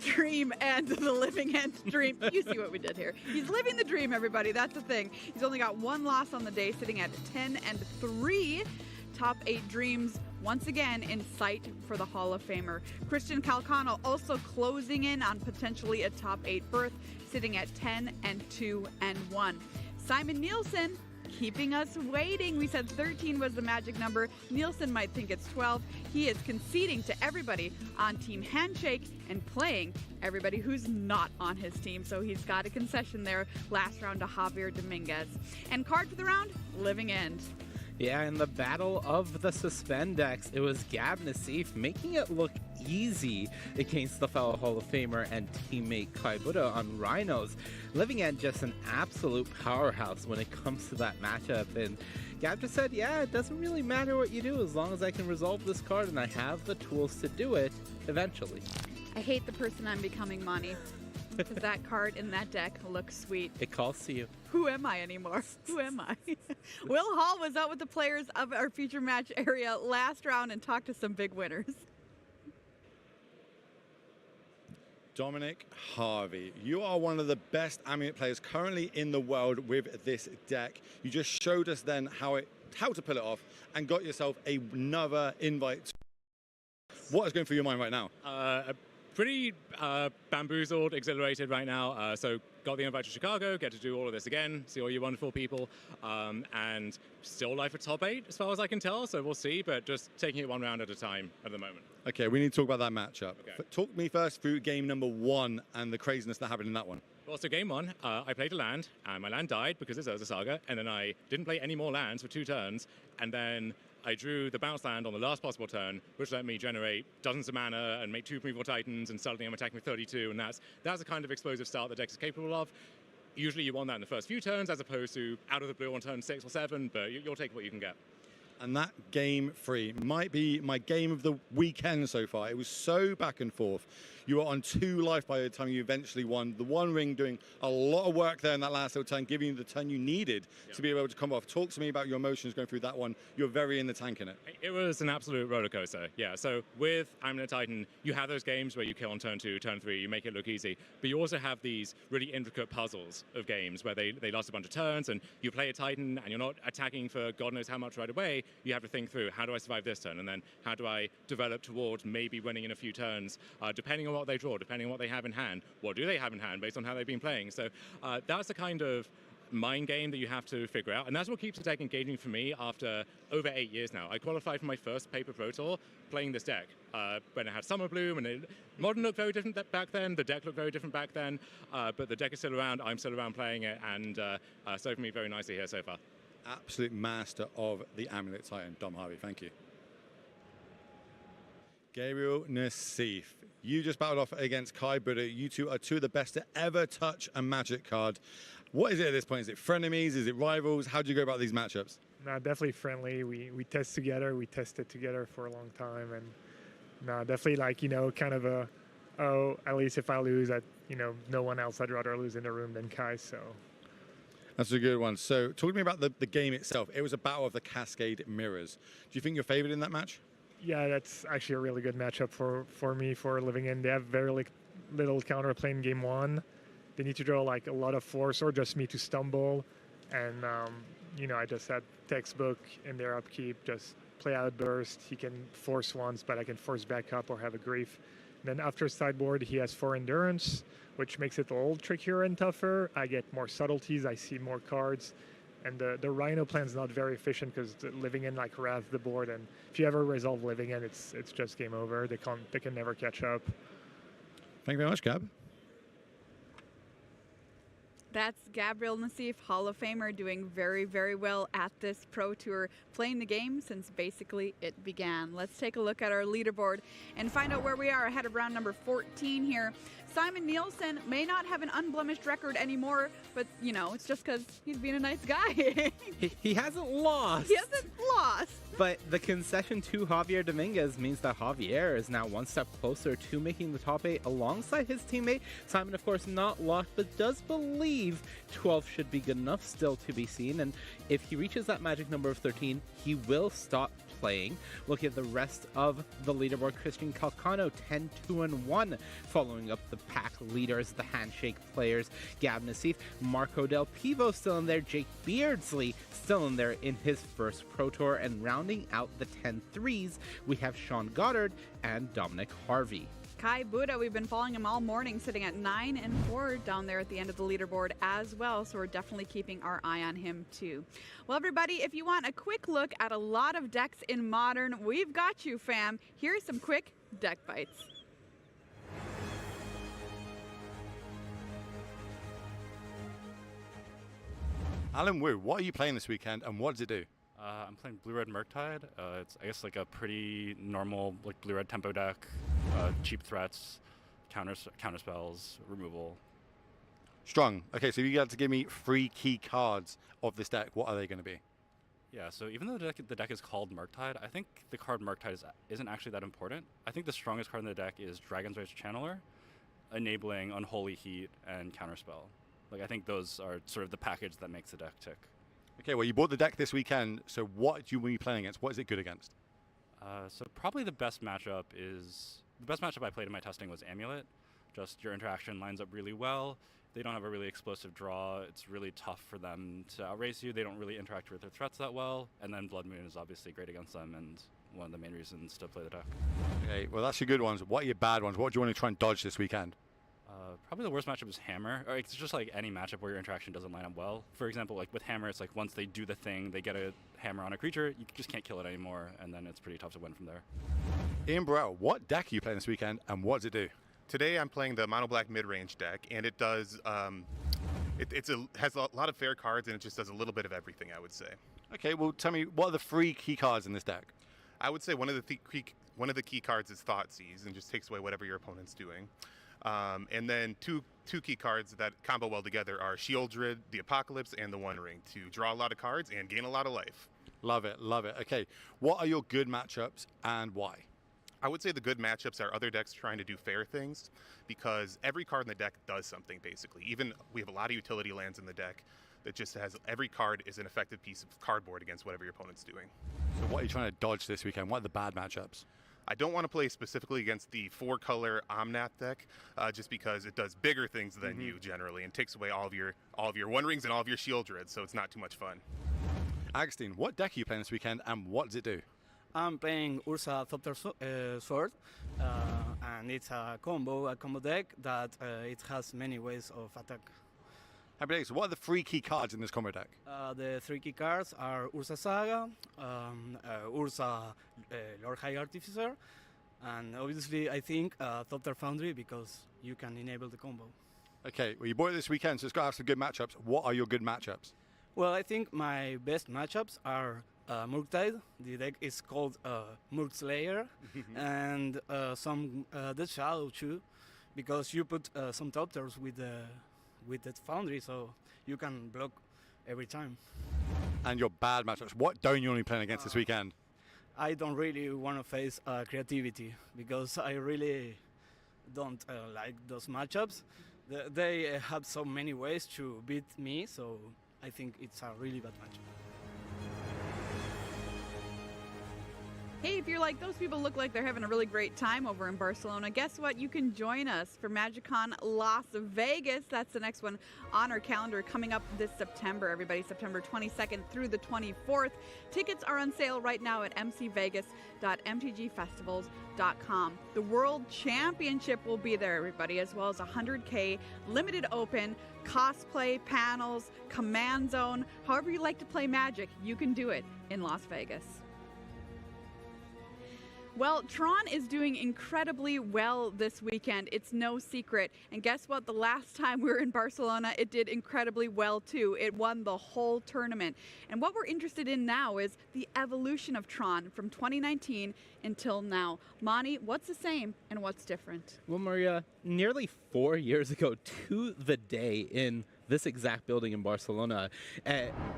dream and the living end dream. You see what we did here. He's living the dream, everybody. That's the thing. He's only got 1 loss on the day, sitting at 10-3. Top 8 dreams once again in sight for the Hall of Famer. Christian Calcano also closing in on potentially a top 8 berth, sitting at 10-2-1. Simon Nielsen keeping us waiting. We said 13 was the magic number. Nielsen might think it's 12. He is conceding to everybody on Team Handshake and playing everybody who's not on his team. So he's got a concession there last round to Javier Dominguez. And card for the round, Living End. Yeah, in the battle of the Suspendex, it was Gab Nassif making it look easy against the fellow Hall of Famer and teammate Kai Buddha on Rhinos. Living End just an absolute powerhouse when it comes to that matchup. And Gab just said, yeah, it doesn't really matter what you do as long as I can resolve this card and I have the tools to do it eventually. I hate the person I'm becoming, Monty. Because that card in that deck looks sweet. It calls to you. Who am I anymore? Who am I? Will Hall was out with the players of our feature match area last round and talked to some big winners. Dominic Harvey, you are one of the best Amulet players currently in the world with this deck. You just showed us then how to pull it off and got yourself another invite. What is going through your mind right now? Pretty bamboozled, exhilarated right now. So got the invite to Chicago, get to do all of this again, see all you wonderful people, and still life at top 8 as far as I can tell. So we'll see, but just taking it 1 round at a time at the moment. Okay, we need to talk about that matchup. Okay. Talk me first through game number 1 and the craziness that happened in that one. Well, so game 1, I played a land, and my land died because it's Urza Saga, and then I didn't play any more lands for 2 turns, and then I drew the bounce land on the last possible turn, which let me generate dozens of mana and make 2 Primeval Titans, and suddenly I'm attacking with 32, and that's the kind of explosive start the deck is capable of. Usually you want that in the first few turns, as opposed to out of the blue on turn 6 or 7, but you'll take what you can get. And that game 3 might be my game of the weekend so far. It was so back and forth. You were on 2 life by the time you eventually won. The One Ring doing a lot of work there in that last little turn, giving you the turn you needed to be able to come off. Talk to me about your emotions going through that one. You're very in the tank in it. It was an absolute roller coaster, yeah. So with Amulet Titan, you have those games where you kill on turn 2, turn 3, you make it look easy. But you also have these really intricate puzzles of games where they last a bunch of turns and you play a Titan and you're not attacking for God knows how much right away. You have to think through, how do I survive this turn? And then how do I develop towards maybe winning in a few turns, depending on what they draw, depending on what they have in hand. What do they have in hand based on how they've been playing? So that's the kind of mind game that you have to figure out. And that's what keeps the deck engaging for me after over 8 years now. I qualified for my first Paper Pro Tour playing this deck when it had Summer Bloom, and Modern looked very different back then, the deck looked very different back then, but the deck is still around, I'm still around playing it, and served me very nicely here so far. Absolute master of the Amulet Titan, Dom Harvey, thank you. Gabriel Nassif, you just battled off against Kai Buddha. You two are 2 of the best to ever touch a Magic card. What is it at this point? Is it frenemies? Is it rivals? How do you go about these matchups? No, definitely friendly. We test together. We tested together for a long time, and no, definitely like, you know, kind of a, oh, at least if I lose, no one else I'd rather lose in the room than Kai. So. That's a good one. So talk to me about the game itself. It was a battle of the Cascade Mirrors. Do you think you're favored in that match? Yeah, that's actually a really good matchup for me for Living In. They have very little counterplay in game 1. They need to draw like a lot of force or just me to stumble. And, I just had textbook in their upkeep, just play Outburst. He can force once, but I can force back up or have a Grief. And then after sideboard, he has 4 Endurance, which makes it a little trickier and tougher. I get more subtleties, I see more cards. And the Rhino plan is not very efficient because Living In like wrath the board, and if you ever resolve Living In, it's just game over. They can never catch up. Thank you very much, Gab. That's Gabriel Nassif, Hall of Famer, doing very, very well at this Pro Tour, playing the game since basically it began. Let's take a look at our leaderboard and find out where we are ahead of round number 14 here. Simon Nielsen may not have an unblemished record anymore, but, it's just because he's being a nice guy. he hasn't lost. He hasn't lost. But the concession to Javier Dominguez means that Javier is now one step closer to making the top 8 alongside his teammate. Simon, of course, not locked, but does believe 12 should be good enough, still to be seen. And if he reaches that magic number of 13, he will stop playing. Looking at the rest of the leaderboard, Christian Calcano 10-2-1, following up the pack leaders, the handshake players, Gab Nassif, Marco Del Pivo still in there, Jake Beardsley still in there in his first Pro Tour, and rounding out the 10-3s, we have Sean Goddard and Dominic Harvey. Kai Buddha, we've been following him all morning, sitting at 9-4 down there at the end of the leaderboard as well, so we're definitely keeping our eye on him too. Well, everybody, if you want a quick look at a lot of decks in Modern, we've got you, fam. Here's some quick deck bites. Alan Wu, what are you playing this weekend, and what does it do? I'm playing Blue-Red Murktide. It's, I guess, like a pretty normal like Blue-Red tempo deck. Cheap threats, counter spells, removal. Strong. Okay, so you got to give me 3 key cards of this deck. What are they going to be? Yeah, so even though the deck is called Murktide, I think the card Murktide isn't actually that important. I think the strongest card in the deck is Dragon's Rage Channeler, enabling Unholy Heat and Counterspell. Like, I think those are sort of the package that makes the deck tick. Okay, well, you bought the deck this weekend, so what do you be playing against? What is it good against? So probably the best matchup I played in my testing was Amulet. Just your interaction lines up really well. They don't have a really explosive draw. It's really tough for them to outrace you. They don't really interact with their threats that well. And then Blood Moon is obviously great against them and one of the main reasons to play the deck. Okay, well, that's your good ones. What are your bad ones? What do you want to try and dodge this weekend? Probably the worst matchup is Hammer. Or it's just like any matchup where your interaction doesn't line up well. For example, like with Hammer, it's like once they do the thing, they get a hammer on a creature, you just can't kill it anymore, and then it's pretty tough to win from there. Ian Burrell, what deck are you playing this weekend, and what does it do? Today I'm playing the Mono Black mid-range deck, and it does has a lot of fair cards, and it just does a little bit of everything, I would say. Okay, well, tell me, what are the 3 key cards in this deck? I would say one of the key cards is Thoughtseize, and just takes away whatever your opponent's doing. And then two key cards that combo well together are Shieldred, the Apocalypse, and the One Ring to draw a lot of cards and gain a lot of life. Love it, love it. Okay, what are your good matchups and why? I would say the good matchups are other decks trying to do fair things, because every card in the deck does something, basically. Even we have a lot of utility lands in the deck that just has every card is an effective piece of cardboard against whatever your opponent's doing. So what are you trying to dodge this weekend? What are the bad matchups? I don't want to play specifically against the 4-color Omnath deck, just because it does bigger things than you generally and takes away all of your One Rings and all of your Shieldred, so it's not too much fun. Agustin, what deck are you playing this weekend, and what does it do? I'm playing Ursa Thopter Sword, and it's a combo deck that it has many ways of attack. So what are the 3 key cards in this combo deck? The 3 key cards are Ursa Saga, Ursa Lord High Artificer, and obviously I think Thopter Foundry, because you can enable the combo. Okay, well, you bought it this weekend, so it's got to have some good matchups. What are your good matchups? Well, I think my best matchups are Murktide. The deck is called Murk Slayer, and some Death Shadow too, because you put some Thopters with that Foundry, so you can block every time. And your bad matchups, what don't you want to be playing against this weekend? I don't really want to face Creativity, because I really don't like those matchups. They have so many ways to beat me, so I think it's a really bad matchup. Hey, if you're like, those people look like they're having a really great time over in Barcelona, guess what? You can join us for MagicCon Las Vegas. That's the next one on our calendar coming up this September, everybody, September 22nd through the 24th. Tickets are on sale right now at mcvegas.mtgfestivals.com. The World Championship will be there, everybody, as well as 100K limited open, cosplay, panels, command zone. However you like to play Magic, you can do it in Las Vegas. Well, Tron is doing incredibly well this weekend. It's no secret. And guess what? The last time we were in Barcelona, it did incredibly well too. It won the whole tournament. And what we're interested in now is the evolution of Tron from 2019 until now. Monty, what's the same and what's different? Well, Maria, nearly 4 years ago to the day in this exact building in Barcelona.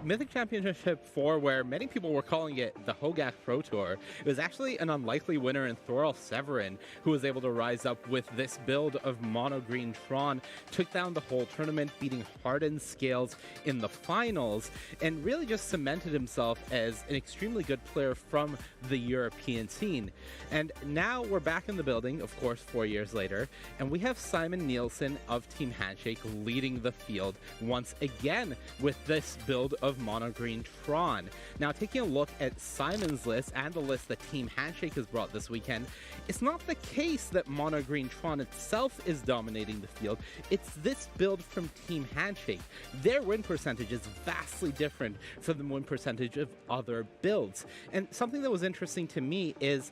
Mythic Championship 4, where many people were calling it the Hogak Pro Tour, it was actually an unlikely winner in Thorolf Severin, who was able to rise up with this build of mono green Tron, took down the whole tournament, beating Hardened Scales in the finals, and really just cemented himself as an extremely good player from the European scene. And now we're back in the building, of course, 4 years later, and we have Simon Nielsen of Team Handshake leading the field once again with this build of mono green Tron. Now, taking a look at Simon's list and the list that Team Handshake has brought this weekend, it's not the case that mono green Tron itself is dominating the field. It's this build from Team Handshake. Their win percentage is vastly different from the win percentage of other builds. And something that was interesting to me is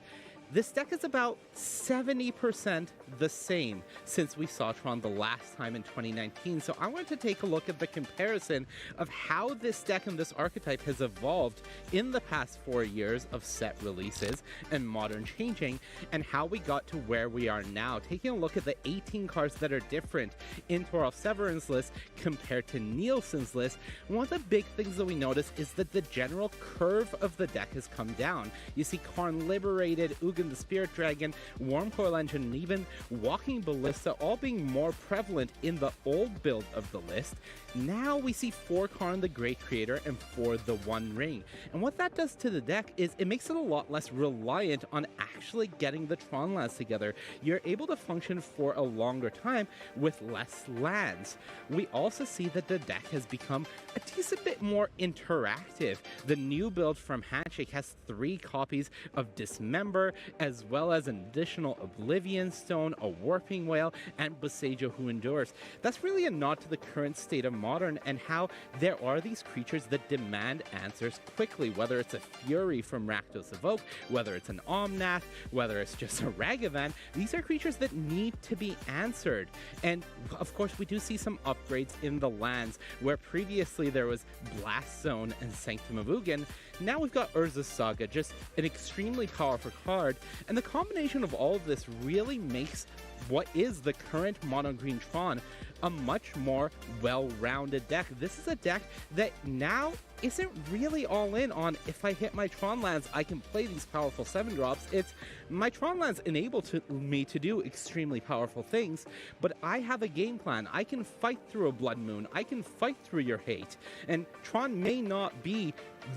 this deck is about 70% the same since we saw Tron the last time in 2019. So I wanted to take a look at the comparison of how this deck and this archetype has evolved in the past 4 years of set releases and modern changing, and how we got to where we are now. Taking a look at the 18 cards that are different in Thorolf Severin's list compared to Nielsen's list, one of the big things that we notice is that the general curve of the deck has come down. You see Karn Liberated, Ugin the Spirit Dragon, Wormcoil Engine, and even Walking Ballista all being more prevalent in the old build of the list. Now we see 4 Karn the Great Creator and 4 the One Ring. And what that does to the deck is it makes it a lot less reliant on actually getting the Tron lands together. You're able to function for a longer time with less lands. We also see that the deck has become a decent bit more interactive. The new build from Handshake has 3 copies of Dismember, as well as an additional Oblivion Stone, a Warping Whale, and Boseiju Who Endures. That's really a nod to the current state of Modern and how there are these creatures that demand answers quickly, whether it's a Fury from Rakdos Evoke, whether it's an Omnath, whether it's just a Ragavan. These are creatures that need to be answered. And of course, we do see some upgrades in the lands, where previously there was Blast Zone and Sanctum of Ugin. Now we've got Urza's Saga, just an extremely powerful card, and the combination of all of this really makes what is the current mono green Tron a much more well-rounded deck. This is a deck that now isn't really all in on, if I hit my Tron lands, I can play these powerful 7-drops. It's my Tron lands enable me to do extremely powerful things, but I have a game plan. I can fight through a Blood Moon. I can fight through your hate. And Tron may not be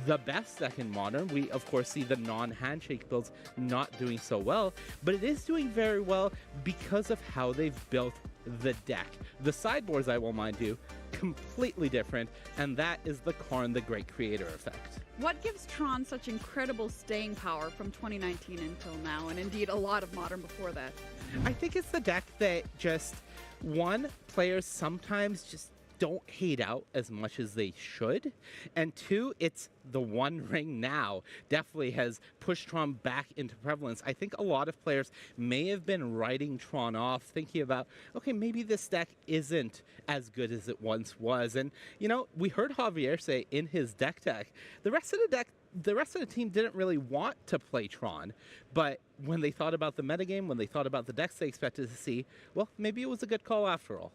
the best deck in Modern. We, of course, see the non-Handshake builds not doing so well, but it is doing very well because of how they've built the deck. The sideboards, I will mind you, completely different, and that is the Karn the Great Creator effect. What gives Tron such incredible staying power from 2019 until now, and indeed a lot of Modern before that? I think it's the deck that just, one, players sometimes just don't hate out as much as they should, and 2, it's the One Ring now definitely has pushed Tron back into prevalence. I think a lot of players may have been writing Tron off, thinking about, okay, maybe this deck isn't as good as it once was. And, you know, we heard Javier say in his deck tech, the rest of the team didn't really want to play Tron, but when they thought about the metagame, when they thought about the decks they expected to see, well, maybe it was a good call after all.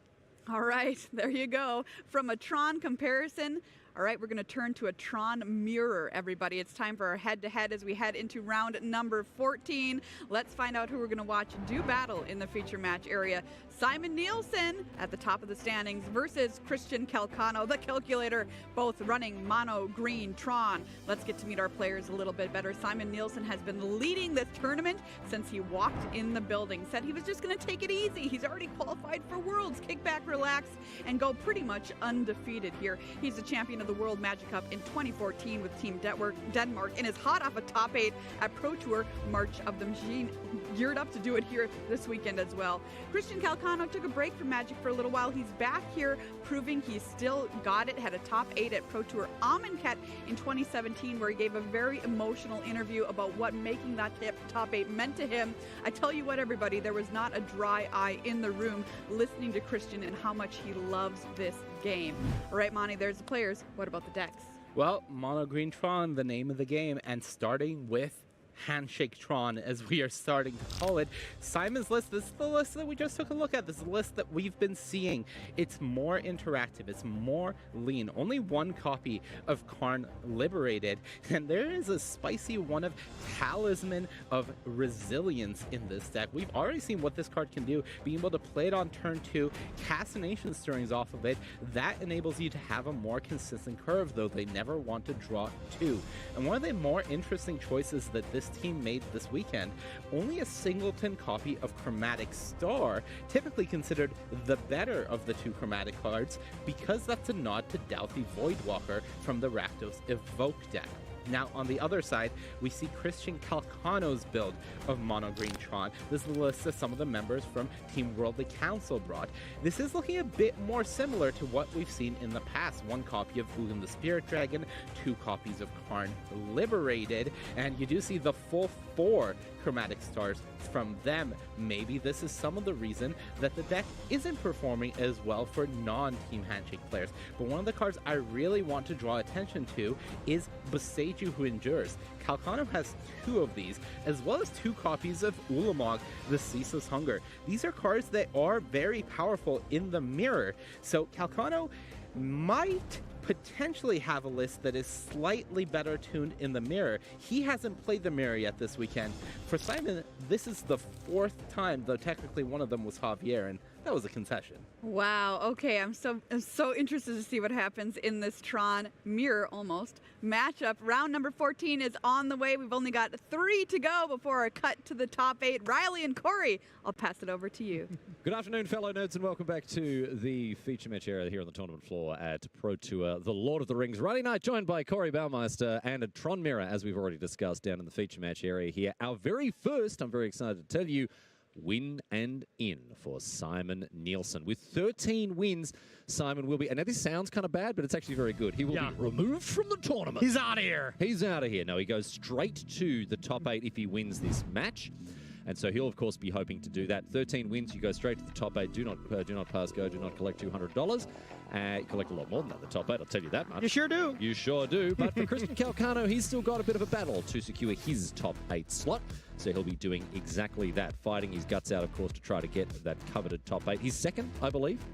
All right, there you go. From a Tron comparison, all right, we're going to turn to a Tron mirror, everybody. It's time for our head-to-head as we head into round number 14. Let's find out who we're going to watch do battle in the feature match area. Simon Nielsen at the top of the standings versus Christian Calcano, the calculator, both running mono green Tron. Let's get to meet our players a little bit better. Simon Nielsen has been leading this tournament since he walked in the building. Said he was just going to take it easy. He's already qualified for Worlds. Kick back, relax, and go pretty much undefeated here. He's the champion of the World Magic Cup in 2014 with Team Denmark and is hot off a top 8 at Pro Tour March of the Machine. Geared up to do it here this weekend as well. Christian Calcano took a break from Magic for a little while. He's back here proving he's still got it. Had a top 8 at Pro Tour Amonkhet in 2017 where he gave a very emotional interview about what making that top 8 meant to him. I tell you what, everybody, there was not a dry eye in the room listening to Christian and how much he loves this game. All right, Monty, there's the players. What about the decks? Well, Mono Green Tron, the name of the game, and starting with Handshake Tron, as we are starting to call it. Simon's list, this is the list that we just took a look at. This is the list that we've been seeing. It's more interactive, it's more lean. Only one copy of Karn Liberated, and there is a spicy one of Talisman of Resilience in this deck. We've already seen what this card can do, being able to play it on turn 2, cast an Ancient Stirrings off of it. That enables you to have a more consistent curve, though they never want to draw 2. And one of the more interesting choices that this team made this weekend, only a singleton copy of Chromatic Star, typically considered the better of the 2 chromatic cards, because that's a nod to Dauthi Voidwalker from the Rakdos Evoke deck. Now, on the other side, we see Christian Calcano's build of Mono Green Tron. This is the list that some of the members from Team Worldly Council brought. This is looking a bit more similar to what we've seen in the past. 1 copy of Ugin the Spirit Dragon, 2 copies of Karn Liberated, and you do see the full 4 Chromatic Stars from them. Maybe this is some of the reason that the deck isn't performing as well for non-Team Handshake players. But one of the cards I really want to draw attention to is Boseiju Who Endures. Calcano has 2 of these, as well as 2 copies of Ulamog, the Ceaseless Hunger. These are cards that are very powerful in the mirror, so Calcano might potentially have a list that is slightly better tuned in the mirror. He hasn't played the mirror yet this weekend. For Simon, this is the 4th time, though technically one of them was Javier, and that was a concession. Wow. Okay, I'm so interested to see what happens in this Tron mirror almost matchup. Round number 14 is on the way. We've only got 3 to go before a cut to the top 8. Riley and Corey, I'll pass it over to you. Good afternoon, fellow nerds, and welcome back to the feature match area here on the tournament floor at Pro Tour, the Lord of the Rings Friday night, joined by Corey Baumeister and a Tron mirror, as we've already discussed down in the feature match area here. Our very first, I'm very excited to tell you, win and in for Simon Nielsen. With 13 wins, Simon will be, and now this sounds kind of bad, but it's actually very good. He will be removed from the tournament. He's out of here. He's out of here. No, he goes straight to the top 8 if he wins this match. And so he'll, of course, be hoping to do that. 13 wins, you go straight to the top 8. Do not pass go. Do not collect $200. Collect a lot more than that, the top 8, I'll tell you that much. You sure do. You sure do. But for Christian Calcano, he's still got a bit of a battle to secure his top 8 slot. So he'll be doing exactly that, fighting his guts out, of course, to try to get that coveted top 8. He's second, I believe.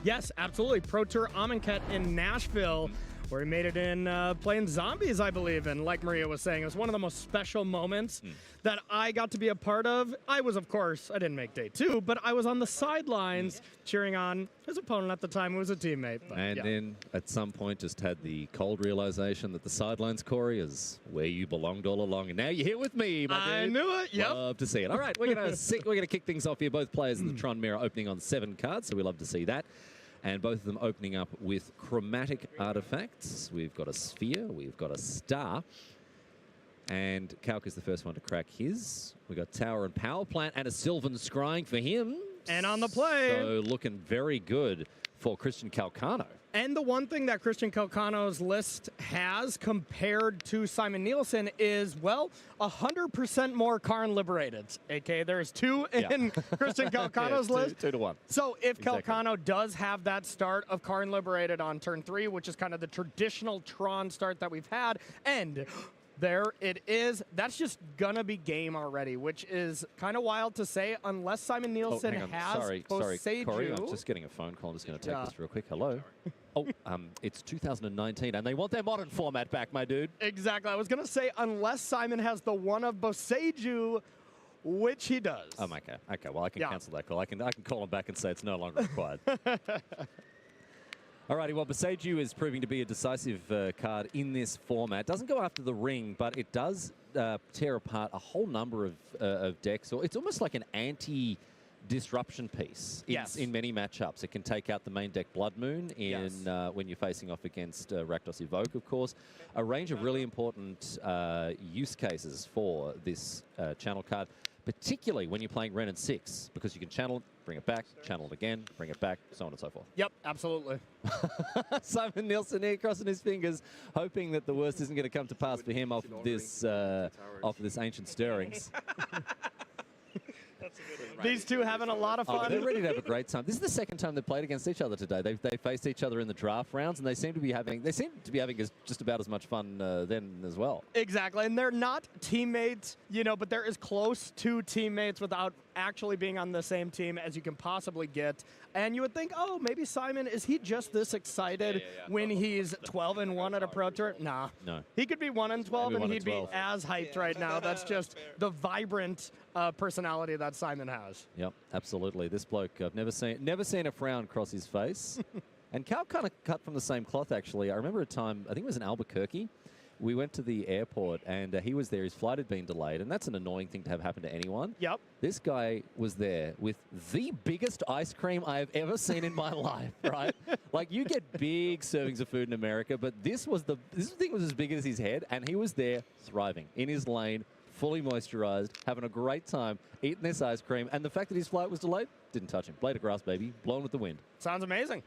Yes, absolutely. Pro Tour Amonkhet in Nashville, where he made it in playing zombies, I believe. And like Maria was saying, it was one of the most special moments that I got to be a part of. I was, of course, I didn't make day 2, but I was on the sidelines cheering on his opponent at the time, who was a teammate. But, and then at some point just had the cold realization that the sidelines, Corey, is where you belonged all along. And now you're here with me, my dude. I knew it, yep. Love to see it. All right, we're gonna kick things off here. Both players in the Tron mirror opening on 7 cards, so we love to see that. And both of them opening up with chromatic artifacts. We've got a sphere, we've got a star. And Kalk is the first one to crack his. We've got Tower and Power Plant and a Sylvan Scrying for him. And on the play. So looking very good for Christian Calcano. And the one thing that Christian Calcano's list has compared to Simon Nielsen is, well, 100% more Karn Liberated. Okay, there's 2 in Christian Calcano's list. 2 to 1. So if Calcano does have that start of Karn Liberated on turn 3, which is kind of the traditional Tron start that we've had, and there it is. That's just gonna be game already, which is kind of wild to say unless Simon Nielsen has Sorry, Corey, I'm just getting a phone call. I'm just going to take this real quick. Hello. It's 2019, and they want their modern format back, my dude. Exactly. I was going to say unless Simon has the one of Boseiju, which he does. Oh, okay. Okay, well, I can cancel that call. I can call him back and say it's no longer required. Alrighty, well, Boseiju is proving to be a decisive card in this format. Doesn't go after the ring, but it does tear apart a whole number of decks. Or it's almost like an anti-disruption piece in many matchups. It can take out the main deck Blood Moon when you're facing off against Rakdos Evoke, of course. A range of really important use cases for this channel card, particularly when you're playing Ren and 6, because you can channel it, bring it back, channel it again, bring it back, so on and so forth. Yep, absolutely. Simon Nielsen here crossing his fingers, hoping that the worst isn't going to come to pass for him off this Ancient Stirrings. These two having a lot of fun. They're ready to have a great time. This is the second time they've played against each other today. They faced each other in the draft rounds, and they seem to be having just about as much fun then as well. Exactly, and they're not teammates, but they're as close to teammates without actually being on the same team as you can possibly get. And you would think, oh, maybe Simon, is he just this excited when he's 12-1 at a Pro Tour? Nah. No. He could be 1-12 and he'd be as hyped right now. That's just the vibrant personality that Simon has. Yep, absolutely. This bloke, I've never seen a frown cross his face. And Cal kind of cut from the same cloth, actually. I remember a time, I think it was in Albuquerque. We went to the airport, and he was there. His flight had been delayed, and that's an annoying thing to have happen to anyone. Yep. This guy was there with the biggest ice cream I have ever seen in my life, right? Like, you get big servings of food in America, but this thing was as big as his head, and he was there thriving in his lane, fully moisturized, having a great time, eating this ice cream, and the fact that his flight was delayed didn't touch him. Blade of Grass, baby, blown with the wind. Sounds amazing.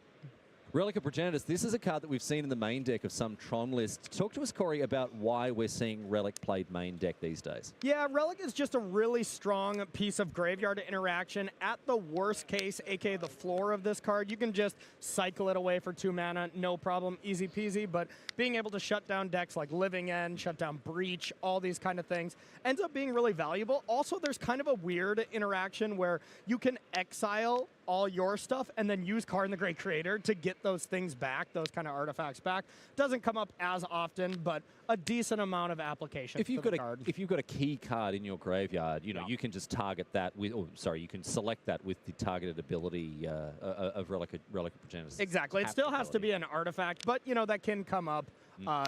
Relic of Progenitus, this is a card that we've seen in the main deck of some Tron lists. Talk to us, Corey, about why we're seeing Relic played main deck these days. Yeah, Relic is just a really strong piece of graveyard interaction. At the worst case, aka the floor of this card, you can just cycle it away for 2 mana, no problem, easy peasy. But being able to shut down decks like Living End, shut down Breach, all these kind of things, ends up being really valuable. Also, there's kind of a weird interaction where you can exile all your stuff and then use Card in the Great Creator to get those things back, those kind of artifacts back. Doesn't come up as often, but a decent amount of application. If you've got a key card in your graveyard, you can just target that with, you can select that with the targeted ability of Relic of Progenitus. Exactly. It still has to be an artifact, but that can come up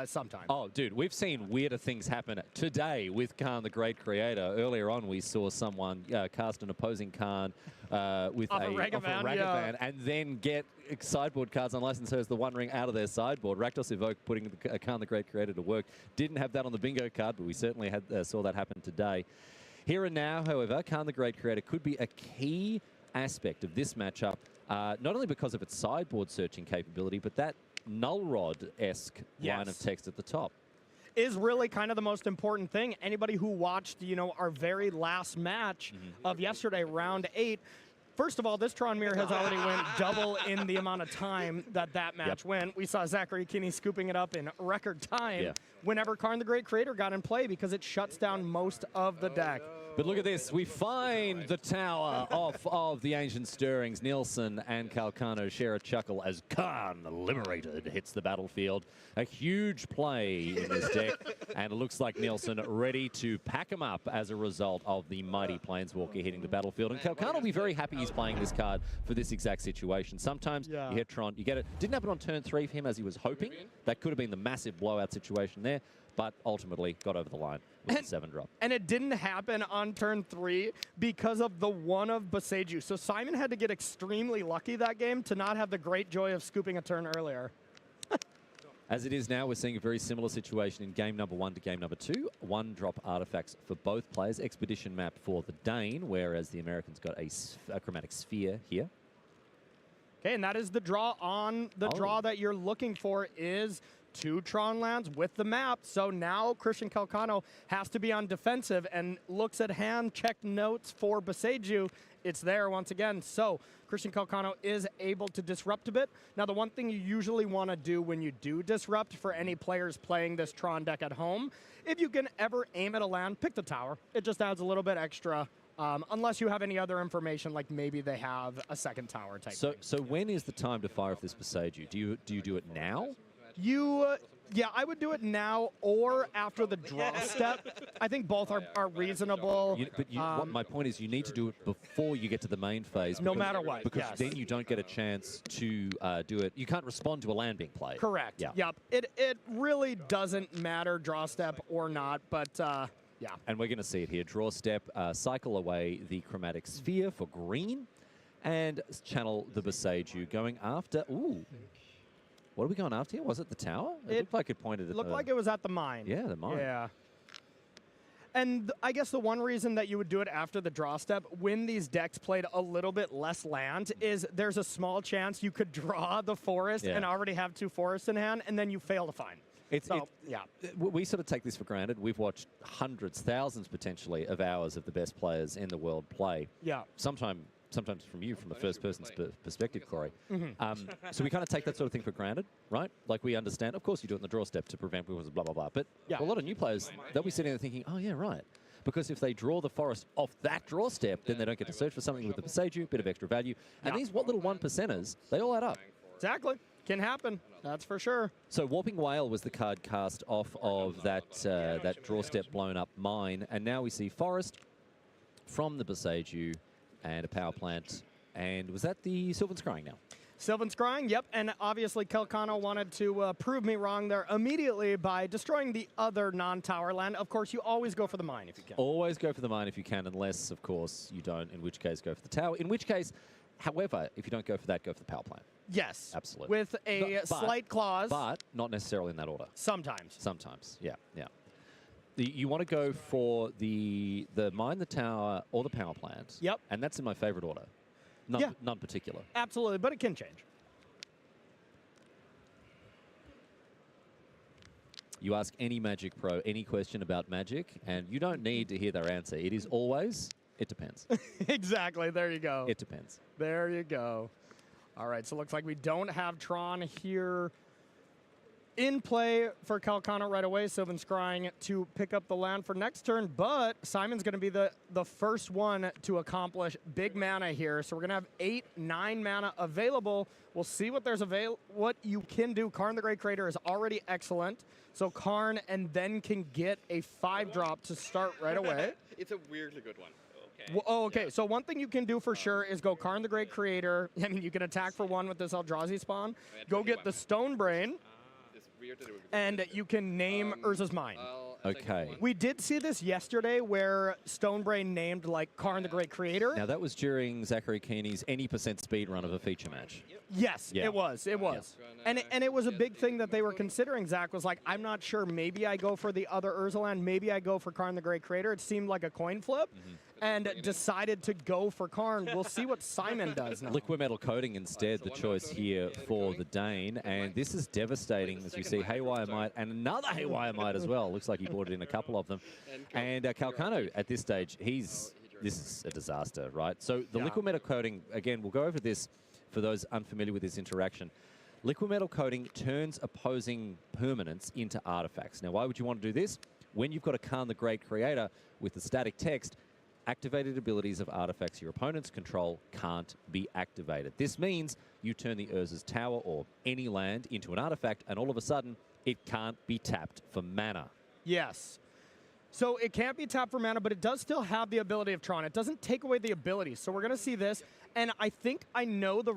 sometime. Oh, dude, we've seen weirder things happen today with Khan the Great Creator. Earlier on, we saw someone cast an opposing Khan with a Ragavan, and then get sideboard cards unlicensed as the One Ring out of their sideboard. Rakdos Evoke putting Khan the Great Creator to work. Didn't have that on the bingo card, but we certainly saw that happen today. Here and now, however, Khan the Great Creator could be a key aspect of this matchup, not only because of its sideboard searching capability, but that Null Rod-esque line of text at the top is really kind of the most important thing. Anybody who watched, our very last match of yesterday, round 8, first of all, this Tron Mirror has already went double in the amount of time that match went. We saw Zachary Kinney scooping it up in record time whenever Karn the Great Creator got in play because it shuts down most of the deck. But look at this. We find the tower of the Ancient Stirrings. Nielsen and Calcano share a chuckle as Khan, liberated, hits the battlefield. A huge play in this deck. And it looks like Nielsen ready to pack him up as a result of the mighty Planeswalker hitting the battlefield. And Calcano will be very happy he's playing this card for this exact situation. Sometimes you hit Tron, you get it. Didn't happen on turn 3 for him as he was hoping. That could have been the massive blowout situation there. But ultimately got over the line with the 7-drop. And it didn't happen on turn 3 because of the one of Boseiju. So Simon had to get extremely lucky that game to not have the great joy of scooping a turn earlier. As it is now, we're seeing a very similar situation in game number 1 to game number 2. 1-drop artifacts for both players. Expedition map for the Dane, whereas the Americans got a chromatic sphere here. Okay, and that is the draw on the draw that you're looking for is 2 Tron lands with the map. So now Christian Calcano has to be on defensive and looks at hand, check notes for Boseiju. It's there once again. So Christian Calcano is able to disrupt a bit. Now, the one thing you usually want to do when you do disrupt for any players playing this Tron deck at home, if you can ever aim at a land, pick the tower. It just adds a little bit extra. Unless you have any other information, like maybe they have a second tower type thing. So when is the time to fire off this Boseiju? Do you do it now? Yeah, I would do it now or after the draw step. I think both are reasonable. My point is you need to do it before you get to the main phase. No matter what, because then you don't get a chance to do it. You can't respond to a land being played. Correct. Yeah. Yep. It really doesn't matter draw step or not, but yeah. And we're going to see it here. Draw step, cycle away the chromatic sphere for green, and channel the Boseiju going after. Ooh. What are we going after here? Was it the tower? It looked like it pointed at looked like it was at the mine. Yeah, the mine. Yeah. And I guess the one reason that you would do it after the draw step, when these decks played a little bit less land, is there's a small chance you could draw the forest and already have 2 forests in hand, and then you fail to find. We sort of take this for granted. We've watched hundreds, thousands potentially of hours of the best players in the world play. Yeah. Sometimes from you, from a first-person perspective, Corey. So we kind of take that sort of thing for granted, right? Like we understand, of course, you do it in the draw step to prevent blah, blah, blah. But for a lot of new players, they'll be sitting there thinking, oh, yeah, right. Because if they draw the forest off that draw step, then they don't get to search for something with the Boseiju, bit of extra value. And these little 1%ers, they all add up. Exactly. Can happen. That's for sure. So Warping Whale was the card cast off of that that draw step blown up mine. And now we see Forest from the Boseiju and a power plant. And was that the Sylvan Scrying now? Sylvan Scrying, yep. And obviously Kelkano wanted to prove me wrong there immediately by destroying the other non-tower land. Of course, you always go for the mine if you can. Always go for the mine if you can, unless, of course, you don't, in which case go for the tower. In which case, however, if you don't go for that, go for the power plant. Yes. Absolutely. With a slight clause. But not necessarily in that order. Sometimes. Sometimes, yeah. You want to go for the mine, the tower, or the power plant. Yep. And that's in my favorite order. None particular. Absolutely, but it can change. You ask any Magic Pro any question about Magic, and you don't need to hear their answer. It is always, it depends. Exactly, there you go. It depends. There you go. All right, so it looks like we don't have Tron here in play for Calcano right away. Sylvan Scrying to pick up the land for next turn, but Simon's going to be the first one to accomplish big mana here. So we're going to have 8, 9 mana available. We'll see what what you can do. Karn the Great Creator is already excellent. So Karn and then can get a 5-drop to start right away. It's a weirdly good one. Well, okay. So one thing you can do for sure is go Karn the Great Creator. I mean, you can attack for 1 with this Eldrazi spawn. Go get the Stone Brain. And you can name Urza's Mine. Okay. We did see this yesterday where Stonebrain named like Karn the Great Creator. Now that was during Zachary Keeney's any % speed run of a feature match. Yes, it was. It was. And it was a big thing that they were considering. Zach was like, I'm not sure. Maybe I go for the other Urza land. Maybe I go for Karn the Great Creator. It seemed like a coin flip. And decided to go for Karn. We'll see what Simon does now. Liquid Metal Coating instead the choice here for the Dane. And this is devastating as we see Haywire Might and another Haywire Might as well. Looks like he brought in a couple of them. And Calcano at this stage, this is a disaster, right? So the Liquid Metal Coating, again, we'll go over this for those unfamiliar with this interaction. Liquid Metal Coating turns opposing permanents into artifacts. Now, why would you want to do this? When you've got a Karn the Great Creator with the static text, activated abilities of artifacts your opponents control can't be activated. This means you turn the Urza's Tower or any land into an artifact, and all of a sudden, it can't be tapped for mana. Yes. So it can't be tapped for mana, but it does still have the ability of Tron. It doesn't take away the ability. So we're going to see this, and I think I know the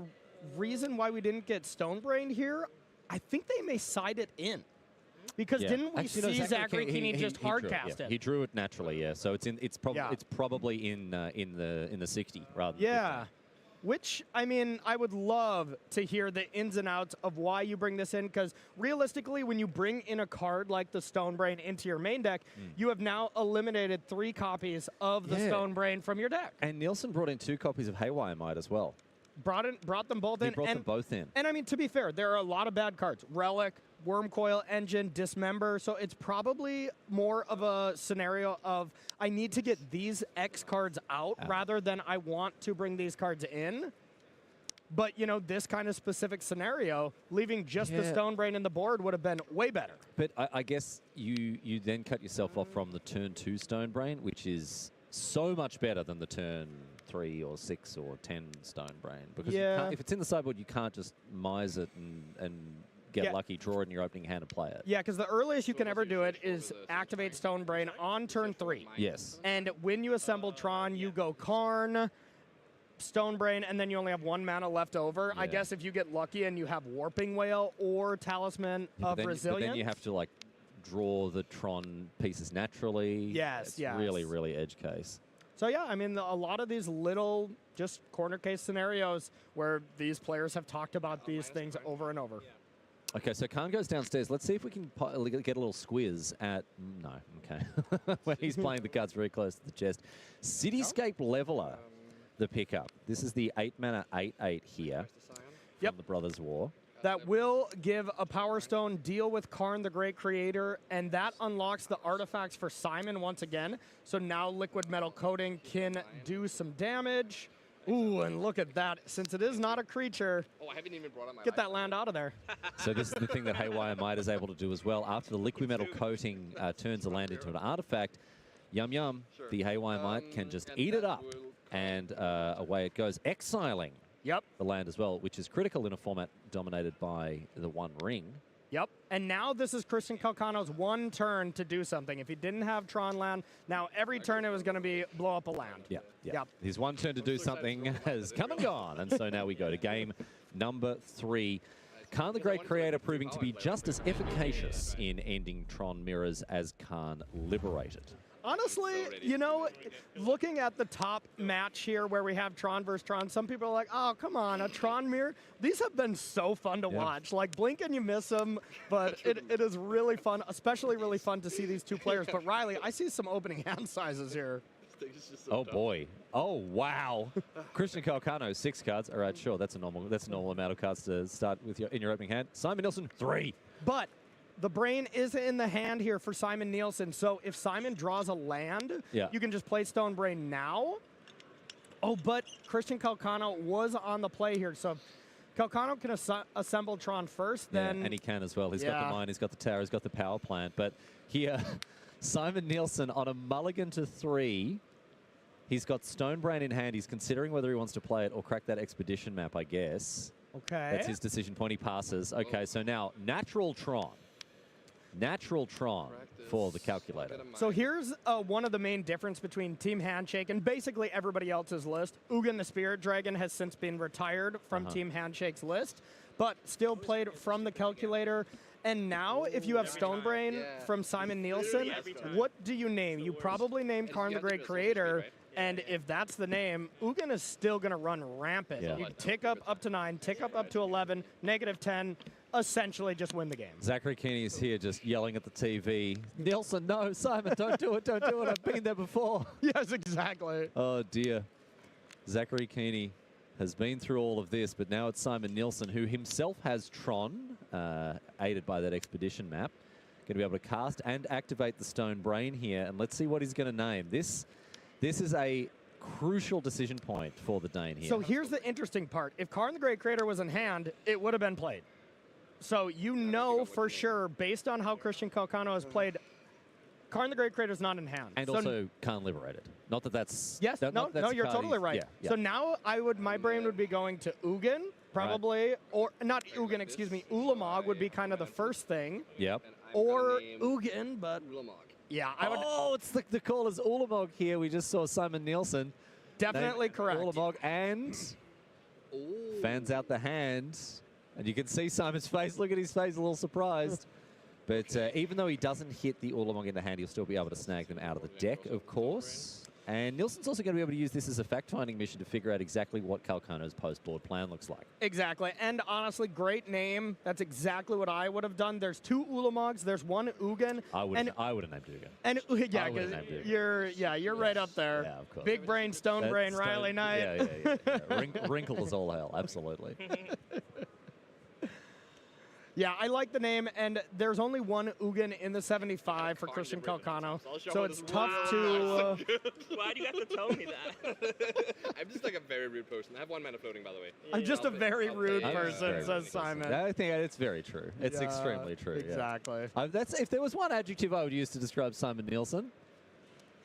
reason why we didn't get Stonebrain here. I think they may side it in. Because didn't we see Zachary Keeney just hardcast it? He drew it naturally, yeah. So it's probably in the 60 rather than 50. Which, I mean, I would love to hear the ins and outs of why you bring this in, because realistically, when you bring in a card like the Stonebrain into your main deck, you have now eliminated 3 copies of the Stonebrain from your deck. And Nielsen brought in 2 copies of Haywire Might as well. Brought them both in. He brought them both in. And I mean, to be fair, there are a lot of bad cards. Relic, Wormcoil, Engine, Dismember. So it's probably more of a scenario of I need to get these X cards out rather than I want to bring these cards in. But, you know, this kind of specific scenario, leaving just the Stonebrain in the board would have been way better. But I guess you then cut yourself off from the turn 2 Stonebrain, which is so much better than the turn 3 or 6 or 10 Stonebrain. Because you can't, if it's in the sideboard, you can't just mize it and get lucky, draw it in your opening hand and play it. Yeah, because the earliest you can ever do it is activate Stonebrain on turn 3. Yes. And when you assemble Tron, you go Karn, Stonebrain, and then you only have 1 mana left over. I guess if you get lucky and you have Warping Whale or Talisman of Resilience. But then you have to, like, draw the Tron pieces naturally. Yes, it's really, really edge case. So, yeah, I mean, a lot of these little just corner case scenarios where these players have talked about these things over and over. Okay, so Khan goes downstairs. Let's see if we can get a little squiz at... No, okay. When he's playing the cards very close to the chest. Cityscape Leveler, the pickup. This is the 8-mana 8/8 here from the Brothers War. that will give a Power Stone, deal with Karn, the Great Creator, and that unlocks the artifacts for Simon once again. So now Liquid Metal Coating can do some damage. Ooh, and look at that. Since it is not a creature, I haven't even brought up my get that land out of there. So this is the thing that Haywire Might is able to do as well. After the Liquid Metal Coating turns the land into an artifact, Yum Yum, the Haywire Might can just eat it up, and away it goes, exiling the land as well, which is critical in a format dominated by the One Ring. Yep, and now this is Christian Calcano's one turn to do something. If he didn't have Tron land, now every turn it was going to be blow up a land. Yeah. His one turn to do something has come and gone, and so now we go to game number 3. Karn the Great Creator proving to be just as efficacious in ending Tron mirrors as Karn Liberated. Honestly, you know, looking at the top match here where we have Tron versus Tron, some people are like, oh, come on, a Tron mirror? These have been so fun to watch. Like, blink and you miss them, but it is really fun, especially really fun to see these two players. But Riley, I see some opening hand sizes here. Oh boy! Oh wow! Christian Calcano, 6 cards. All right, sure, that's a normal amount of cards to start with in your opening hand. Simon Nielsen, 3. But the brain is in the hand here for Simon Nielsen, so if Simon draws a land, you can just play Stone Brain now. Oh, but Christian Calcano was on the play here, so Calcano can assemble Tron first, then... and he can as well. He's got the mine, he's got the tower, he's got the power plant, but here, Simon Nielsen on a mulligan to 3, he's got Stone Brain in hand. He's considering whether he wants to play it or crack that expedition map, I guess. Okay. That's his decision point. He passes. Okay, so now Natural Tron for the calculator. So here's one of the main difference between Team Handshake and basically everybody else's list. Ugin the Spirit Dragon has since been retired from Team Handshake's list, but still played from the calculator. And now, if you have Stonebrain from Simon Nielsen, what do you name? You probably name Karn the Great Creator, and if that's the name, Ugin is still going to run rampant. You tick up to 9, tick up to 11, -10, essentially just win the game. Zachary Keeney is here just yelling at the TV. Nielsen, no, Simon, don't do it, don't do it. I've been there before. Yes, exactly. Oh, dear. Zachary Keeney has been through all of this, but now it's Simon Nielsen, who himself has Tron, aided by that expedition map. Going to be able to cast and activate the Stone Brain here, and let's see what he's going to name. This is a crucial decision point for the Dane here. So here's the interesting part. If Karn the Great Creator was in hand, it would have been played. So you know for sure, based on how Christian Calcano has played, Karn the Great Creator is not in hand. And so also Karn Liberated. Not that that's... Yes, that, no, you're totally right. Yeah. So now my brain would be going to Ugin, probably, or not Ugin, excuse me, Ulamog would be kind of the first thing. Yep. Or Ugin, but... Yeah, I would... Oh, it's the call is Ulamog here. We just saw Simon Nielsen. Definitely correct. Ulamog and fans out the hand. And you can see Simon's face. Look at his face, a little surprised. But even though he doesn't hit the Ulamog in the hand, he'll still be able to snag them out of the deck, of course. And Nielsen's also going to be able to use this as a fact-finding mission to figure out exactly what Calcano's post-board plan looks like. Exactly. And honestly, great name. That's exactly what I would have done. There's 2 Ulamogs. There's 1 Ugin. I would have named Ugin. And you're right up there. Yeah, of course. Big brain, stone brain, Riley Knight. Yeah. Wrinkle as all hell. Absolutely. Yeah, I like the name, and there's only 1 Ugin in the 75 for Christian Calcano, so it's tough to... Why do you have to tell me that? I'm just like a very rude person. I have 1 mana floating, by the way. I'm just a very rude person, says Simon. I think it's very true. It's extremely true. Exactly. Yeah. If there was one adjective I would use to describe Simon Nielsen...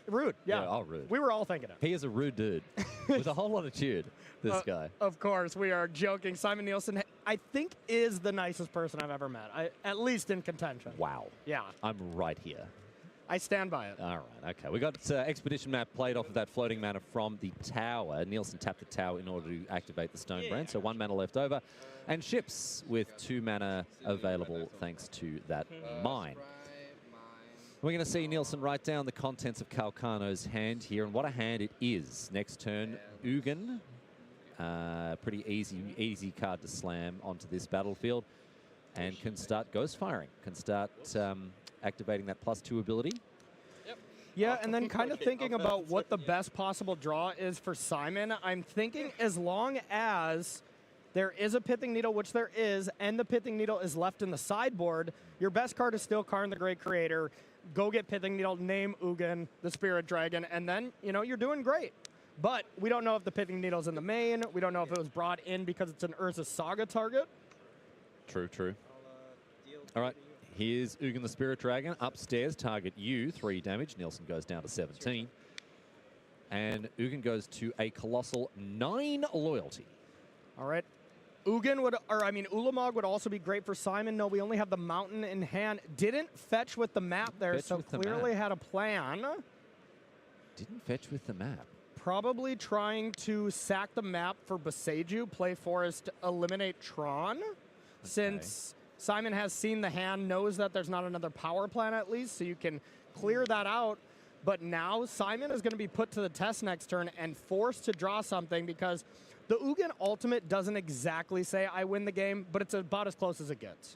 Rude, yeah. Oh, rude. We were all thinking it. He is a rude dude with a whole lot of tude, this guy. Of course, we are joking. Simon Nielsen, I think, is the nicest person I've ever met, at least in contention. Wow. Yeah. I'm right here. I stand by it. All right, okay. We got Expedition map played off of that floating mana from the tower. Nielsen tapped the tower in order to activate the Stone Brain, so 1 mana left over. And ships with 2 mana available thanks to that mine. We're going to see Nielsen write down the contents of Calcano's hand here, and what a hand it is. Next turn, Ugin. Pretty easy card to slam onto this battlefield, and can start ghost firing, can start activating that +2 ability. Yeah, and then kind of thinking about what the best possible draw is for Simon, I'm thinking as long as there is a Pithing Needle, which there is, and the Pithing Needle is left in the sideboard, your best card is still Karn the Great Creator. Go get Pithing Needle, name Ugin, the Spirit Dragon, and then, you know, you're doing great. But we don't know if the Pithing Needle's in the main. We don't know if it was brought in because it's an Urza Saga target. True, true. All right, here's Ugin the Spirit Dragon. Upstairs, target you, 3 damage. Nielsen goes down to 17. And Ugin goes to a colossal 9 loyalty. All right. Ugin would, Ulamog would also be great for Simon. No, we only have the mountain in hand. Didn't fetch with the map there, so clearly had a plan. Didn't fetch with the map. Probably trying to sack the map for Boseiju, play Forest, eliminate Tron. Okay. Since Simon has seen the hand, knows that there's not another power plant at least, so you can clear that out. But now Simon is going to be put to the test next turn and forced to draw something because the Ugin ultimate doesn't exactly say I win the game, but it's about as close as it gets.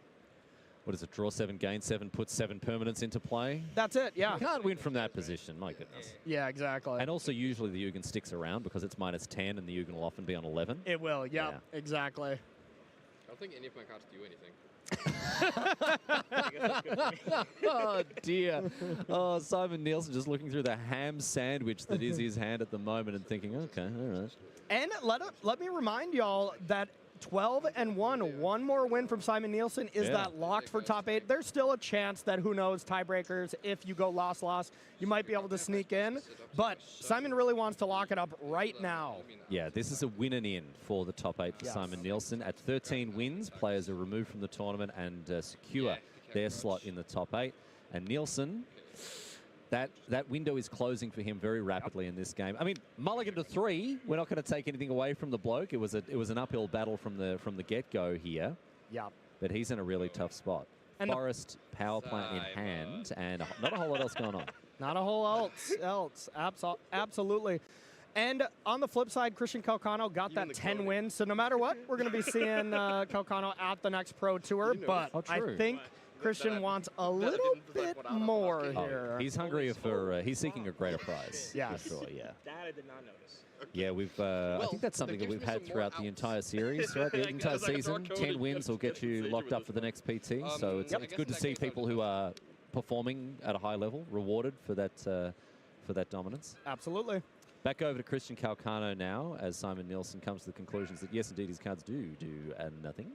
What is it? Draw 7, gain 7, put 7 permanents into play? That's it, yeah. You can't win from that position, my goodness. Yeah, exactly. And also usually the Ugin sticks around because it's -10 and the Ugin will often be on 11. It will, yeah, exactly. I don't think any of my cards do anything. Oh, dear. Oh, Simon Nielsen just looking through the ham sandwich that is his hand at the moment and thinking, okay, all right. And let me remind y'all that 12-1, one more win from Simon Nielsen. Is that locked for top 8? There's still a chance that, who knows, tiebreakers, if you go loss, you might be able to sneak in. But Simon really wants to lock it up right now. Yeah, this is a win and in for the top 8 for Simon Nielsen. At 13 wins, players are removed from the tournament and secure their slot in the top 8. And Nielsen, that window is closing for him very rapidly in this game. I mean, mulligan to 3. We're not going to take anything away from the bloke. It was an uphill battle from the get-go here. Yeah. But he's in a really tough spot. And Forest power plant in hand, and not a whole lot else going on. Not a whole else. Absolutely. And on the flip side, Christian Calcano got that 10 wins. So no matter what, we're going to be seeing Calcano at the next Pro Tour. But I think Christian wants a little bit more here. He's hungry for, he's seeking a greater prize. Yes. For sure, yeah. That I did not notice. Yeah, I think that's something that we've had throughout the entire series, throughout the entire season. 10 wins will get you locked up for the next PT. So it's good to see people who are performing at a high level rewarded for that dominance. Absolutely. Back over to Christian Calcano now, as Simon Nielsen comes to the conclusions that yes, indeed, his cards do nothing.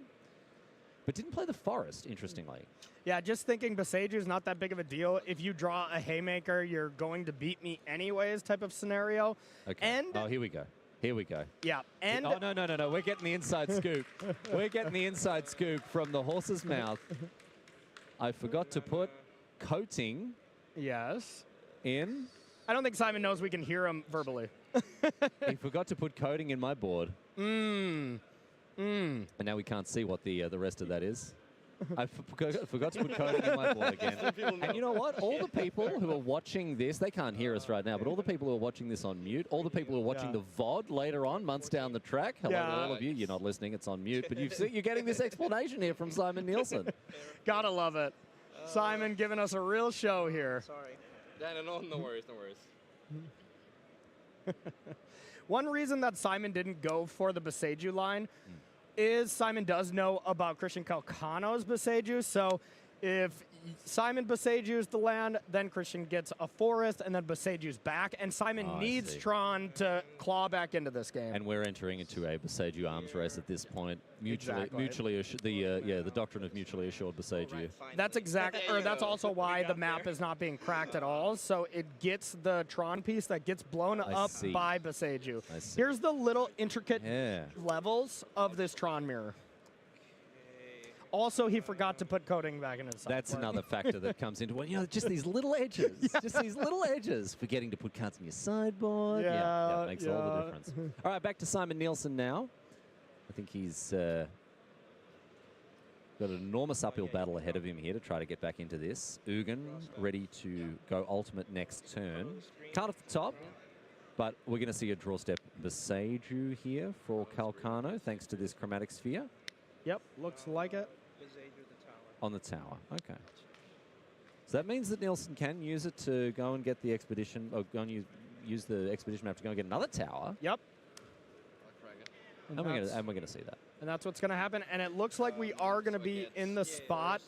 But didn't play the Forest, interestingly. Yeah, just thinking Boseiju is not that big of a deal. If you draw a Haymaker, you're going to beat me anyways type of scenario. Okay. And here we go. Here we go. Yeah. And oh, no. We're getting the inside scoop. We're getting the inside scoop from the horse's mouth. I forgot to put coating. Yes. In. I don't think Simon knows we can hear him verbally. He forgot to put coating in my board. And now we can't see what the rest of that is. I forgot to put coding in my board again. And you know what? All the people who are watching this, they can't hear us right now, but all the people who are watching this on mute, all the people who are watching the VOD later on, months down the track, hello to all of you. You're not listening, it's on mute, but you're getting this explanation here from Simon Nielsen. Gotta love it. Simon giving us a real show here. Sorry. Yeah, no worries, no worries. One reason that Simon didn't go for the Boseiju line is Simon does know about Christian Calcano's Boseiju. So if Simon Boseiju's the land, then Christian gets a Forest, and then Boseiju's back. And Simon needs Tron to claw back into this game. And we're entering into a Boseiju arms race at this point. The doctrine of mutually assured Boseiju. That's that's also why the map is not being cracked at all. So it gets the Tron piece that gets blown up by Boseiju. Here's the little intricate levels of this Tron mirror. Also, he forgot to put coding back in his sideboard. That's another factor that comes into it. Just these little edges. Just these little edges. Forgetting to put cards in your sideboard. Yeah, makes all the difference. All right, back to Simon Nielsen now. I think he's got an enormous uphill battle ahead of him here to try to get back into this. Ugin ready to go ultimate next turn. Card at the top, but we're going to see a draw step Boseiju here for Calcano, thanks to this chromatic sphere. Yep, looks like it. On the tower, okay. So that means that Nielsen can use it to go and get the expedition, or go and use the expedition map to go and get another tower. Yep. And we're going to see that. And that's what's going to happen. And it looks like we are going to be in the spot,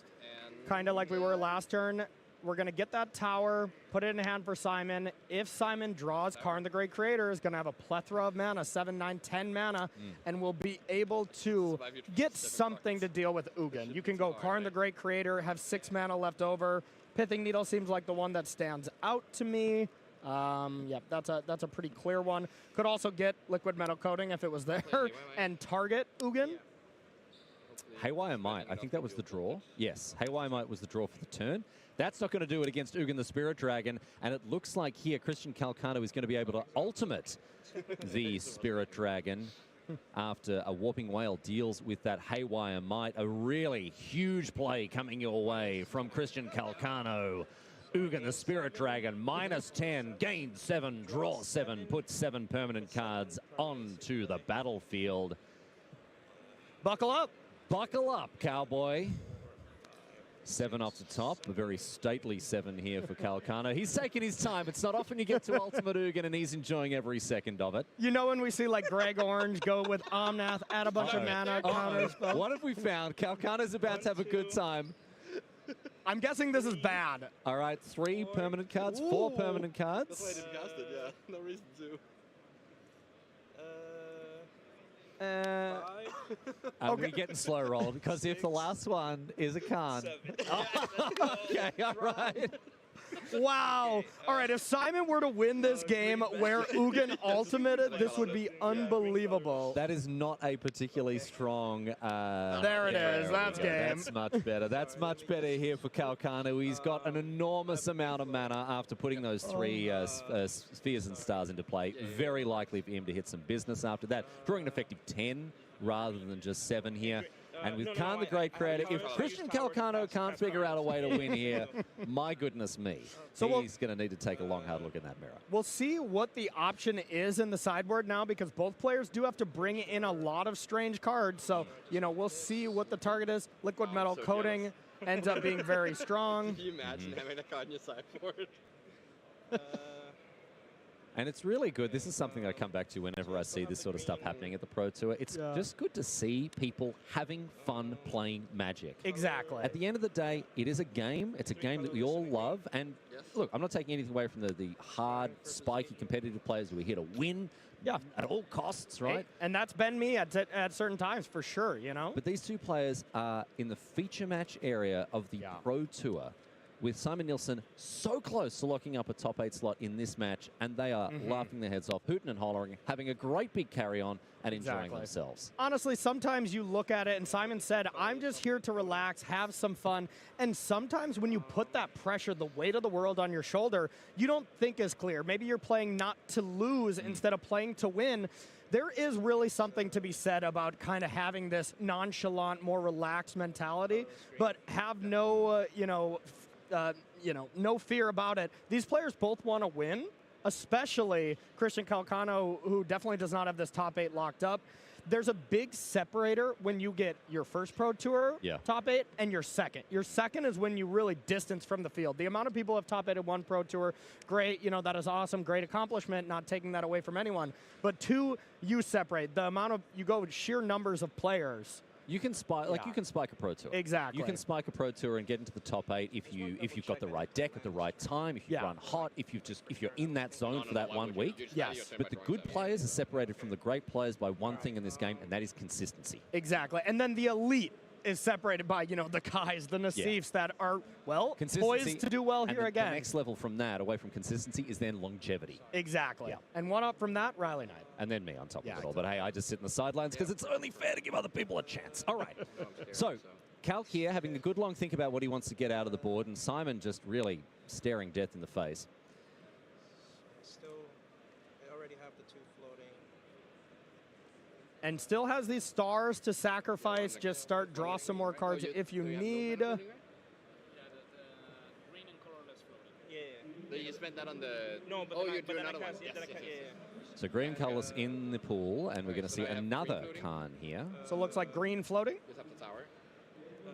kind of like we were last turn. We're going to get that tower, put it in hand for Simon. If Simon draws, Karn the Great Creator is going to have a plethora of mana, 7, 9, 10 mana, and will be able to get something to deal with Ugin. You can go Karn the Great Creator, have 6 mana left over. Pithing Needle seems like the one that stands out to me. Yeah, that's a pretty clear one. Could also get Liquid Metal Coating if it was there and target Ugin. Haywire Might, I think that was the draw. Yes, Haywire Might was the draw for the turn. That's not going to do it against Ugin the Spirit Dragon, and it looks like here Christian Calcano is going to be able to ultimate the Spirit Dragon after a Warping Whale deals with that Haywire Might. A really huge play coming your way from Christian Calcano. Ugin the Spirit Dragon, -10, gain 7, draw 7, put 7 permanent cards onto the battlefield. Buckle up. Buckle up, cowboy. 7 off the top, a very stately 7 here for Calcano. He's taking his time. It's not often you get to Ultimate Ugin, and he's enjoying every second of it. You know when we see like Greg Orange go with Omnath, add a bunch of mana, counters. What have we found? Calcano's about to have a good time. I'm guessing this is bad. All right, 3 permanent cards, 4 permanent cards. That's why I didn't cast it, yeah. No reason to. Are we getting slow rolled? Because if the last one is a Khan. Okay, all right. Wow. All right, if Simon were to win this game where Ugin ultimated, this would be unbelievable. That is not a particularly strong... there it is. That's game. That's much better. That's much better here for Calcano. He's got an enormous amount of mana after putting those 3 spheres and stars into play. Very likely for him to hit some business after that. Drawing an effective 10 rather than just 7 here. And with Karn the Great Creator, if Christian Calcano can't figure out a way to win here, my goodness me, he's going to need to take a long, hard look in that mirror. We'll see what the option is in the sideboard now, because both players do have to bring in a lot of strange cards. So, you know, we'll see what the target is. Liquid Metal Coating ends up being very strong. Can you imagine having a card in your sideboard? And it's really good. This is something I come back to whenever I see this sort of stuff happening at the Pro Tour. It's just good to see people having fun playing Magic. Exactly. At the end of the day, it is a game. It's a game that we all love. And look, I'm not taking anything away from the hard, spiky, competitive players who are here to win at all costs, right? And that's been me at certain times, for sure, you know? But these two players are in the feature match area of the Pro Tour, with Simon Nielsen so close to locking up a top 8 slot in this match, and they are laughing their heads off, hooting and hollering, having a great big carry-on, and enjoying themselves. Honestly, sometimes you look at it, and Simon said, I'm just here to relax, have some fun, and sometimes when you put that pressure, the weight of the world on your shoulder, you don't think as clear. Maybe you're playing not to lose instead of playing to win. There is really something to be said about kind of having this nonchalant, more relaxed mentality, but have no, no fear about it. These players both want to win, especially Christian Calcano, who definitely does not have this top 8 locked up. There's a big separator when you get your first Pro Tour top 8 and your second. Your second is when you really distance from the field. The amount of people have top 8 at 1 Pro Tour, great, that is awesome, great accomplishment, not taking that away from anyone. But 2, you separate. The amount of, you go with sheer numbers of players. You can spike, you can spike a Pro Tour. Exactly. You can spike a Pro Tour and get into the top 8 if you've got the right deck at the right time, if you run hot, if you're in that zone for that 1 week. Yes. But the good players are separated from the great players by one thing in this game, and that is consistency. Exactly. And then the elite is separated by, the guys, the Nassifs that are, poised to do well here again. The next level from that, away from consistency, is then longevity. Exactly. Yeah. And one up from that, Riley Knight. And then me on top of it all. But hey, I just sit in the sidelines because it's only fair to give other people a chance. All right. So, Calc here having a good long think about what he wants to get out of the board, and Simon just really staring death in the face. I already have the 2 floating. And still has these stars to sacrifice. Just start, draw some more cards if you need. You spent that on the... No, but you're doing another one. So green colors in the pool, and we're going to see another Khan here. So it looks like green floating. Just up the tower.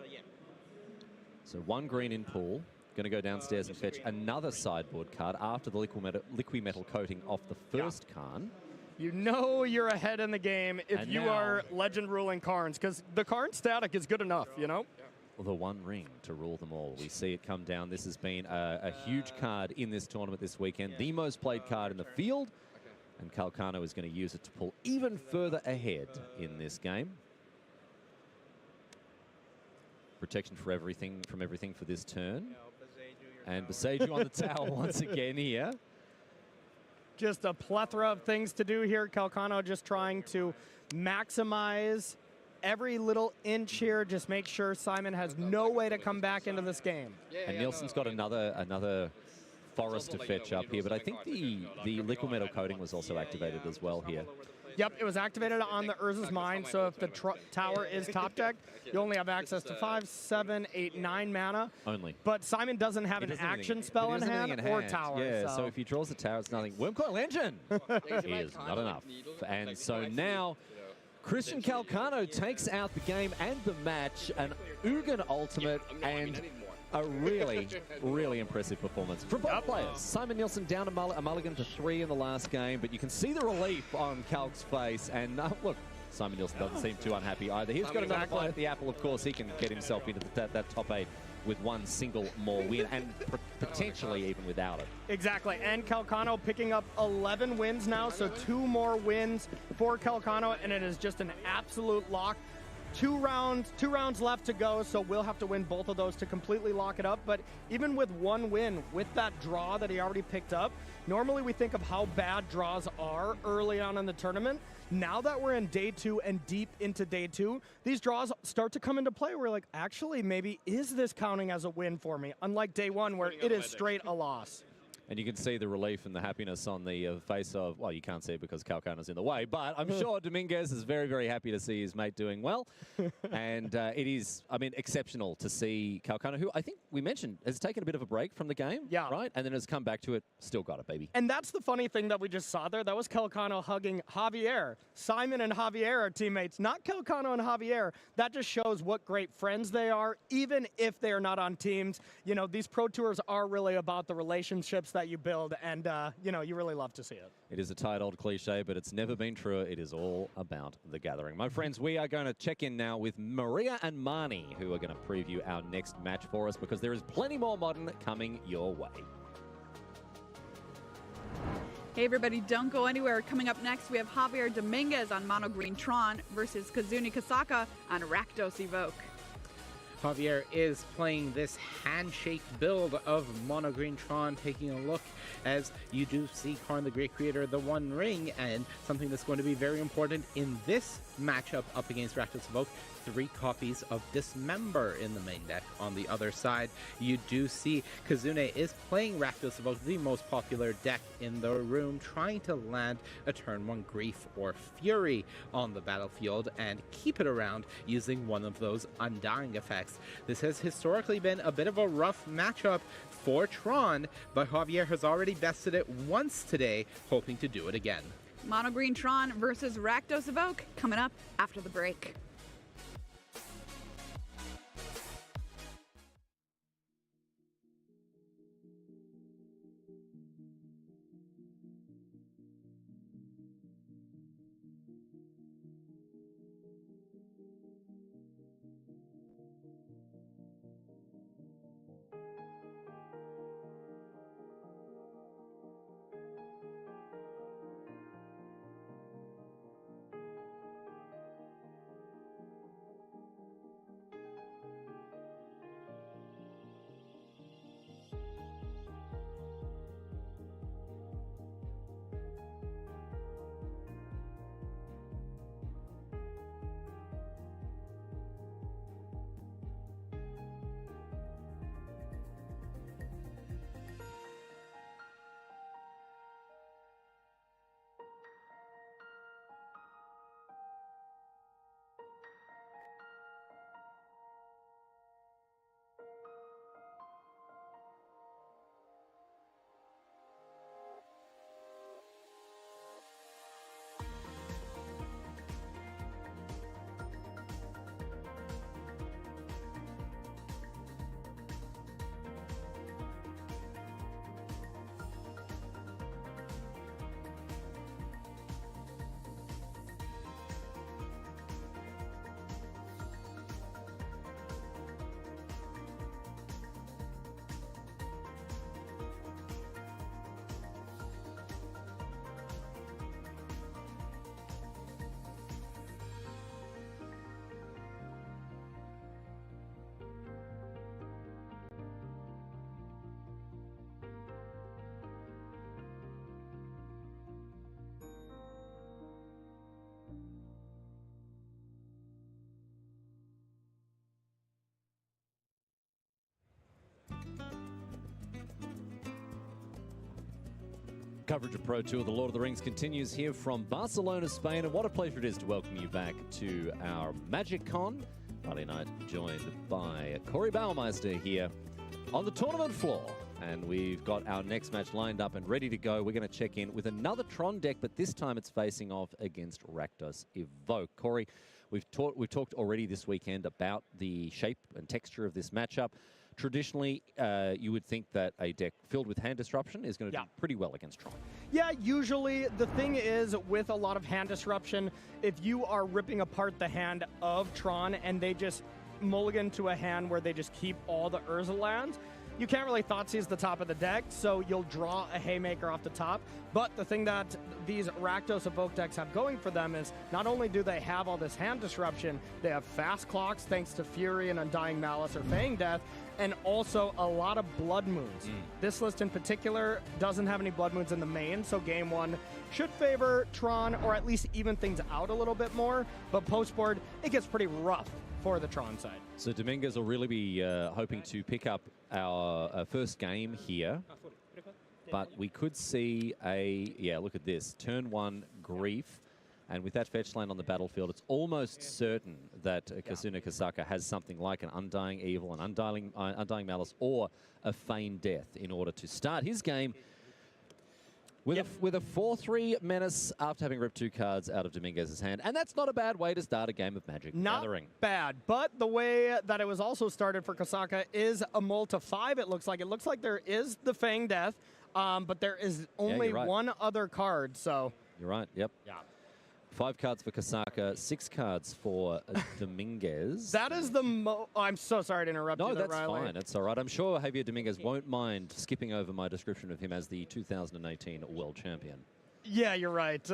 Yeah. So 1 green in pool. Going to go downstairs and fetch another sideboard card after the liquid metal coating off the first Khan. You know you're ahead in the game if And you now- are legend ruling Karns, because the Karn static is good enough, you know? The one ring to rule them all. We see it come down. This has been a huge card in this tournament this weekend. The most played card in the field. And Calcano is going to use it to pull even further ahead in this game. Protection for everything for this turn. And Beseju on the tower once again here. Just a plethora of things to do here. Calcano just trying to maximize every little inch here. Just make sure Simon has no way to come back into this game. And Nielsen's got another forest to fetch up here, but I think the liquid metal coating was also activated as well here. Yep, it was activated on the Urza's Mine, so if the tower is top decked, you only have access to 5, 7, 8, 9 mana. Only. But Simon doesn't have He an doesn't have action anything- spell he in doesn't have hand anything or in tower. Yeah, so if he draws the tower, it's nothing. Wormcoil Engine is not enough. And so now Christian Calcano takes out the game and the match, an Ugin ultimate, and a really, really impressive performance from both players. Simon Nielsen down a mulligan to 3 in the last game, but you can see the relief on Calc's face. And look, Simon Nielsen doesn't seem too unhappy either. He's got another bite at the apple. Of course, he can get himself into that top 8 with one single more win, and potentially even without it. Exactly, and Calcano picking up 11 wins now, so 2 more wins for Calcano, and it is just an absolute lock. Two rounds left to go, so we'll have to win both of those to completely lock it up. But even with one win, with that draw that he already picked up, normally we think of how bad draws are early on in the tournament. Now that we're in day 2 and deep into day 2, these draws start to come into play. We're like, actually, maybe is this counting as a win for me? Unlike day 1, where it is straight a loss. And you can see the relief and the happiness on the face of, well, you can't see it because Calcano's in the way, but I'm sure Dominguez is very, very happy to see his mate doing well. And it is, I mean, exceptional to see Calcano, who I think we mentioned has taken a bit of a break from the game, right? And then has come back to it, still got it, baby. And that's the funny thing that we just saw there. That was Calcano hugging Javier. Simon and Javier are teammates, not Calcano and Javier. That just shows what great friends they are, even if they are not on teams. You know, these Pro Tours are really about the relationships that you build, and you know, you really love to see it. It is a tired old cliche, but it's never been truer. It is all about the gathering. My friends, we are going to check in now with Maria and Marnie, who are going to preview our next match for us, because there is plenty more Modern coming your way. Hey everybody, don't go anywhere. Coming up next, we have Javier Dominguez on Mono Green Tron versus Kazuni Kasaka on Rakdos Evoke. Javier is playing this handshake build of Mono Green Tron, taking a look as you do see Karn the Great Creator, the One Ring, and something that's going to be very important in this matchup up against Rakdos Evoke, 3 copies of Dismember in the main deck. On the other side, you do see Kazune is playing Rakdos Evoke, the most popular deck in the room, trying to land a turn 1 Grief or Fury on the battlefield and keep it around using one of those Undying effects. This has historically been a bit of a rough matchup for Tron, but Javier has already bested it once today, hoping to do it again. Mono Green Tron versus Rakdos Evoke coming up after the break. Coverage of Pro Tour, the Lord of the Rings continues here from Barcelona, Spain, and what a pleasure it is to welcome you back to our Magic Con. Friday night, joined by Corey Baumeister here on the tournament floor. And we've got our next match lined up and ready to go. We're going to check in with another Tron deck, but this time it's facing off against Rakdos Evoke. Corey, we've talked already this weekend about the shape and texture of this matchup. Traditionally, you would think that a deck filled with hand disruption is going to do pretty well against Tron. Yeah, usually the thing is with a lot of hand disruption, if you are ripping apart the hand of Tron and they just mulligan to a hand where they just keep all the Urza lands, you can't really Thoughtseize the top of the deck, so you'll draw a Haymaker off the top. But the thing that these Rakdos Evoke decks have going for them is not only do they have all this hand disruption, they have fast clocks thanks to Fury and Undying Malice or Fang Death, and also a lot of Blood Moons. This list in particular doesn't have any Blood Moons in the main, so game one should favor Tron, or at least even things out a little bit more. But post-board, it gets pretty rough for the Tron side. So Dominguez will really be hoping to pick up our first game here. But we could see look at this. Turn one, Grief. And with that fetch land on the battlefield, it's almost certain that Kasuna Kasaka has something like an Undying Evil, an Undying Malice, or a Feigned Death in order to start his game with a 4-3 Menace after having ripped 2 cards out of Dominguez's hand. And that's not a bad way to start a game of Magic Gathering. Not bad, but the way that it was also started for Kasaka is a mull to 5, it looks like. It looks like there is the Fang Death, but there is only one other card, so... You're right, yep. Yeah. 5 cards for Kasaka, 6 cards for Dominguez. That is the I'm so sorry to interrupt you. No, that's Riley. fine. That's all right. I'm sure Javier Dominguez won't mind skipping over my description of him as the 2018 World Champion. Yeah, you're right.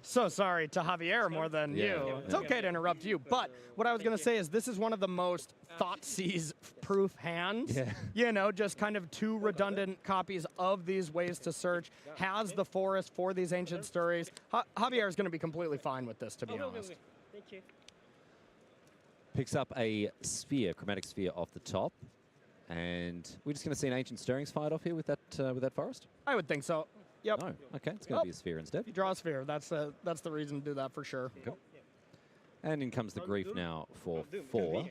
So sorry to Javier more than you. It's okay to interrupt you. But what I was going to say is this is one of the most Thoughtseize-proof hands. Yeah. You know, just kind of 2 redundant copies of these ways to search. Has the forest for these ancient stories. Javier is going to be completely fine with this, to be honest. Thank you. Picks up a sphere, chromatic sphere off the top. And we're just going to see an Ancient Stirrings fight off here with that forest? I would think so. Yep. No. Okay, it's going to be a sphere instead. You draw a sphere. That's the reason to do that for sure. Okay. And in comes the Grief now for 4.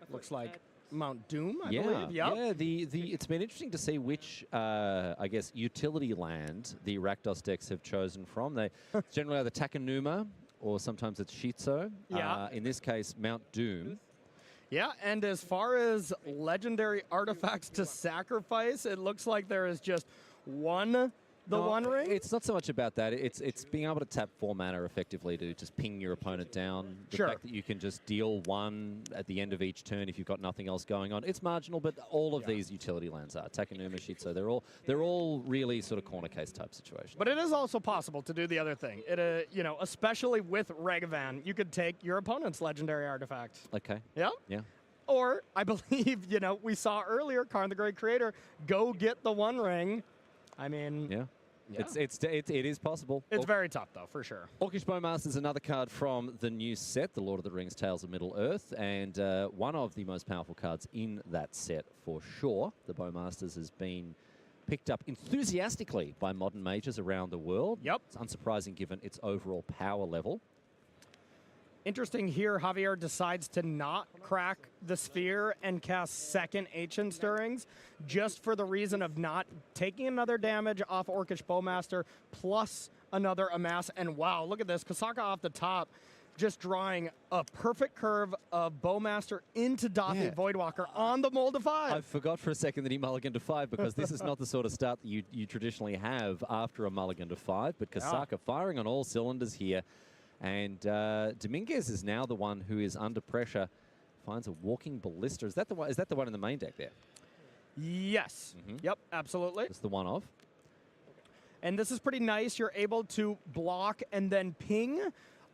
Looks like Mount Doom, I believe. Yep. Yeah, it's been interesting to see which, I guess, utility land the Rakdos decks have chosen from. They generally either Takenuma or sometimes it's Shizo. Yeah. In this case, Mount Doom. Yeah, and as far as legendary artifacts to sacrifice, it looks like there is just one One Ring? It's not so much about that. It's being able to tap 4 mana effectively to just ping your opponent down. The fact that you can just deal 1 at the end of each turn if you've got nothing else going on. It's marginal, but all of these utility lands are. Takenuma, Shizo, they're all really sort of corner case type situations. But it is also possible to do the other thing. It, you know, especially with Ragavan, you could take your opponent's legendary artifact. Okay. Yeah? Yeah. Or, I believe, you know, we saw earlier, Karn the Great Creator, go get the One Ring. I mean... Yeah. It is possible. It's very tough, though, for sure. Orcish Bowmaster is another card from the new set, the Lord of the Rings Tales of Middle-earth, and one of the most powerful cards in that set for sure. The Bowmasters has been picked up enthusiastically by modern mages around the world. Yep. It's unsurprising given its overall power level. Interesting here, Javier decides to not crack the sphere and cast second Ancient Stirrings just for the reason of not taking another damage off Orcish Bowmaster plus another Amass. And wow, look at this. Kasaka off the top just drawing a perfect curve of Bowmaster into Dathi Voidwalker on the Mold of 5. I forgot for a second that he mulliganed to 5 because this is not the sort of start that you traditionally have after a mulligan to 5. But Kasaka firing on all cylinders here. And Dominguez is now the one who is under pressure. Finds a Walking Ballista. Is that the one? Is that the one in the main deck there? Yes. Yep, absolutely. It's the one of. And this is pretty nice. You're able to block and then ping.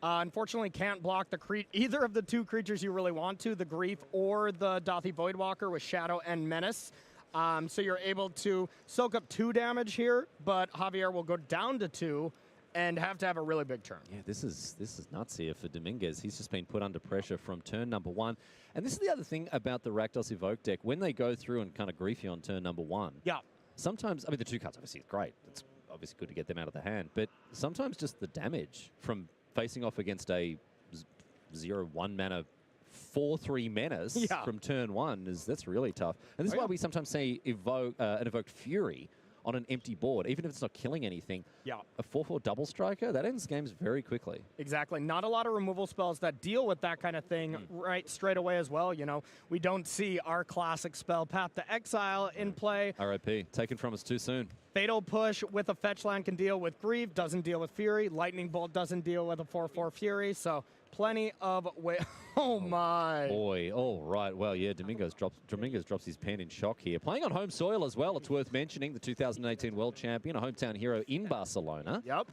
Unfortunately, can't block either of the 2 creatures you really want to, the Grief or the Dathi Voidwalker with Shadow and Menace. So you're able to soak up 2 damage here, but Javier will go down to 2. And have to have a really big turn. Yeah, this is nuts here for Dominguez. He's just been put under pressure from turn number 1. And this is the other thing about the Rakdos Evoke deck. When they go through and kind of grief you on turn number 1, sometimes, I mean, the 2 cards obviously is great. It's obviously good to get them out of the hand, but sometimes just the damage from facing off against a 0/1 mana 4/3 menace from turn 1 that's really tough. And this is why we sometimes see an evoked Fury on an empty board, even if it's not killing anything. Yeah. A 4/4 double striker, that ends games very quickly. Exactly. Not a lot of removal spells that deal with that kind of thing right straight away as well. You know, we don't see our classic spell Path to Exile in play. RIP, taken from us too soon. Fatal Push with a fetch land can deal with Grief, doesn't deal with Fury. Lightning Bolt doesn't deal with a 4/4 Fury, so plenty of way. Oh my! Boy, all right. Well, yeah, Domingos drops his pen in shock here. Playing on home soil as well. It's worth mentioning the 2018 World Champion, a hometown hero in Barcelona. Yep.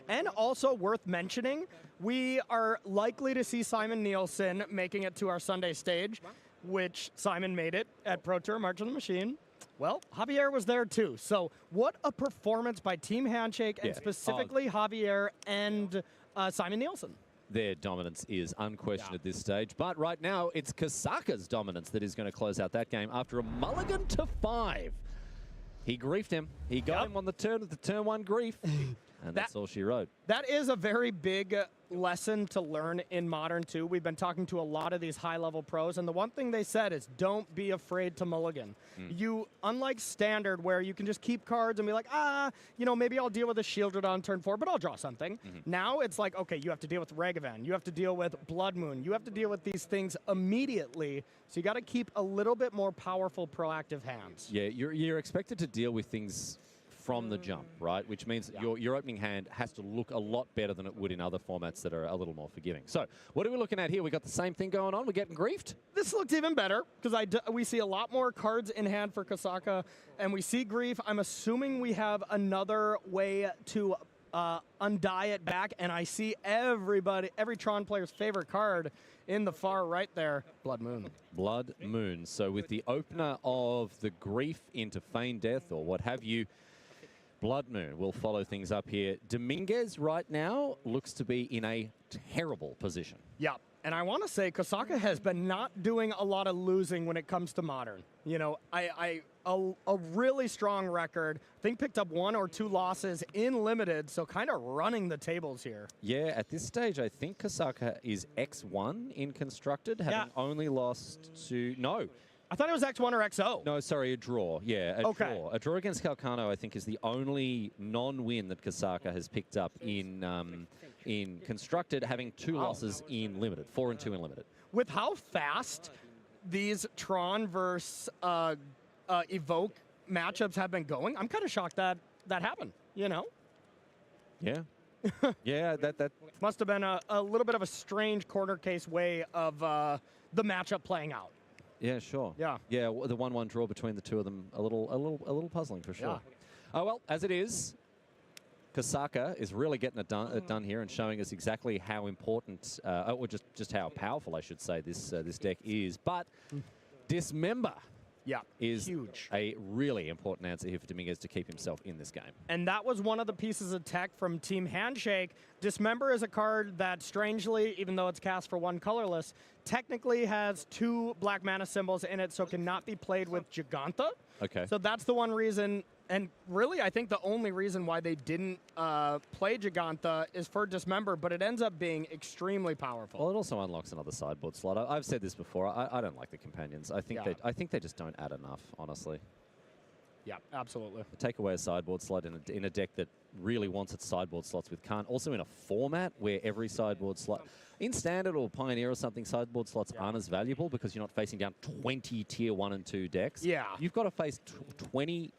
And also worth mentioning, we are likely to see Simon Nielsen making it to our Sunday stage, which Simon made it at Pro Tour March of the Machine. Well, Javier was there too. So what a performance by Team Handshake and specifically Javier and Simon Nielsen. Their dominance is unquestioned at this stage. But right now, it's Kasaka's dominance that is going to close out that game after a mulligan to 5. He griefed him. He got him on the turn with the turn 1 grief. And that's all she wrote. That is a very big lesson to learn in Modern too. We've been talking to a lot of these high-level pros, and the one thing they said is don't be afraid to mulligan. You, unlike Standard, where you can just keep cards and be like, you know, maybe I'll deal with a Shieldred on turn 4, but I'll draw something. Now it's like, okay, you have to deal with Ragavan, you have to deal with Blood Moon, you have to deal with these things immediately, so you got to keep a little bit more powerful, proactive hands. Yeah, you're expected to deal with things from the jump, right? Which means your opening hand has to look a lot better than it would in other formats that are a little more forgiving. So what are we looking at here? We got the same thing going on. We're getting griefed. This looks even better because we see a lot more cards in hand for Kasaka, and we see grief. I'm assuming we have another way to undie it back, and I see every Tron player's favorite card in the far right there, Blood Moon. Blood Moon. So with the opener of the grief into Feign Death or what have you, Blood Moon will follow things up here. Dominguez right now looks to be in a terrible position. Yeah, and I want to say Kasaka has been not doing a lot of losing when it comes to Modern. You know, a really strong record. I think picked up 1 or 2 losses in Limited, so kind of running the tables here. Yeah, at this stage, I think Kasaka is X1 in Constructed, having only lost to... No. I thought it was X1 or XO. No, sorry, a draw. Yeah, a draw. A draw against Calcano, I think, is the only non-win that Kasaka has picked up in Constructed, having 2 losses in Limited, 4 and 2 in Limited. With how fast these Tron versus Evoke matchups have been going, I'm kind of shocked that happened, you know? Yeah. Yeah, that must have been a little bit of a strange corner case way of the matchup playing out. Yeah, sure. Yeah. Yeah, the 1-1 draw between the two of them, a little puzzling for sure. Oh, well, as it is, Kasaka is really getting it done here and showing us exactly how important, or just how powerful, I should say, this deck is. But Dismember is huge. A really important answer here for Dominguez to keep himself in this game. And that was one of the pieces of tech from Team Handshake. Dismember is a card that, strangely, even though it's cast for 1 colorless, technically has 2 black mana symbols in it, so cannot be played with Giganta. Okay. So that's the one reason, and really I think the only reason why they didn't play Giganta is for Dismember, but it ends up being extremely powerful. Well, it also unlocks another sideboard slot. I've said this before. I don't like the companions. I think they just don't add enough, honestly. Yeah, absolutely. Take away a sideboard slot in a deck that really wants its sideboard slots with Khan. Also in a format where every sideboard slot... In Standard or Pioneer or something, sideboard slots aren't as valuable because you're not facing down 20 Tier 1 and 2 decks. Yeah. You've got to face 20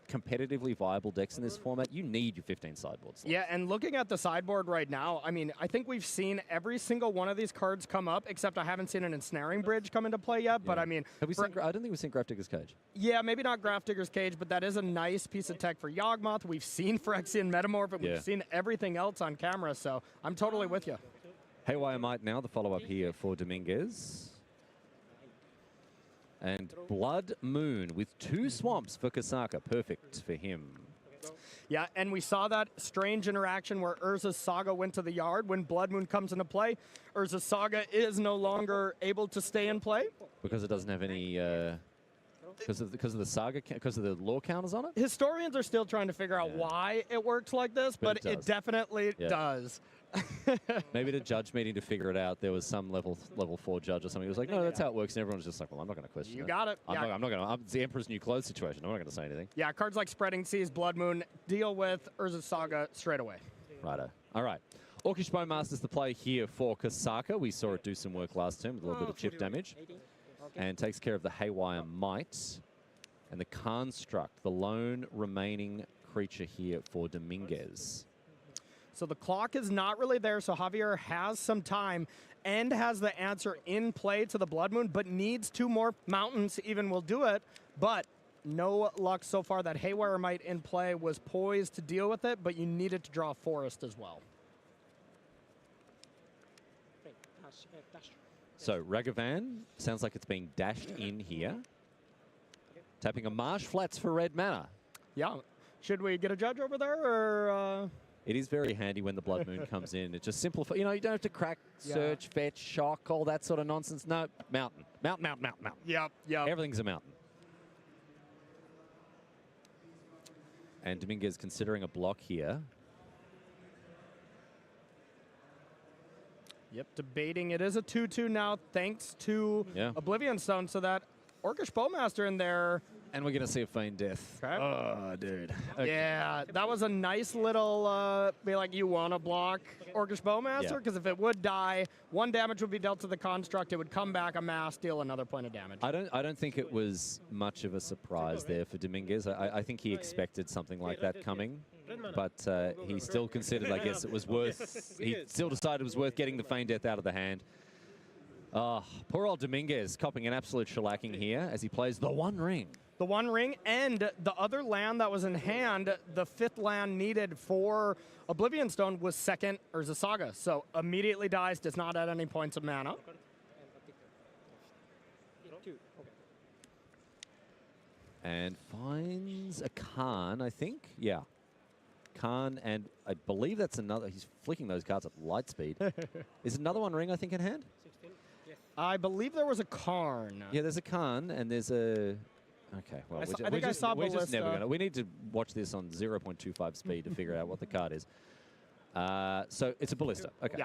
competitively viable decks in this format. You need your 15 sideboard slots. Yeah, and looking at the sideboard right now, I mean, I think we've seen every single one of these cards come up, except I haven't seen an Ensnaring Bridge come into play yet, but I mean... Have we seen, I don't think we've seen Grafdigger's Cage. Yeah, maybe not Grafdigger's Cage, but that is a nice piece of tech for Yawgmoth. We've seen Phyrexian Metamorph, and we've seen everything else on camera, so I'm totally with you. Haywire Might now, the follow-up here for Dominguez. And Blood Moon with 2 swamps for Kasaka. Perfect for him. Yeah, and we saw that strange interaction where Urza's Saga went to the yard. When Blood Moon comes into play, Urza's Saga is no longer able to stay in play. Because it doesn't have any Because of the saga, because of the lore counters on it? Historians are still trying to figure out why it works like this, but it definitely does. Maybe the judge meeting to figure it out, there was some level 4 judge or something who was like, no, that's how it works. And everyone's just like, well, I'm not going to question it. You got it. I'm not going to. It's the Emperor's New Clothes situation. I'm not going to say anything. Yeah, cards like Spreading Seas, Blood Moon, deal with Urza Saga straight away. Righto. All right. Orcish Bowmaster's the play here for Kasaka. We saw it do some work last turn with a little bit of chip damage. And takes care of the Haywire Might. And the Construct, the lone remaining creature here for Dominguez. So the clock is not really there, so Javier has some time and has the answer in play to the Blood Moon, but needs 2 more mountains, even will do it. But no luck so far. That Haywire Might in play was poised to deal with it, but you needed to draw a forest as well. So Ragavan sounds like it's being dashed in here. Tapping a Marsh Flats for red mana. Yeah. Should we get a judge over there, or... It is very handy when the Blood Moon comes in. It just simplifies. You know, you don't have to crack, search, fetch, shock, all that sort of nonsense. No, mountain. Mountain. Yep. Everything's a mountain. And Dominguez considering a block here. Yep, debating. It is a 2-2 now, thanks to Oblivion Stone, so that Orcish Bowmaster in there. And we're going to see a Feign Death. Okay. Oh, dude. Okay. Yeah, that was a nice little, be like, you want to block Orcish Bowmaster? Because if it would die, 1 damage would be dealt to the Construct. It would come back, amass, deal another point of damage. I don't think it was much of a surprise there for Dominguez. I think he expected something like that coming. But he still considered, I guess, it was worth... He still decided it was worth getting the Feign Death out of the hand. Oh, poor old Dominguez copping an absolute shellacking here as he plays the One Ring. The One Ring and the other land that was in hand, the 5th land needed for Oblivion Stone was 2nd Urza Saga. So immediately dies, does not add any points of mana. And finds a Khan, I think. Yeah. Khan, and I believe that's another. He's flicking those cards at light speed. Is another One Ring, I think, in hand? I believe there was a Karn. Yeah, there's a Khan, and there's a... Okay, well, we're just never going to... We need to watch this on 0.25 speed to figure out what the card is. So it's a Ballista. Okay.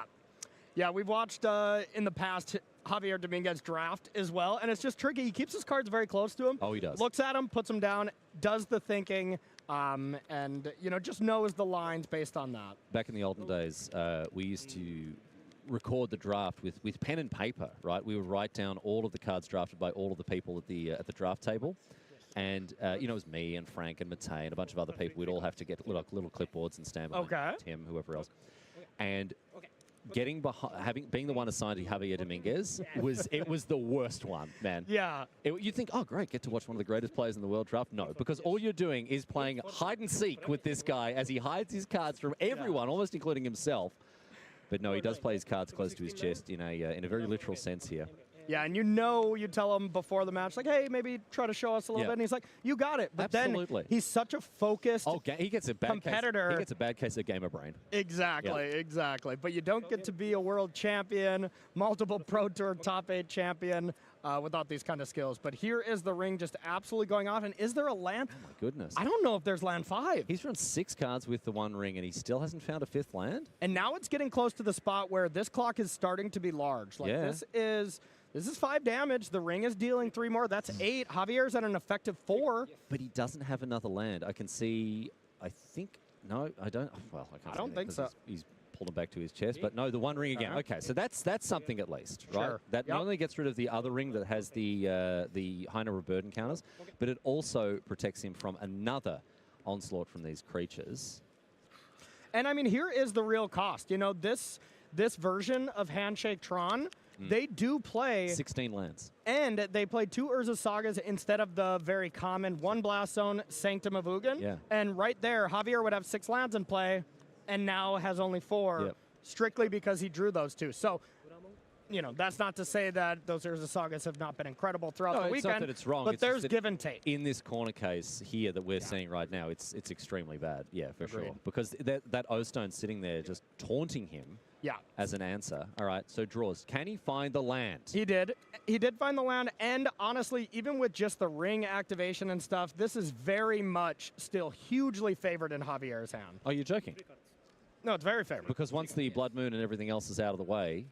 Yeah, we've watched in the past Javier Dominguez draft as well, and it's just tricky. He keeps his cards very close to him. Oh, he does. Looks at them, puts them down, does the thinking, and, you know, just knows the lines based on that. Back in the olden days, we used to record the draft with pen and paper, right? We would write down all of the cards drafted by all of the people at the draft table. And, you know, it was me and Frank and Matei and a bunch of other people. We'd all have to get little clipboards and stand behind Tim, whoever else. And getting behind, being the one assigned to Javier Dominguez was the worst one, man. Yeah. You'd think, oh, great, get to watch one of the greatest players in the world draft. No, because all you're doing is playing hide and seek with this guy as he hides his cards from everyone, almost including himself. But no, he does play his cards close to his chest in a very literal sense here. Yeah, and you tell him before the match, like, hey, maybe try to show us a little bit. And he's like, you got it. But then he's such a focused he gets a bad competitor. He gets a bad case of gamer brain. Exactly. But you don't get to be a world champion, multiple Pro Tour top 8 champion without these kind of skills. But here is the ring just absolutely going off. And is there a land? Oh, my goodness. I don't know if there's land 5. He's run 6 cards with the One Ring, and he still hasn't found a 5th land. And now it's getting close to the spot where this clock is starting to be large. Like, this is 5 damage. The ring is dealing 3 more. That's 8. Javier's at an effective 4. But he doesn't have another land. I can see, I think, no, I don't. Well, I don't think so. He's pulled him back to his chest. But no, the One Ring again. Okay, so that's something at least, right? Sure. That not only gets rid of the other ring that has the High Number of Burden counters, but it also protects him from another onslaught from these creatures. And I mean, here is the real cost. You know, this version of Handshake Tron, they do play 16 lands. And they play 2 Urza Sagas instead of the very common 1 Blast Zone, Sanctum of Ugin. Yeah. And right there, Javier would have 6 lands in play and now has only 4, strictly because he drew those 2. So that's not to say that those Urza Sagas have not been incredible throughout the weekend. It's not that it's wrong. But it's there's give and take. In this corner case here that we're seeing right now, it's extremely bad. Yeah, for sure. Because that O-Stone sitting there just taunting him. Yeah. As an answer. All right, so draws. Can he find the land? He did. He did find the land, and honestly, even with just the ring activation and stuff, this is very much still hugely favored in Javier's hand. Oh, you're joking? No, it's very favored. Because once the Blood Moon and everything else is out of the way...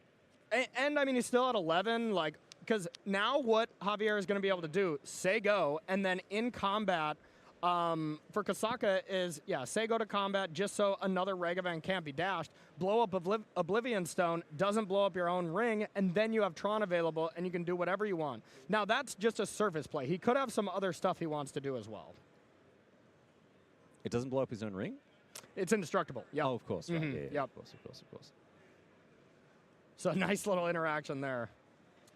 And I mean, he's still at 11, because now what Javier is going to be able to do, say go, and then in combat... for Kasaka is, say go to combat just so another Ragavan can't be dashed, blow up Oblivion Stone, doesn't blow up your own ring, and then you have Tron available and you can do whatever you want. Now that's just a surface play. He could have some other stuff he wants to do as well. It doesn't blow up his own ring? It's indestructible. Yeah. Oh, of course. Right. Yeah, of course. So nice little interaction there.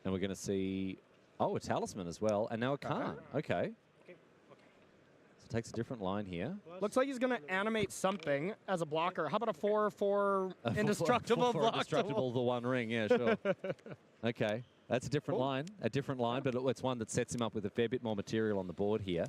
And we're going to see, a talisman as well, and now a Khan. Okay. Takes a different line here. Looks like he's going to animate something as a blocker. How about a 4/4 indestructible block? Indestructible, the one ring. Yeah, sure. Okay, that's a different line. A different line, but it's one that sets him up with a fair bit more material on the board here.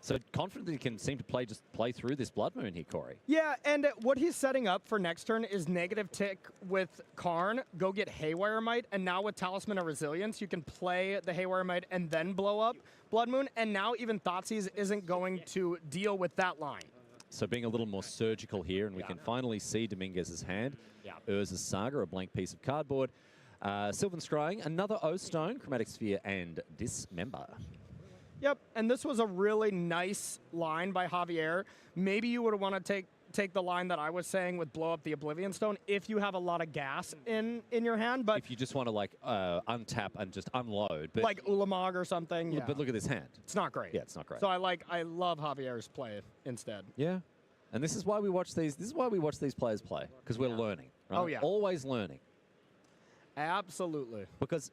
So confident he can seem to play through this Blood Moon here, Corey. Yeah, and what he's setting up for next turn is negative tick with Karn, go get Haywire Might, and now with Talisman of Resilience, you can play the Haywire Might and then blow up Blood Moon, and now even Thoughtseize isn't going to deal with that line. So being a little more surgical here, and we can finally see Dominguez's hand. Urza's Saga, a blank piece of cardboard. Sylvan Scrying, another O-Stone, Chromatic Sphere, and Dismember. Yep, and this was a really nice line by Javier. Maybe you would want to take the line that I was saying with blow up the Oblivion Stone if you have a lot of gas in your hand. But if you just want to untap and just unload, but like Ulamog or something. Yeah. But look at this hand. It's not great. Yeah, it's not great. So I love Javier's play instead. Yeah, and this is why we watch these. This is why we watch these players play, because we're learning. Right? Oh yeah, always learning. Absolutely. Because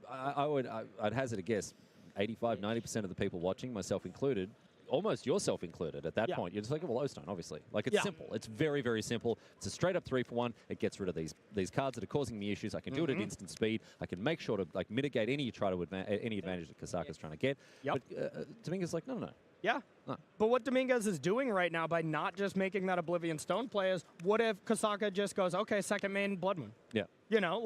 I'd hazard a guess. 85, 90% of the people watching, myself included, almost yourself included at that point. You're just like, well, O-Stone, obviously. Like, it's simple. It's very, very simple. It's a straight up 3-for-1. It gets rid of these cards that are causing me issues. I can do it at instant speed. I can make sure to mitigate any advantage that Kasaka's trying to get. But Dominguez is like, no. Yeah. No. But what Dominguez is doing right now by not just making that Oblivion Stone play is, what if Kasaka just goes, okay, second main Blood Moon? Yeah. Now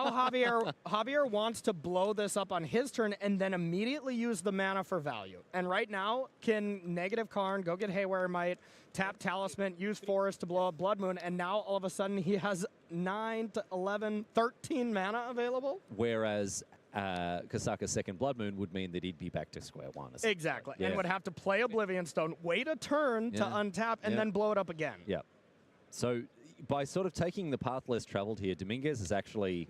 Javier wants to blow this up on his turn and then immediately use the mana for value. And right now, can negative Karn, go get Haywire Might, tap Talisman, use Forest to blow up Blood Moon, and now all of a sudden he has 9 to 11, 13 mana available? Whereas Kasaka's second Blood Moon would mean that he'd be back to square one. Exactly. And would have to play Oblivion Stone, wait a turn to untap, and then blow it up again. Yeah. So by sort of taking the path less traveled here, Dominguez is actually...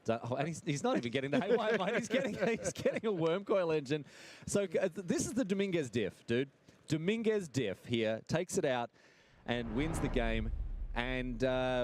and he's not even getting the Haywire Might. He's getting a Worm Coil Engine. So this is the Dominguez diff, dude. Dominguez diff here, takes it out and wins the game and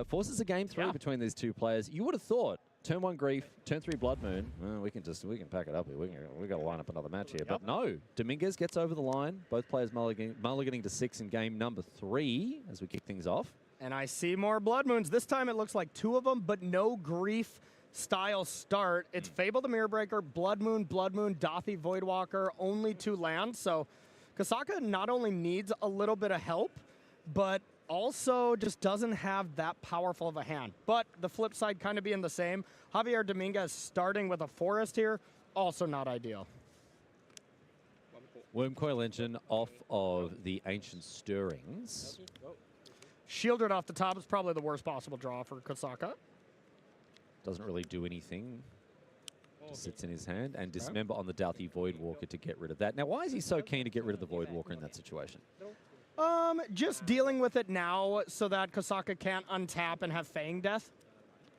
forces a game 3 between these two players. You would have thought turn 1 Grief, turn 3 Blood Moon. Well, we can pack it up here. We got to line up another match here. But no, Dominguez gets over the line. Both players mulliganing to 6 in game number 3 as we kick things off. And I see more Blood Moons. This time it looks like 2 of them, but no Grief style start. It's Fable the Mirrorbreaker, Blood Moon, Dathi Voidwalker, only 2 lands. So Kasaka not only needs a little bit of help, but also just doesn't have that powerful of a hand. But the flip side kind of being the same. Javier Dominguez starting with a Forest here, also not ideal. Worm Coil Engine off of the Ancient Stirrings. Shielded off the top is probably the worst possible draw for Kasaka. Doesn't really do anything. Just sits in his hand. And Dismember on the Dathi Voidwalker to get rid of that. Now, why is he so keen to get rid of the Voidwalker in that situation? Just dealing with it now so that Kasaka can't untap and have Fang Death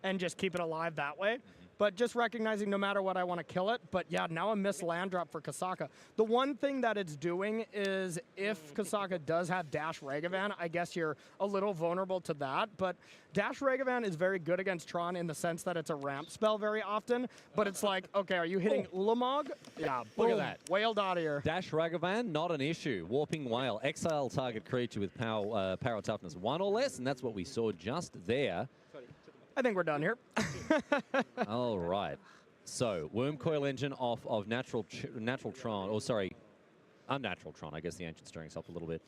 and just keep it alive that way. But just recognizing no matter what, I want to kill it. But yeah, now a missed land drop for Kasaka. The one thing that it's doing is if Kasaka does have Dash Ragavan, I guess you're a little vulnerable to that. But Dash Ragavan is very good against Tron in the sense that it's a ramp spell very often. But it's like, okay, are you hitting Ulamog? Yeah, look at that. Whaled out of here. Dash Ragavan, not an issue. Warping Whale. Exile target creature with power toughness 1 or less. And that's what we saw just there. I think we're done here. All right. So, Worm Coil Engine off of Natural Tron. Oh, sorry. Unnatural Tron. I guess the Ancient Stirring's up a little bit.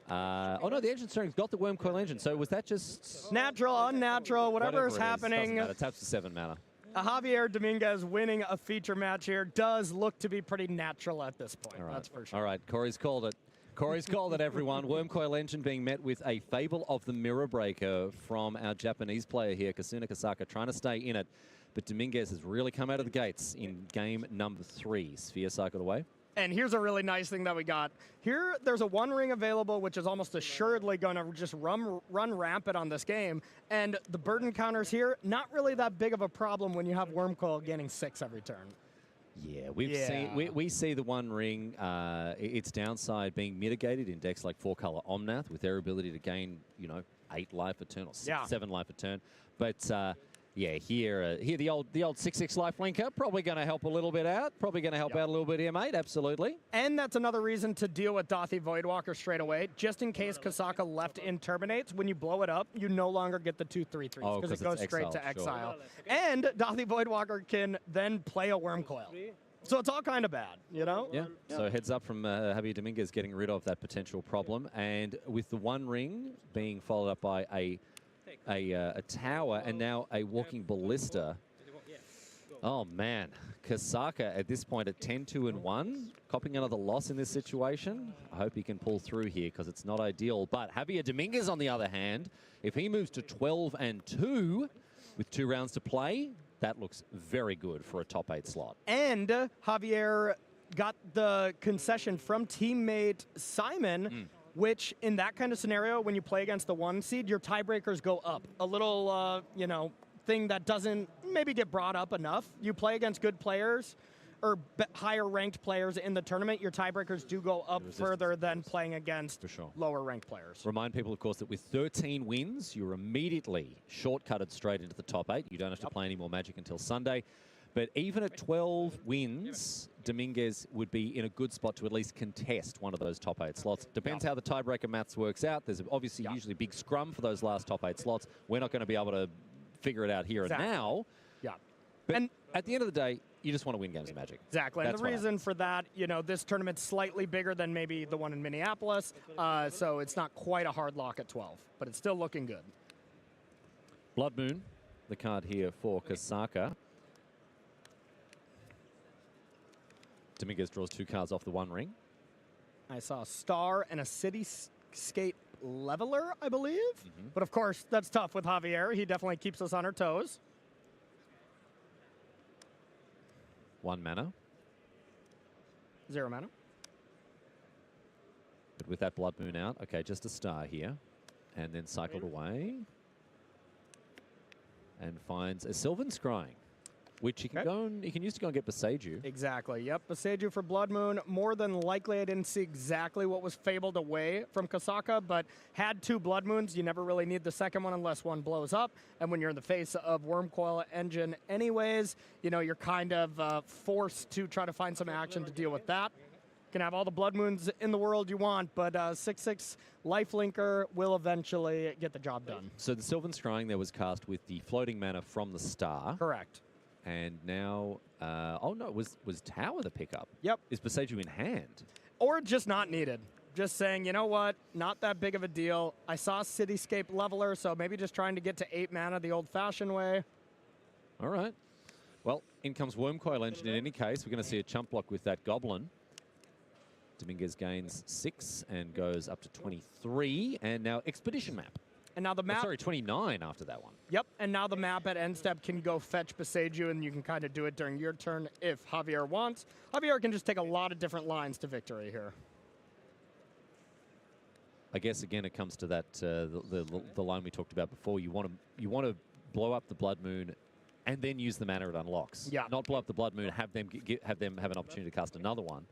Oh, no, the Ancient Stirring's got the Worm Coil Engine. So, was that just... Natural, unnatural, whatever is happening. It taps to 7 mana. Javier Dominguez winning a feature match here does look to be pretty natural at this point. All right. That's for sure. All right, Corey's called it. Corey's called it, everyone. Worm Coil Engine being met with a Fable of the Mirror Breaker from our Japanese player here, Kasuna Kasaka, trying to stay in it. But Dominguez has really come out of the gates in game number 3. Sphere cycled away. And here's a really nice thing that we got. Here, there's a 1 ring available, which is almost assuredly going to just run rampant on this game. And the burden counters here, not really that big of a problem when you have Worm Coil gaining 6 every turn. Yeah, we see the 1 ring, its downside being mitigated in decks like 4-color Omnath with their ability to gain, 8 life a turn or 7 life a turn. But yeah, here the old 6/6 life linker probably going to help a little bit out. Probably going to help out a little bit here, mate. Absolutely. And that's another reason to deal with Dathi Voidwalker straight away, just in case Kasaka left in terminates. When you blow it up, you no longer get the 2/3/3s because it goes straight to exile. Sure. And Dathi Voidwalker can then play a Worm Coil. So it's all kind of bad, Yeah. So heads up from Javier Dominguez getting rid of that potential problem, and with the 1 ring being followed up by a tower and now a walking ballista. Oh man, Kasaka at this point at 10-2-1, copping another loss in this situation. I hope he can pull through here because it's not ideal. But Javier Dominguez, on the other hand, if he moves to 12-2 with 2 rounds to play, that looks very good for a top 8 slot. And Javier got the concession from teammate Simon. Which, in that kind of scenario, when you play against the 1 seed, your tiebreakers go up. A little, thing that doesn't maybe get brought up enough. You play against good players or higher-ranked players in the tournament, your tiebreakers do go up further than playing against lower-ranked players. Remind people, of course, that with 13 wins, you're immediately shortcutted straight into the top 8. You don't have to play any more Magic until Sunday. But even at 12 wins, Dominguez would be in a good spot to at least contest one of those top 8 slots. Depends how the tiebreaker maths works out. There's obviously usually a big scrum for those last top 8 slots. We're not going to be able to figure it out here and now. Yeah. But at the end of the day, you just want to win games of Magic. Exactly. And the reason for that, this tournament's slightly bigger than maybe the one in Minneapolis. So it's not quite a hard lock at 12, but it's still looking good. Blood Moon, the card here for Kasaka. Dominguez draws 2 cards off the 1 ring. I saw a star and a cityscape leveler, I believe. But of course, that's tough with Javier. He definitely keeps us on our toes. 1 mana. 0 mana. But with that Blood Moon out, okay, just a star here. And then cycled away. And finds a Sylvan Scrying, which he can use to go and get Boseiju. Exactly, yep. Boseiju for Blood Moon. More than likely, I didn't see exactly what was fabled away from Kasaka, but had 2 Blood Moons. You never really need the second one unless one blows up. And when you're in the face of Worm Coil Engine anyways, you're kind of forced to try to find some action to deal with that. You can have all the Blood Moons in the world you want, but 6/6 Lifelinker will eventually get the job done. So the Sylvan Scrying there was cast with the floating mana from the star. Correct. And now, oh no, was Tower the pickup? Yep. Is Boseiju in hand? Or just not needed. Just saying, you know what, not that big of a deal. I saw Cityscape Leveler, so maybe just trying to get to 8 mana the old-fashioned way. All right. Well, in comes Worm Coil Engine in any case. We're going to see a chump block with that Goblin. Dominguez gains 6 and goes up to 23. And now Expedition Map. And now the map... 29 after that one. Yep, and now the map at end step can go fetch Boseiju, and you can kind of do it during your turn if Javier wants. Javier can just take a lot of different lines to victory here. I guess, again, it comes to that the line we talked about before. You want to blow up the Blood Moon and then use the mana it unlocks. Yeah. Not blow up the Blood Moon, have them have an opportunity to cast another one.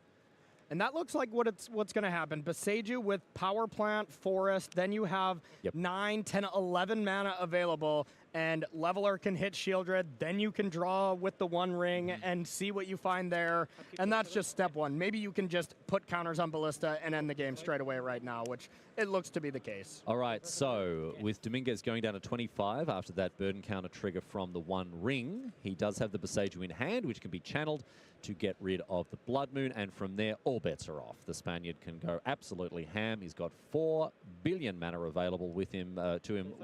And that looks like what's going to happen. Boseiju with Power Plant, Forest, then you have 9, 10, 11 mana available. and Leveler can hit Shieldred, then you can draw with the One Ring and see what you find there, and that's just step one. Maybe you can just put counters on Ballista and end the game straight away right now, which it looks to be the case. All right, so with Dominguez going down to 25 after that burden counter trigger from the One Ring, he does have the Boseiju in hand, which can be channeled to get rid of the Blood Moon, and from there, all bets are off. The Spaniard can go absolutely ham. He's got 4 billion mana available with him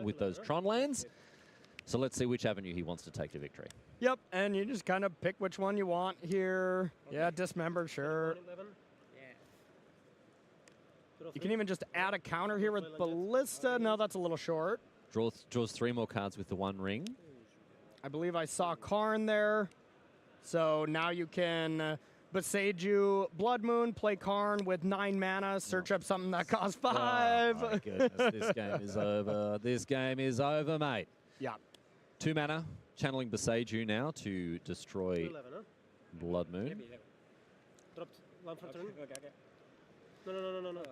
with those Tron lands. So let's see which avenue he wants to take to victory. Yep, and you just kind of pick which one you want here. Yeah, Dismember, sure. You can even just add a counter here with Ballista. No, that's a little short. Draws 3 more cards with the One Ring. I believe I saw Karn there. So now you can Boseiju, Blood Moon, play Karn with 9 mana, search up something that costs 5. Oh, my goodness, this game is over. This game is over, mate. Yeah. 2 mana, channeling Boseiju now to destroy Blood Moon. Dropped one for turn. No.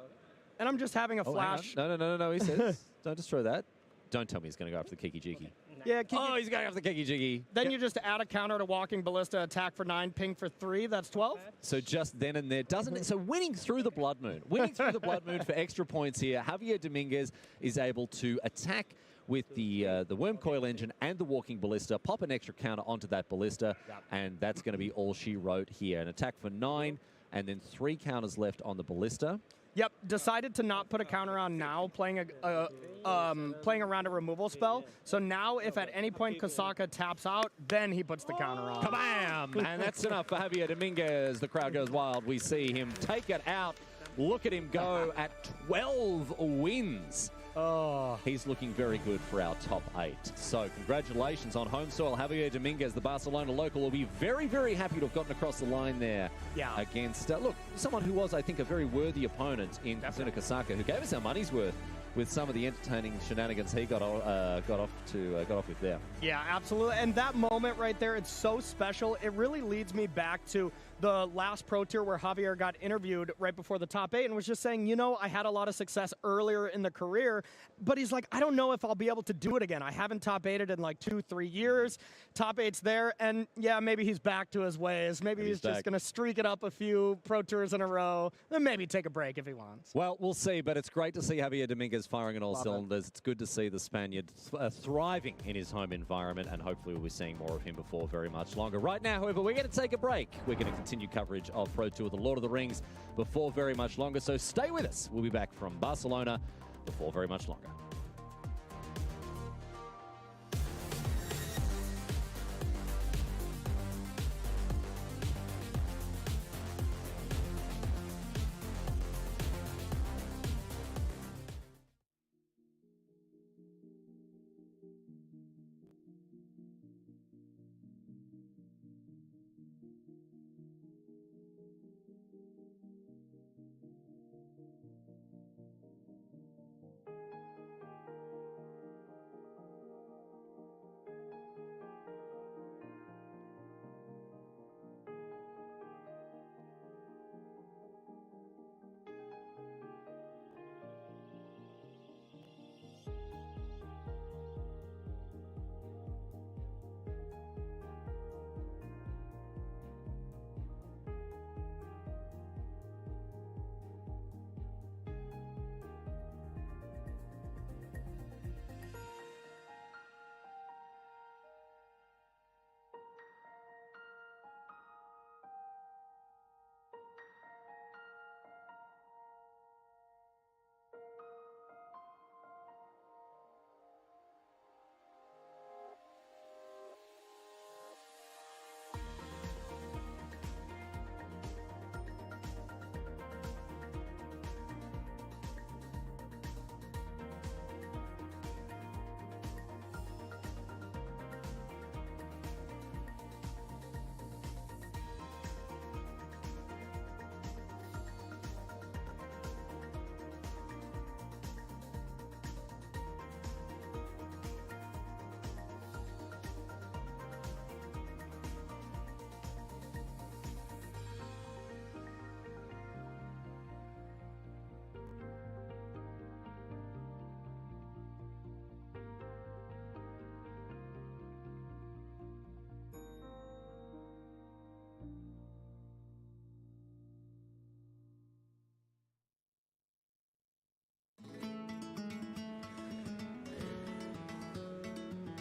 And I'm just having a flash. No, he says. Don't destroy that. Don't tell me he's going to go after the Kiki Jiki. Yeah, he's going after the Kiki Jiki. Then you just add a counter to Walking Ballista, attack for 9, ping for 3. That's 12. So just then and there, doesn't it? So winning through the Blood Moon. Winning through the Blood Moon for extra points here. Javier Dominguez is able to attack with the Worm Coil Engine and the Walking Ballista, pop an extra counter onto that Ballista, and that's going to be all she wrote here. An attack for 9, and then 3 counters left on the Ballista. Yep, decided to not put a counter on now, playing around a removal spell. So now, if at any point Kasaka taps out, then he puts the counter on. Kabam! And that's enough for Javier Dominguez. The crowd goes wild. We see him take it out. Look at him go at 12 wins. Oh, he's looking very good for our top 8. So congratulations on home soil. Javier Dominguez, the Barcelona local, will be very, very happy to have gotten across the line there against, look, someone who was, I think, a very worthy opponent in Kazuna Kasaka, who gave us our money's worth with some of the entertaining shenanigans he got off with there. Yeah, absolutely. And that moment right there, it's so special. It really leads me back to the last Pro Tour where Javier got interviewed right before the top 8 and was just saying, you know, I had a lot of success earlier in the career, but he's like, I don't know if I'll be able to do it again. I haven't top 8'd in like 2-3 years. Top 8's there, and yeah, maybe he's back to his ways. Maybe he's just going to streak it up a few Pro Tours in a row, and maybe take a break if he wants. Well, we'll see, but it's great to see Javier Dominguez firing on all cylinders. It's good to see the Spaniard thriving in his home environment, and hopefully we'll be seeing more of him before very much longer. Right now, however, we're going to take a break. We're going to continue coverage of Pro Tour The Lord of the Rings before very much longer, so stay with us. We'll be back from Barcelona before very much longer.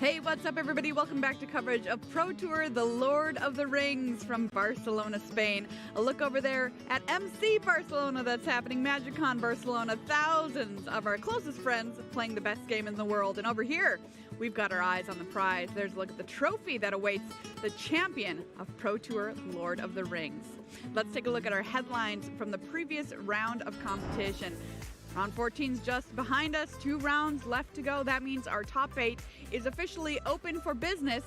Hey, what's up, everybody? Welcome back to coverage of Pro Tour, the Lord of the Rings from Barcelona, Spain. A look over there at MC Barcelona that's happening, MagicCon Barcelona. Thousands of our closest friends playing the best game in the world. And over here, we've got our eyes on the prize. There's a look at the trophy that awaits the champion of Pro Tour, Lord of the Rings. Let's take a look at our headlines from the previous round of competition. Round 14's just behind us, 2 rounds left to go. That means our top 8 is officially open for business,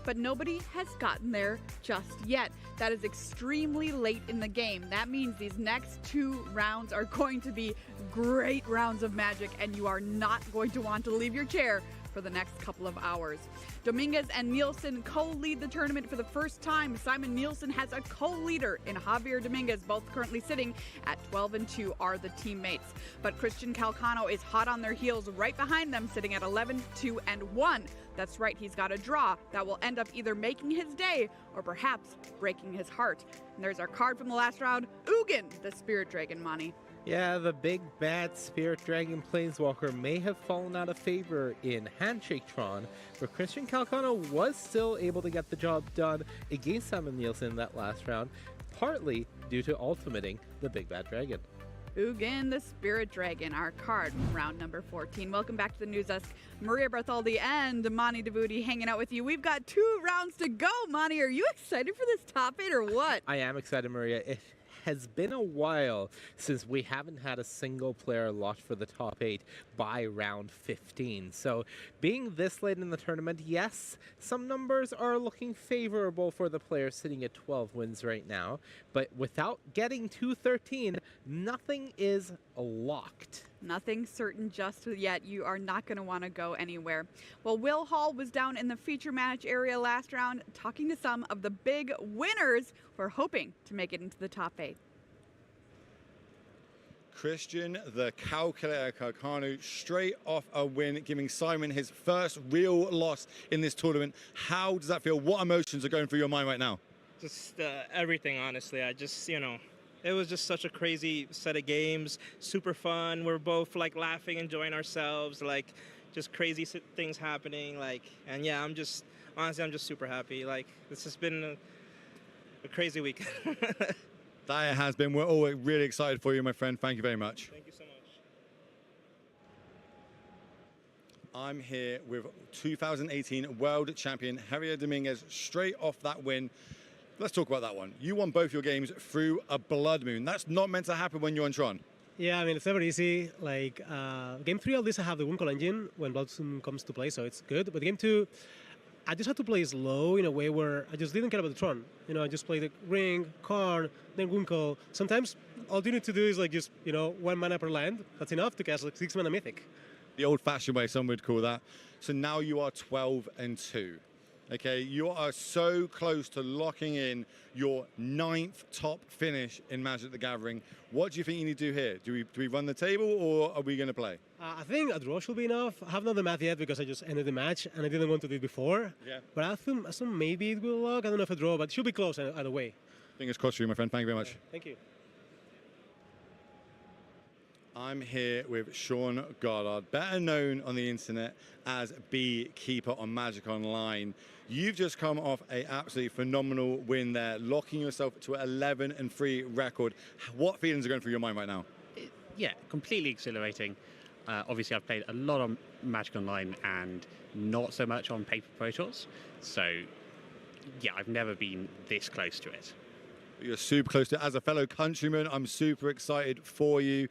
but nobody has gotten there just yet. That is extremely late in the game. That means these next 2 rounds are going to be great rounds of Magic, and you are not going to want to leave your chair for the next couple of hours. Dominguez and Nielsen co-lead the tournament for the first time. Simon Nielsen has a co-leader in Javier Dominguez, both currently sitting at 12-2 are the teammates. But Christian Calcano is hot on their heels right behind them, sitting at 11-2-1. That's right, he's got a draw that will end up either making his day or perhaps breaking his heart. And there's our card from the last round, Ugin, the Spirit Dragon, Monty. Yeah, the big bad Spirit Dragon Planeswalker may have fallen out of favor in Handshake Tron, but Christian Calcano was still able to get the job done against Simon Nielsen in that last round, partly due to ultimating the big bad dragon. Ugin, the Spirit Dragon, our card from round number 14. Welcome back to the News Desk. Maria Bartholdi and Mani Devuti hanging out with you. We've got 2 rounds to go. Mani, are you excited for this top 8 or what? I am excited, Maria. It has been a while since we haven't had a single player locked for the top 8 by round 15. So being this late in the tournament, yes, some numbers are looking favorable for the players sitting at 12 wins right now. But without getting to 13, nothing is locked. Nothing certain just yet. You are not going to want to go anywhere. Well, Will Hall was down in the feature match area last round talking to some of the big winners who are hoping to make it into the top 8. Christian, the Calculator Calcano, straight off a win, giving Simon his first real loss in this tournament. How does that feel? What emotions are going through your mind right now? Just everything, honestly. I just, it was just such a crazy set of games, super fun. We're both like laughing, enjoying ourselves, like just crazy things happening. And yeah, I'm just super happy. Like, this has been a crazy week. That it has been. We're all really excited for you, my friend. Thank you very much. Thank you so much. I'm here with 2018 World Champion Javier Dominguez, straight off that win. Let's talk about that one. You won both your games through a blood moon. That's not meant to happen when you're on Tron. Yeah, I mean, it's never easy. Like, game 3, at least I have the Winkle engine when blood moon comes to play, so it's good. But game 2, I just had to play slow in a way where I just didn't care about the Tron. I just played the Ring, Karn, then Winkle. Sometimes all you need to do is just, 1 mana per land. That's enough to cast 6 mana Mythic. The old-fashioned way, some would call that. So now you are 12-2. Okay, you are so close to locking in your 9th top finish in Magic the Gathering. What do you think you need to do here? Do we run the table, or are we going to play? I think a draw should be enough. I haven't done the math yet because I just ended the match and I didn't want to do it before. Yeah. But I assume maybe it will lock. I don't know if a draw, but it should be close either way. Fingers crossed for you, my friend. Thank you very much. Thank you. I'm here with Sean Goddard, better known on the internet as Beekeeper on Magic Online. You've just come off an absolutely phenomenal win there, locking yourself to an 11-3 record. What feelings are going through your mind right now? Yeah, completely exhilarating. Obviously, I've played a lot on Magic Online and not so much on Paper Pro Tours. So, yeah, I've never been this close to it. You're super close to it. As a fellow countryman, I'm super excited for you.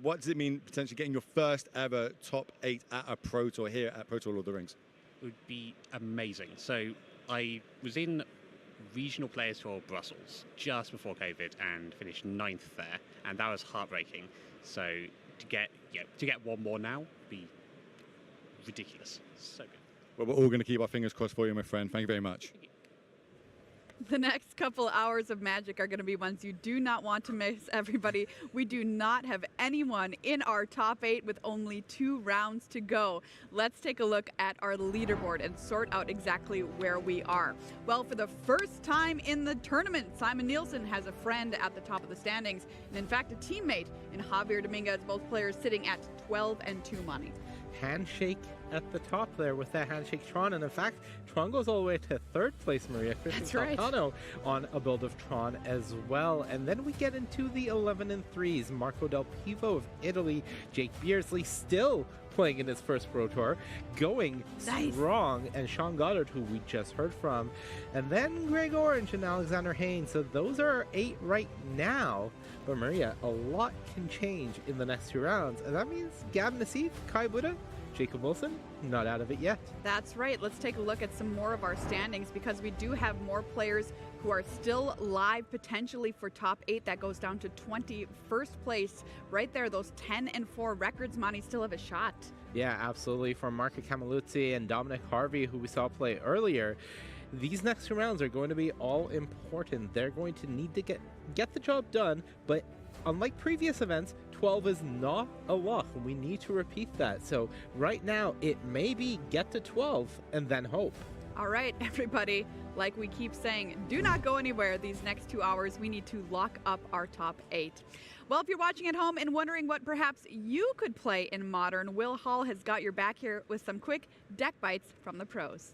What does it mean potentially getting your first ever top 8 at a Pro Tour here at Pro Tour Lord of the Rings? It would be amazing. So I was in Regional Players Tour Brussels just before COVID and finished 9th there, and that was heartbreaking. So to get one more now would be ridiculous. So good. Well, we're all going to keep our fingers crossed for you, my friend. Thank you very much. The next couple hours of Magic are going to be ones you do not want to miss, everybody. We do not have anyone in our top 8 with only 2 rounds to go. Let's take a look at our leaderboard and sort out exactly where we are. Well, for the first time in the tournament, Simon Nielsen has a friend at the top of the standings, and in fact a teammate in Javier Dominguez, both players sitting at 12-2 money. Handshake at the top there with that handshake Tron. And in fact, Tron goes all the way to 3rd place, Maria. Christian Saltano on a build of Tron as well. And then we get into the 11-3s. Marco Del Pivo of Italy, Jake Beersley still playing in his first Pro Tour, going strong, and Sean Goddard, who we just heard from, and then Greg Orange and Alexander Haynes. So those are our 8 right now. But Maria, a lot can change in the next 2 rounds, and that means Gab Nassif, Kai Buddha, Jacob Wilson, not out of it yet. That's right. Let's take a look at some more of our standings, because we do have more players who are still live potentially for top 8. That goes down to 21st place right there. Those 10-4 records, Monty, still have a shot. Yeah, absolutely. For Marco Camiluzzi and Dominic Harvey, who we saw play earlier, these next 2 rounds are going to be all important. They're going to need to get the job done, but unlike previous events, 12 is not a lock, and we need to repeat that. So right now, it may be get to 12 and then hope. All right, everybody, like we keep saying, do not go anywhere these next 2 hours. We need to lock up our top 8. Well, if you're watching at home and wondering what perhaps you could play in Modern, Will Hall has got your back here with some quick deck bites from the pros.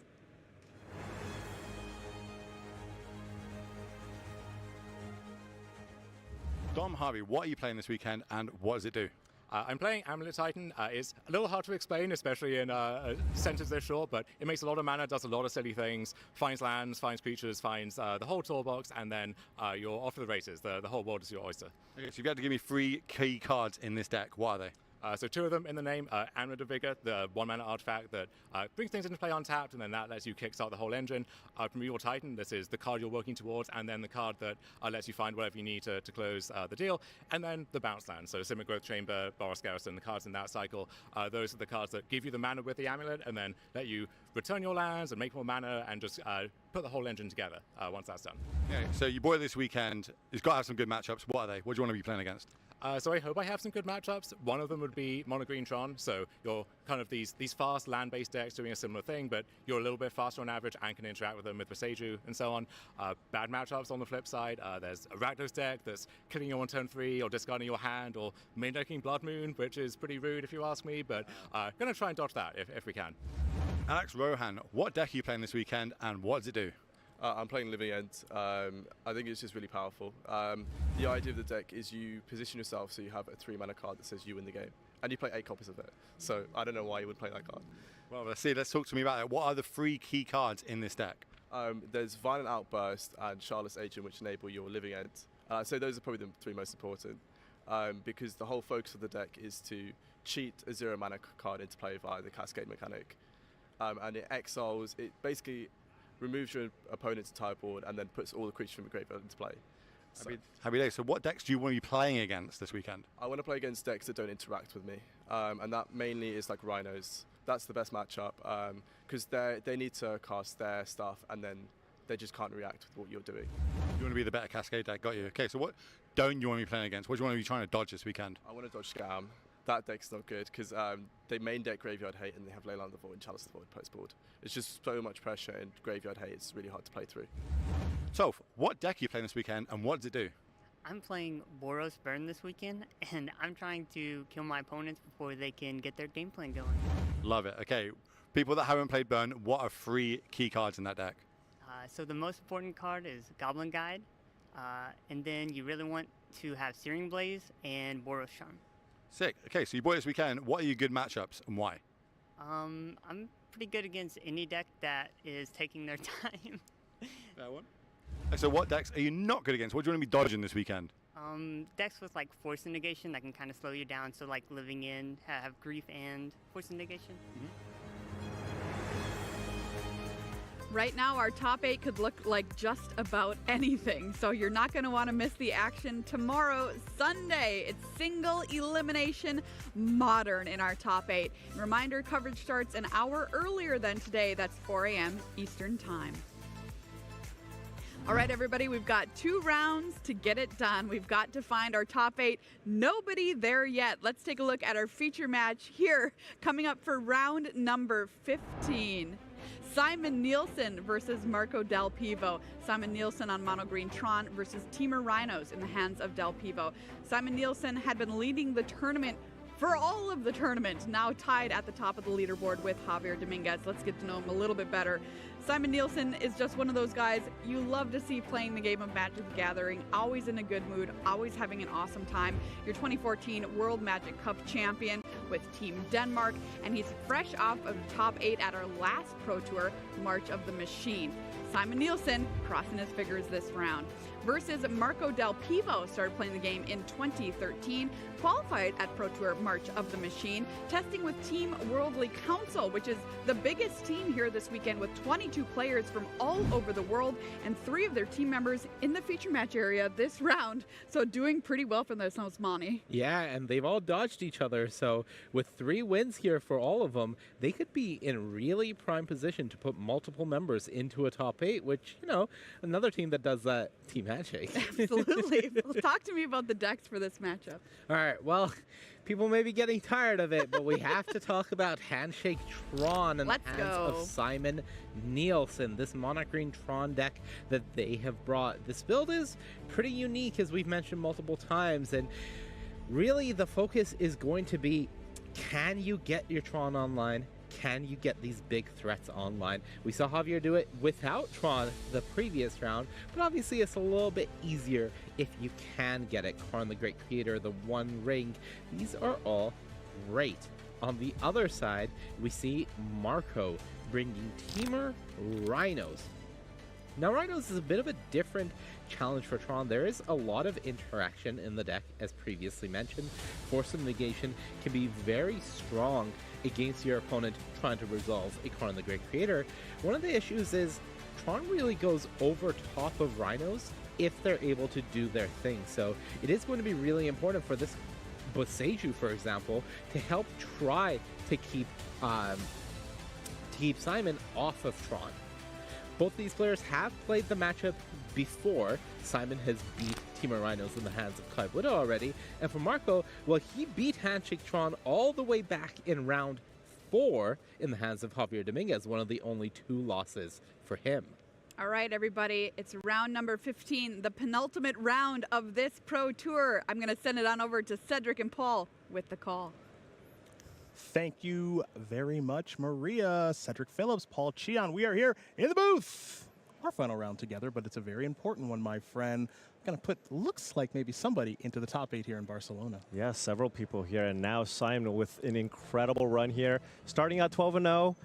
Dom Harvey, what are you playing this weekend, and what does it do? I'm playing Amulet Titan. It's a little hard to explain, especially in centers this short, but it makes a lot of mana, does a lot of silly things, finds lands, finds creatures, finds the whole toolbox, and then you're off to the races. The whole world is your oyster. Okay, so you've got to give me 3 key cards in this deck. What are they? So 2 of them in the name, Amulet of Vigor, the 1-mana artifact that brings things into play untapped, and then that lets you kickstart the whole engine. From your Titan, this is the card you're working towards, and then the card that lets you find whatever you need to close the deal. And then the bounce land, so Simic Growth Chamber, Boros Garrison, the cards in that cycle. Those are the cards that give you the mana with the Amulet, and then let you return your lands and make more mana, and just put the whole engine together once that's done. Yeah, so your boy this weekend has got to have some good matchups. What are they? What do you want to be playing against? So I hope I have some good matchups. One of them would be Mono Green Tron. So you're kind of these fast land-based decks doing a similar thing, but you're a little bit faster on average and can interact with them with Boseiju and so on. Bad matchups on the flip side. There's a Rakdos deck that's killing you on turn 3 or discarding your hand or main decking Blood Moon, which is pretty rude if you ask me, but going to try and dodge that if we can. Alex Rohan, what deck are you playing this weekend, and what does it do? I'm playing Living End. I think it's just really powerful. The idea of the deck is you position yourself so you have a 3-mana card that says you win the game. And you play 8 copies of it. So I don't know why you would play that card. Well, let's talk to me about it. What are the 3 key cards in this deck? There's Violent Outburst and Charlotte's Agent, which enable your Living End. So those are probably the 3 most important. Because the whole focus of the deck is to cheat a 0-mana card into play via the Cascade mechanic. And it exiles, it basically removes your opponent's entire board and then puts all the creatures from the graveyard into play. Happy day. So what decks do you want to be playing against this weekend? I want to play against decks that don't interact with me. And that mainly is like Rhinos. That's the best matchup because they need to cast their stuff and then they just can't react with what you're doing. You want to be the better Cascade deck, got you. Okay, so what don't you want to be playing against? What do you want to be trying to dodge this weekend? I want to dodge Scam. That deck's not good because they main deck Graveyard Hate and they have Leyline of the Void and Chalice of the Void post board. It's just so much pressure and Graveyard Hate is really hard to play through. So, what deck are you playing this weekend and what does it do? I'm playing Boros Burn this weekend and I'm trying to kill my opponents before they can get their game plan going. Love it. Okay, people that haven't played Burn, what are 3 key cards in that deck? So the most important card is Goblin Guide, and then you really want to have Searing Blaze and Boros Charm. Sick. Okay, so you boy this weekend, what are your good matchups and why? I'm pretty good against any deck that is taking their time. That one. So what decks are you not good against? What do you want to be dodging this weekend? Decks with like Force Negation that can kind of slow you down. So like Living In, have Grief and Force Negation. Right now, our top 8 could look like just about anything, so you're not going to want to miss the action tomorrow, Sunday. It's single elimination Modern in our top 8. Reminder, coverage starts an hour earlier than today. That's 4 a.m. Eastern Time. All right, everybody, we've got 2 rounds to get it done. We've got to find our top 8. Nobody there yet. Let's take a look at our feature match here, coming up for round number 15. Simon Nielsen versus Marco Del Pivo. Simon Nielsen on Mono Green Tron versus Teamer Rhinos in the hands of Del Pivo. Simon Nielsen had been leading the tournament for all of the tournament, now tied at the top of the leaderboard with Javier Dominguez. Let's get to know him a little bit better. Simon Nielsen is just one of those guys you love to see playing the game of Magic the Gathering, always in a good mood, always having an awesome time. Your 2014 World Magic Cup champion with Team Denmark, and he's fresh off of top 8 at our last Pro Tour, March of the Machine. Simon Nielsen crossing his figures this round. Versus Marco Del Pivo, started playing the game in 2013, qualified at Pro Tour March of the Machine, testing with Team Worldly Council, which is the biggest team here this weekend with 22 players from all over the world and 3 of their team members in the feature match area this round. So doing pretty well for the Osmani. Yeah, and they've all dodged each other. So with 3 wins here for all of them, they could be in really prime position to put multiple members into a top 8, which, you know, another team that does that, Team Handshake. Absolutely. Well, talk to me about the decks for this matchup. All right, well, people may be getting tired of it, but we have to talk about Handshake Tron and the hands of Simon Nielsen, this Monarch Green Tron deck that they have brought. This build is pretty unique, as we've mentioned multiple times, and really the focus is going to be, can you get your Tron online? Can you get these big threats online? We saw Javier do it without Tron the previous round, but obviously it's a little bit easier if you can get it. Karn the Great Creator, the One Ring, these are all great. On the other side, we see Marco bringing Teamer Rhinos. Now, Rhinos is a bit of a different challenge for Tron. There is a lot of interaction in the deck, as previously mentioned. Force of Negation can be very strong against your opponent trying to resolve a Karn the Great Creator. One of the issues is Tron really goes over top of Rhinos if they're able to do their thing. So it is going to be really important for this Boseiju, for example, to help try to keep Simon off of Tron. Both these players have played the matchup before. Simon has beat Teamer Rhinos in the hands of Kai Widow already. And for Marco, well, he beat Handshake Tron all the way back in round 4 in the hands of Javier Dominguez, one of the only 2 losses for him. All right, everybody, it's round number 15, the penultimate round of this Pro Tour. I'm going to send it on over to Cedric and Paul with the call. Thank you very much, Maria. Cedric Phillips, Paul Cheon. We are here in the booth. Our final round together, but it's a very important one, my friend. Going to put, looks like maybe somebody into the top 8 here in Barcelona. Yeah, several people here. And now Simon with an incredible run here. Starting out 12-0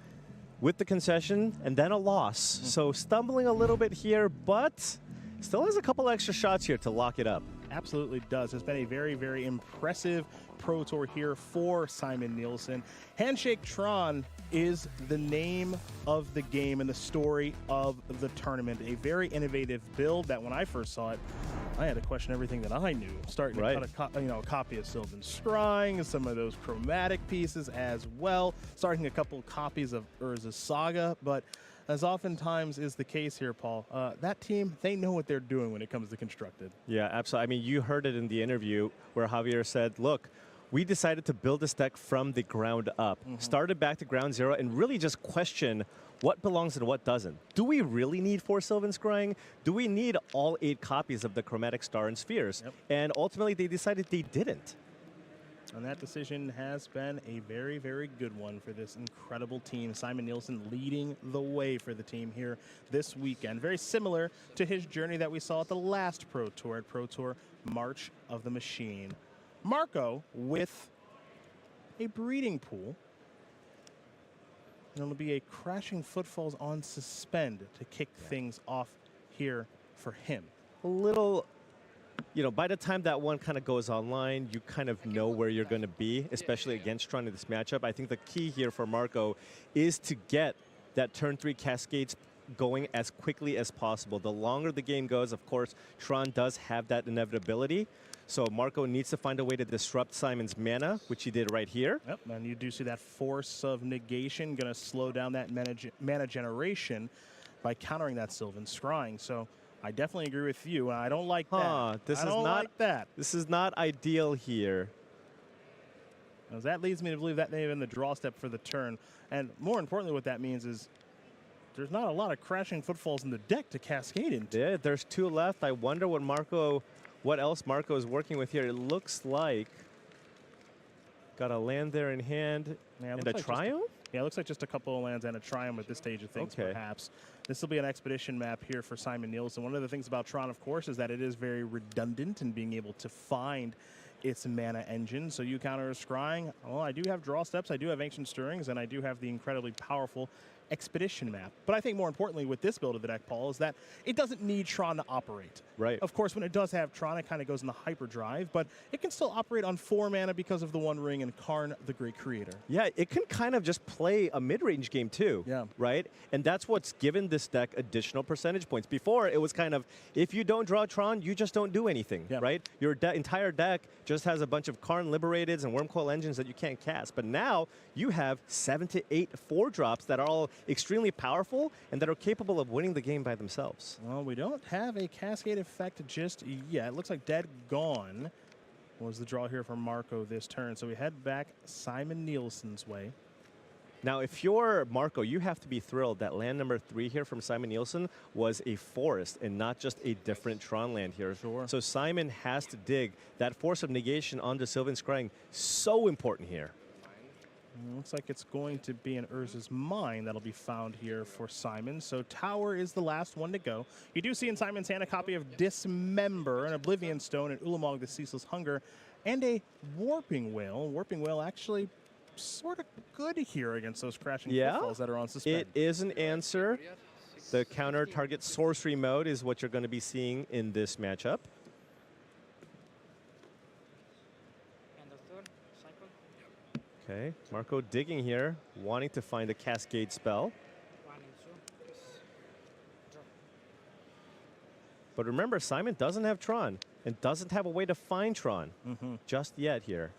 with the concession and then a loss. So stumbling a little bit here, but still has a couple extra shots here to lock it up. Absolutely does. It's been a very, very impressive Pro Tour here for Simon Nielsen. Handshake Tron is the name of the game and the story of the tournament. A very innovative build that when I first saw it, I had to question everything that I knew. Starting to cut a copy of Sylvan Scrying, some of those chromatic pieces as well. Starting a couple copies of Urza's Saga, but as oftentimes is the case here, Paul, that team, they know what they're doing when it comes to Constructed. Yeah, absolutely. I mean, you heard it in the interview where Javier said, look, we decided to build this deck from the ground up. Started back to ground zero and really just question what belongs and what doesn't. Do we really need 4 Sylvan Scrying? Do we need all 8 copies of the Chromatic Star and Spheres? And ultimately, they decided they didn't. And that decision has been a very, very good one for this incredible team. Simon Nielsen leading the way for the team here this weekend. Very similar to his journey that we saw at the last Pro Tour, at Pro Tour March of the Machine. Marco with a breeding pool. And it'll be a Crashing Footfalls on Suspend to kick things off here for him. A little, you know, by the time that one kind of goes online, you kind of know where you're going to be, especially against Tron in this matchup. I think the key here for Marco is to get that turn 3 Cascades going as quickly as possible. The longer the game goes, of course, Tron does have that inevitability. So Marco needs to find a way to disrupt Simon's mana, which he did right here. Yep, and you do see that Force of Negation going to slow down that mana generation by countering that Sylvan Scrying. So I definitely agree with you. I don't like that. I don't like that. This is not ideal here. Now, that leads me to believe that may have been the draw step for the turn. And more importantly, what that means is there's not a lot of Crashing Footfalls in the deck to cascade into. Yeah, there's 2 left. I wonder what else Marco is working with here. It looks like Got a land there in hand and a Triumph? Yeah, it looks like just a couple of lands and a Triumph at this stage of things, perhaps. This will be an expedition map here for Simon Nielsen. One of the things about Tron, of course, is that it is very redundant in being able to find its mana engine. So you counter a Scrying. Well, I do have Draw Steps, I do have Ancient Stirrings, and I do have the incredibly powerful expedition map. But I think more importantly with this build of the deck, Paul, is that it doesn't need Tron to operate. Right. Of course, when it does have Tron, it kind of goes into hyperdrive, but it can still operate on 4 mana because of the One Ring and Karn, the Great Creator. Yeah, it can kind of just play a mid-range game too. Yeah. Right? And that's what's given this deck additional percentage points. Before, it was kind of, if you don't draw Tron, you just don't do anything, right? Your entire deck just has a bunch of Karn Liberateds and Wormcoil Engines that you can't cast. But now, you have 7 to 8 4-drops that are all extremely powerful and that are capable of winning the game by themselves. Well, we don't have a Cascade effect just yet. It looks like Dead Gone was the draw here for Marco this turn. So we head back Simon Nielsen's way. Now, if you're Marco, you have to be thrilled that land number 3 here from Simon Nielsen was a forest and not just a different Tron land here. Sure. So Simon has to dig that Force of Negation onto Sylvan Scrying. So important here. Looks like it's going to be an Urza's Mine that'll be found here for Simon. So Tower is the last one to go. You do see in Simon's hand a copy of Dismember, an Oblivion Stone, and Ulamog, the Ceaseless Hunger, and a Warping Whale. Warping Whale actually sort of good here against those Crashing Footfalls that are on suspend. It is an answer. The counter target sorcery mode is what you're going to be seeing in this matchup. Okay, Marco digging here, wanting to find a Cascade spell. But remember, Simon doesn't have Tron and doesn't have a way to find Tron just yet here.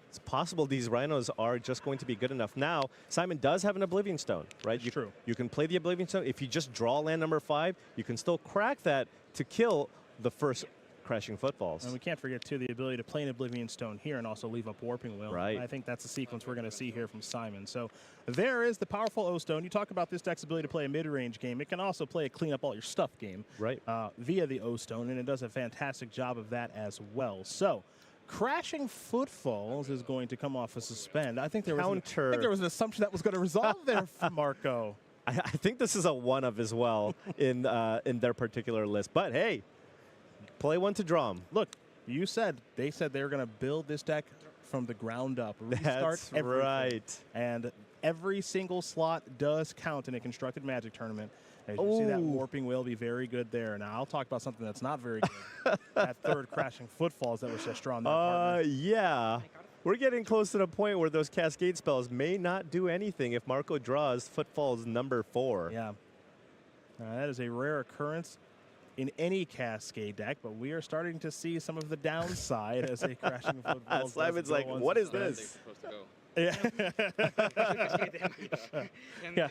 It's possible these Rhinos are just going to be good enough. Now, Simon does have an Oblivion Stone, right? True. You can play the Oblivion Stone. If you just draw land number 5, you can still crack that to kill the first Crashing Footfalls. And we can't forget, too, the ability to play an Oblivion Stone here and also leave up Warping Wheel. Right. I think that's the sequence we're going to see here from Simon. So there is the powerful O-Stone. You talk about this deck's ability to play a mid-range game. It can also play a clean up all your stuff game via the O-Stone, and it does a fantastic job of that as well. So Crashing Footfalls is going to come off a suspend. I think there was an assumption that was going to resolve there for Marco. I think this is a one-of as well in their particular list. But hey, play one to draw 'em. Look, they said they were going to build this deck from the ground up. Restart That's everything. right. And every single slot does count in a constructed Magic tournament. As you see, that Warping will be very good there. Now, I'll talk about something that's not very good. That third Crashing Footfalls that was just drawn there. Yeah. We're getting close to the point where those Cascade spells may not do anything if Marco draws Footfalls number 4. Yeah. That is a rare occurrence in any Cascade deck, but we are starting to see some of the downside as a Crashing Footfalls. Simon's like, what is this? Yeah. Yeah.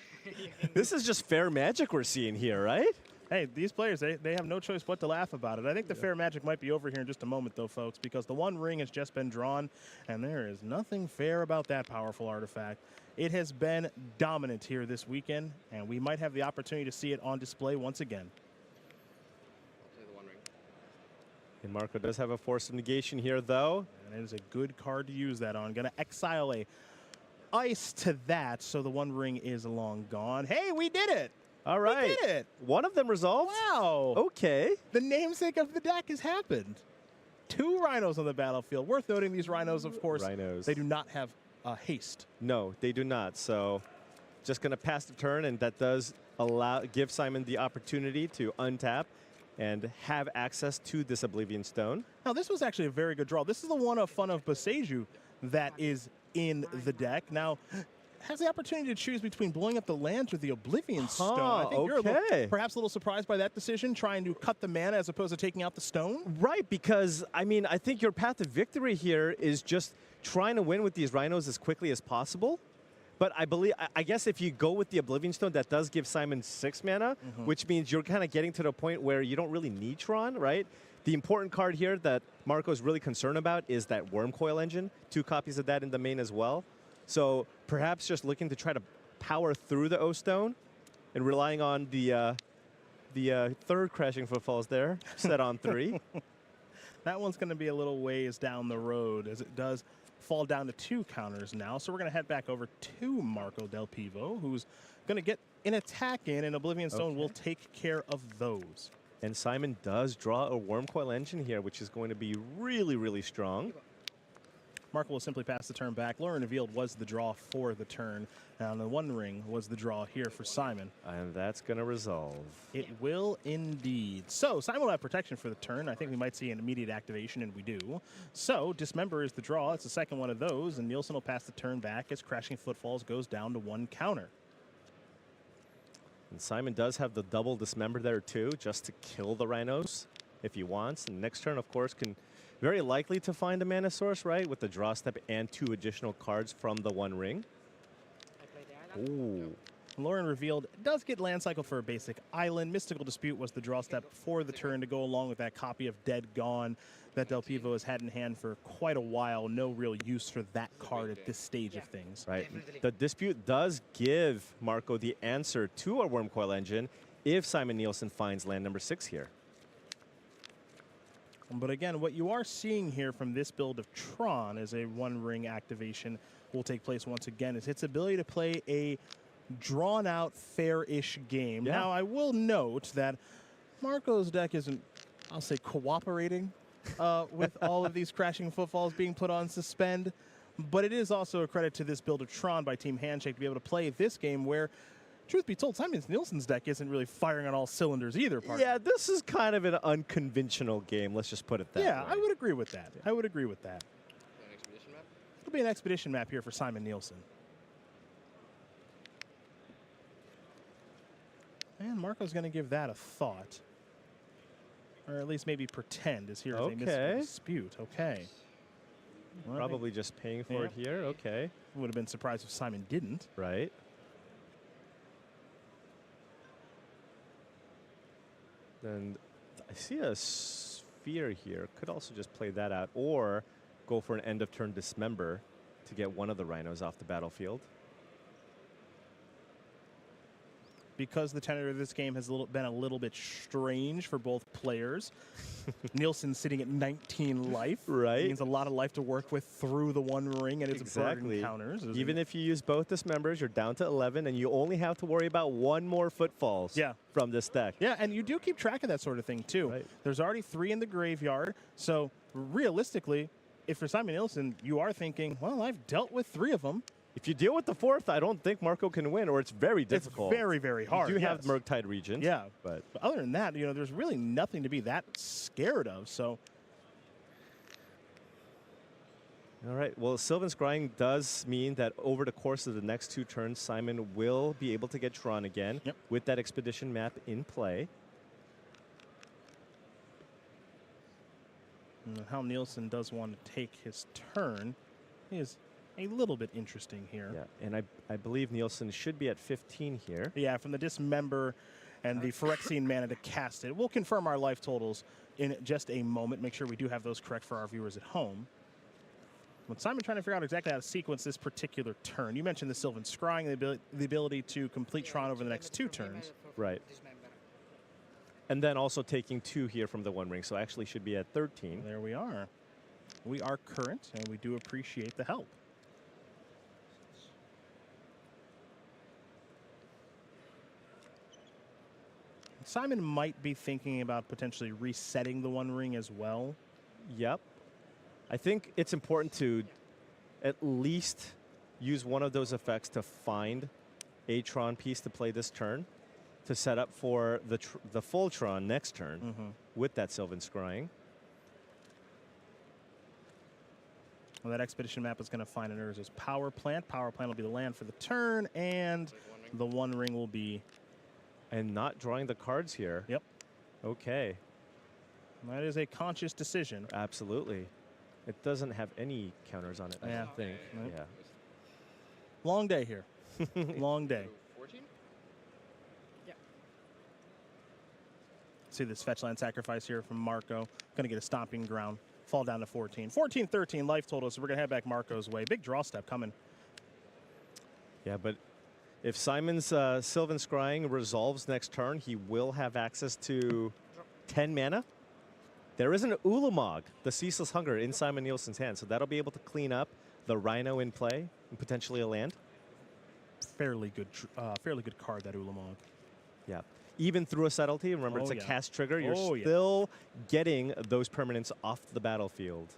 This is just fair magic we're seeing here, right? Hey, these players, they have no choice but to laugh about it. I think the fair magic might be over here in just a moment, though, folks, because the One Ring has just been drawn, and there is nothing fair about that powerful artifact. It has been dominant here this weekend, and we might have the opportunity to see it on display once again. And Marco does have a Force of Negation here, though. And it is a good card to use that on. Going to exile a ice to that, so the One Ring is long gone. Hey, we did it! All right. We did it! One of them resolved? Wow! Okay. The namesake of the deck has happened. 2 Rhinos on the battlefield. Worth noting, these Rhinos, of course, they do not have haste. No, they do not. So just going to pass the turn, and that does give Simon the opportunity to untap and have access to this Oblivion Stone. Now, this was actually a very good draw. This is the one of Fun of Boseiju that is in the deck. Now, has the opportunity to choose between blowing up the lands or the Oblivion Stone. I think you're perhaps a little surprised by that decision, trying to cut the mana as opposed to taking out the stone. Right, because, I mean, I think your path to victory here is just trying to win with these Rhinos as quickly as possible. But I guess if you go with the Oblivion Stone, that does give Simon 6 mana, which means you're kind of getting to the point where you don't really need Tron, right? The important card here that Marco's really concerned about is that Wormcoil Engine. 2 copies of that in the main as well. So perhaps just looking to try to power through the O-Stone and relying on the third Crashing Footfalls there, set on 3. That one's going to be a little ways down the road, as it does fall down to 2 counters now. So we're going to head back over to Marco Del Pivo, who's going to get an attack in, and Oblivion Stone will take care of those. And Simon does draw a Worm Coil Engine here, which is going to be really, really strong. Marco will simply pass the turn back. Lauren Revealed was the draw for the turn. And the One Ring was the draw here for Simon. And that's going to resolve. It will indeed. So Simon will have protection for the turn. I think we might see an immediate activation, and we do. So Dismember is the draw. It's the second one of those, and Nielsen will pass the turn back as Crashing Footfalls goes down to 1 counter. And Simon does have the double Dismember there too, just to kill the Rhinos if he wants. And next turn, of course, can very likely to find a mana source, right? With the draw step and 2 additional cards from the One Ring. Ooh. Lauren Revealed does get land cycle for a basic island. Mystical Dispute was the draw step for the turn to go along with that copy of Dead Gone that Del Pivo has had in hand for quite a while. No real use for that card at this stage of things. Right. The Dispute does give Marco the answer to a Worm Coil Engine if Simon Nielsen finds land number 6 here. But again, what you are seeing here from this build of Tron is a One Ring activation will take place once again. Is its ability to play a drawn-out, fair-ish game. Yeah. Now, I will note that Marco's deck isn't, I'll say, cooperating with all of these Crashing Footfalls being put on suspend. But it is also a credit to this build of Tron by Team Handshake to be able to play this game where, truth be told, Simon Nielsen's deck isn't really firing on all cylinders either. Yeah, this is kind of an unconventional game. Let's just put it that way. Yeah, I would agree with that. I would agree with that. It'll be an expedition map here for Simon Nielsen. And Marco's going to give that a thought. Or at least maybe pretend is here as a Mystical Dispute. Okay. Probably just paying for it here. Okay. Would have been surprised if Simon didn't. Right. Then I see a sphere here. Could also just play that out or go for an end of turn Dismember to get one of the Rhinos off the battlefield. Because the tenor of this game has been a little bit strange for both players. Nielsen sitting at 19 life. Right. Means a lot of life to work with through the One Ring and its burden counters. Even if you use both Dismembers, you're down to 11, and you only have to worry about 1 more Footfalls from this deck. Yeah, and you do keep track of that sort of thing, too. Right. There's already 3 in the graveyard, so realistically, if for Simon Nielsen, you are thinking, well, I've dealt with 3 of them. If you deal with the 4th, I don't think Marco can win, or it's very difficult. It's very, very hard. You do have Murktide Regent. Yeah. But other than that, there's really nothing to be that scared of, so. All right. Well, Sylvan Scrying does mean that over the course of the next 2 turns, Simon will be able to get Tron again with that Expedition map in play. And how Nielsen does want to take his turn is a little bit interesting here. Yeah, and I believe Nielsen should be at 15 here. Yeah, from the Dismember and the Phyrexian mana to cast it. We'll confirm our life totals in just a moment. Make sure we do have those correct for our viewers at home. But Simon trying to figure out exactly how to sequence this particular turn. You mentioned the Sylvan Scrying, the ability to complete Tron over the next 2 turns. Right. And then also taking 2 here from the One Ring, so actually should be at 13. There we are. We are current, and we do appreciate the help. Simon might be thinking about potentially resetting the One Ring as well. Yep. I think it's important to at least use one of those effects to find a Tron piece to play this turn to set up for the full Tron next turn with that Sylvan Scrying. Well, that Expedition map is going to find an Urza's Power Plant. Power Plant will be the land for the turn, and the One Ring will be... And not drawing the cards here. Yep. Okay. That is a conscious decision. Absolutely. It doesn't have any counters on it, I don't think. Right. Yeah. Long day here. Long day. 14? Yeah. See this fetch land sacrifice here from Marco. Going to get a stomping ground. Fall down to 14. 14-13 life total, so we're going to head back Marco's way. Big draw step coming. Yeah, but if Simon's Sylvan Scrying resolves next turn, he will have access to 10 mana. There is an Ulamog, the Ceaseless Hunger, in Simon Nielsen's hand, so that'll be able to clean up the Rhino in play and potentially a land. Fairly good card, that Ulamog. Yeah. Even through a subtlety, remember it's a cast trigger, you're still getting those permanents off the battlefield.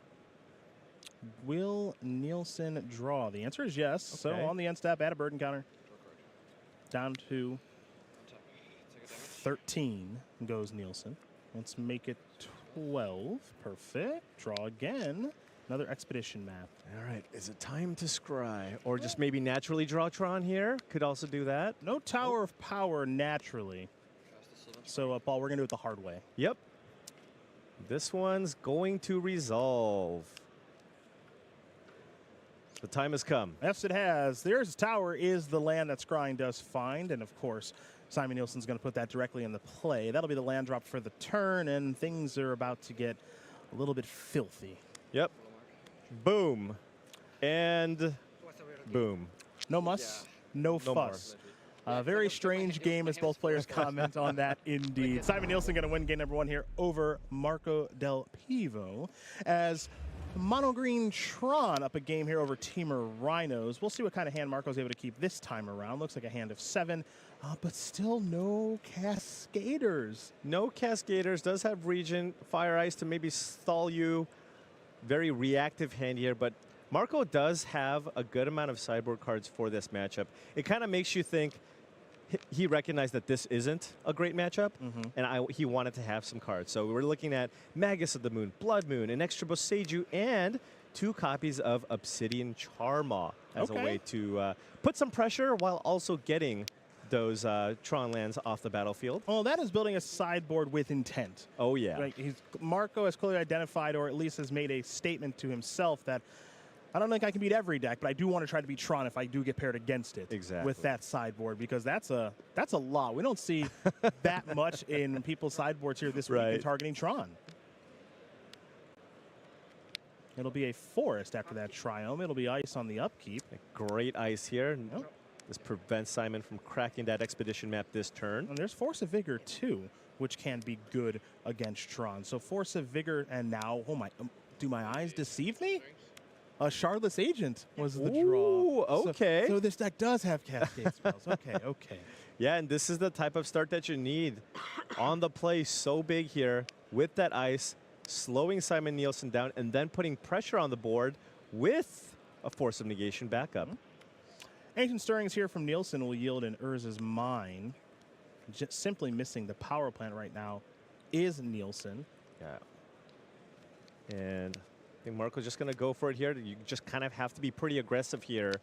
Will Nielsen draw? The answer is yes. So on the end step, add a burden counter. Down to 13 goes Nielsen. Let's make it 12. Perfect. Draw again. Another expedition map. All right. Is it time to scry? Or just maybe naturally draw Tron here? Could also do that. No Tower of Power naturally. So, Paul, we're going to do it the hard way. Yep. This one's going to resolve. The time has come. Yes, it has. There's Tower is the land that scrying does find. And, of course, Simon Nielsen's going to put that directly in the play. That'll be the land drop for the turn, and things are about to get a little bit filthy. Yep. Boom. And boom. No muss, no fuss. Very strange game as both players comment on that indeed. Simon Nielsen going to win game number 1 here over Marco Del Pivo as Mono Green Tron up a game here over Teamer Rhinos. We'll see what kind of hand Marco's able to keep this time around. Looks like a hand of 7, but still no Cascaders. No Cascaders. Does have Regent, Fire Ice to maybe stall you. Very reactive hand here, but Marco does have a good amount of sideboard cards for this matchup. It kind of makes you think he recognized that this isn't a great matchup, and he wanted to have some cards. So we're looking at Magus of the Moon, Blood Moon, an extra Boseiju, and 2 copies of Obsidian Charmaw as a way to put some pressure while also getting those Tron lands off the battlefield. Well, that is building a sideboard with intent. Oh, yeah. Like Marco has clearly identified, or at least has made a statement to himself that I don't think I can beat every deck, but I do want to try to beat Tron if I do get paired against it with that sideboard, because that's a lot. We don't see that much in people's sideboards here this week in targeting Tron. It'll be a forest after that Triome. It'll be ice on the upkeep. Great ice here. Nope. This prevents Simon from cracking that expedition map this turn. And there's Force of Vigor too, which can be good against Tron. So Force of Vigor, and now, oh my, do my eyes deceive me? A Shardless Agent was the draw. Okay. So this deck does have Cascade spells. Okay. Yeah, and this is the type of start that you need. On the play, so big here with that ice, slowing Simon Nielsen down, and then putting pressure on the board with a Force of Negation backup. Ancient Stirrings here from Nielsen will yield in Urza's Mine. Just simply missing the power plant right now is Nielsen. Yeah. And I think Marco's just going to go for it here. You just kind of have to be pretty aggressive here.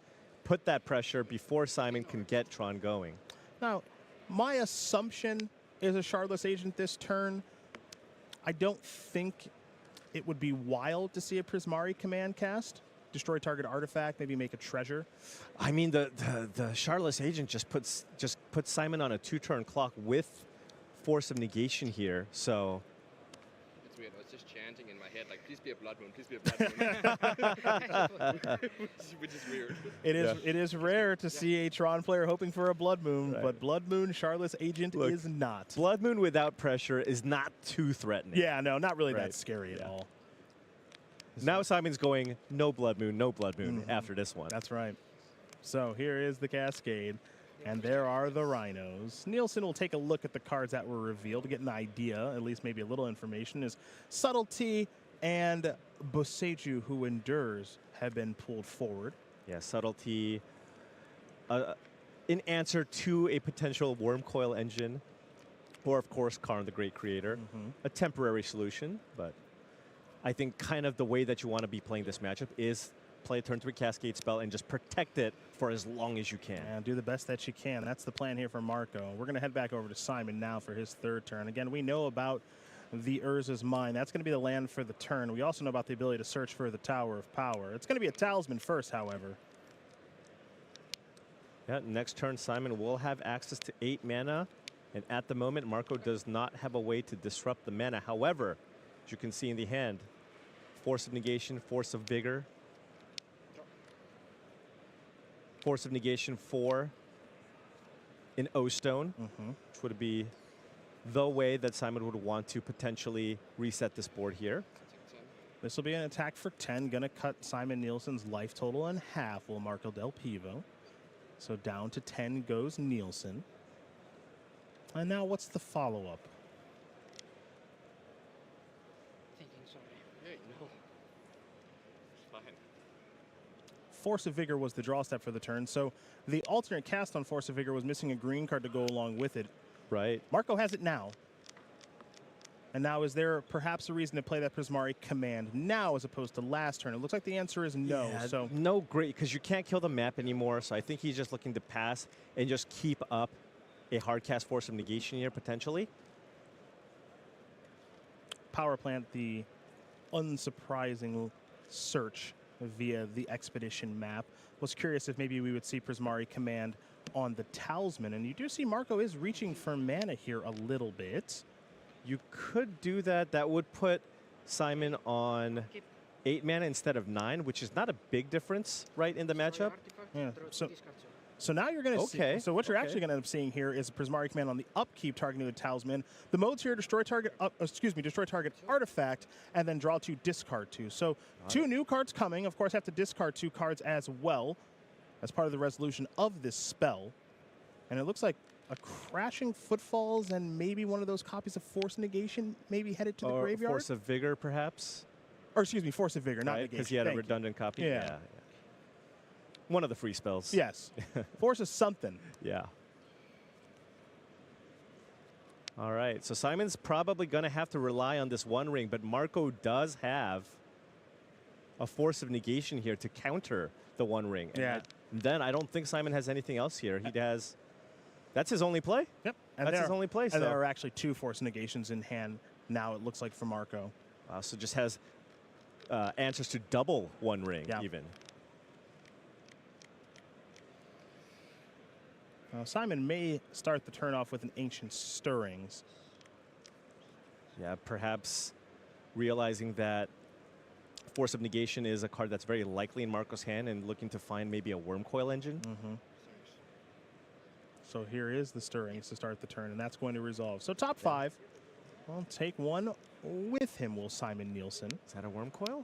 Put that pressure before Simon can get Tron going. Now, my assumption is a Shardless Agent this turn. I don't think it would be wild to see a Prismari command cast. Destroy target artifact, maybe make a treasure. I mean, the Shardless Agent just puts Simon on a 2-turn clock with Force of Negation here. So it's weird. I was just chanting in my head like, "Please be a Blood Moon, please be a Blood Moon," which is weird. It is rare to see a Tron player hoping for a Blood Moon, but Blood Moon Shardless Agent is not. Blood Moon without pressure is not too threatening. Yeah, no, not really that scary at all. Now Simon's going no Blood Moon after this one. That's right. So here is the Cascade, and there are the Rhinos. Nielsen will take a look at the cards that were revealed to get an idea, at least maybe a little information. Is Subtlety and Boseiju, who endures, have been pulled forward. Yeah, Subtlety, in answer to a potential Wormcoil engine, or of course Karn the Great Creator, a temporary solution, but I think kind of the way that you want to be playing this matchup is play a turn 3 Cascade spell and just protect it for as long as you can. And do the best that you can. That's the plan here for Marco. We're going to head back over to Simon now for his 3rd turn. Again, we know about the Urza's Mine. That's going to be the land for the turn. We also know about the ability to search for the Tower of Power. It's going to be a Talisman first, however. Yeah, next turn, Simon will have access to 8 mana. And at the moment, Marco does not have a way to disrupt the mana. However, as you can see in the hand, Force of Negation, Force of Vigor. Force of Negation 4 in O-Stone, which would be the way that Simon would want to potentially reset this board here. This will be an attack for 10, going to cut Simon Nielsen's life total in half, will Marco Del Pivo. So down to 10 goes Nielsen. And now what's the follow-up? Thinking, sorry. Yeah, no. It's fine. Force of Vigor was the draw step for the turn, so the alternate cast on Force of Vigor was missing a green card to go along with it. Right. Marco has it now. And now is there perhaps a reason to play that Prismari command now as opposed to last turn? It looks like the answer is no. Yeah, so no, great, because you can't kill the map anymore, so I think he's just looking to pass and just keep up a hard cast Force of Negation here, potentially. Power Plant, the unsurprising search via the Expedition map. Was curious if maybe we would see Prismari command on the Talisman, and you do see Marco is reaching for mana here a little bit. You could do that. That would put Simon on 8 mana instead of 9, which is not a big difference, right, in the matchup. Yeah. So now you're going to see. So what you're actually going to end up seeing here is a Prismari command on the upkeep targeting the Talisman. The modes here: destroy target, destroy target artifact, and then draw 2, discard 2. So 2 new cards coming. Of course, have to discard 2 cards as well as part of the resolution of this spell. And it looks like a Crashing Footfalls and maybe one of those copies of Force Negation maybe headed to the graveyard. Force of Vigor, perhaps. Or excuse me, Force of Vigor, not Negation. Because he had a redundant copy. Yeah. One of the free spells. Yes. Force is something. Yeah. All right. So Simon's probably going to have to rely on this One Ring, but Marco does have a Force of Negation here to counter the One Ring. And then I don't think Simon has anything else here. He has. That's his only play? Yep. That's his only play. And there are actually 2 Force Negations in hand now, it looks like, for Marco. Wow, so just has answers to double One Ring, even. Simon may start the turn off with an Ancient Stirrings. Yeah, perhaps realizing that Force of Negation is a card that's very likely in Marco's hand and looking to find maybe a Wormcoil Engine. So here is the Stirrings to start the turn, and that's going to resolve. So top 5. Well, take one with him, will Simon Nielsen. Is that a Wormcoil?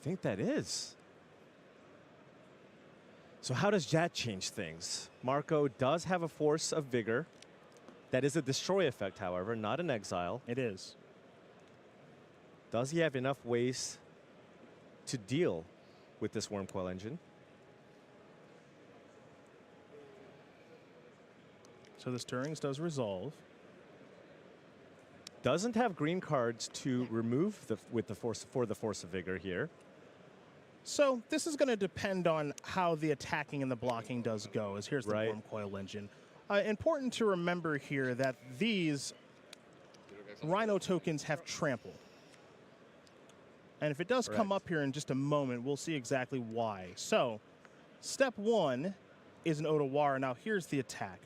I think that is. So how does that change things? Marco does have a Force of Vigor. That is a destroy effect, however, not an exile. It is. Does he have enough ways to deal with this Wormcoil Engine? So the Stirrings does resolve. Doesn't have green cards to remove with the Force of Vigor here. So this is going to depend on how the attacking and the blocking does go, as here's the Wormcoil Engine. Important to remember here that these Rhino tokens have trample. And if it does come up here in just a moment, we'll see exactly why. So step 1 is an Otawara. Now here's the attack.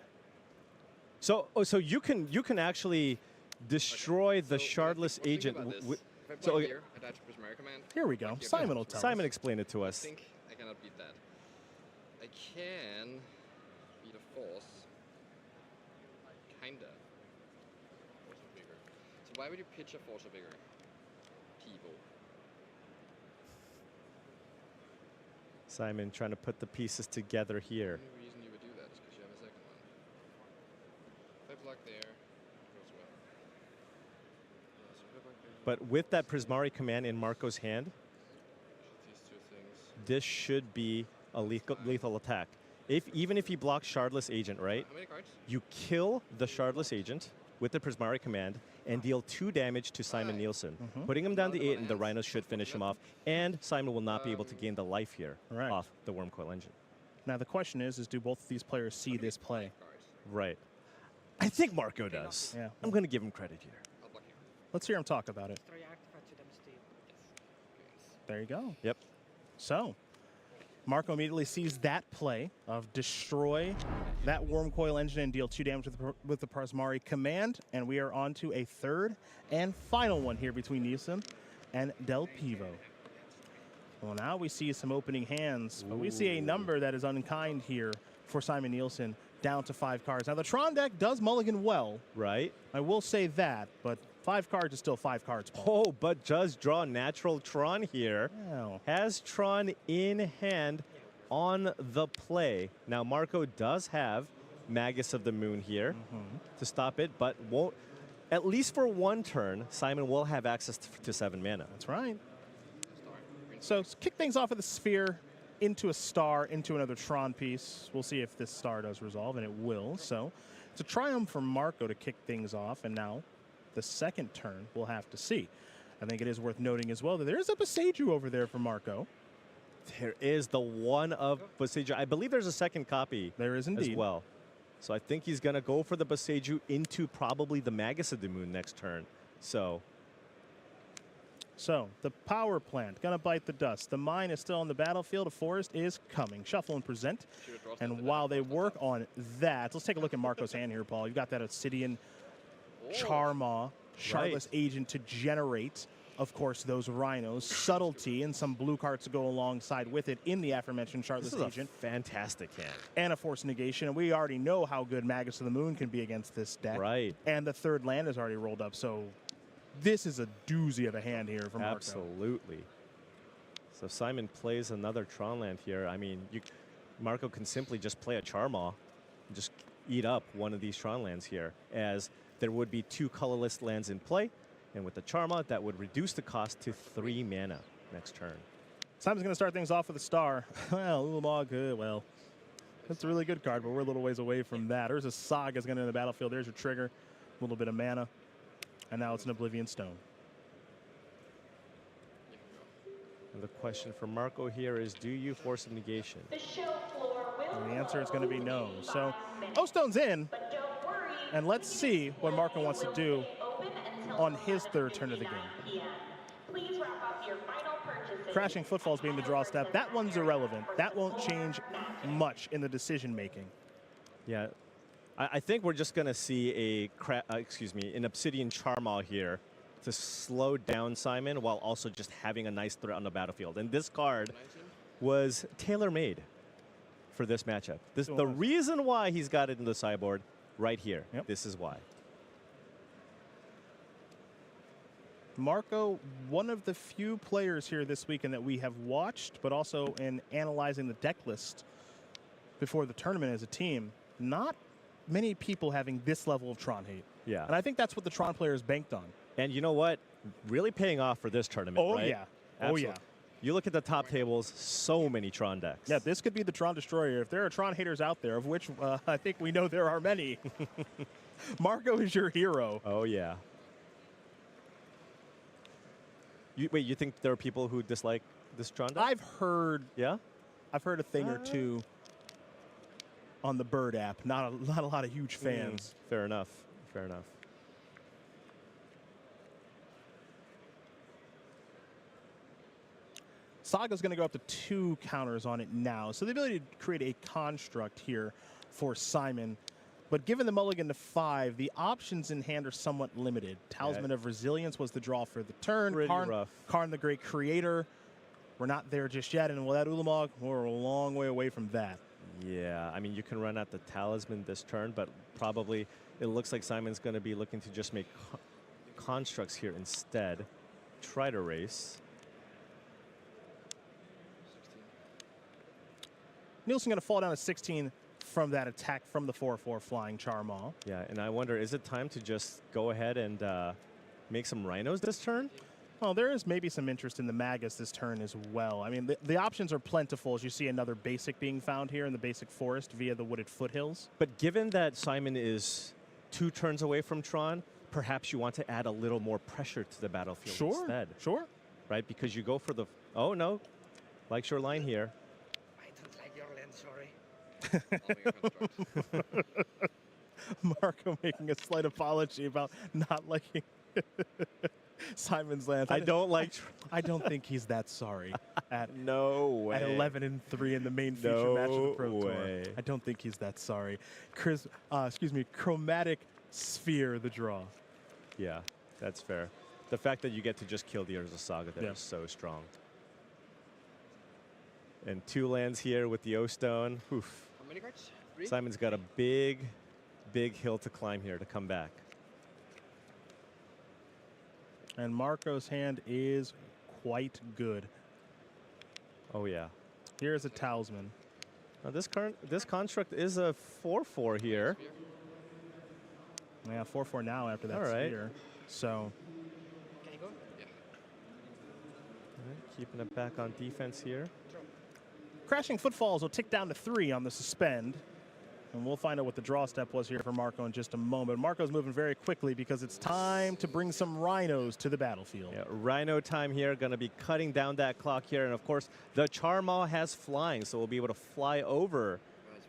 So you can actually destroy the Shardless Agent. So here, attach Prismari command. Here we go. Simon will tell us. Simon explained it to us. I think I cannot beat that. I can beat a Force. Kinda. Force of Vigor. So why would you pitch a Force of Vigor? People. Simon trying to put the pieces together here. The only reason you would do that is because you have a second one. If I block there, it goes well. Yeah, so if I block there, But with that Prismari command in Marco's hand, these 2 things. this should be a lethal attack. Even if he blocks Shardless Agent, right? How many cards? You kill the Shardless Agent with the Prismari command and deal 2 damage to Simon Nielsen. Putting him down to 8, and the Rhinos should finish him off. And Simon will not be able to gain the life here off the Wormcoil Engine. Now the question is do both of these players see this play? Right. I think Marco does. Yeah. I'm going to give him credit here. Let's hear him talk about it. There you go. Yep. So Marco immediately sees that play of destroy that Wormcoil Engine and deal 2 damage with the Prismari command. And we are on to a third and final one here between Nielsen and Del Pivo. Well, now we see some opening hands, but we see a number that is unkind here for Simon Nielsen, down to 5 cards. Now, the Tron deck does mulligan well. Right. I will say that, but 5 cards is still 5 cards, Paul. Oh, but does draw natural Tron here. Wow. Has Tron in hand on the play. Now, Marco does have Magus of the Moon here to stop it, but won't. At least for one turn, Simon will have access to 7 mana. That's right. So kick things off with a sphere into a star, into another Tron piece. We'll see if this star does resolve, and it will. So it's a triumph for Marco to kick things off, and now the second turn we'll have to see. I think it is worth noting as well that there is a Boseiju over there for Marco. There is the one of Boseiju. I believe there's a second copy. There is indeed. As well. So I think he's going to go for the Boseiju into probably the Magus of the Moon next turn. So the power plant going to bite the dust. The mine is still on the battlefield. A forest is coming. Shuffle and present. And while they work on that, let's take a look at Marco's hand here, Paul. You've got that Obsidian Charmaw, Shardless Agent to generate, of course, those rhinos, subtlety, and some blue cards to go alongside with it in the aforementioned Shardless Agent. Fantastic hand. And a Force Negation. And we already know how good Magus of the Moon can be against this deck. Right. And the third land is already rolled up. So this is a doozy of a hand here from Marco. Absolutely. So Simon plays another Tron land here. I mean, Marco can simply just play a Charmaw and just eat up one of these Tron lands here, as there would be 2 colorless lands in play. And with the Charma, that would reduce the cost to 3 mana next turn. Simon's going to start things off with a star. Well, Ulamog, well, that's a really good card, but we're a little ways away from that. There's a Saga's going to the battlefield. There's your trigger. A little bit of mana. And now it's an Oblivion Stone. And the question for Marco here is, do you force a negation? And the answer is going to be no. So, O-Stone's in. And let's see what Marco wants to do on his third turn of the game. Crashing Footfalls being the draw step. That one's irrelevant. That won't change much in the decision making. Yeah, I think we're just going to see an Obsidian Charmaw here to slow down Simon while also just having a nice threat on the battlefield. And this card was tailor-made for this matchup. The reason why he's got it in the sideboard right here. Yep. This is why. Marco, one of the few players here this weekend that we have watched, but also in analyzing the deck list before the tournament as a team, not many people having this level of Tron hate. Yeah. And I think that's what the Tron players banked on. And you know what? Really paying off for this tournament, Oh, right? yeah. Absolutely. Oh, yeah. You look at the top tables, so many Tron decks. Yeah, this could be the Tron Destroyer. If there are Tron haters out there, of which I think we know there are many, Marco is your hero. Oh, yeah. Wait, you think there are people who dislike this Tron deck? I've heard. Yeah? I've heard a thing or two on the Bird app. Not a lot of huge fans. Fair enough. Fair enough. Saga's going to go up to 2 counters on it now. So the ability to create a construct here for Simon. But given the mulligan to 5, the options in hand are somewhat limited. Talisman of Resilience was the draw for the turn. Karn the Great Creator. We're not there just yet. And without Ulamog, we're a long way away from that. Yeah, I mean, you can run out the Talisman this turn, but probably it looks like Simon's going to be looking to just make constructs here instead. Try to race. Nielsen going to fall down to 16 from that attack from the 4/4 flying Charmaw. Yeah, and I wonder, is it time to just go ahead and make some rhinos this turn? Well, there is maybe some interest in the Magus this turn as well. I mean, the options are plentiful as you see another basic being found here in the basic forest via the wooded foothills. But given that Simon is 2 turns away from Tron, perhaps you want to add a little more pressure to the battlefield instead. Sure. Right, because you go for the... Oh, no. Like Shoreline here. Marco making a slight apology about not liking Simon's land. I don't like. I don't think he's that sorry. At no way. At 11-3 in the main feature match of the Pro Tour. I don't think he's that sorry. Chromatic Sphere, the draw. Yeah, that's fair. The fact that you get to just kill the Urza Saga there is so strong. And 2 lands here with the O-Stone. Oof. How many cards? 3? Simon's got a big hill to climb here to come back. And Marco's hand is quite good. Oh, yeah. Here's a Talisman. Now this construct is a 4/4 here. Yeah, 4/4 now after that sphere. So. Can you go? Yeah. Keeping it back on defense here. Crashing Footfalls will tick down to 3 on the suspend. And we'll find out what the draw step was here for Marco in just a moment. Marco's moving very quickly because it's time to bring some rhinos to the battlefield. Yeah, rhino time here, going to be cutting down that clock here. And of course, the Charmaw has flying, so we'll be able to fly over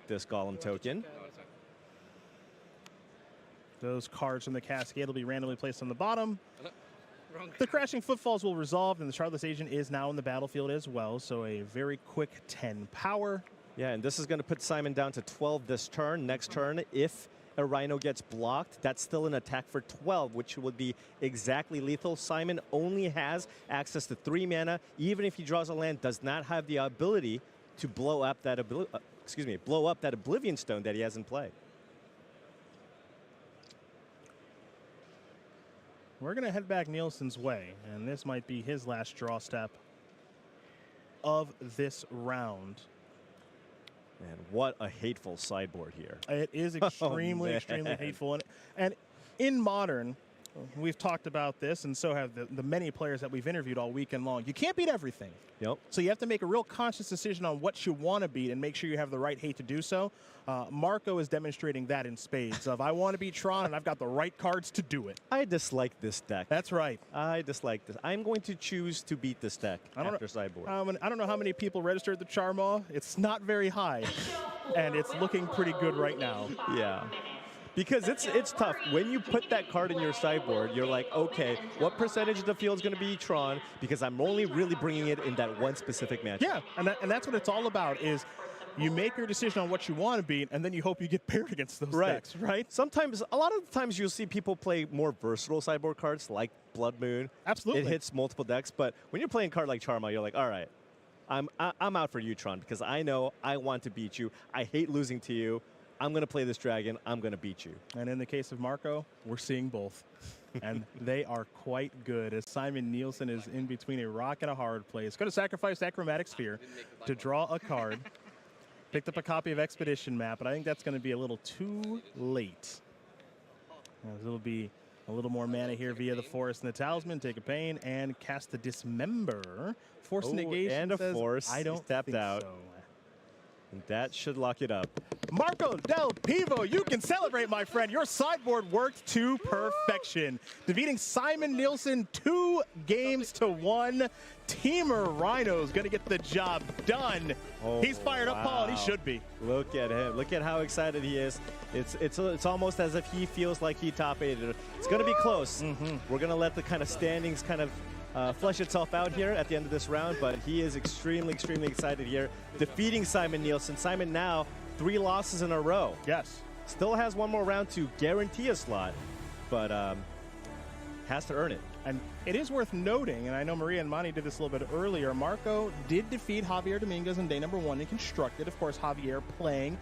this Golem token. Those cards from the Cascade will be randomly placed on the bottom. The Crashing Footfalls will resolve, and the Charlotte's Agent is now in the battlefield as well, so a very quick 10 power. Yeah, and this is going to put Simon down to 12 this turn. Next turn, if a Rhino gets blocked, that's still an attack for 12, which would be exactly lethal. Simon only has access to 3 mana. Even if he draws a land, does not have the ability to blow up that Oblivion Stone that he has in play. We're going to head back Nielsen's way, and this might be his last draw step of this round. Man, what a hateful sideboard here. It is extremely, extremely hateful. And in Modern, we've talked about this, and so have the many players that we've interviewed all weekend long. You can't beat everything. Yep. So you have to make a real conscious decision on what you want to beat and make sure you have the right hate to do so. Marco is demonstrating that in spades of I want to beat Tron, and I've got the right cards to do it. I dislike this deck. That's right. I dislike this. I'm going to choose to beat this deck after sideboard. I don't know how many people registered the Charmaw. It's not very high, and it's looking pretty good right now. Yeah. Because it's tough. When you put that card in your sideboard, you're like, okay, what percentage of the field is going to be Tron? Because I'm only really bringing it in that one specific match. Yeah, and that's what it's all about is you make your decision on what you want to beat, and then you hope you get paired against those decks, right? Sometimes, a lot of the times you'll see people play more versatile sideboard cards like Blood Moon. Absolutely. It hits multiple decks, but when you're playing a card like Charmaw, you're like, all right, I'm out for you, Tron, because I know I want to beat you. I hate losing to you. I'm going to play this dragon. I'm going to beat you. And in the case of Marco, we're seeing both. And they are quite good as Simon Nielsen is in between a rock and a hard place. Going to sacrifice that Chromatic Sphere to draw a card. Picked up a copy of Expedition Map, but I think that's going to be a little too late. It'll be a little more mana here via the Forest and the Talisman. Take a pain and cast the Dismember. Force negation and a says, Force. I don't tapped think out. so. And that should lock it up. Marco Del Pivo, you can celebrate, my friend. Your sideboard worked to perfection. Defeating Simon Nielsen 2-1. Teamer Rhino's going to get the job done. Oh, he's fired up, Paul, and he should be. Look at him. Look at how excited he is. It's almost as if he feels like he top-8'd. It's going to be close. We're going to let the kind of standings kind of flesh itself out here at the end of this round, but he is extremely, extremely excited here. Defeating Simon Nielsen. Simon now 3 losses in a row. Yes. Still has one more round to guarantee a slot, but has to earn it. And it is worth noting, and I know Maria and Monty did this a little bit earlier, Marco did defeat Javier Dominguez on day number 1 in Constructed. Of course, Javier playing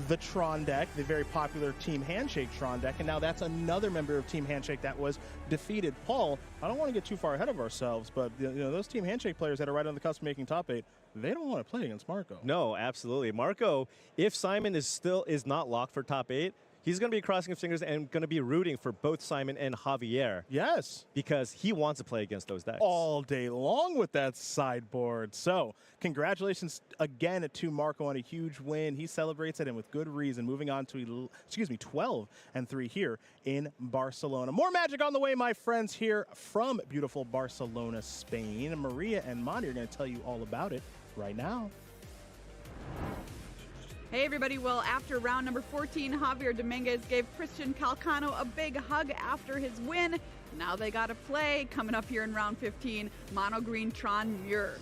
the Tron deck, the very popular Team Handshake Tron deck, and now that's another member of Team Handshake that was defeated. Paul, I don't want to get too far ahead of ourselves, but those Team Handshake players that are right on the cusp of making top 8, they don't want to play against Marco. No, absolutely. Marco, if Simon is not locked for top 8, he's going to be crossing his fingers and going to be rooting for both Simon and Javier. Yes. Because he wants to play against those decks. All day long with that sideboard. So, congratulations again to Marco on a huge win. He celebrates it, and with good reason. Moving on to, 12-3 here in Barcelona. More Magic on the way, my friends, here from beautiful Barcelona, Spain. Maria and Monty are going to tell you all about it right now. Hey everybody, well after round number 14, Javier Dominguez gave Christian Calcano a big hug after his win. Now they gotta play, coming up here in round 15, Mono Green Tron Muir.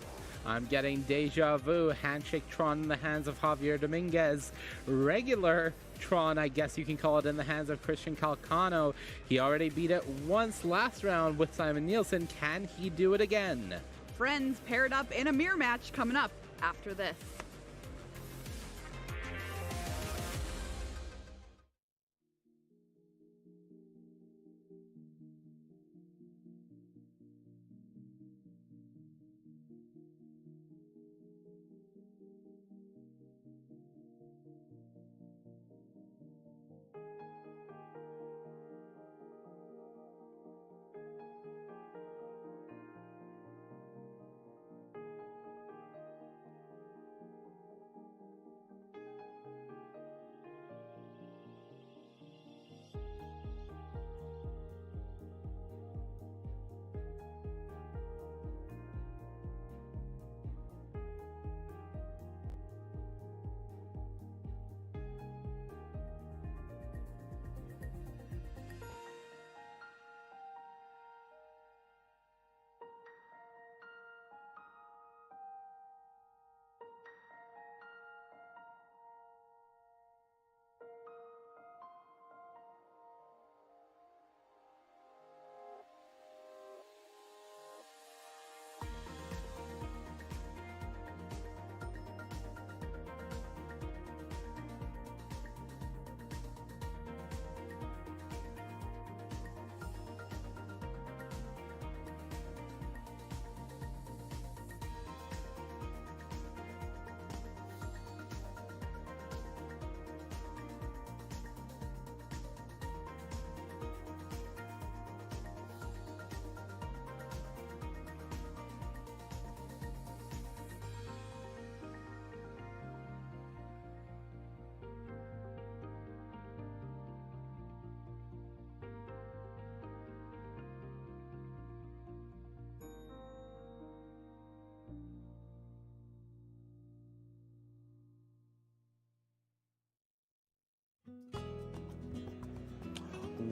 I'm getting Deja Vu, Handshake Tron in the hands of Javier Dominguez. Regular Tron, I guess you can call it, in the hands of Christian Calcano. He already beat it once last round with Simon Nielsen. Can he do it again? Friends paired up in a mirror match coming up after this.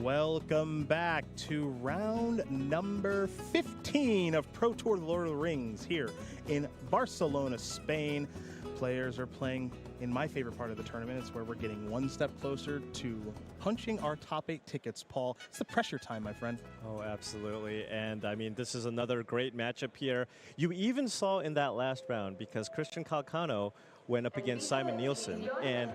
Welcome back to round number 15 of Pro Tour The Lord of the Rings here in Barcelona, Spain. Players are playing in my favorite part of the tournament. It's where we're getting one step closer to punching our top 8 tickets, Paul. It's the pressure time, my friend. Oh, absolutely. And I mean, this is another great matchup here. You even saw in that last round, because Christian Calcano went up against Simon Nielsen. And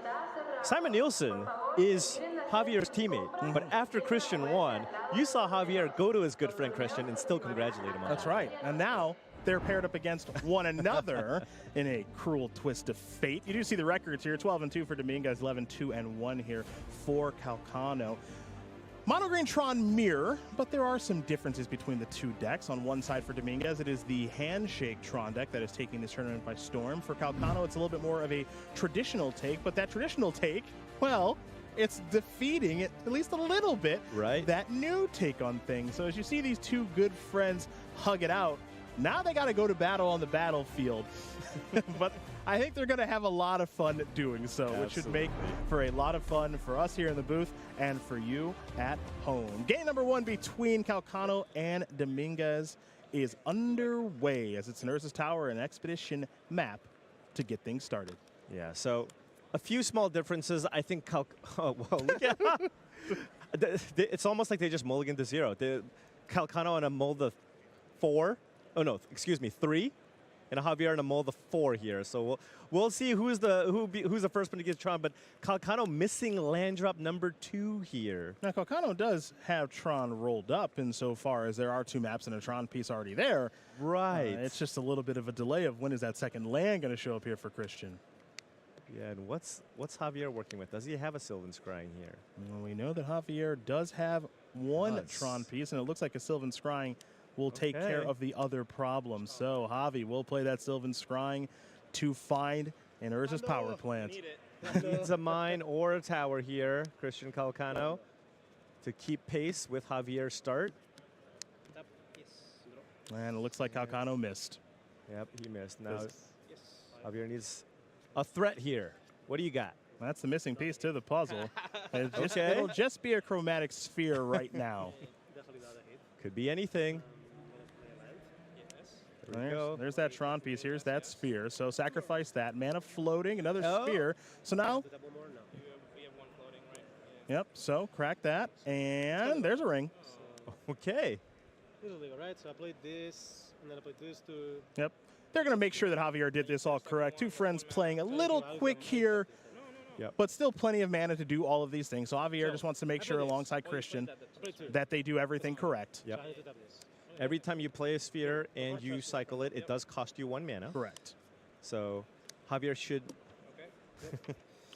Simon Nielsen is Javier's teammate. But after Christian won, you saw Javier go to his good friend Christian and still congratulate him on That's right. And now they're paired up against one another in a cruel twist of fate. You do see the records here. 12-2 for Dominguez, 11-2-1 here for Calcano. Mono Green Tron mirror, but there are some differences between the two decks. On one side for Dominguez, it is the Handshake Tron deck that is taking this tournament by storm. For Calcano, it's a little bit more of a traditional take, but that traditional take, well, it's defeating it at least a little bit, right? That new take on things. So as you see these two good friends hug it out, now they got to go to battle on the battlefield. But I think they're going to have a lot of fun doing so, which should make for a lot of fun for us here in the booth and for you at home. Game number 1 between Calcano and Dominguez is underway as it's an Urza's Tower and Expedition map to get things started. Yeah, so a few small differences. I think oh, well, look at it's almost like they just mulliganed to 0. Calcano on a mull the 4. Oh no, excuse me, 3, and Javier in a mull the 4 here. So we'll see who's the first one to get Tron. But Calcano missing land drop number 2 here. Now Calcano does have Tron rolled up insofar as there are 2 maps and a Tron piece already there. Right. It's just a little bit of a delay of when is that second land going to show up here for Christian. Yeah, and what's Javier working with? Does he have a Sylvan Scrying here? Well, we know that Javier does have one Tron piece, and it looks like a Sylvan Scrying will take care of the other problem. So Javi will play that Sylvan Scrying to find an Urza's power plant. Needs a mine or a tower here, Christian Calcano, to keep pace with Javier's start. And it looks like Calcano missed. Yep, he missed. Now Javier needs a threat here. What do you got? That's the missing piece to the puzzle. It'll just be a chromatic sphere right now. Could be anything. There's that Tron piece. Here's that sphere. So sacrifice that. Mana floating, another sphere. So now, yep, so crack that. And there's a ring. Okay. This is legal, right? So I played this, and then I played this too. Yep. They're going to make sure that Javier did this all correct. 2 friends playing a little quick here, but still plenty of mana to do all of these things. So Javier just wants to make sure alongside Christian that they do everything correct. Yep. Every time you play a sphere and you cycle it, it does cost you 1 mana. Correct. So Javier should...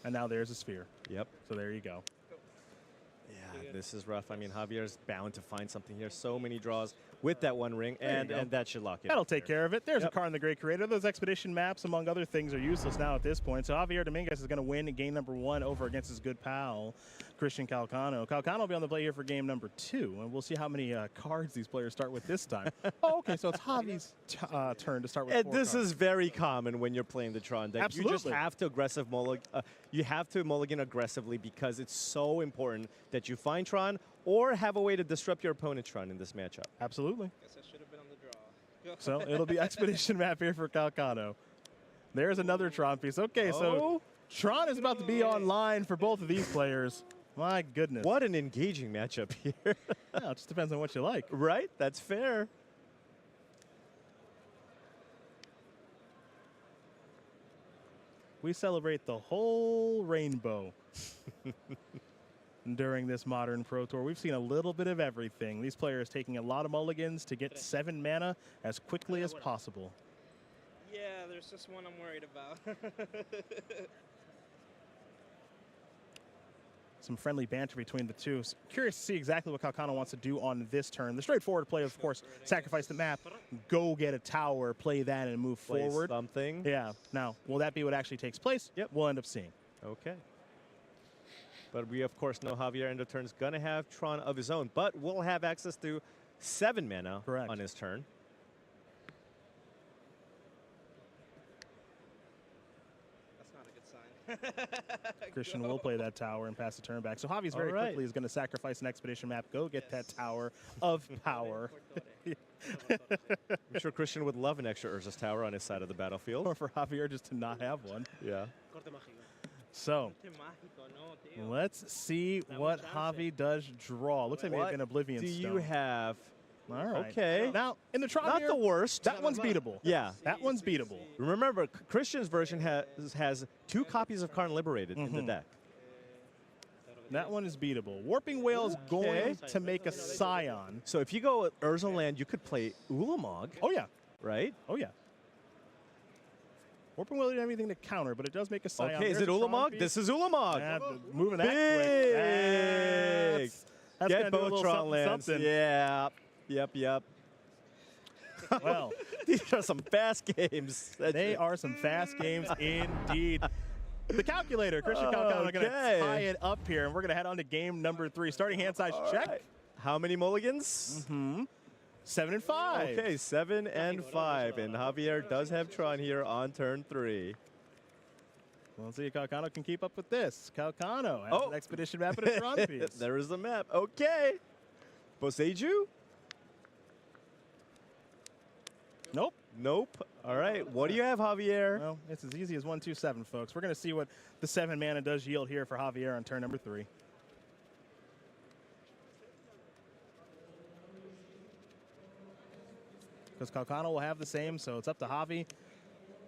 And now there's a sphere. Yep. So there you go. Yeah, this is rough. I mean, Javier's bound to find something here. So many draws with that 1 ring, and that should lock it. That'll take care of it. There's a Karn the Great Creator. Those expedition maps, among other things, are useless now at this point. So Javier Dominguez is going to win in game number 1 over against his good pal, Christian Calcano. Calcano will be on the play here for game number 2, and we'll see how many cards these players start with this time. Okay, so it's Javi's turn to start with 4 this cards. is very common when you're playing the Tron deck. Absolutely. You just have to you have to mulligan aggressively because it's so important that you find Tron or have a way to disrupt your opponent's Tron in this matchup. Absolutely. Guess I should have been on the draw. So it'll be expedition map here for Calcano. There's another Tron piece. Okay, so Tron is about to be online for both of these players. My goodness. What an engaging matchup here. Yeah, it just depends on what you like. Right? That's fair. We celebrate the whole rainbow during this modern Pro Tour. We've seen a little bit of everything. These players taking a lot of mulligans to get 7 mana as quickly as possible. Yeah, there's just one I'm worried about. Some friendly banter between the two. So curious to see exactly what Calcano wants to do on this turn. The straightforward play, of course, sacrifice the map, go get a tower, play that, and move forward. Something. Yeah. Now, will that be what actually takes place? Yep. We'll end up seeing. Okay. But we, of course, know Javier end of turn is going to have Tron of his own, but will have access to 7 mana on his turn. That's not a good sign. Christian will play that tower and pass the turn back. So Javi's very quickly is going to sacrifice an expedition map, go get that tower of power. I'm sure Christian would love an extra Urza's Tower on his side of the battlefield. Or for Javier just to not have one. Yeah. So, let's see what Javi does draw. Looks like maybe an Oblivion Stone. Do you Stone. have... All right. Okay. Now, in the Tron Not the worst. that one's beatable. Yeah. That one's beatable. Remember, Christian's version has 2 copies of Karn Liberated in the deck. That one is beatable. Warping Whale's going to make a Scion. So if you go with Urza land, you could play Ulamog. Oh, yeah. Right? Oh, yeah. Warping Whale didn't have anything to counter, but it does make a Scion. Okay, is it Ulamog? This is Ulamog. Moving that quick. That's Get both Tron lands. Something. Yeah. Yep. Well, these are some fast games. They are some fast games indeed. The calculator, Christian Calcano, going to tie it up here, and we're going to head on to game number 3. Starting hand size check. Right. How many mulligans? 7 and 5. Okay, 7 and 5, and Javier does have Tron here on turn 3. We'll see if Calcano can keep up with this. Calcano has an expedition map and a Tron piece. There is the map. Okay. Boseiju? Nope. All right. What do you have, Javier? Well, it's as easy as 1, 2, 7, folks. We're going to see what the 7 mana does yield here for Javier on turn number 3. Because Calcano will have the same, so it's up to Javi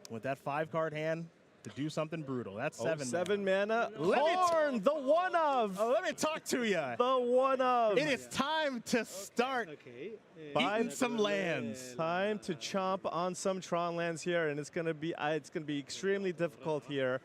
with that 5-card hand to do something brutal. That's 7 7 mana. Horn, the one of. Oh, let me talk to you. The one of. It is time to start eating some lands. Time to chomp on some Tron lands here, and it's gonna be extremely difficult here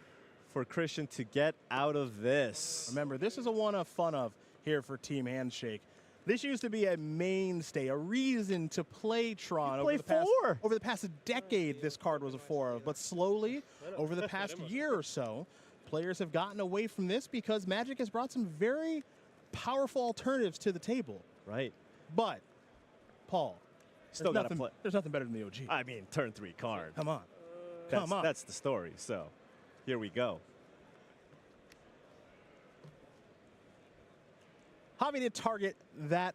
for Christian to get out of this. Remember, this is a one of fun of here for Team Handshake. This used to be a mainstay, a reason to play Tron. Over the past decade, this card was a 4 of, but slowly, over the past year or so, players have gotten away from this because Magic has brought some very powerful alternatives to the table. Right. But, Paul, Still got to play. There's nothing better than the OG. I mean, turn 3 card. Come on. That's the story. So, here we go. Javi did target that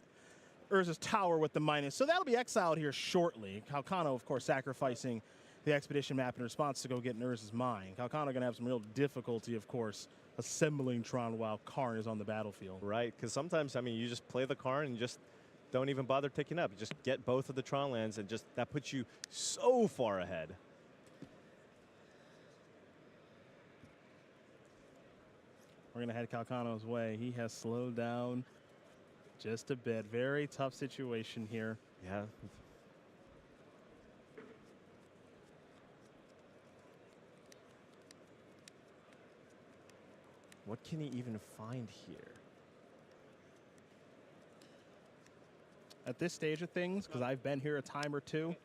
Urza's Tower with the minus, so that'll be exiled here shortly. Calcano, of course, sacrificing the expedition map in response to go get Urza's Mine. Calcano going to have some real difficulty, of course, assembling Tron while Karn is on the battlefield. Right, because sometimes, I mean, you just play the Karn and just don't even bother picking up. You just get both of the Tron lands, and just that puts you so far ahead. We're going to head Calcano's way. He has slowed down just a bit. Very tough situation here. Yeah. What can he even find here? At this stage of things, because I've been here a time or two,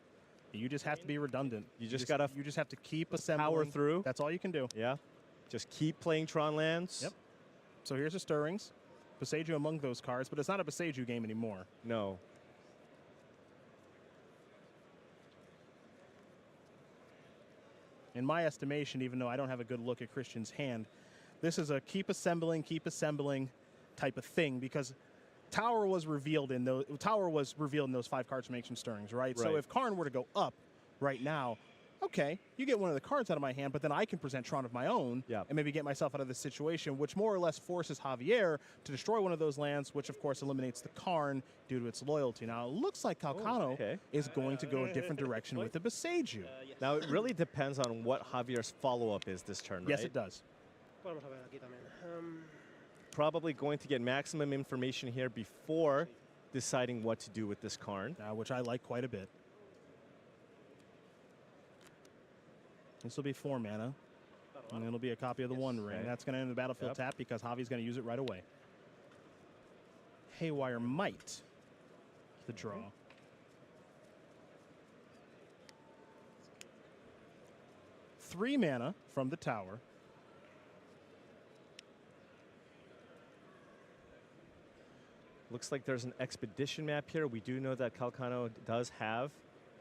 you just have to be redundant. You just gotta have to keep assembling. power through. That's all you can do. Yeah. Just keep playing Tron lands. Yep. So here's the Stirrings. Boseiju among those cards, but it's not a Boseiju game anymore. No. In my estimation, even though I don't have a good look at Christian's hand, this is a keep assembling type of thing, because Tower was revealed in those 5 cards from Ancient Stirrings, right? So if Karn were to go up right now, okay, you get one of the cards out of my hand, but then I can present Tron of my own and maybe get myself out of this situation, which more or less forces Javier to destroy one of those lands, which of course eliminates the Karn due to its loyalty. Now, it looks like Calcano is going to go a different direction with the Boseiju. Now, it really depends on what Javier's follow-up is this turn, right? Yes, it does. Probably going to get maximum information here before deciding what to do with this Karn. Which I like quite a bit. This will be 4 mana, and it'll be a copy of the One Ring. That's going to end the battlefield tap because Javi's going to use it right away. Haywire Might, the draw. Three mana from the tower. Looks like there's an expedition map here. We do know that Calcano does have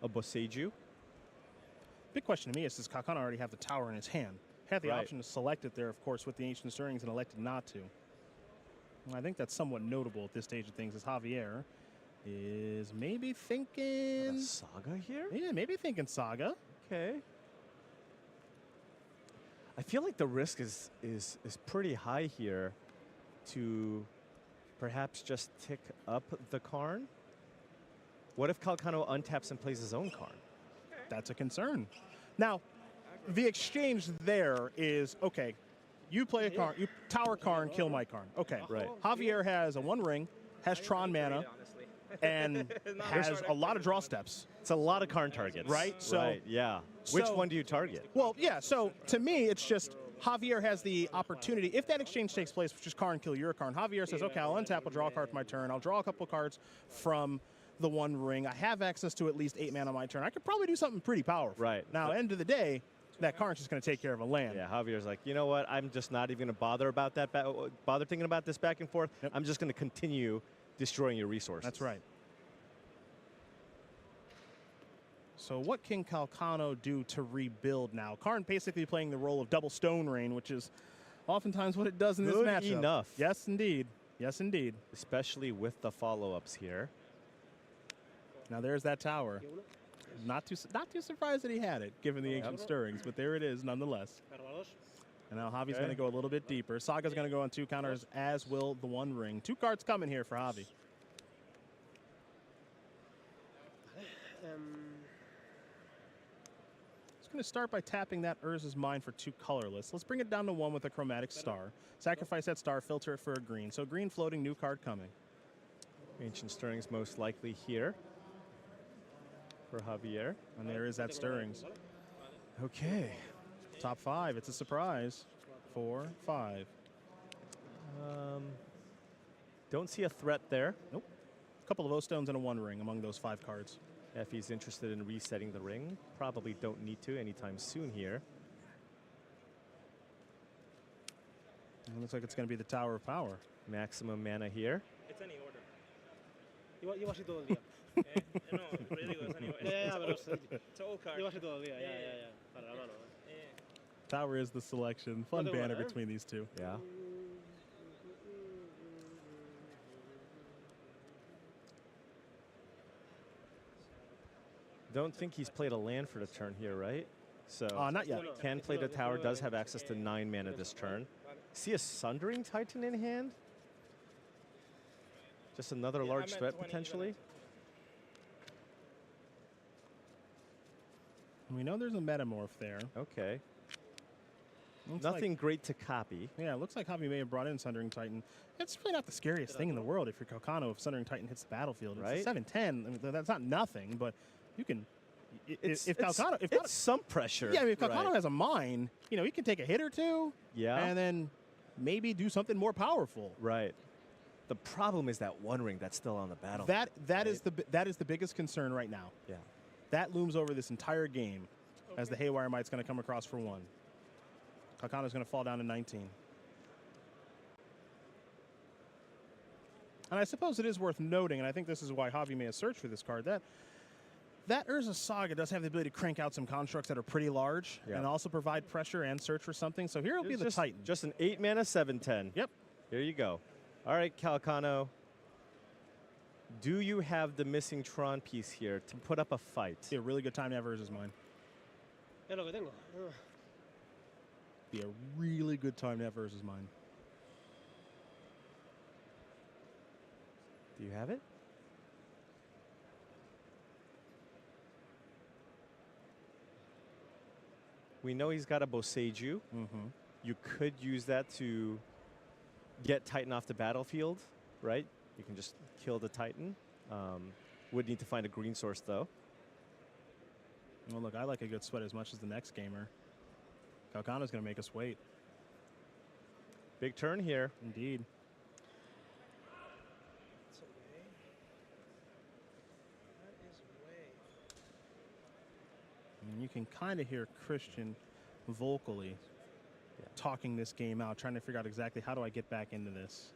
a Boseiju. Big question to me is, does Calcano already have the tower in his hand? Had the option to select it there, of course, with the Ancient Stirrings and elected not to. And I think that's somewhat notable at this stage of things, as Javier is maybe thinking... Saga here? Yeah, maybe thinking Saga. Okay. I feel like the risk is pretty high here to perhaps just tick up the Karn. What if Calcano untaps and plays his own Karn? That's a concern. Now, the exchange there is, okay, you play a Karn, you tower Karn, kill my Karn. Okay. Right. Javier has a 1 ring, has Tron mana, and has a lot of draw steps. It's a lot of Karn targets. Right? So, right, yeah. Which one do you target? Well, yeah, so to me, it's just Javier has the opportunity, if that exchange takes place, which is Karn, kill your Karn, Javier says, okay, I'll untap, I'll draw a card for my turn, I'll draw a couple cards from the 1 ring. I have access to at least 8 mana on my turn. I could probably do something pretty powerful. Right. Now, end of the day, that Karn's just going to take care of a land. Yeah, Javier's like, you know what? I'm just not even going to bother about that. Bother thinking about this back and forth. Yep. I'm just going to continue destroying your resources. That's right. So what can Calcano do to rebuild now? Karn basically playing the role of double Stone Rain, which is oftentimes what it does in this matchup. Good enough. Yes, indeed. Yes, indeed. Especially with the follow-ups here. Now there's that tower. Not too surprised that he had it, given the Ancient Stirrings, but there it is nonetheless. And now Javi's going to go a little bit deeper. Saga's going to go on 2 counters, as will the 1 ring. 2 cards coming here for Javi. He's going to start by tapping that Urza's Mine for 2 colorless. Let's bring it down to 1 with a Chromatic Star. Sacrifice that star, filter it for a green. So green floating, new card coming. Ancient Stirrings most likely here for Javier. And there is that Stirrings. Okay. Top 5. It's a surprise. 4, 5. Don't see a threat there. Nope. A couple of O-Stones and a 1 ring among those 5 cards. If he's interested in resetting the ring, probably don't need to anytime soon here. It looks like it's going to be the Tower of Power. Maximum mana here. It's any order. Llevo así todo el día. No, pero yo digo, es any order. Pero it's all card. Llevo así todo el día, ya. Para la mano. Tower is the selection. Fun banner between these two. Yeah. Don't think he's played a land for the turn here, right? So not yet. Can play the tower, does have access to 9 mana this turn. See a Sundering Titan in hand? Just another large threat potentially? We know there's a Metamorph there. Okay. Looks Nothing great to copy. Yeah, it looks like Javi may have brought in Sundering Titan. It's really not the scariest thing in the world if you're Calcano, if Sundering Titan hits the battlefield. Right? It's a 7-10. I mean, that's not nothing, but you can... It's Calcano, some pressure. Yeah, I mean, if Calcano has a mine, you know, he can take a hit or two. Yeah. And then maybe do something more powerful. Right. The problem is that 1 ring that's still on the battlefield. That is the biggest concern right now. Yeah. That looms over this entire game as the Haywire Mite's going to come across for 1. Calcano's going to fall down to 19. And I suppose it is worth noting, and I think this is why Javi may have searched for this card, that Urza Saga does have the ability to crank out some constructs that are pretty large and also provide pressure and search for something. So here will be the Titan. Just an 8 mana 7/10. Yep. Here you go. All right, Calcano. Do you have the missing Tron piece here to put up a fight? Be a really good time to have Urza's Mine. Es lo que tengo. Be a really good time to have Urza's Mine. Do you have it? We know he's got a Boseiju. Mm-hmm. You could use that to get Titan off the battlefield, right? You can just kill the Titan. Would need to find a green source, though. Well, look, I like a good sweat as much as the next gamer. Calcano's going to make us wait. Big turn here. Indeed. And you can kind of hear Christian vocally talking this game out, trying to figure out exactly how do I get back into this.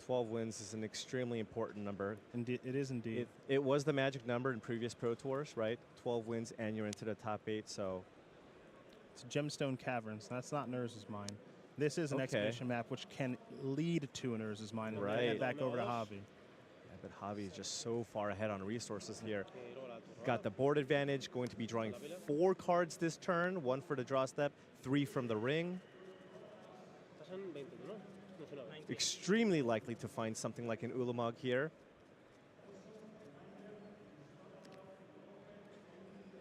12 wins is an extremely important number. Indeed, it is indeed. It was the magic number in previous Pro Tours, right? 12 wins and you're into the top 8, so It's Gemstone Caverns. That's not Nurz's mine. This is an expedition map which can lead to an Nurz's mine. And Right. head back over to Javi. Yeah, but Javi is just so far ahead on resources here. Got the board advantage, going to be drawing 4 cards this turn, 1 for the draw step, 3 from the ring. Extremely likely to find something like an Ulamog here.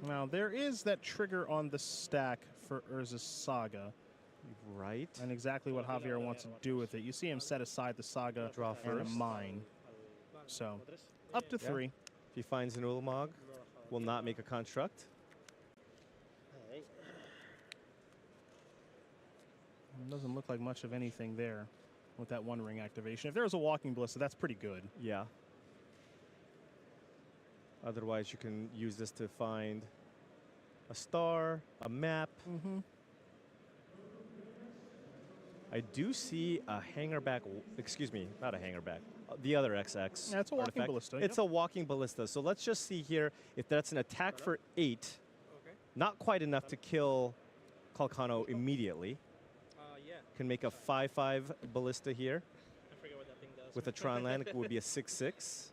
Now, there is that trigger on the stack for Urza's Saga. Right. And exactly what Javier wants to do with it. You see him set aside the Saga Draw and a first. mine. So, up to 3. If he finds an Ulamog, will not make a construct. Doesn't look like much of anything there with that 1 ring activation. If there was a Walking Ballista, that's pretty good. Yeah. Otherwise, you can use this to find a star, a map. I do see a hangerback, excuse me, not a hangerback, the other XX. Yeah, it's a walking artifact. ballista. It's a walking ballista. So let's just see here if that's an attack for 8. Not quite enough to kill Calcano immediately. Can make a 5/5 ballista here. I forget what that thing does. With a Tron land, it would be a 6/6.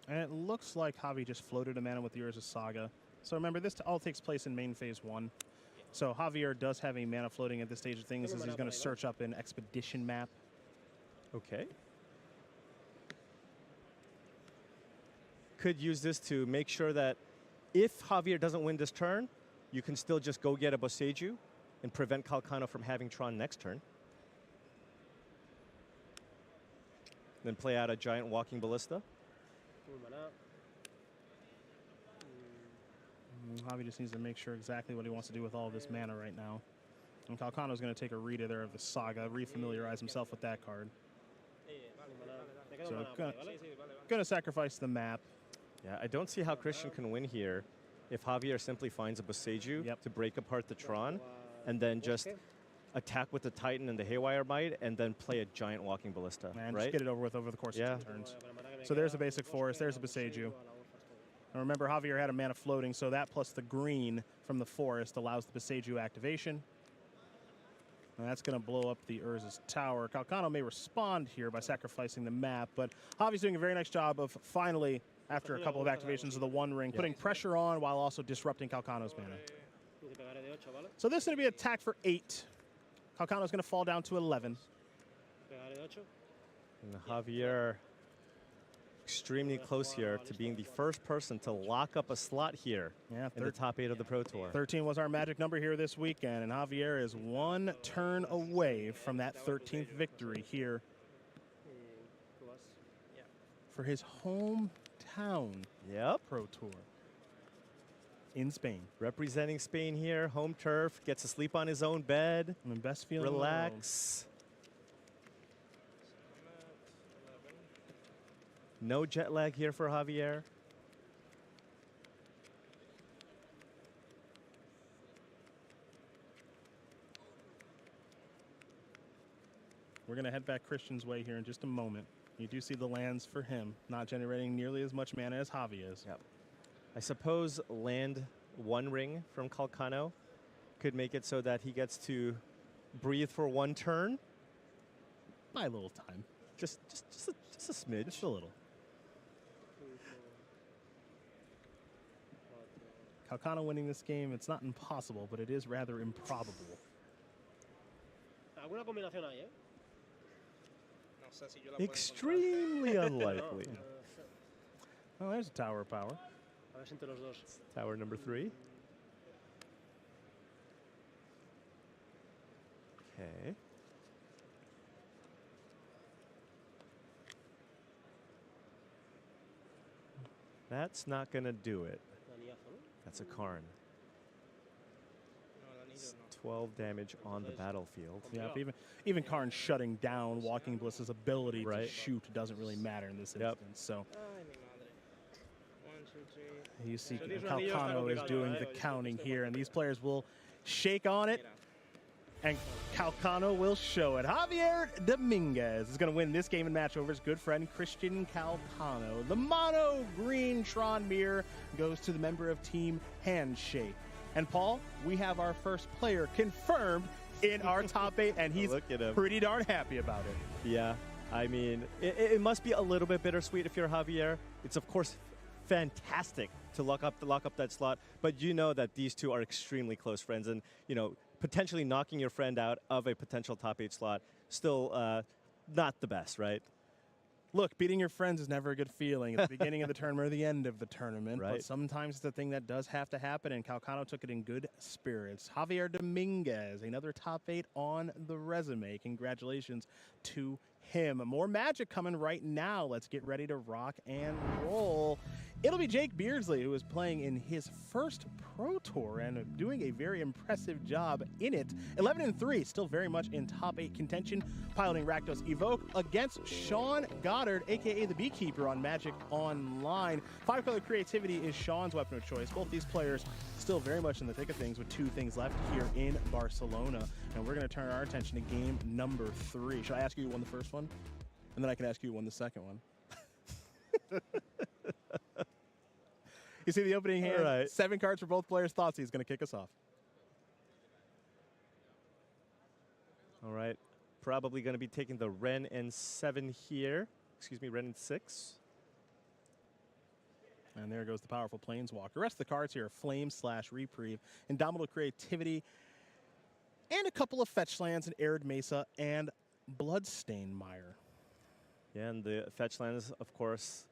And it looks like Javi just floated a mana with the Urza Saga. So remember, this all takes place in main phase 1. So Javier does have a mana floating at this stage of things, as he's going to search up an expedition map. Okay. Could use this to make sure that if Javier doesn't win this turn, you can still just go get a Boseiju and prevent Calcano from having Tron next turn. Then play out a giant walking ballista. Javi just needs to make sure exactly what he wants to do with all of this mana right now. And Calcano's going to take a read there of the Saga, refamiliarize himself with that card. So going to sacrifice the map. Yeah, I don't see how Christian can win here if Javier simply finds a Boseiju to break apart the Tron and then just attack with the Titan and the Haywire Might and then play a giant walking ballista, And right? just get it over with over the course of 2 turns. So there's a basic forest, there's a Boseiju. And remember, Javier had a mana floating, so that plus the green from the forest allows the Boseiju activation. And that's going to blow up the Urza's tower. Calcano may respond here by sacrificing the map, but Javi's doing a very nice job of finally, after a couple of activations of the 1 ring, putting pressure on while also disrupting Calcano's mana. So this is going to be an attack for 8. Calcano's going to fall down to 11. And Javier extremely close here to being the first person to lock up a slot here in the top 8 of the Pro Tour. 13 was our magic number here this weekend, and Javier is 1 turn away from that 13th victory here for his hometown Pro Tour in Spain. Representing Spain here, home turf, gets to sleep on his own bed, and best feeling relax. No jet lag here for Javier. We're going to head back Christian's way here in just a moment. You do see the lands for him, not generating nearly as much mana as Javi is. Yep. I suppose land 1 ring from Calcano could make it so that he gets to breathe for 1 turn. By a little time. Just a smidge. Just a little. Calcano winning this game, it's not impossible, but it is rather improbable. ¿Alguna combinación hay, Extremely unlikely. Well, there's a Tower of Power. Tower number 3. Okay. That's not going to do it. That's a Karn. 12 damage on the battlefield. Yeah, even Karn shutting down Walking Bliss's ability to shoot doesn't really matter in this instance. So you see Calcano is doing the counting here, and these players will shake on it, and Calcano will show it. Javier Dominguez is going to win this game and match over his good friend Christian Calcano. The mono green Tron mirror goes to the member of Team Handshake. And Paul, we have our first player confirmed in our top 8, and he's pretty darn happy about it. Yeah, I mean, it must be a little bit bittersweet if you're Javier. It's, of course, fantastic to lock up that slot, but you know that these two are extremely close friends, and, you know, potentially knocking your friend out of a potential top 8 slot, still not the best, right? Look, beating your friends is never a good feeling at the beginning of the tournament or the end of the tournament, but sometimes it's a thing that does have to happen, and Calcano took it in good spirits. Javier Dominguez, another top 8 on the resume. Congratulations to him. More Magic coming right now. Let's get ready to rock and roll. It'll be Jake Beardsley, who is playing in his first Pro Tour and doing a very impressive job in it. 11-3, still very much in top 8 contention, piloting Rakdos Evoke against Sean Goddard, a.k.a. the Beekeeper on Magic Online. 5-color creativity is Sean's weapon of choice. Both these players still very much in the thick of things with 2 things left here in Barcelona. And we're going to turn our attention to game number 3. Should I ask you who won the first one? And then I can ask you who won the second one. You see the opening hand? Right. 7 cards for both players. Thoughts he's going to kick us off. All right. Probably going to be taking the Ren and 7 here. Excuse me, Ren and 6. And there goes the powerful Planeswalker. The rest of the cards here are Flame / Reprieve, Indomitable Creativity, and a couple of fetch lands in Arid Mesa and Bloodstained Mire. Yeah, and the fetch lands, of course,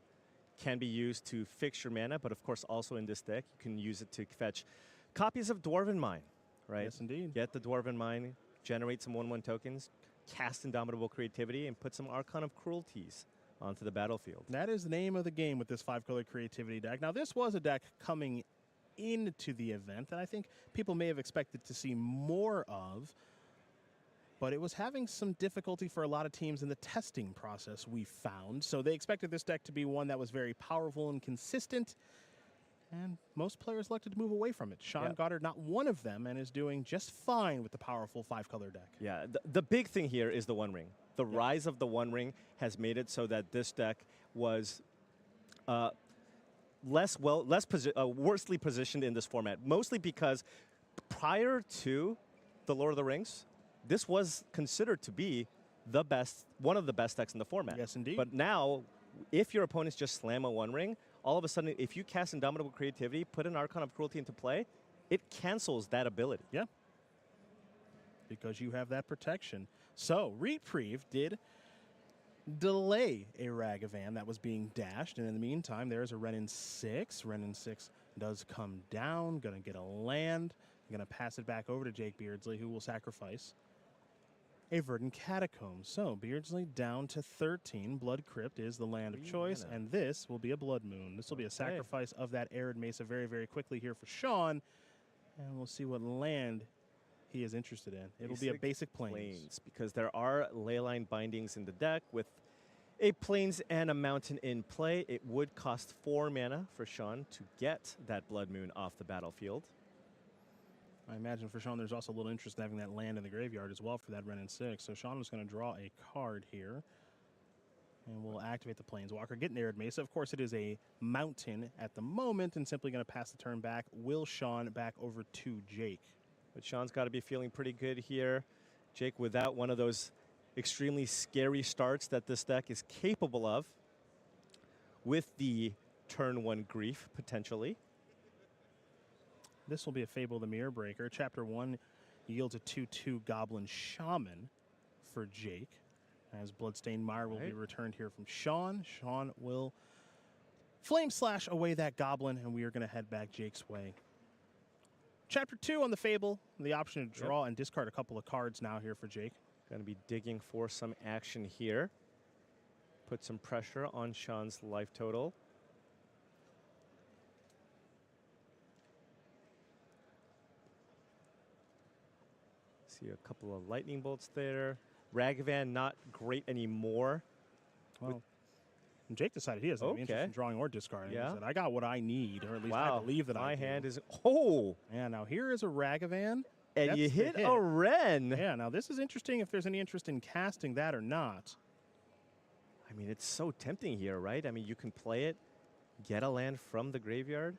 can be used to fix your mana, but of course also in this deck, you can use it to fetch copies of Dwarven Mine, right? Yes, indeed. Get the Dwarven Mine, generate some 1/1 tokens, cast Indomitable Creativity, and put some Archon of Cruelties onto the battlefield. That is the name of the game with this 5-color creativity deck. Now, this was a deck coming into the event that I think people may have expected to see more of, but it was having some difficulty for a lot of teams in the testing process, we found. So they expected this deck to be one that was very powerful and consistent, and most players elected to move away from it. Sean Goddard, not one of them, and is doing just fine with the powerful 5-color deck. Yeah, the big thing here is the One Ring. The rise of the One Ring has made it so that this deck was worsely positioned in this format, mostly because prior to the Lord of the Rings, this was considered to be the best, one of the best decks in the format. Yes, indeed. But now, if your opponents just slam a One Ring, all of a sudden, if you cast Indomitable Creativity, put an Archon of Cruelty into play, it cancels that ability. Yeah. Because you have that protection. So, Reprieve did delay a Ragavan that was being dashed, and in the meantime, there's a Ren in 6. Ren in 6 does come down, gonna get a land, gonna pass it back over to Jake Beardsley, who will sacrifice a Verdant Catacomb. So, Beardsley down to 13. Blood Crypt is the land of choice, and this will be a Blood Moon. This will be a sacrifice of that Arid Mesa very, very quickly here for Sean, and we'll see what land he is interested in. It'll be a basic Plains. Because there are Leyline bindings in the deck with a Plains and a Mountain in play. It would cost 4 mana for Sean to get that Blood Moon off the battlefield. I imagine for Sean there's also a little interest in having that land in the graveyard as well for that Ren in 6. So Sean is going to draw a card here. And we'll activate the Planeswalker, get an Arid Mesa. Of course, it is a Mountain at the moment, and simply going to pass the turn back. Will Sean back over to Jake. But Sean's got to be feeling pretty good here. Jake, without one of those extremely scary starts that this deck is capable of, with the turn 1 Grief, potentially. This will be a Fable of the Mirror Breaker. Chapter 1 yields a 2/2 Goblin Shaman for Jake. As Bloodstained Mire will be returned here from Sean. Sean will Flame Slash away that Goblin, and we are going to head back Jake's way. Chapter 2 on the Fable, the option to draw and discard a couple of cards now here for Jake. Going to be digging for some action here. Put some pressure on Sean's life total. See a couple of lightning bolts there. Ragavan not great anymore. Well, Jake decided he doesn't have interest in drawing or discarding. Yeah. He said, I got what I need, or at least I believe that my I do. hand is... Oh! Yeah, now here is a Ragavan. And That's you hit a Ren. Yeah, now this is interesting if there's any interest in casting that or not. I mean, it's so tempting here, right? I mean, you can play it, get a land from the graveyard.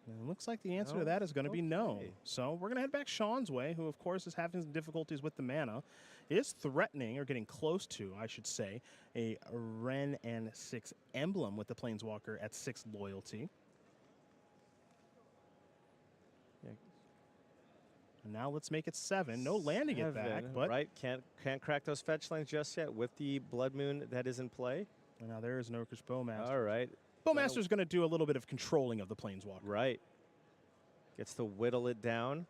And it looks like the answer to that is going to be no. So we're going to head back Sean's way, who, of course, is having some difficulties with the mana. Is threatening, or getting close to, I should say, a Ren and 6 emblem with the Planeswalker at 6 loyalty. And now let's make it 7. No land to get back, but right, can't crack those fetch lands just yet with the Blood Moon that is in play. And now there is an Orcish Bowmaster. All right. Bowmaster's going to do a little bit of controlling of the Planeswalker. Right. Gets to whittle it down.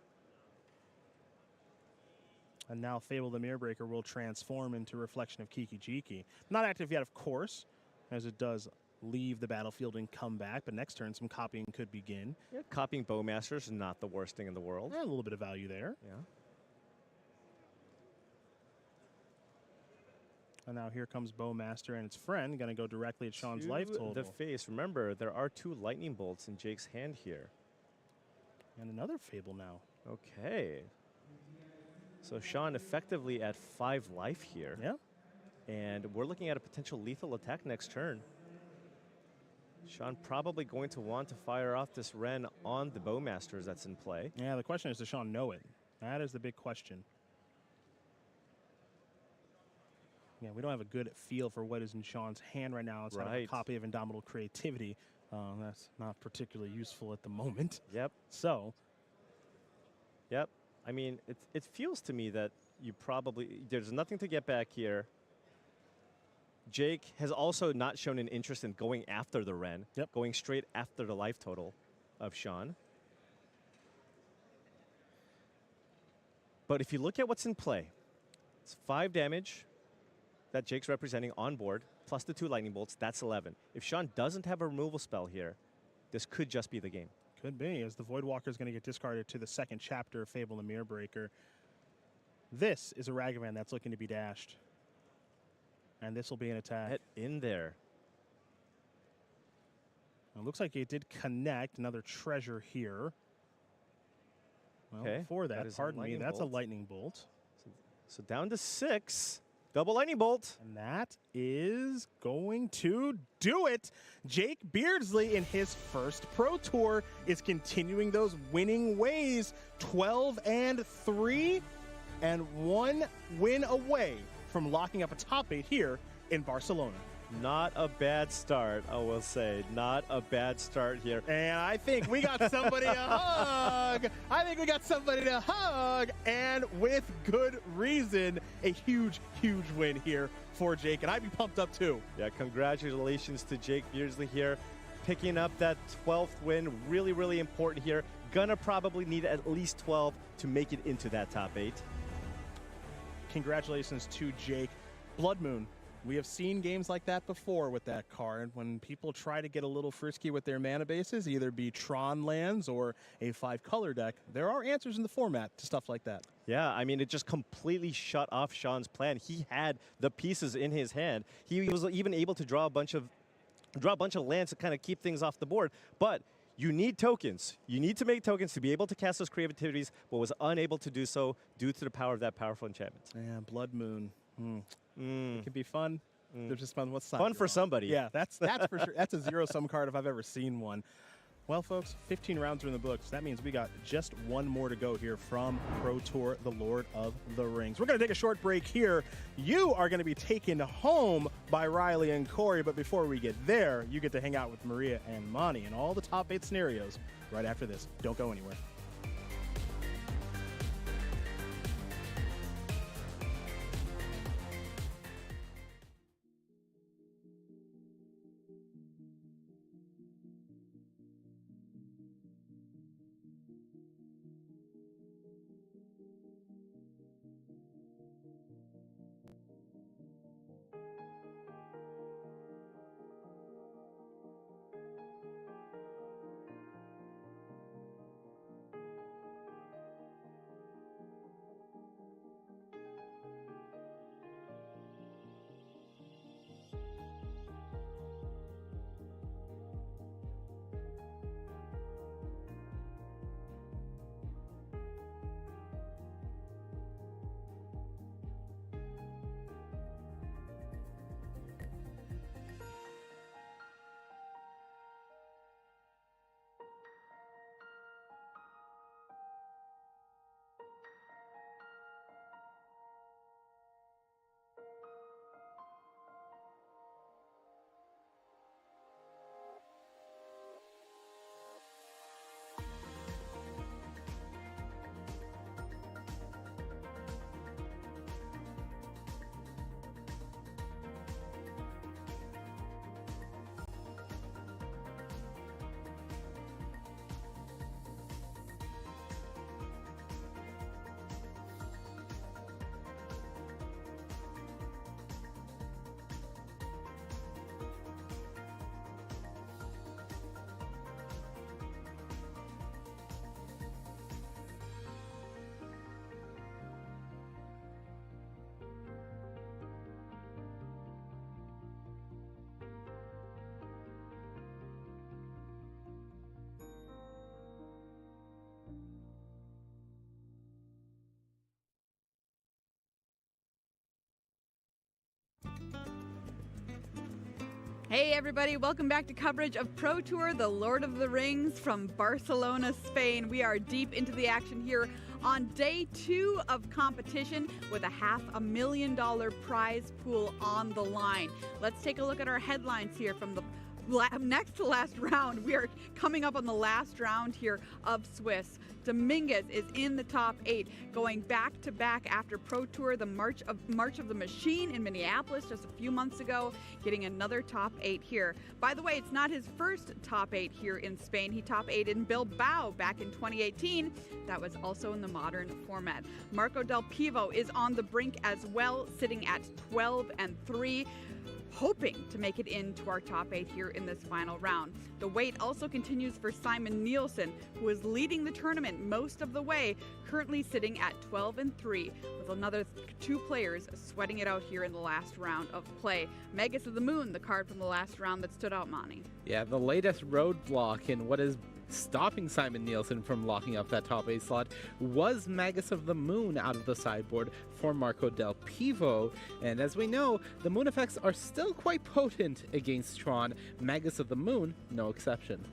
And now Fable the Mirrorbreaker will transform into Reflection of Kiki Jiki. Not active yet, of course, as it does leave the battlefield and come back. But next turn, some copying could begin. Yeah, copying Bowmasters is not the worst thing in the world. Yeah, a little bit of value there. Yeah. And now here comes Bowmaster and its friend, going to go directly at Sean's life total. The face. Remember, there are 2 lightning bolts in Jake's hand here. And another Fable now. Okay. So Sean effectively at 5 life here. Yeah. And we're looking at a potential lethal attack next turn. Sean probably going to want to fire off this Ren on the Bowmasters that's in play. Yeah, the question is, does Sean know it? That is the big question. Yeah, we don't have a good feel for what is in Sean's hand right now. It's a copy of Indomitable Creativity. That's not particularly useful at the moment. Yep. So. Yep. I mean, it feels to me that you probably, there's nothing to get back here. Jake has also not shown an interest in going after the Ren, going straight after the life total of Sean. But if you look at what's in play, it's 5 damage that Jake's representing on board, plus the 2 lightning bolts, that's 11. If Sean doesn't have a removal spell here, this could just be the game. Could be, as the Voidwalker is going to get discarded to the 2nd chapter of Fable the Mirrorbreaker. This is a Ragavan that's looking to be dashed. And this will be an attack. Get in there. It looks like it did connect. Another treasure here. Well, Okay, for that that, is a pardon me, lightning that's bolt. a lightning bolt. So down to 6. Double lightning bolt. And that is going to do it. Jake Beardsley in his first Pro Tour is continuing those winning ways. 12-3 and 1 win away from locking up a top 8 here in Barcelona. Not a bad start, I will say. Not a bad start here. And I think we got somebody to hug. I think we got somebody to hug. And with good reason, a huge, huge win here for Jake. And I'd be pumped up too. Yeah, congratulations to Jake Beardsley here. Picking up that 12th win. Really, really important here. Gonna probably need at least 12 to make it into that top 8. Congratulations to Jake. Blood Moon. We have seen games like that before with that card. When people try to get a little frisky with their mana bases, either be Tron lands or a 5-color deck, there are answers in the format to stuff like that. Yeah, I mean, it just completely shut off Sean's plan. He had the pieces in his hand. He was even able to draw a bunch of lands to kind of keep things off the board. But you need tokens. You need to make tokens to be able to cast those creativities, but was unable to do so due to the power of that powerful enchantment. Yeah, Blood Moon. It can be fun. They're just fun. What's fun for somebody? Yeah, that's for sure. That's a 0-sum card if I've ever seen one. Well, folks, 15 rounds are in the books. That means we got just one more to go here from Pro Tour, the Lord of the Rings. We're going to take a short break here. You are going to be taken home by Riley and Corey, but before we get there, you get to hang out with Maria and Monty in all the top 8 scenarios right after this. Don't go anywhere. Hey everybody, welcome back to coverage of Pro Tour, the Lord of the Rings from Barcelona, Spain. We are deep into the action here on day 2 of competition with a $500,000 prize pool on the line. Let's take a look at our headlines here from the next to last round. We are coming up on the last round here of Swiss. Dominguez is in the top 8, going back to back after Pro Tour, the March of the Machine in Minneapolis just a few months ago, getting another top 8 here. By the way, it's not his first top 8 here in Spain. He top 8 in Bilbao back in 2018. That was also in the modern format. Marco Del Pivo is on the brink as well, sitting at 12-3. Hoping to make it into our top 8 here in this final round. The wait also continues for Simon Nielsen, who is leading the tournament most of the way, currently sitting at 12-3, with another 2 players sweating it out here in the last round of play. Magus of the Moon, the card from the last round that stood out, Monty. Yeah, the latest roadblock in what is stopping Simon Nielsen from locking up that top 8 slot was Magus of the Moon out of the sideboard for Marco Del Pivo. And as we know, the moon effects are still quite potent against Tron. Magus of the Moon, no exception.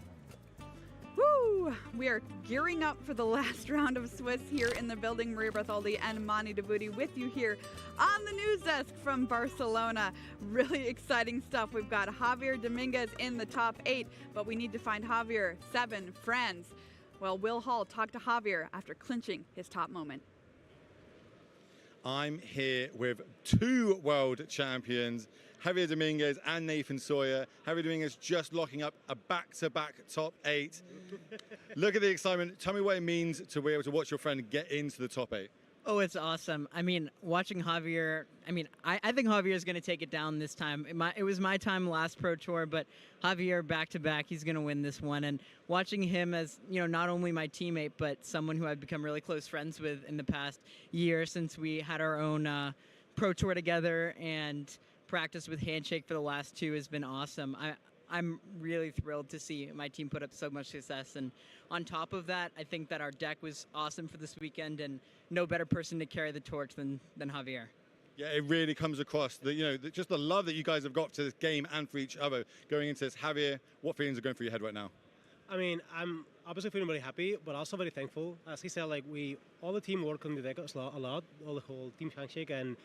Woo! We are gearing up for the last round of Swiss here in the building. Maria Bartholdi and Mani Davuti with you here on the news desk from Barcelona. Really exciting stuff. We've got Javier Dominguez in the top 8, but we need to find Javier 7 friends. Well, Will Hall talked to Javier after clinching his top moment. I'm here with 2 world champions, Javier Dominguez and Nathan Sawyer. Javier Dominguez just locking up a back-to-back top 8. Look at the excitement. Tell me what it means to be able to watch your friend get into the top 8. Oh, it's awesome. I mean, watching Javier, I think Javier is going to take it down this time. It was my time last Pro Tour, but Javier back-to-back, he's going to win this one. And watching him as, not only my teammate, but someone who I've become really close friends with in the past year since we had our own Pro Tour together and practice with Handshake for the last 2 has been awesome. I'm really thrilled to see my team put up so much success. And on top of that, I think that our deck was awesome for this weekend, and no better person to carry the torch than Javier. Yeah, it really comes across just the love that you guys have got to this game and for each other going into this. Javier, what feelings are going through your head right now? I mean, I'm obviously feeling very happy, but also very thankful. As he said, all the team worked on the deck a lot, all the whole team Handshake, and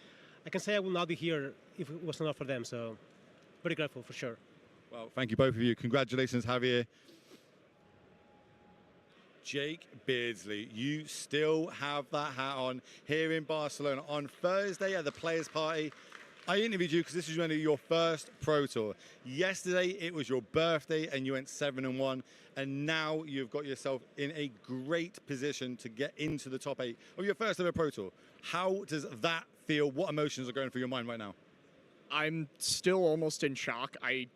I can say I would not be here if it was not for them. So, very grateful for sure. Well, thank you both of you. Congratulations, Javier. Jake Beardsley, you still have that hat on here in Barcelona. On Thursday at the Players' Party, I interviewed you because this is your first Pro Tour. Yesterday, it was your birthday and you went 7-1. And now you've got yourself in a great position to get into the top 8 of your first ever Pro Tour. How does that feel? What emotions are going through your mind right now? I'm still almost in shock. I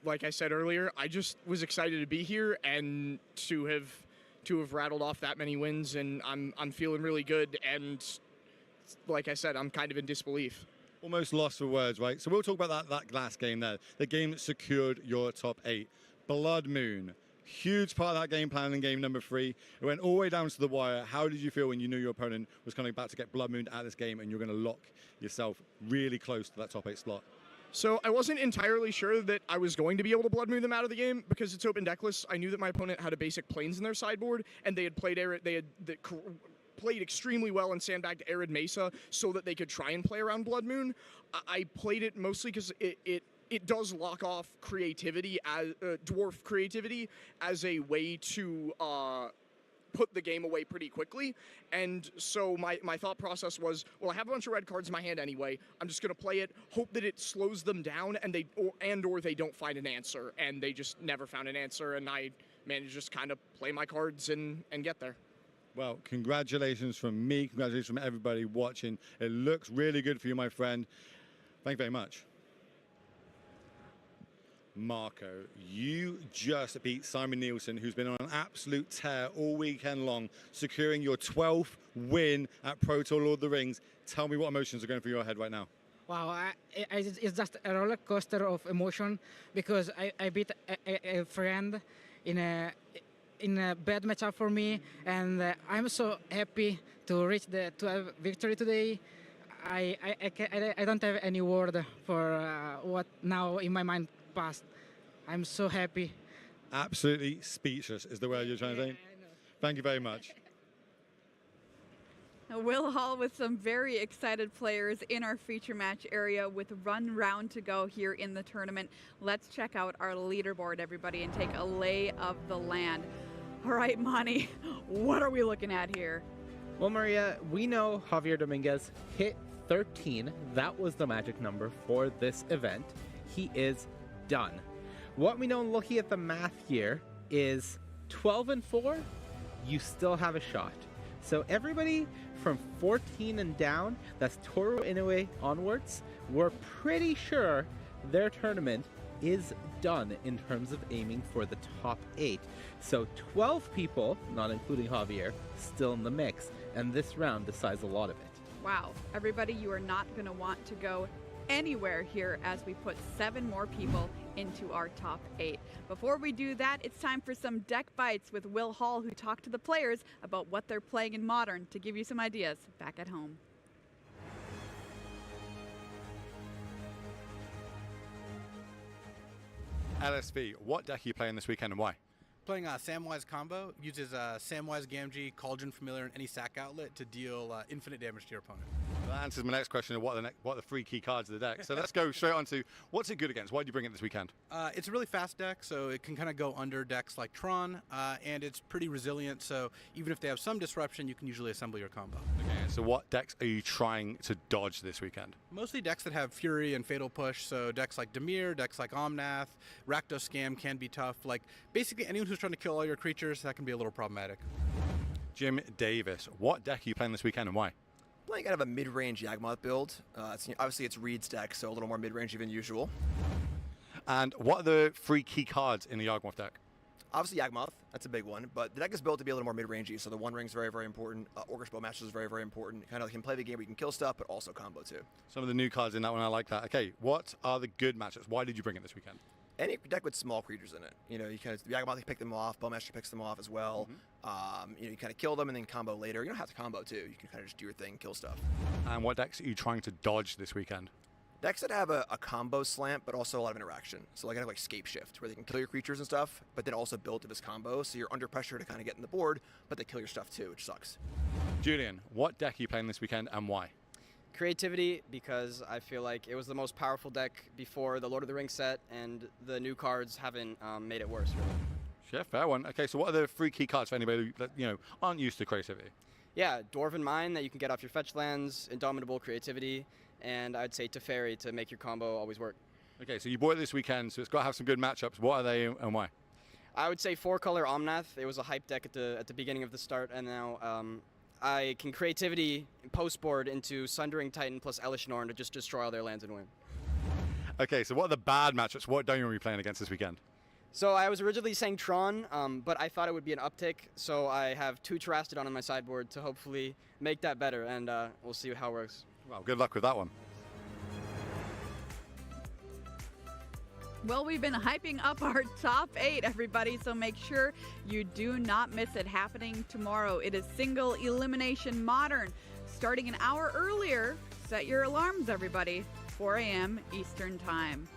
like I said earlier, I just was excited to be here and to have rattled off that many wins, and I'm feeling really good. And like I said, I'm kind of in disbelief. Almost lost for words, right? So we'll talk about that last game there. The game that secured your top 8. Blood Moon. Huge part of that game plan in game number 3. It went all the way down to the wire. How did you feel when you knew your opponent was kind of about to get Blood Moon out of this game and you're going to lock yourself really close to that top 8 slot? So I wasn't entirely sure that I was going to be able to Blood Moon them out of the game because it's open deckless. I knew that my opponent had a basic Plains in their sideboard, and they had played played extremely well and sandbagged Arid Mesa so that they could try and play around Blood Moon. I played it mostly because it does lock off creativity, as dwarf creativity, as a way to put the game away pretty quickly. And so my thought process was, well, I have a bunch of red cards in my hand anyway. I'm just going to play it, hope that it slows them down, and or they don't find an answer. And they just never found an answer, and I managed to just kind of play my cards and get there. Well, congratulations from me. Congratulations from everybody watching. It looks really good for you, my friend. Thank you very much. Marco, you just beat Simon Nielsen, who's been on an absolute tear all weekend long, securing your 12th win at Pro Tour Lord of the Rings. Tell me what emotions are going through your head right now. Wow, it's just a roller coaster of emotion because I beat a friend in a bad matchup for me, and I'm so happy to reach the 12th victory today. I don't have any word for what now in my mind past. I'm so happy. Absolutely speechless is the word you're trying to say. Thank you very much. Will Hall with some very excited players in our feature match area with one round to go here in the tournament. Let's check out our leaderboard, everybody, and take a lay of the land. All right, Monty, what are we looking at here? Well, Maria, we know Javier Dominguez hit 13. That was the magic number for this event. He is done. What we know looking at the math here is 12-4, you still have a shot. So everybody from 14 and down, that's Toru Inoue onwards, we're pretty sure their tournament is done in terms of aiming for the top 8. So 12 people, not including Javier, still in the mix, and this round decides a lot of it. Wow, everybody, you are not going to want to go anywhere here as we put 7 more people into our top 8. Before we do that, it's time for some deck bites with Will Hall, who talked to the players about what they're playing in Modern to give you some ideas back at home. LSV, what deck are you playing this weekend and why? Playing a Samwise combo, uses Samwise Gamgee, Cauldron Familiar, and any sack outlet to deal infinite damage to your opponent. That answers my next question of what are the 3 key cards of the deck. So let's go straight on to what's it good against? Why do you bring it this weekend? It's a really fast deck, so it can kind of go under decks like Tron, and it's pretty resilient, so even if they have some disruption, you can usually assemble your combo. Okay, so what decks are you trying to dodge this weekend? Mostly decks that have Fury and Fatal Push, so decks like Dimir, decks like Omnath, Rakdos Scam can be tough. Like, basically anyone who's trying to kill all your creatures, that can be a little problematic. Jim Davis, what deck are you playing this weekend and why? Playing kind of a mid-range Yawgmoth build. Obviously it's Reed's deck, so a little more mid-range than usual. And what are the 3 key cards in the Yawgmoth deck? Obviously Yawgmoth, that's a big one, but the deck is built to be a little more mid-rangey, so the One Ring's very, very important. Orcish Bowmaster is very, very important. Kind of can play the game where you can kill stuff, but also combo too. Some of the new cards in that one, I like that. Okay, what are the good matchups? Why did you bring it this weekend? Any deck with small creatures in it. You know, you kind of Yawgmoth can pick them off, Bowmaster picks them off as well. You know, you kind of kill them and then combo later. You don't have to combo too. You can kind of just do your thing, kill stuff. And what decks are you trying to dodge this weekend? Decks that have a combo slant, but also a lot of interaction. So like I have like Scape Shift, where they can kill your creatures and stuff, but then also build to this combo, so you're under pressure to kind of get in the board, but they kill your stuff too, which sucks. Julian, what deck are you playing this weekend and why? Creativity, because I feel like it was the most powerful deck before the Lord of the Rings set, and the new cards haven't made it worse, really. Yeah, fair one. Okay, so what are the 3 key cards for anybody that, you know, aren't used to creativity? Yeah, Dwarven Mine that you can get off your fetch lands, Indomitable Creativity, and I'd say Teferi to make your combo always work. Okay, so you bought it this weekend, so it's got to have some good matchups. What are they and why? I would say 4-color Omnath. It was a hype deck at the beginning of the start, and now I can Creativity post board into Sundering Titan plus Elish Norn to just destroy all their lands and win. Okay, so what are the bad matchups? What don't you want to be playing against this weekend? So I was originally saying Tron, but I thought it would be an uptick, so I have 2 Terastodon on my sideboard to hopefully make that better, and we'll see how it works. Well, good luck with that one. Well, we've been hyping up our top 8, everybody, so make sure you do not miss it happening tomorrow. It is single elimination Modern, starting an hour earlier. Set your alarms, everybody, 4 a.m. Eastern Time.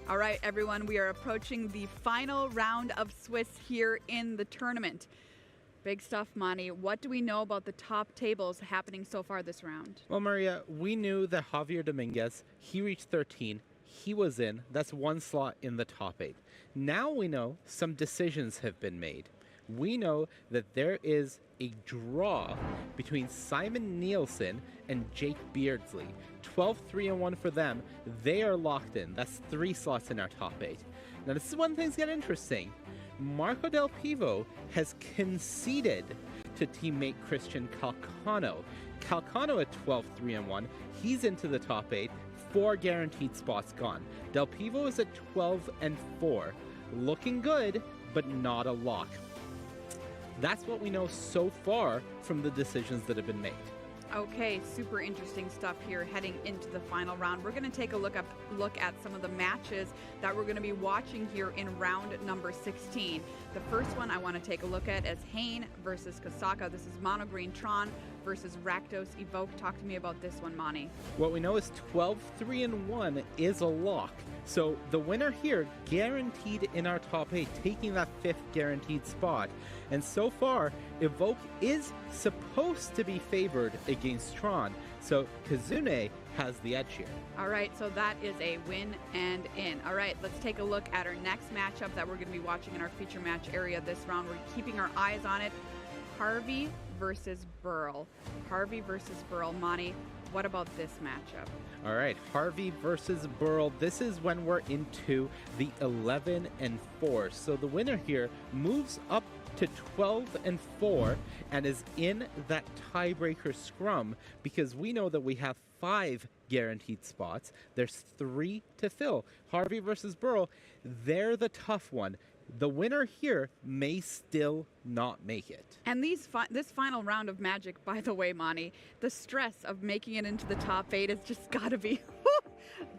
All right, everyone, we are approaching the final round of Swiss here in the tournament. Big stuff, Monty. What do we know about the top tables happening so far this round? Well, Maria, we knew that Javier Dominguez, he reached 13. He was in. That's 1 slot in the top 8. Now we know some decisions have been made. We know that there is a draw between Simon Nielsen and Jake Beardsley. 12-3-1 for them. They are locked in. That's 3 slots in our top 8. Now, this is when things get interesting. Marco Del Pivo has conceded to teammate Christian Calcano. Calcano at 12-3-1. He's into the top 8. 4 guaranteed spots gone. Del Pivo is at 12-4. Looking good, but not a lock. That's what we know so far from the decisions that have been made. Okay, super interesting stuff here heading into the final round. We're going to take a look at some of the matches that we're going to be watching here in round number 16. The first one I want to take a look at is Hain versus Kasaka. This is Mono Green Tron versus Rakdos Evoke. Talk to me about this one, Monty. What we know is 12-3-1 is a lock. So the winner here, guaranteed in our top 8, taking that 5th guaranteed spot. And so far, Evoke is supposed to be favored against Tron. So Kazune has the edge here. All right, so that is a win and in. All right, let's take a look at our next matchup that we're going to be watching in our feature match area this round. We're keeping our eyes on it. Harvey versus Burl. Harvey versus Burl. Monty, what about this matchup? All right, Harvey versus Burl. This is when we're into the 11 and 4. So the winner here moves up to 12 and 4 and is in that tiebreaker scrum because we know that we have 5 guaranteed spots. There's 3 to fill. Harvey versus Burl, they're the tough one. The winner here may still not make it. And this final round of Magic, by the way, Monty, the stress of making it into the top 8 has just got to be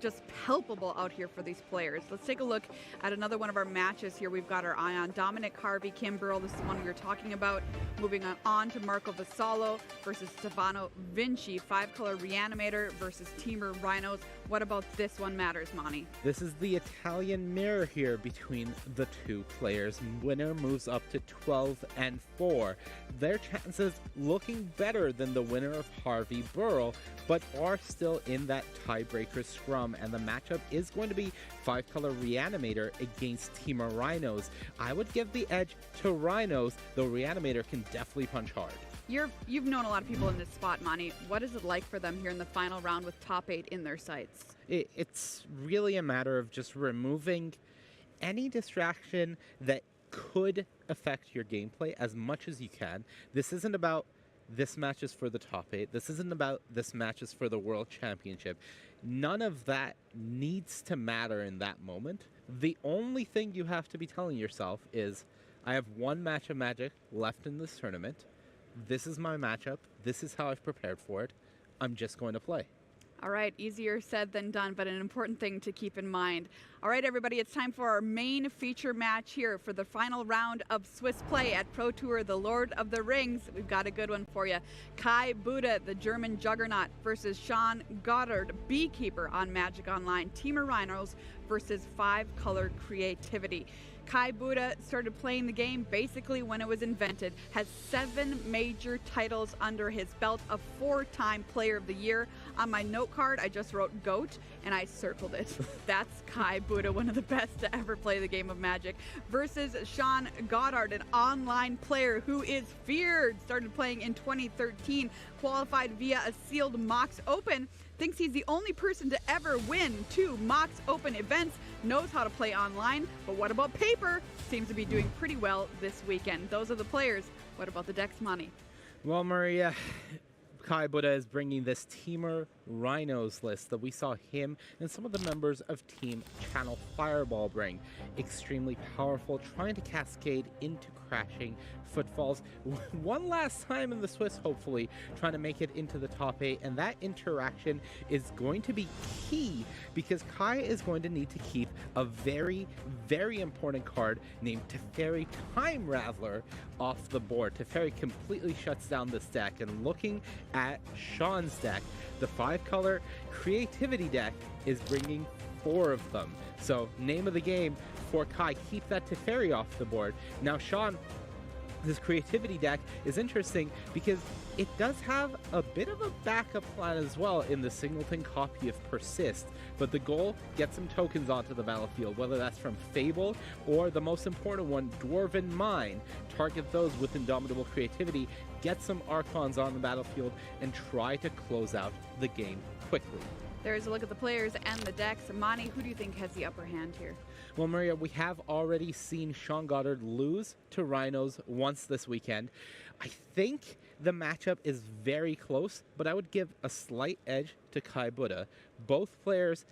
just palpable out here for these players. Let's take a look at another one of our matches here. We've got our eye on Dominic Harvey, Kim Burl. This is the one we were talking about. Moving on to Marco Vasallo versus Stefano Vinci. 5-color Reanimator versus Teamer Rhinos. What about this one matters, Monty? This is the Italian mirror here between the two players. Winner moves up to 12 and 4. Their chances looking better than the winner of Harvey Burl, but are still in that tiebreaker scrum, and the matchup is going to be 5-color Reanimator against Teamer Rhinos. I would give the edge to Rhinos, though Reanimator can definitely punch hard. You've known a lot of people in this spot, Monty. What is it like for them here in the final round with top 8 in their sights? It's really a matter of just removing any distraction that could affect your gameplay as much as you can. This isn't about this match is for the top 8. This isn't about this match is for the World Championship. None of that needs to matter in that moment. The only thing you have to be telling yourself is, I have one match of Magic left in this tournament. This is my matchup. This is how I've prepared for it. I'm just going to play. All right, easier said than done, but an important thing to keep in mind. All right, everybody, it's time for our main feature match here for the final round of Swiss play at Pro Tour, the Lord of the Rings. We've got a good one for you. Kai Buddha, the German juggernaut, versus Sean Goddard, Beekeeper on Magic Online. Teamer Rhinos versus 5-color Creativity. Kai Buddha started playing the game basically when it was invented, has 7 major titles under his belt, a 4-time Player of the Year. On my note card, I just wrote GOAT, and I circled it. That's Kai Buddha, one of the best to ever play the game of Magic, versus Sean Goddard, an online player who is feared. Started playing in 2013, qualified via a sealed Mox Open, thinks he's the only person to ever win 2 Mox Open events, knows how to play online, but what about paper? Seems to be doing pretty well this weekend. Those are the players. What about the decks, Monty? Well, Maria, Kai Buddha is bringing this Teamer Rhinos list that we saw him and some of the members of Team Channel Fireball bring. Extremely powerful, trying to cascade into crashing footfalls one last time in the Swiss, hopefully, trying to make it into the top 8, and that interaction is going to be key because Kai is going to need to keep a very, very important card named Teferi Time Rattler off the board. Teferi completely shuts down this deck, and looking at Sean's deck, the 5-color Creativity deck is bringing 4 of them. So, name of the game for Kai, keep that Teferi off the board. Now, Sean, this Creativity deck is interesting because it does have a bit of a backup plan as well in the singleton copy of Persist, but the goal, get some tokens onto the battlefield, whether that's from Fable or the most important one, Dwarven Mine. Target those with Indomitable Creativity, get some Archons on the battlefield, and try to close out the game quickly. There's a look at the players and the decks. Monty, who do you think has the upper hand here? Well, Maria, we have already seen Sean Goddard lose to Rhinos once this weekend. I think the matchup is very close, but I would give a slight edge to Kai Buddha. Both players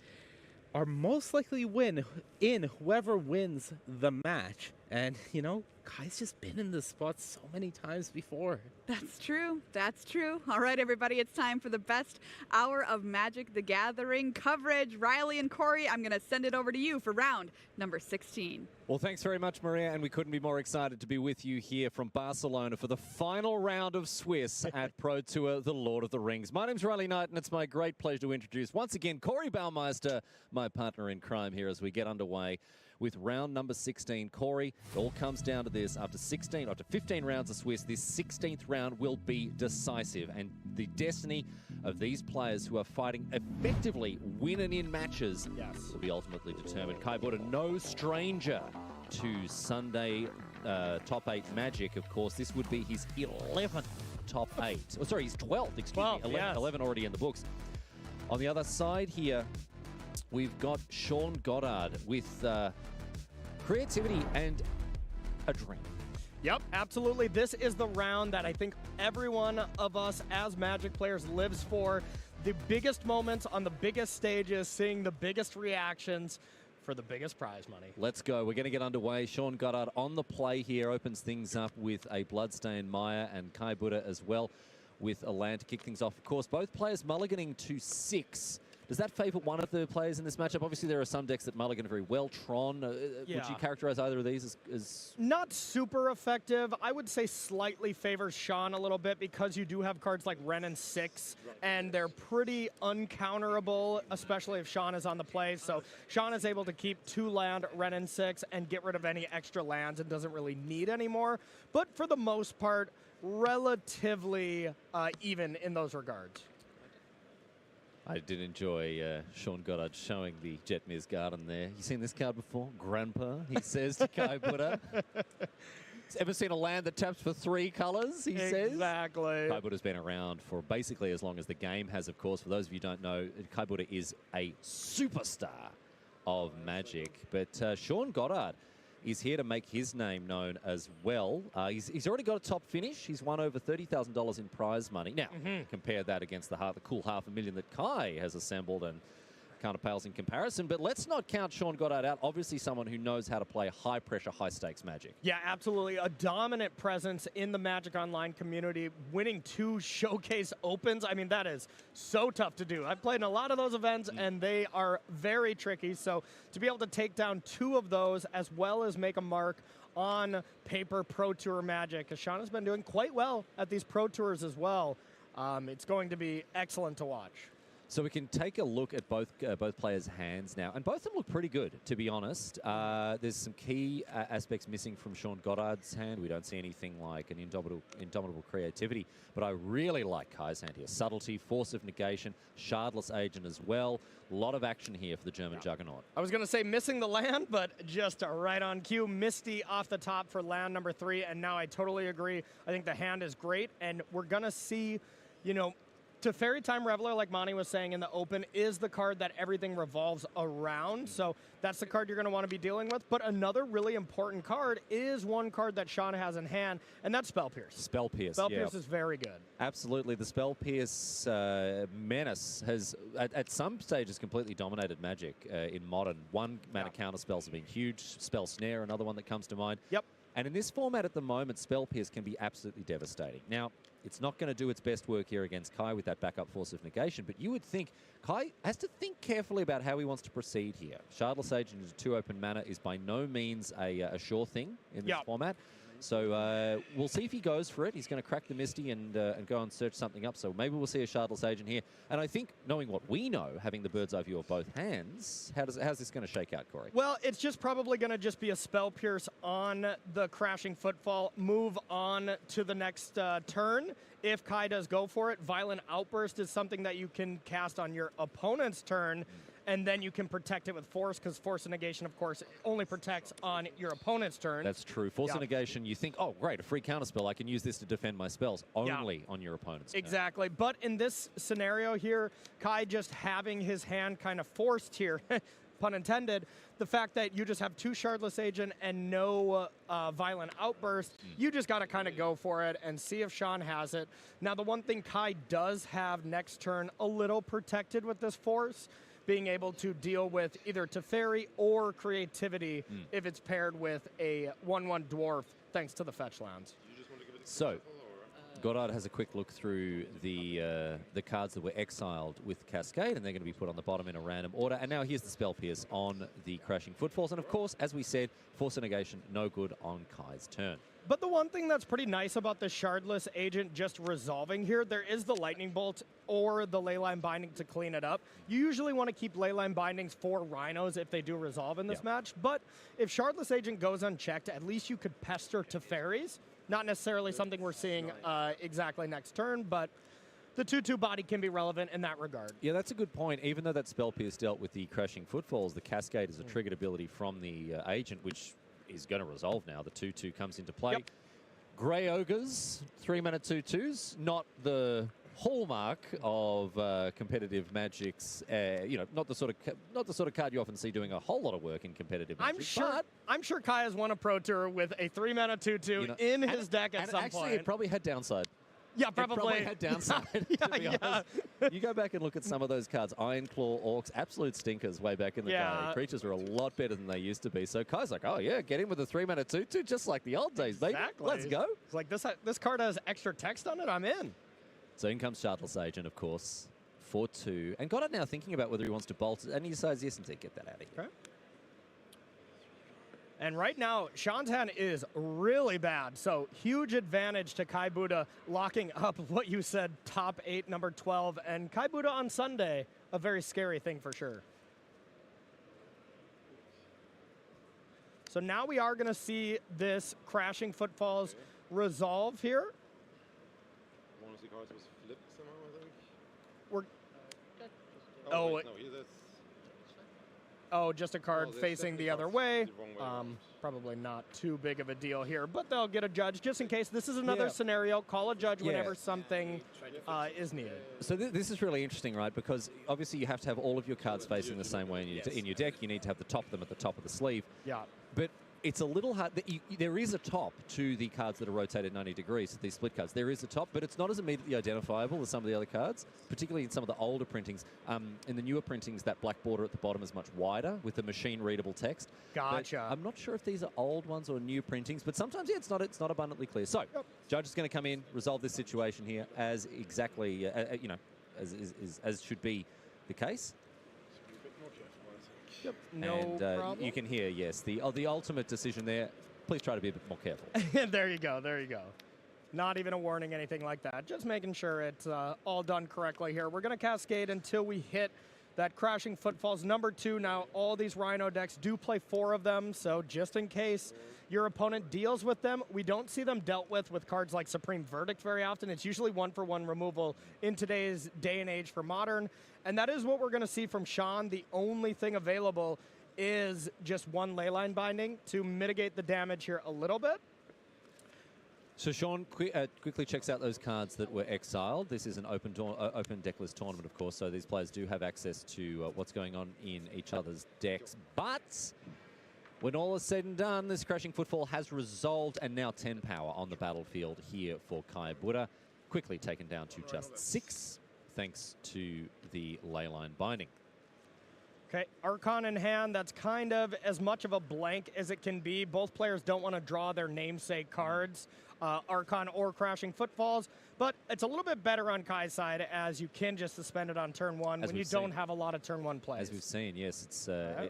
are most likely win in whoever wins the match. And, you know, Kai's just been in this spot so many times before. That's true. That's true. All right, everybody, it's time for the best hour of Magic the Gathering coverage. Riley and Corey, I'm going to send it over to you for round number 16. Well, thanks very much, Maria, and we couldn't be more excited to be with you here from Barcelona for the final round of Swiss at Pro Tour, The Lord of the Rings. My name's Riley Knight, and it's my great pleasure to introduce once again Corey Baumeister, my partner in crime here as we get underway with round number 16. Corey, it all comes down to this. After 15 rounds of Swiss, this 16th round will be decisive, and the destiny of these players who are fighting effectively winning in matches will be ultimately determined. Kai Buddha, no stranger to Sunday top 8 Magic, of course. This would be his 11th top 8. Oh, sorry, his 12th, excuse me. 11 already in the books. On the other side here, we've got Sean Goddard with creativity and a dream. Yep, absolutely. This is the round that I think every one of us as Magic players lives for. The biggest moments on the biggest stages, seeing the biggest reactions for the biggest prize money. Let's go. We're going to get underway. Sean Goddard on the play here opens things up with a Bloodstained Maya, and Kai Buddha as well with a land to kick things off. Of course, both players mulliganing to 6. Does that favour one of the players in this matchup? Obviously, there are some decks that mulligan very well. Tron, would you characterize either of these as... Not super effective. I would say slightly favors Sean a little bit because you do have cards like Wrenn and 6, and they're pretty uncounterable, especially if Sean is on the play. So Sean is able to keep 2 land Wrenn and 6 and get rid of any extra lands and doesn't really need any more. But for the most part, relatively even in those regards. I did enjoy Sean Goddard showing the Jetmir's Garden there. You seen this card before? Grandpa, he says to Kai Buddha. Ever seen a land that taps for 3 colors, he says? Exactly. Kai Buddha's been around for basically as long as the game has, of course. For those of you who don't know, Kai Buddha is a superstar of Magic. But Sean Goddard is here to make his name known as well. He's already got a top finish. He's won over $30,000 in prize money. Now, compare that against the cool $500,000 that Kai has assembled, and kind of pales in comparison. But let's not count Sean Goddard out. Obviously someone who knows how to play high-pressure, high-stakes Magic. Yeah, absolutely. A dominant presence in the Magic Online community, winning 2 Showcase Opens. I mean, that is so tough to do. I've played in a lot of those events, and they are very tricky. So to be able to take down 2 of those, as well as make a mark on paper Pro Tour Magic, because Sean has been doing quite well at these Pro Tours as well. It's going to be excellent to watch. So we can take a look at both players' hands now, and both of them look pretty good, to be honest. There's some key aspects missing from Sean Goddard's hand. We don't see anything like an indomitable creativity, but I really like Kai's hand here. Subtlety, Force of Negation, Shardless Agent as well. A lot of action here for the German Juggernaut. I was going to say missing the land, but just right on cue. Misty off the top for land number 3, and now I totally agree. I think the hand is great, and we're going to see, you know, Teferi Time Reveler, like Monty was saying in the open, is the card that everything revolves around. So that's the card you're going to want to be dealing with. But another really important card is one card that Sean has in hand, and that's Spell Pierce. Spell Pierce, Spell Pierce is very good. Absolutely. The Spell Pierce menace has, at some stages, completely dominated Magic in Modern. 1 mana counter spells have been huge. Spell Snare, another one that comes to mind. Yep. And in this format at the moment, Spell Pierce can be absolutely devastating. Now, it's not going to do its best work here against Kai with that backup Force of Negation, but you would think Kai has to think carefully about how he wants to proceed here. Shardless Agent into 2 open mana is by no means a sure thing in this format. So we'll see if he goes for it. He's going to crack the Misty and go and search something up. So maybe we'll see a Shardless Agent here. And I think, knowing what we know, having the bird's eye view of both hands, how's this going to shake out, Corey? Well, it's just probably going to just be a Spell Pierce on the Crashing Footfall, move on to the next turn. If Kai does go for it, Violent Outburst is something that you can cast on your opponent's turn, and then you can protect it with Force, because Force of Negation, of course, only protects on your opponent's turn. That's true. Force of Negation, you think, oh, great, a free counterspell. I can use this to defend my spells. Only on your opponent's turn. Exactly. But in this scenario here, Kai just having his hand kind of forced here, pun intended, the fact that you just have 2 Shardless Agent and no Violent Outburst, you just got to kind of go for it and see if Sean has it. Now, the one thing Kai does have next turn a little protected with this Force, being able to deal with either Teferi or Creativity if it's paired with a 1/1 Dwarf, thanks to the fetch lands. So, Goddard has a quick look through the cards that were exiled with Cascade, and they're going to be put on the bottom in a random order. And now here's the Spell Pierce on the Crashing Footfalls. And of course, as we said, Force of Negation, no good on Kai's turn. But the one thing that's pretty nice about the Shardless Agent just resolving here, there is the Lightning Bolt or the Leyline Binding to clean it up. You usually want to keep Leyline Bindings for Rhinos if they do resolve in this match. But if Shardless Agent goes unchecked, at least you could pester Teferis. Not necessarily something we're seeing exactly next turn, but the 2/2 body can be relevant in that regard. Yeah, that's a good point. Even though that Spell Pierce dealt with the Crashing Footfalls, the Cascade is a triggered ability from the Agent, which is going to resolve now. The 2/2 comes into play. Yep. Grey Ogres, 3-mana 2/2s, not the hallmark of competitive Magic's. Not the sort of card you often see doing a whole lot of work in competitive Magic. I'm sure Kai has won a Pro Tour with a 3-mana 2/2 in his deck at some actually, point. it probably had downside. Yeah, probably. It probably had downside. to be honest. You go back and look at some of those cards. Iron Claw Orcs, absolute stinkers way back in the day. Creatures are a lot better than they used to be. So Kai's like, oh yeah, get in with a 3-mana 2/2, just like the old days, baby. Exactly. Let's go. It's like this card has extra text on it. I'm in. So in comes Shardless Agent, of course, for 2. And Goddard now thinking about whether he wants to bolt it, and he decides, yes, indeed, get that out of here. Okay. And right now, Sean's hand is really bad. So huge advantage to Kai Buddha locking up what you said, top 8, number 12. And Kai Buddha on Sunday, a very scary thing for sure. So now we are going to see this Crashing Footfalls resolve here. One of the cards was flipped somehow, I think. Oh, wait, no, that's... Oh, just a card there's facing the definitely other cards way. the wrong way around. Probably not too big of a deal here, but they'll get a judge just in case. This is another scenario. Call a judge whenever something is needed. So this is really interesting, right? Because obviously you have to have all of your cards facing the same way in your deck. You need to have the top of them at the top of the sleeve. Yeah. But it's a little hard. There is a top to the cards that are rotated 90 degrees, these split cards. There is a top, but it's not as immediately identifiable as some of the other cards, particularly in some of the older printings. In the newer printings, that black border at the bottom is much wider with the machine-readable text. Gotcha. But I'm not sure if these are old ones or new printings, but sometimes, yeah, it's not abundantly clear. So, judge is going to come in, resolve this situation here as exactly, as should be the case. Yep, no problem. You can hear, yes, the ultimate decision there. Please try to be a bit more careful. There you go. There you go. Not even a warning, anything like that. Just making sure it's all done correctly here. We're going to cascade until we hit that Crashing Footfalls number 2. Now, all these Rhino decks do play 4 of them, so just in case your opponent deals with them, we don't see them dealt with cards like Supreme Verdict very often. It's usually 1-for-1 removal in today's day and age for Modern, and that is what we're going to see from Sean. The only thing available is just 1 Leyline Binding to mitigate the damage here a little bit. So Sean quickly checks out those cards that were exiled. This is an open deckless tournament, of course, so these players do have access to what's going on in each other's decks. But when all is said and done, this Crashing Footfall has resolved, and now 10 power on the battlefield here for Kai Buddha. Quickly taken down to just 6, thanks to the Leyline Binding. Okay, Archon in hand, that's kind of as much of a blank as it can be. Both players don't want to draw their namesake cards, Archon or Crashing Footfalls, but it's a little bit better on Kai's side as you can just suspend it on turn 1 when you don't have a lot of turn 1 plays. As we've seen, yes,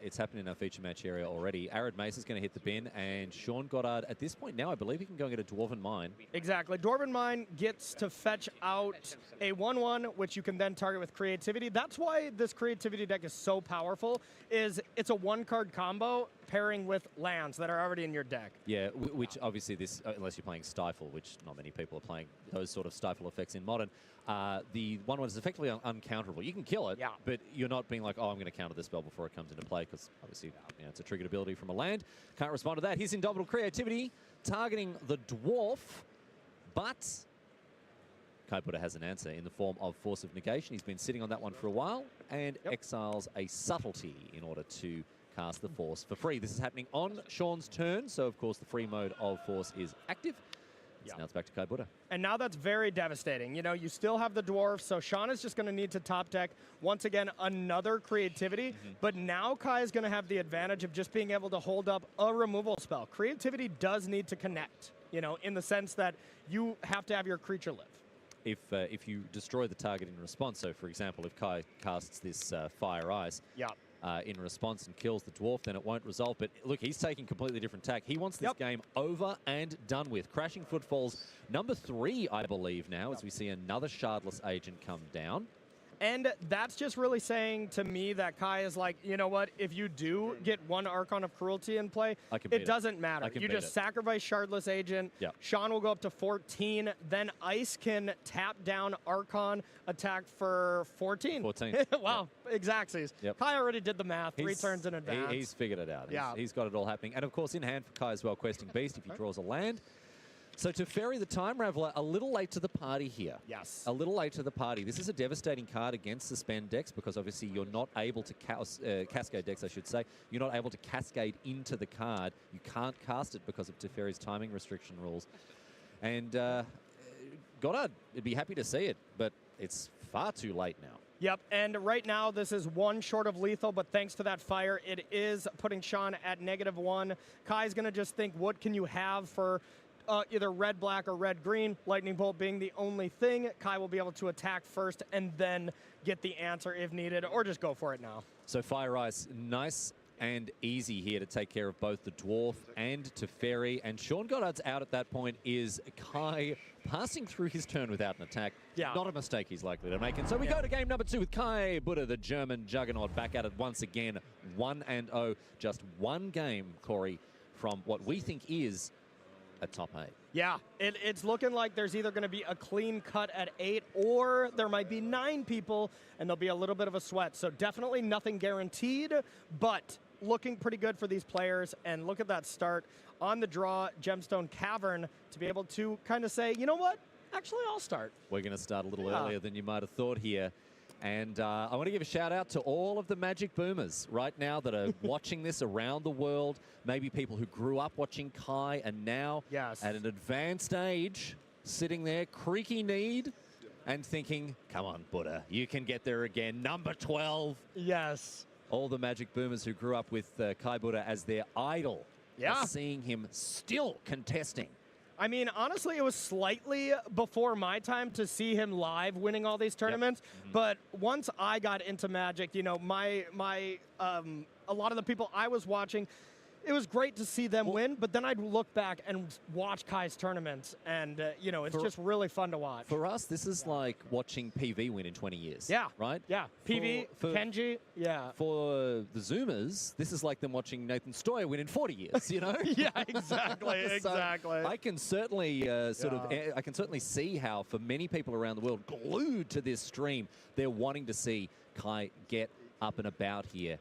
it's happened in our feature match area already. Arid Mace is going to hit the bin, and Sean Goddard, at this point now, I believe he can go and get a Dwarven Mine. Exactly. Dwarven Mine gets to fetch out a 1/1, which you can then target with Creativity. That's why this Creativity deck is so powerful, is it's a 1-card combo pairing with lands that are already in your deck. Yeah, which obviously this, unless you're playing Stifle, which not many people are playing those sort of Stifle effects in Modern, the 1/1 is effectively uncounterable. You can kill it, but you're not being like, oh, I'm going to counter this spell before it comes into play, because obviously it's a triggered ability from a land. Can't respond to that. Here's Indomitable Creativity, targeting the Dwarf, but Kai Buddha has an answer in the form of Force of Negation. He's been sitting on that one for a while, and exiles a Subtlety in order to cast the Force for free. This is happening on Sean's turn, so of course the free mode of Force is active. So now it's back to Kai Buddha. And now that's very devastating. You know, you still have the dwarf, so Sean is just going to need to top deck, once again, another creativity. But now Kai is going to have the advantage of just being able to hold up a removal spell. Creativity does need to connect, you know, in the sense that you have to have your creature live. If you destroy the target in response, so for example, if Kai casts this Fire Ice in response and kills the dwarf, then it won't resolve. But look, he's taking completely different tack. He wants this game over and done with. Crashing Footfalls, number 3, I believe now, as we see another Shardless Agent come down. And that's just really saying to me that Kai is like, you know what, if you do get one Archon of Cruelty in play, it doesn't matter. You just sacrifice Shardless Agent. Sean will go up to 14. Then Ice can tap down Archon, attack for 14. 14. Wow, Exactsies. Kai already did the math. 3 turns in advance. He's figured it out. He's got it all happening. And of course, in hand for Kai as well, Questing Beast if he draws a land. So to ferry the Time Raveler, a little late to the party here. Yes. A little late to the party. This is a devastating card against Suspend decks because obviously you're not able to Cascade decks, I should say. You're not able to cascade into the card. You can't cast it because of Teferi's timing restriction rules. And Goddard would be happy to see it, but it's far too late now. Yep, and right now this is 1 short of lethal, but thanks to that fire, it is putting Sean at -1. Kai's going to just think, what can you have for either red, black, or red, green, Lightning Bolt being the only thing. Kai will be able to attack first and then get the answer if needed, or just go for it now. So Fire Ice, nice and easy here to take care of both the Dwarf and Teferi. And Sean Goddard's out at that point is Kai passing through his turn without an attack. Not a mistake he's likely to make. And so we go to game number 2 with Kai Buddha, the German juggernaut, back at it once again, 1-0. Just one game, Corey, from what we think is a top 8. Yeah, it's looking like there's either going to be a clean cut at 8 or there might be 9 people and there'll be a little bit of a sweat. So definitely nothing guaranteed, but looking pretty good for these players. And look at that start on the draw, Gemstone Cavern, to be able to kind of say, you know what, actually I'll start. We're going to start a little earlier than you might have thought here. And I want to give a shout out to all of the Magic Boomers right now that are watching this around the world. Maybe people who grew up watching Kai and now at an advanced age, sitting there, creaky-kneed, and thinking, come on, Buddha, you can get there again. Number 12. Yes. All the Magic Boomers who grew up with Kai Buddha as their idol are seeing him still contesting. I mean, honestly, it was slightly before my time to see him live winning all these tournaments. But once I got into Magic, you know, a lot of the people I was watching, it was great to see them win, but then I'd look back and watch Kai's tournaments, and, you know, it's just really fun to watch. For us, this is like watching PV win in 20 years. Yeah. Right? Yeah. PV, Kenji, For the Zoomers, this is like them watching Nathan Stoyer win in 40 years, you know? Yeah, exactly, exactly. I can certainly I can certainly see how, for many people around the world glued to this stream, they're wanting to see Kai get up and about here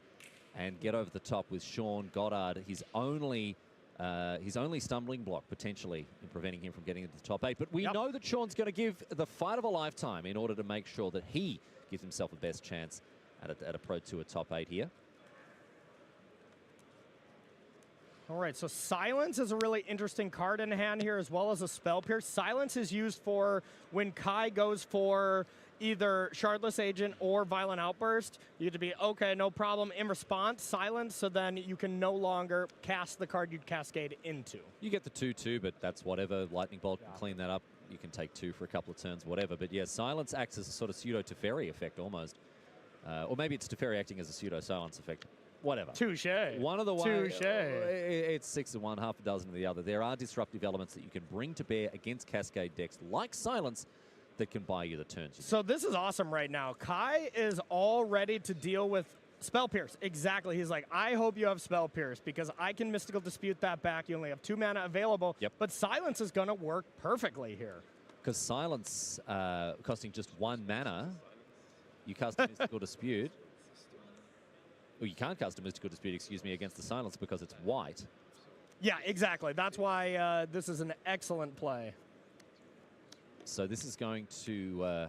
and get over the top with Sean Goddard, his only stumbling block, potentially, in preventing him from getting into the top 8. But we know that Sean's going to give the fight of a lifetime in order to make sure that he gives himself the best chance at a Pro Tour top 8 here. All right, so Silence is a really interesting card in hand here, as well as a Spell Pierce. Silence is used for when Kai goes for either Shardless Agent or Violent Outburst. You have to be, okay, no problem, in response, Silence, so then you can no longer cast the card you'd cascade into. You get the 2/2, but that's whatever. Lightning Bolt can clean that up. You can take 2 for a couple of turns, whatever. But yeah, Silence acts as a sort of pseudo-Teferi effect almost. Or maybe it's Teferi acting as a pseudo-Silence effect. Whatever. Touche. One of the ways. Touche. It's 6 of one, half a dozen of the other. There are disruptive elements that you can bring to bear against Cascade decks, like Silence, that can buy you the turns. So this is awesome right now. Kai is all ready to deal with Spell Pierce. Exactly. He's like, I hope you have Spell Pierce because I can Mystical Dispute that back. You only have 2 mana available. But Silence is going to work perfectly here. Because Silence, costing just 1 mana, you cast a Mystical Dispute. Well, you can't cast a Mystical Dispute, excuse me, against the Silence because it's white. Yeah, exactly. That's why this is an excellent play. So this is going to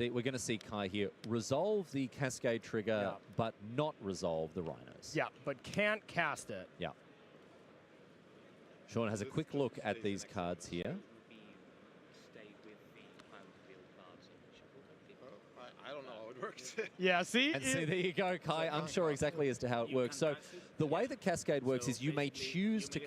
we're going to see Kai here resolve the Cascade trigger, but not resolve the Rhinos. Yeah, but can't cast it. Yeah. Sean has a quick look at these cards here. Yeah, see? And see, there you go, Kai. I'm sure exactly as to how it works. So the way that Cascade works is you may choose to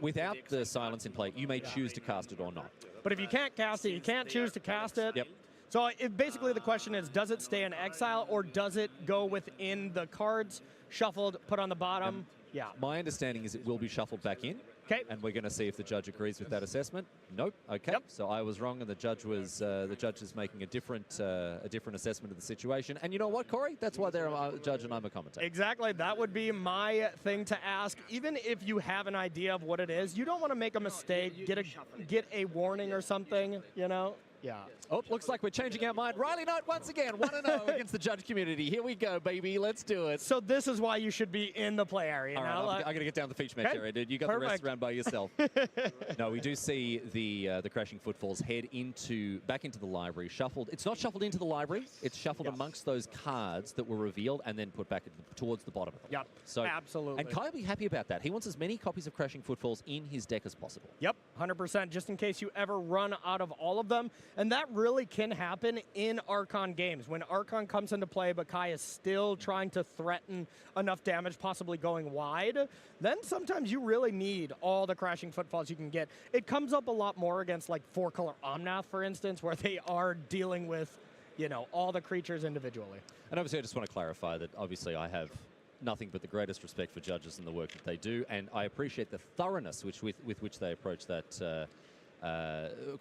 without the silence in play, you may choose to cast it or not. But if you can't cast it, you can't choose to cast it. Yep. So basically the question is, does it stay in exile or does it go within the cards, shuffled, put on the bottom? Yeah. My understanding is it will be shuffled back in. Okay. And we're going to see if the judge agrees with that assessment. Nope. Okay. Yep. So I was wrong, and the judge is making a different assessment of the situation. And you know what, Corey? That's why they're a judge and I'm a commentator. Exactly. That would be my thing to ask. Even if you have an idea of what it is, you don't want to make a mistake, get a warning or something. You know. Yeah. Oh, looks like we're changing our mind. Riley Knight once again, 1-0 against the judge community. Here we go, baby. Let's do it. So this is why you should be in the play area. All right, now, I'm going to get down the feature match area, dude. You got the rest around by yourself. No, we do see the Crashing Footfalls head back into the library, shuffled. It's not shuffled into the library. It's shuffled amongst those cards that were revealed and then put back towards the bottom of them. Yep, so, absolutely. And Kai will be happy about that. He wants as many copies of Crashing Footfalls in his deck as possible. Yep, 100%, just in case you ever run out of all of them. And that really can happen in Archon games. When Archon comes into play, but Kai is still trying to threaten enough damage, possibly going wide, then sometimes you really need all the Crashing Footfalls you can get. It comes up a lot more against like 4-color Omnath, for instance, where they are dealing with, you know, all the creatures individually. And obviously I just want to clarify that obviously I have nothing but the greatest respect for judges and the work that they do, and I appreciate the thoroughness with which they approach that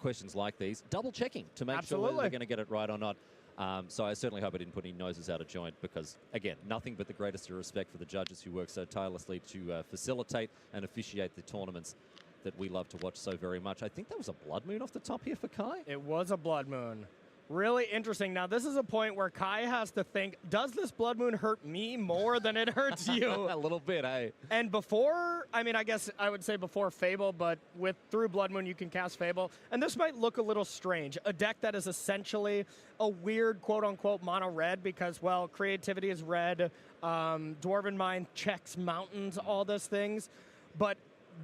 questions like these, double checking to make sure whether they're going to get it right or not. So I certainly hope I didn't put any noses out of joint because, again, nothing but the greatest respect for the judges who work so tirelessly to facilitate and officiate the tournaments that we love to watch so very much. I think that was a Blood Moon off the top here for Kai. It was a Blood Moon. Really interesting. Now, this is a point where Kai has to think, does this Blood Moon hurt me more than it hurts you? A little bit, eh? And before, I mean, I guess I would say before Fable, but through Blood Moon, you can cast Fable. And this might look a little strange. A deck that is essentially a weird, quote-unquote, mono-red because, well, creativity is red, Dwarven Mind checks mountains, all those things. But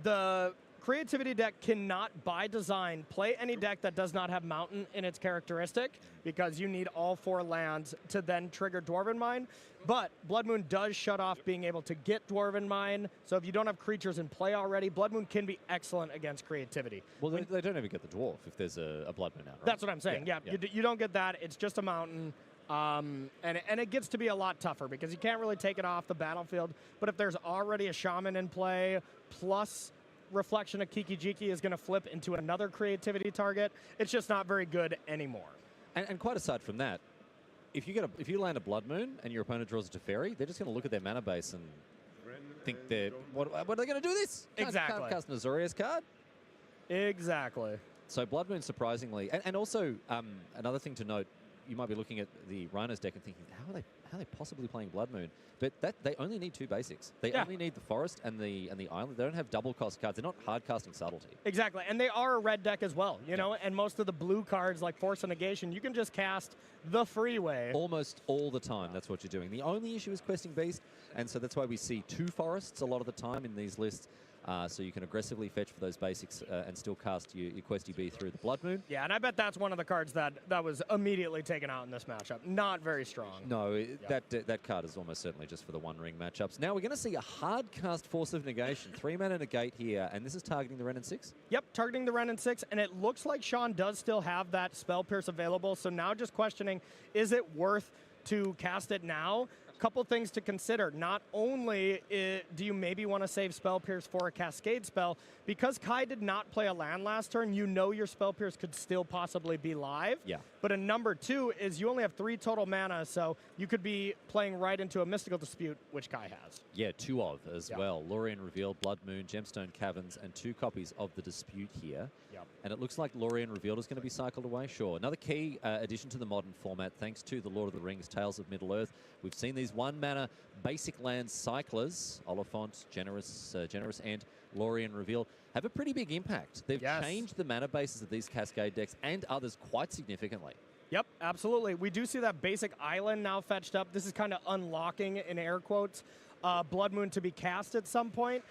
the creativity deck cannot, by design, play any deck that does not have mountain in its characteristic because you need all 4 lands to then trigger Dwarven Mine. But Blood Moon does shut off being able to get Dwarven Mine, so if you don't have creatures in play already, Blood Moon can be excellent against creativity. Well, they don't even get the Dwarf if there's a Blood Moon out, right? That's what I'm saying, yeah. You don't get that. It's just a mountain. And it gets to be a lot tougher because you can't really take it off the battlefield. But if there's already a Shaman in play, plus Reflection of Kiki Jiki is going to flip into another creativity target, it's just not very good anymore. And quite aside from that, if you land a Blood Moon and your opponent draws a Teferi, they're just going to look at their mana base and think what are they going to do this? Exactly. Can't cast an Azorius card? Exactly. So Blood Moon, surprisingly, and also another thing to note, you might be looking at the Rhinos deck and thinking, how are they possibly playing Blood Moon? But they only need 2 basics. They only need the Forest and the Island. They don't have double cost cards. They're not hard casting Subtlety. Exactly, and they are a red deck as well, you know, and most of the blue cards like Force and Negation, you can just cast the freeway. Almost all the time, that's what you're doing. The only issue is Questing Beast, and so that's why we see 2 Forests a lot of the time in these lists. So you can aggressively fetch for those basics and still cast your Questy Bee through the Blood Moon. Yeah, and I bet that's one of the cards that was immediately taken out in this matchup. Not very strong. No, that card is almost certainly just for the one-ring matchups. Now we're going to see a hard cast Force of Negation. 3-mana negate here, and this is targeting the Wrenn and 6? Yep, targeting the Wrenn and 6, and it looks like Sean does still have that Spell Pierce available, so now just questioning, is it worth to cast it now? Couple things to consider. Not only do you maybe want to save Spell Pierce for a Cascade spell, because Kai did not play a land last turn, you know your Spell Pierce could still possibly be live. Yeah. But a number 2 is you only have 3 total mana, so you could be playing right into a Mystical Dispute, which Kai has. Yeah, 2 of as well. Lorien Revealed, Blood Moon, Gemstone Caverns, and 2 copies of the Dispute here. Yep. And it looks like Lorien Revealed is going to be cycled away, sure. Another key addition to the modern format, thanks to the Lord of the Rings, Tales of Middle-earth. We've seen these 1-mana basic land cyclers, Oliphant, Generous, and Lorien Revealed, have a pretty big impact. They've changed the mana bases of these Cascade decks and others quite significantly. Yep, absolutely. We do see that basic island now fetched up. This is kind of unlocking, in air quotes, Blood Moon to be cast at some point.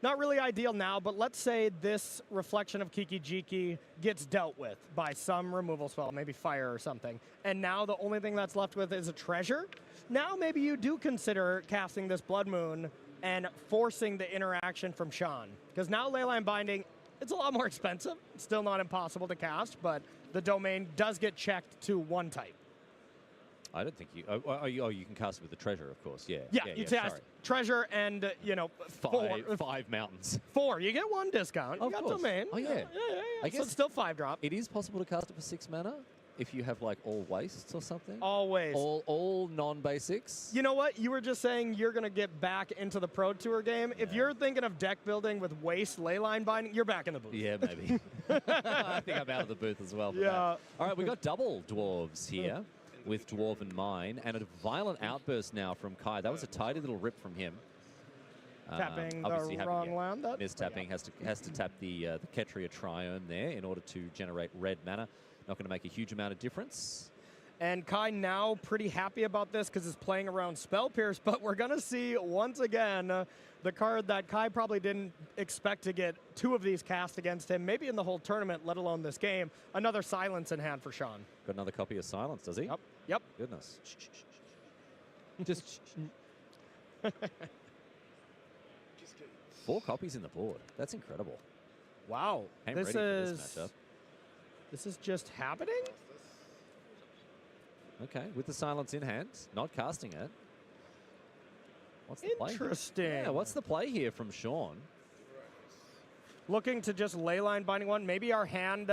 not really ideal now, but let's say this reflection of Kiki-Jiki gets dealt with by some removal spell, maybe fire or something, and now the only thing that's left with is a treasure. Now maybe you do consider casting this Blood Moon and forcing the interaction from Sean, because now Leyline Binding, it's a lot more expensive. It's still not impossible to cast, but the domain does get checked to one type. I don't think you. You can cast it with the treasure, of course. Yeah. Yeah, you cast treasure and five mountains. 4. You get 1 discount. Of You got course. domain. Oh yeah. I guess so it's still 5 drop. It is possible to cast it for 6 mana if you have like all wastes or something. Always. All non-basics. You know what? You were just saying you're going to get back into the Pro Tour game. Yeah. If you're thinking of deck building with waste Leyline Binding, you're back in the booth. Yeah, maybe. I think I'm out of the booth as well. Yeah. All right, we got double dwarves here with Dwarven Mine, and a violent outburst now from Kai. That was a tidy little rip from him. Tapping the wrong land. Mistapping has to tap the Ketria Triome there in order to generate red mana. Not going to make a huge amount of difference. And Kai now pretty happy about this because it's playing around Spell Pierce, but we're going to see once again the card that Kai probably didn't expect to get 2 of these cast against him, maybe in the whole tournament, let alone this game. Another Silence in hand for Sean. Got another copy of Silence, does he? Yep. Goodness. Just 4 copies in the board. That's incredible. Wow. Came ready for this matchup. This is just happening? Okay, with the Silence in hand, not casting it. What's the play? Interesting. Yeah, what's the play here from Sean? Looking to just Leyline Binding 1. Maybe our hand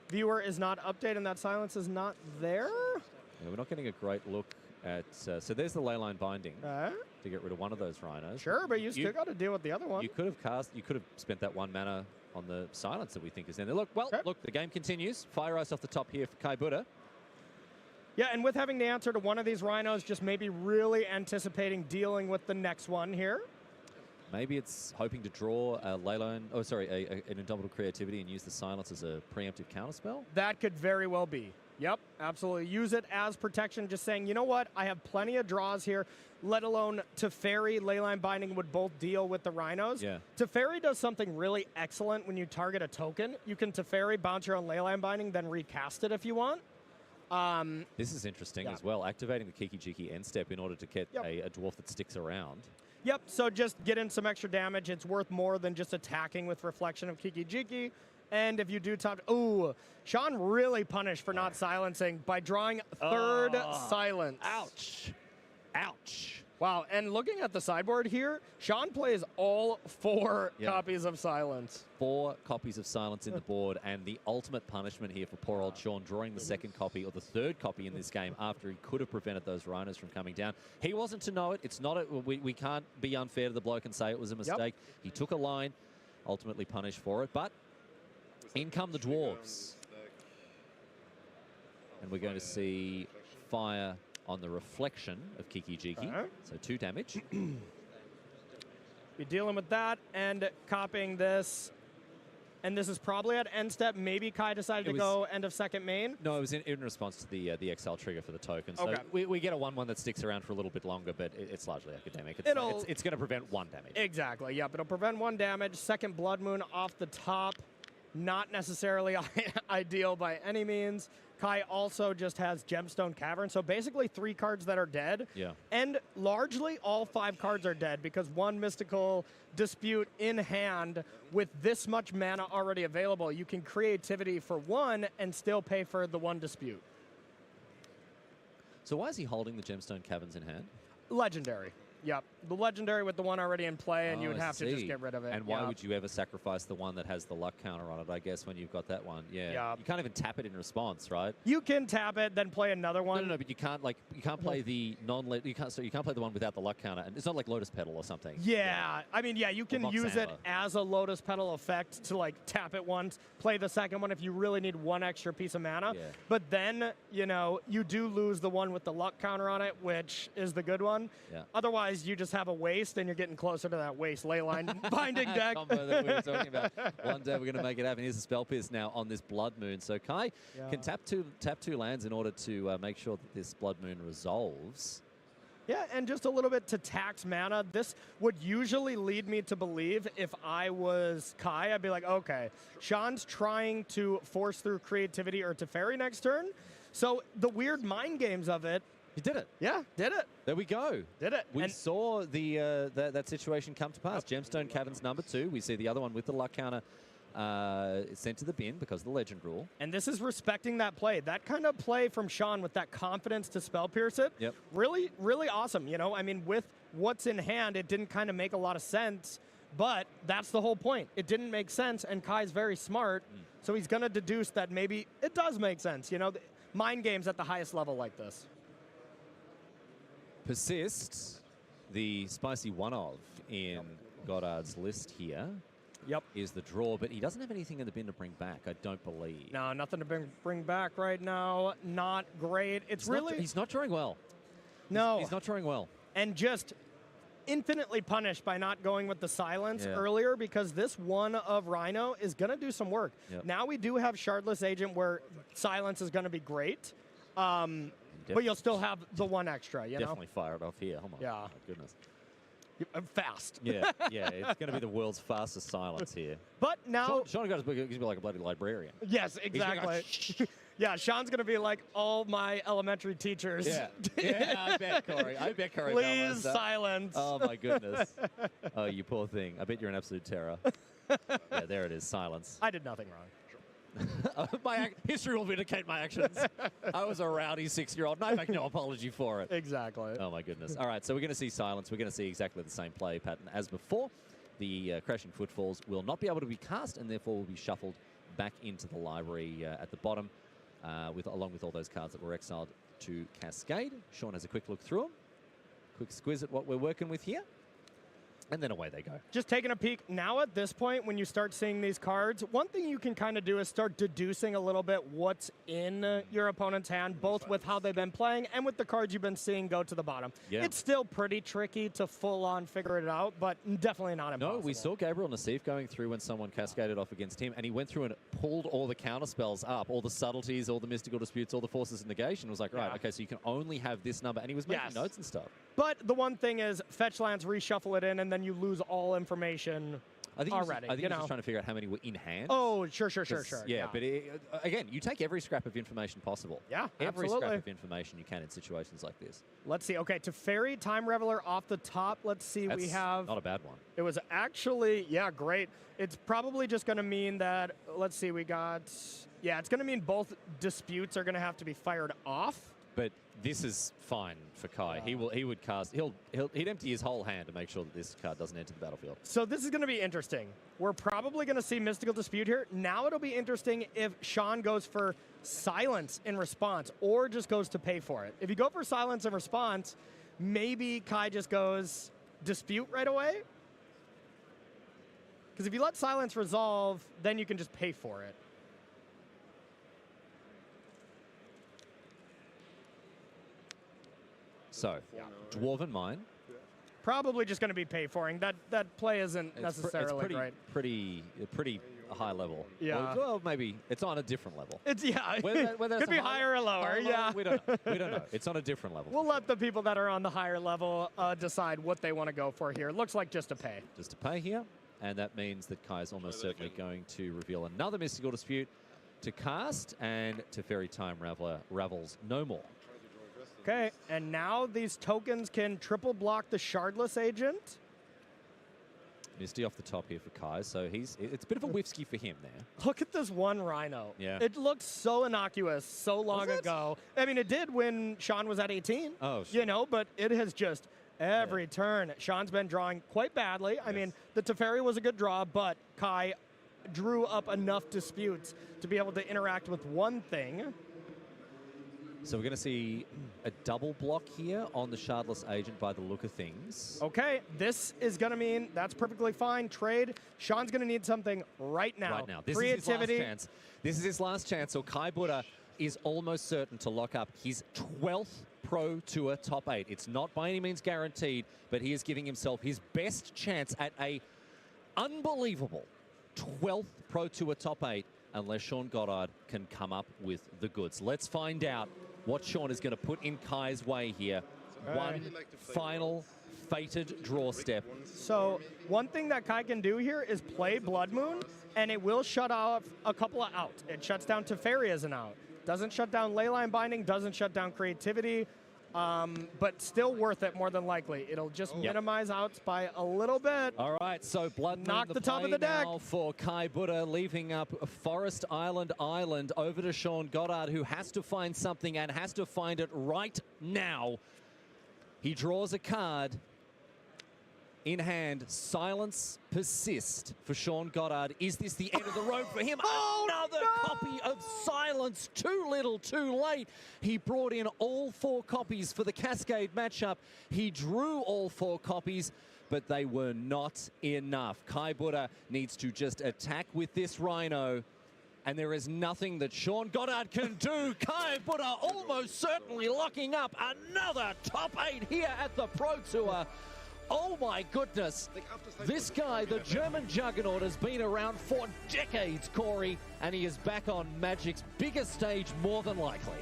viewer is not updated and that Silence is not there? Yeah, we're not getting a great look at... so there's the Leyline Binding to get rid of one of those Rhinos. Sure, but you still got to deal with the other one. You could have spent that 1 mana on the Silence that we think is in there. Look, the game continues. Fire Ice off the top here for Kai Buddha. Yeah, and with having the answer to one of these Rhinos, just maybe really anticipating dealing with the next one here. Maybe it's hoping to draw a Leyline, an Indomitable Creativity and use the Silence as a preemptive counterspell. That could very well be. Yep, absolutely. Use it as protection, just saying, you know what, I have plenty of draws here, let alone Teferi, Leyline Binding would both deal with the Rhinos. Yeah. Teferi does something really excellent when you target a token. You can Teferi, bounce your own Leyline Binding, then recast it if you want. This is interesting as well, activating the Kiki-Jiki end step in order to get a dwarf that sticks around. Yep, so just get in some extra damage. It's worth more than just attacking with Reflection of Kiki-Jiki. And if you do top... Ooh, Sean really punished for not silencing by drawing 3rd Silence. Ouch. Ouch. Wow, and looking at the sideboard here, Sean plays all 4 copies of Silence. 4 copies of Silence in the board, and the ultimate punishment here for poor old Sean, drawing the 2nd copy, or the 3rd copy in this game, after he could have prevented those Rhinos from coming down. He wasn't to know it. It's not. We can't be unfair to the bloke and say it was a mistake. He took a line, ultimately punished for it, but in come the Dwarves. And we're going to see fire on the Reflection of Kiki-Jiki, so 2 damage. Be dealing with that and copying this. And this is probably at end step. Maybe Kai decided to go end of 2nd main. No, it was in response to the XL trigger for the token. So we get a 1/1 that sticks around for a little bit longer, but it's largely academic. It's going to prevent 1 damage. Exactly, yep. It'll prevent 1 damage. 2nd Blood Moon off the top. Not necessarily ideal by any means. Kai also just has Gemstone Cavern, so basically 3 cards that are dead. Yeah. And largely all 5 cards are dead because 1 Mystical Dispute in hand with this much mana already available. You can Creativity for 1 and still pay for the 1 Dispute. So why is he holding the Gemstone Caverns in hand? Legendary. Yep, the Legendary with the 1 already in play, and you would have to just get rid of it. And why would you ever sacrifice the one that has the luck counter on it, I guess, when you've got that one? Yeah. You can't even tap it in response, right? You can tap it, then play another one. No, but you can't play the you can't play the one without the luck counter. And it's not like Lotus Petal or something. Yeah. I mean, you can use it as a Lotus Petal effect to tap it once, play the 2nd one if you really need 1 extra piece of mana. Yeah. But then, you do lose the one with the luck counter on it, which is the good one. Yeah. Otherwise, you just have a waste, and you're getting closer to that waste Leyline Binding deck. Combo that we were talking about. One day we're going to make it happen. Here's a Spell Pierce now on this Blood Moon. So Kai can tap two lands in order to make sure that this Blood Moon resolves. Yeah, and just a little bit to tax mana. This would usually lead me to believe if I was Kai, I'd be like, okay, Sean's trying to force through creativity or Teferi next turn. So the weird mind games of it. He did it. Yeah, did it. There we go. Did it. We saw the that situation come to pass. Gemstone Caverns #2. We see the other one with the luck counter sent to the bin because of the legend rule. And this is respecting that play. That kind of play from Sean with that confidence to spell pierce it. Yep. Really, really awesome. You know, I mean, with what's in hand, it didn't kind of make a lot of sense, but that's the whole point. It didn't make sense, and Kai's very smart, so he's going to deduce that maybe it does make sense. You know, mind games at the highest level like this. Persist, the spicy one-of in Goddard's list here. Yep. Is the draw, but he doesn't have anything in the bin to bring back, I don't believe. No, nothing to bring back right now. Not great. He's not drawing well. No. He's not drawing well. And just infinitely punished by not going with the silence earlier, because this one of Rhino is going to do some work. Yep. Now we do have Shardless Agent where silence is going to be great, but you'll still have the one extra, you know? Definitely fire it off here. Oh my goodness. Fast. Yeah, it's going to be the world's fastest silence here. But now... Sean got to be like a bloody librarian. Yes, exactly. Yeah, Sean's going to be like all my elementary teachers. Yeah, I bet, Corey. Please silence. Oh, my goodness. Oh, you poor thing. I bet you're an absolute terror. Yeah, there it is, silence. I did nothing wrong. History will vindicate my actions. I was a rowdy 6-year-old, and I make no apology for it. Exactly. Oh, my goodness. All right, so we're going to see silence. We're going to see exactly the same play pattern as before. The Crashing Footfalls will not be able to be cast, and therefore will be shuffled back into the library at the bottom, along with all those cards that were exiled to Cascade. Sean has a quick look through them. Quick squiz at what we're working with here. And then away they go. Just taking a peek. Now at this point, when you start seeing these cards, one thing you can kind of do is start deducing a little bit what's in your opponent's hand, both with how they've been playing and with the cards you've been seeing go to the bottom. Yeah. It's still pretty tricky to full-on figure it out, but definitely not impossible. No, we saw Gabriel Nassif going through when someone cascaded off against him, and he went through and pulled all the counterspells up, all the subtleties, all the mystical disputes, all the forces of negation. It was like, right, okay, so you can only have this number. And he was making notes and stuff. But the one thing is, fetch lands, reshuffle it in, and then you lose all information already. I think he was just trying to figure out how many were in hand. Oh, sure. Yeah, but again, you take every scrap of information possible. Yeah, every absolutely. scrap of information you can in situations like this. Let's see. Okay, Teferi, Time Reveler off the top. Let's see. That's we have not a bad one. It was actually, great. It's probably just going to mean that, let's see, we got, it's going to mean both disputes are going to have to be fired off. But this is fine for Kai. He'd empty his whole hand to make sure that this card doesn't enter the battlefield. So this is going to be interesting. We're probably going to see Mystical Dispute here. Now it'll be interesting if Sean goes for silence in response or just goes to pay for it. If you go for silence in response, maybe Kai just goes dispute right away. Because if you let silence resolve, then you can just pay for it. So, Dwarven Mine. Probably just going to be pay foring. That play isn't necessarily it's pretty high level. Yeah. Well, maybe it's on a different level. It's whether could be higher or lower. Yeah. We don't know. It's on a different level. We'll let the people that are on the higher level decide what they want to go for here. Looks like just a pay. Just a pay here, and that means that Kai is almost certainly going to reveal another Mystical Dispute to cast, and Teferi Time Raveler ravels no more. Okay, and now these tokens can triple block the Shardless Agent. Misty off the top here for Kai, so it's a bit of a whiskey for him there. Look at this one Rhino. Yeah. It looked so innocuous so long ago. I mean, it did when Sean was at 18. Oh, sure. You know, but it has just every turn. Sean's been drawing quite badly. I mean, the Teferi was a good draw, but Kai drew up enough disputes to be able to interact with one thing. So we're going to see a double block here on the Shardless Agent by the look of things. Okay, this is going to mean that's perfectly fine. Trade. Sean's going to need something right now. Right now. This Creativity. is his last chance. This is his last chance. So Kai Buddha is almost certain to lock up his 12th Pro Tour top 8. It's not by any means guaranteed, but he is giving himself his best chance at a unbelievable 12th Pro Tour top 8 unless Sean Goddard can come up with the goods. Let's find out what Sean is going to put in Kai's way here one final fated draw step. So one thing that Kai can do here is play Blood Moon, and it will shut off a couple of outs. It shuts down Teferi as an out. Doesn't shut down Leyline Binding, doesn't shut down Creativity, but still worth it more than likely. It'll just minimize outs by a little bit. All right, so Blood Moon knock the top of the deck now for Kai Buddha, leaving up Forest Island over to Sean Goddard, who has to find something and has to find it right now. He draws a card. In hand, Silence Persist for Sean Goddard. Is this the end of the road for him? Another copy of Silence. Too little, too late. He brought in all 4 copies for the Cascade matchup. He drew all 4 copies, but they were not enough. Kai Buddha needs to just attack with this Rhino, and there is nothing that Sean Goddard can do. Kai Buddha almost certainly locking up another top 8 here at the Pro Tour. Oh my goodness, this guy, the German juggernaut, has been around for decades, Corey, and he is back on Magic's biggest stage more than likely.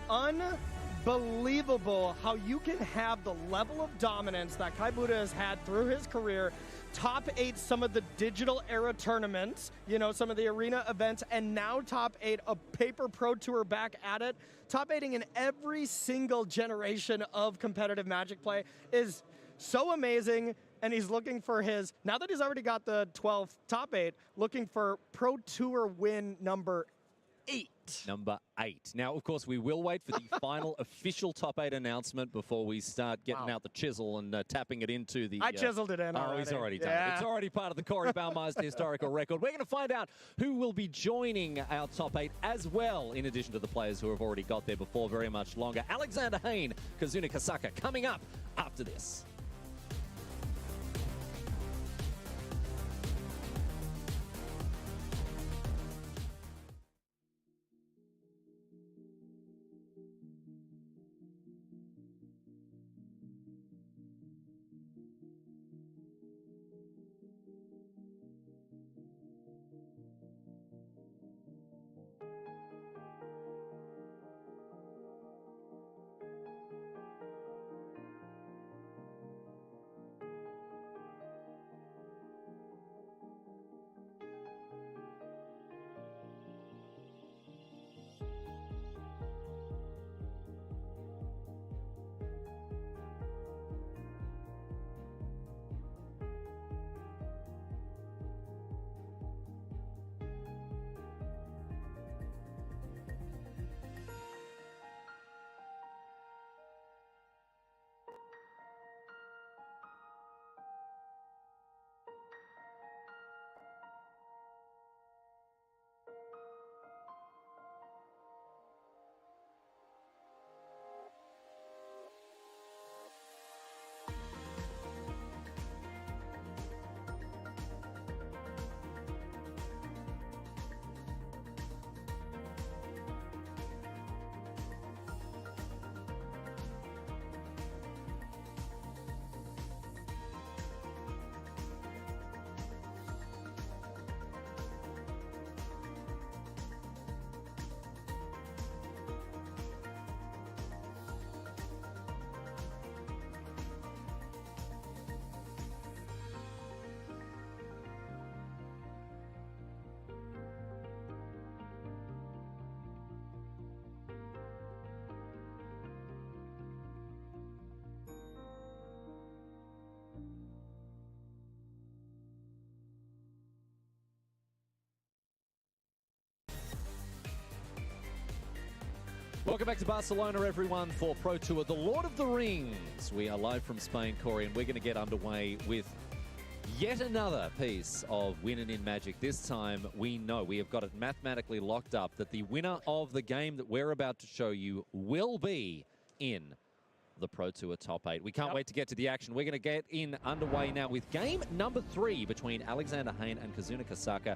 Unbelievable how you can have the level of dominance that Kai Buddha has had through his career, top 8 some of the digital era tournaments, you know, some of the arena events, and now top 8 a paper Pro Tour back at it. Top 8ing in every single generation of competitive Magic play is so amazing, and he's looking for his, now that he's already got the 12th top 8, looking for Pro Tour win number 8. Number 8. Now, of course, we will wait for the final official top 8 announcement before we start getting out the chisel and tapping it into the... I chiseled it in already. Oh, he's already done it. It's already part of the Corey Baumeister historical record. We're going to find out who will be joining our top 8 as well, in addition to the players who have already got there before very much longer. Alexander Hayne, Kazuna Kasaka, coming up after this. Welcome back to Barcelona, everyone, for Pro Tour, the Lord of the Rings. We are live from Spain, Corey, and we're going to get underway with yet another piece of winning in Magic. This time, we know, we have got it mathematically locked up, that the winner of the game that we're about to show you will be in the Pro Tour top 8. We can't wait to get to the action. We're going to get underway now with game number 3 between Alexander Hayne and Kazuna Kasaka.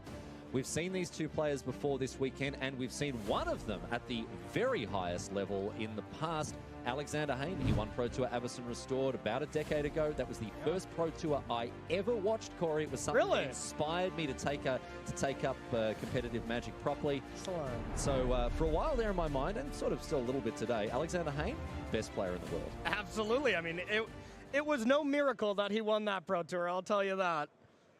We've seen these two players before this weekend, and we've seen one of them at the very highest level in the past. Alexander Hayne, he won Pro Tour Avison Restored about a decade ago. That was the first Pro Tour I ever watched, Corey. It was something that inspired me to take up competitive Magic properly. Excellent. So for a while there in my mind, and sort of still a little bit today, Alexander Hayne, best player in the world. Absolutely. I mean, it was no miracle that he won that Pro Tour, I'll tell you that.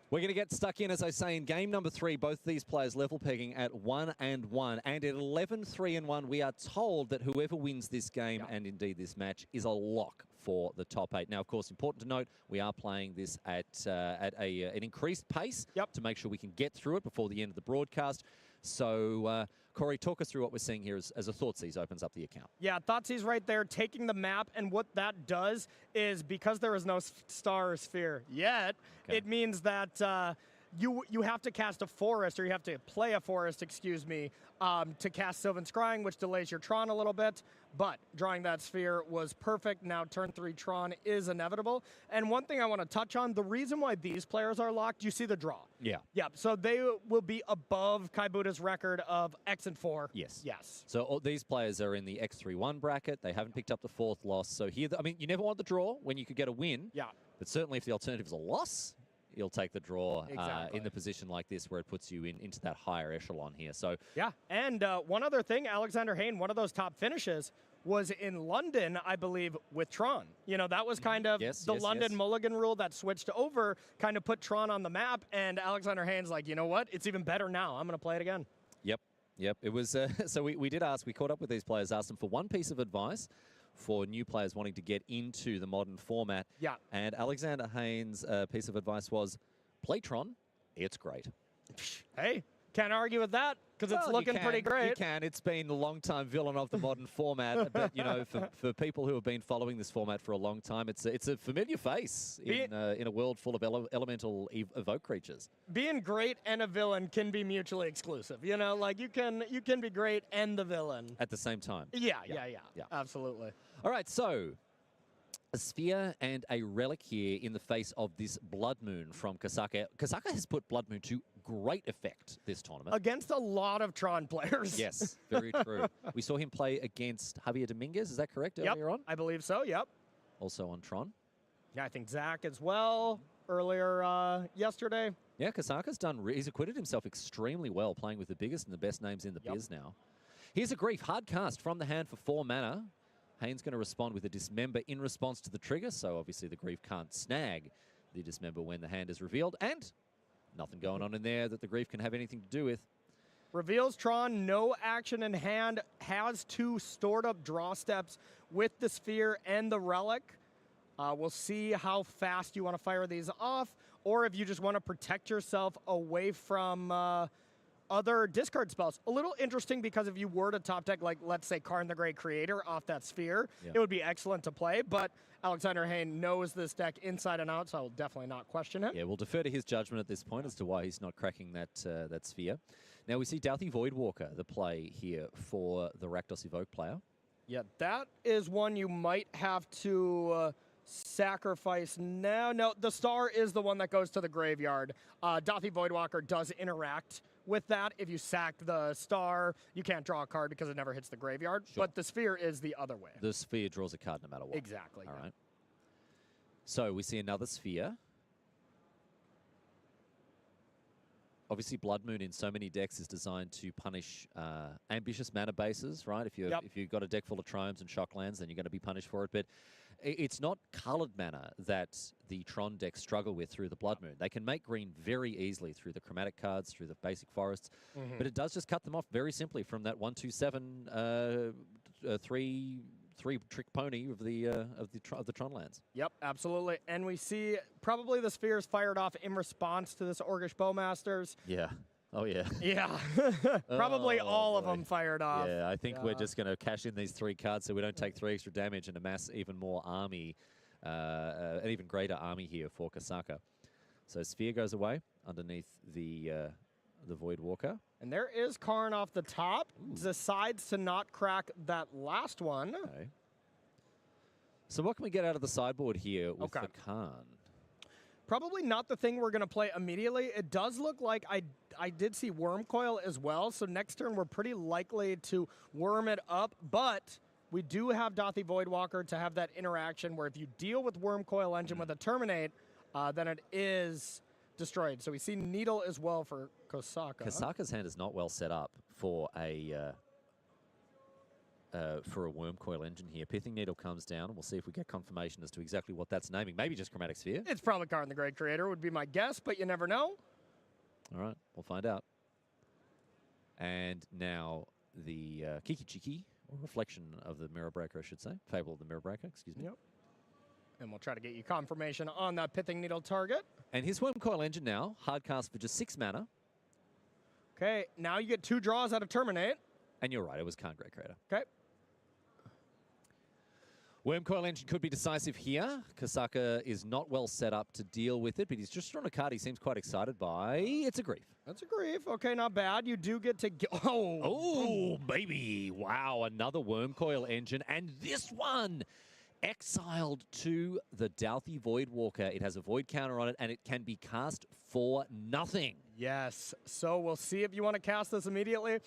We're going to get stuck in, as I say, in game number 3. Both these players level pegging at 1-1. And at 11-3-1, we are told that whoever wins this game and indeed this match is a lock for the top 8. Now, of course, important to note, we are playing this at an increased pace to make sure we can get through it before the end of the broadcast. So, Corey, talk us through what we're seeing here as a Thoughtseize opens up the account. Yeah, Thoughtseize right there, taking the map, and what that does is, because there is no star or sphere yet, it means that you have to cast a forest, or you have to play a forest, excuse me, to cast Sylvan Scrying, which delays your Tron a little bit. But drawing that sphere was perfect. Now turn 3 Tron is inevitable. And one thing I want to touch on, the reason why these players are locked, you see the draw. Yeah. Yeah, so they will be above Kai Buddha's record of X and 4. Yes. Yes. So all these players are in the X3-1 bracket. They haven't picked up the 4th loss. So here, I mean, you never want the draw when you could get a win. Yeah. But certainly if the alternative is a loss, you'll take the draw Exactly. in the position like this where it puts you into that higher echelon here. So yeah, and one other thing, Alexander Hayne, one of those top finishes was in London, I believe, with Tron. You know, that was kind of the London mulligan rule that switched over, kind of put Tron on the map, and Alexander Hayne's like, you know what? It's even better now. I'm going to play it again. Yep. It was, so we did ask, we caught up with these players, asked them for one piece of advice for new players wanting to get into the modern format. Yeah. And Alexander Hayne's piece of advice was, play Tron, it's great. Hey, can't argue with that, because it's looking pretty great. You can. It's been a long-time villain of the modern format. But, you know, for people who have been following this format for a long time, it's a familiar face in a world full of elemental evoke creatures. Being great and a villain can be mutually exclusive. You know, like you can be great and the villain. At the same time. Yeah. Absolutely. All right, so a sphere and a relic here in the face of this Blood Moon from Kasaka. Kasaka has put Blood Moon to great effect this tournament. Against a lot of Tron players. Yes, very true. We saw him play against Javier Dominguez, is that correct, earlier on? I believe so, yep. Also on Tron. Yeah, I think Zach as well, earlier yesterday. Yeah, Kasaka's he's acquitted himself extremely well, playing with the biggest and the best names in the biz now. Here's a Grief, hard cast from the hand for 4 mana. Hayne's going to respond with a Dismember in response to the trigger, so obviously the Grief can't snag the Dismember when the hand is revealed, and nothing going on in there that the Grief can have anything to do with. Reveals Tron, no action in hand, has 2 stored up draw steps with the Sphere and the Relic. We'll see how fast you want to fire these off, or if you just want to protect yourself away from other discard spells. A little interesting, because if you were to top deck, like, let's say, Karn the Great Creator off that Sphere, it would be excellent to play, but Alexander Hayne knows this deck inside and out, so I'll definitely not question him. Yeah, we'll defer to his judgment at this point as to why he's not cracking that Sphere. Now we see Douthie Voidwalker, the play here for the Rakdos Evoke player. Yeah, that is one you might have to sacrifice now. No, the star is the one that goes to the graveyard. Douthie Voidwalker does interact with that. If you sack the star, you can't draw a card because it never hits the graveyard. Sure. But the Sphere is the other way. The Sphere draws a card no matter what. Exactly. All right. So we see another Sphere. Obviously, Blood Moon in so many decks is designed to punish ambitious mana bases, right? If you've got a deck full of Triomes and Shocklands, then you're going to be punished for it. But it's not colored mana that the Tron decks struggle with through the Blood Moon. They can make green very easily through the chromatic cards, through the basic forests, but it does just cut them off very simply from that 1/2/7 three trick pony of the Tron lands. Yep, absolutely. And we see probably the Spheres fired off in response to this Orcish Bowmasters. Yeah. Oh, yeah. Yeah. Probably all of them fired off. Yeah, I think we're just going to cash in these 3 cards so we don't take 3 extra damage and amass even more army, an even greater army here for Kasaka. So Sphere goes away underneath the Voidwalker. And there is Karn off the top. Decides to not crack that last one. Okay. So what can we get out of the sideboard here with the Karn? Probably not the thing we're going to play immediately. It does look like I did see Worm Coil as well, so next turn we're pretty likely to worm it up, but we do have Dothy Voidwalker to have that interaction where if you deal with Wormcoil Engine with a Terminate, then it is destroyed. So we see Needle as well for Kosaka. Kosaka's hand is not well set up for a Wormcoil Engine here. Pithing Needle comes down, and we'll see if we get confirmation as to exactly what that's naming. Maybe just Chromatic Sphere. It's probably Karn the Great Creator would be my guess, but you never know. All right, we'll find out. And now the Kiki-Chiki, or reflection of the Mirror Breaker, I should say. Fable of the Mirror Breaker, excuse me. Yep. And we'll try to get you confirmation on that Pithing Needle target. And his Wormcoil Engine now, hard cast for just 6 mana. Okay, now you get 2 draws out of Terminate. And you're right, it was Karn Great Creator. Okay. Wormcoil Engine could be decisive here. Kosaka is not well set up to deal with it, but he's just drawn a card he seems quite excited by. It's a Grief. That's a Grief. Okay, not bad. You do get to... Oh, baby. Wow, another Wormcoil Engine. And this one exiled to the Dauthi Voidwalker. It has a Void counter on it, and it can be cast for nothing. Yes. So we'll see if you want to cast this immediately.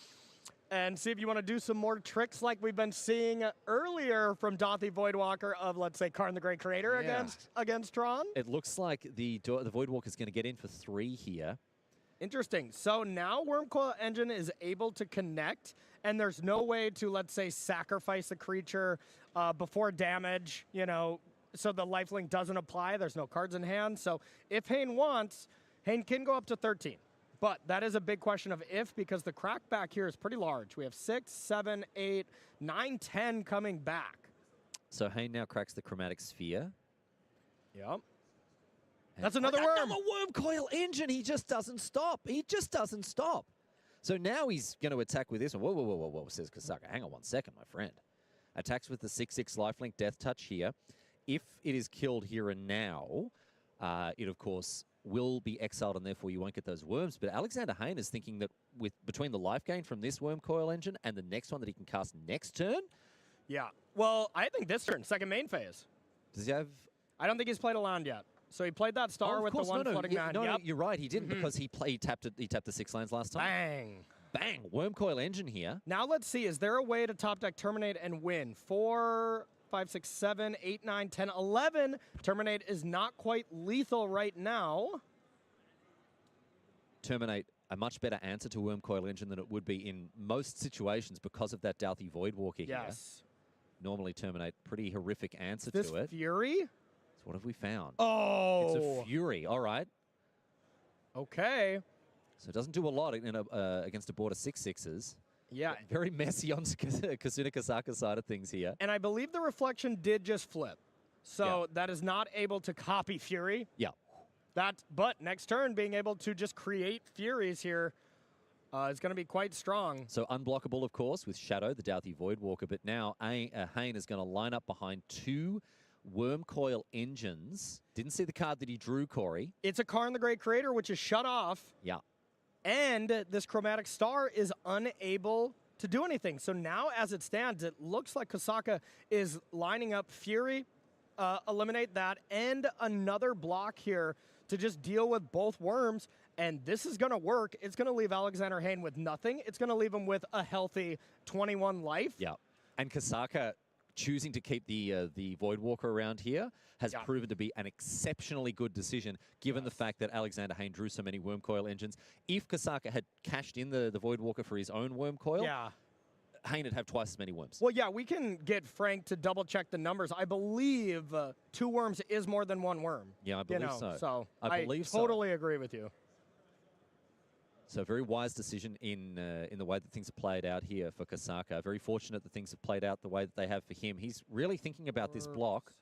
And see if you want to do some more tricks like we've been seeing earlier from Dauthi Voidwalker of, let's say, Karn the Great Creator against Tron. It looks like the Voidwalker is going to get in for 3 here. Interesting. So now Wormcoil Engine is able to connect, and there's no way to, let's say, sacrifice the creature before damage, you know, so the lifelink doesn't apply. There's no cards in hand. So if Hayne wants, Hayne can go up to 13. But that is a big question of if, because the crackback here is pretty large. We have 6, 7, 8, 9, 10 coming back. So Hayne now cracks the Chromatic Sphere. Yep. That's another worm. Another Wormcoil Engine. He just doesn't stop. He just doesn't stop. So now he's going to attack with this one. Whoa, says Kosaka. Hang on one second, my friend. Attacks with the 6/6 lifelink Death Touch here. If it is killed here and now, it, of course, will be exiled, and therefore you won't get those worms. But Alexander Hayne is thinking that between the life gain from this Wormcoil Engine and the next one that he can cast next turn. Yeah. Well, I think this turn, second main phase. Does he have? I don't think he's played a land yet. So he played that star with the one floating man. No, you're right. He didn't because he tapped the 6 lands last time. Bang. Bang. Wormcoil Engine here. Now let's see. Is there a way to top deck Terminate and win? 4, 5, 6, 7, 8, 9, 10, 11. Terminate is not quite lethal right now. Terminate, a much better answer to Wormcoil Engine than it would be in most situations because of that Dauthi Voidwalker here. Yes. Normally Terminate, pretty horrific answer this to it. Fury? So what have we found? Oh! It's a Fury, all right. Okay. So it doesn't do a lot in against a board of 6/6s. Yeah. Very messy on Kazuna Kosaka's side of things here. And I believe the reflection did just flip. So that is not able to copy Fury. Yeah. But next turn, being able to just create Furies here is going to be quite strong. So unblockable, of course, with Shadow, the Dauthi Voidwalker. But now Hayne is going to line up behind 2 Wormcoil Engines. Didn't see the card that he drew, Corey. It's a Karn the Great Creator, which is shut off. Yeah. And this Chromatic Star is unable to do anything. So now, as it stands, it looks like Kosaka is lining up Fury, eliminate that, and another block here to just deal with both worms. And this is going to work. It's going to leave Alexander Hayne with nothing. It's going to leave him with a healthy 21 life. Yeah. And Kosaka choosing to keep the Voidwalker around here has proven to be an exceptionally good decision, given the fact that Alexander Hayne drew so many Wormcoil Engines. If Kosaka had cashed in the Voidwalker for his own Wormcoil, Hayne would have twice as many worms. Well, yeah, we can get Frank to double-check the numbers. I believe 2 worms is more than 1 worm. Yeah, I believe so. So I believe totally agree with you. So a very wise decision in the way that things have played out here for Kosaka. Very fortunate that things have played out the way that they have for him. He's really thinking about this block.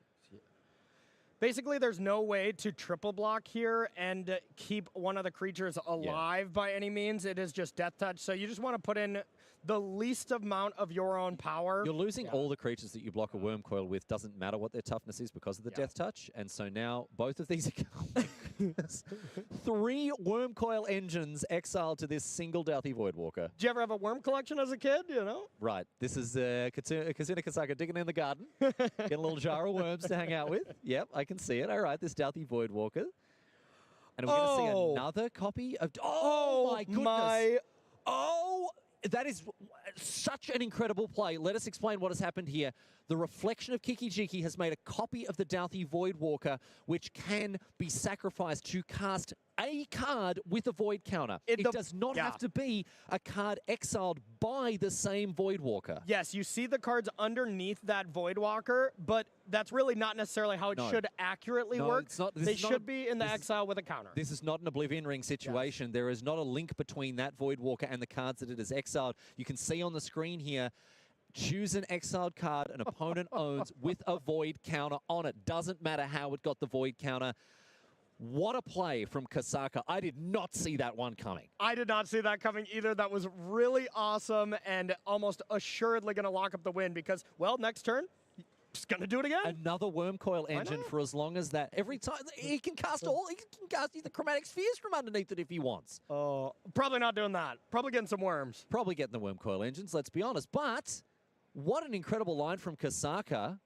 Basically, there's no way to triple block here and keep one of the creatures alive by any means. It is just Death Touch. So you just want to put in the least amount of your own power. You're losing all the creatures that you block a Wormcoil with. Doesn't matter what their toughness is because of the Death Touch. And so now both of these are 3 Wormcoil Engines exiled to this single Dauthi Voidwalker. Did you ever have a worm collection as a kid, you know? Right. This is Kazuna Kosaka digging in the garden. Getting a little jar of worms to hang out with. Yep, I can see it. All right, this Dauthi Voidwalker. And we're going to see another copy of... Oh, my goodness. Oh, that is such an incredible play. Let us explain what has happened here. The reflection of Kiki-Jiki has made a copy of the Douthie Voidwalker, which can be sacrificed to cast a card with a Void counter. It does not have to be a card exiled by the same Voidwalker. Yes, you see the cards underneath that Voidwalker, but that's really not necessarily how it should accurately work. It's not, they should be in the exile with a counter. This is not an Oblivion Ring situation. Yes. There is not a link between that Voidwalker and the cards that it has exiled. You can see on the screen here, choose an exiled card an opponent owns with a Void counter on it. Doesn't matter how it got the Void counter. What a play from Kasaka. I did not see that one coming. I did not see that coming either. That was really awesome and almost assuredly going to lock up the win because, well, next turn, just going to do it again. Another Wormcoil engine for as long as that. Every time, he can cast he can cast the Chromatic Spheres from underneath it if he wants. Oh, probably not doing that. Probably getting some worms. Probably getting the Wormcoil engines, let's be honest. But what an incredible line from Kasaka.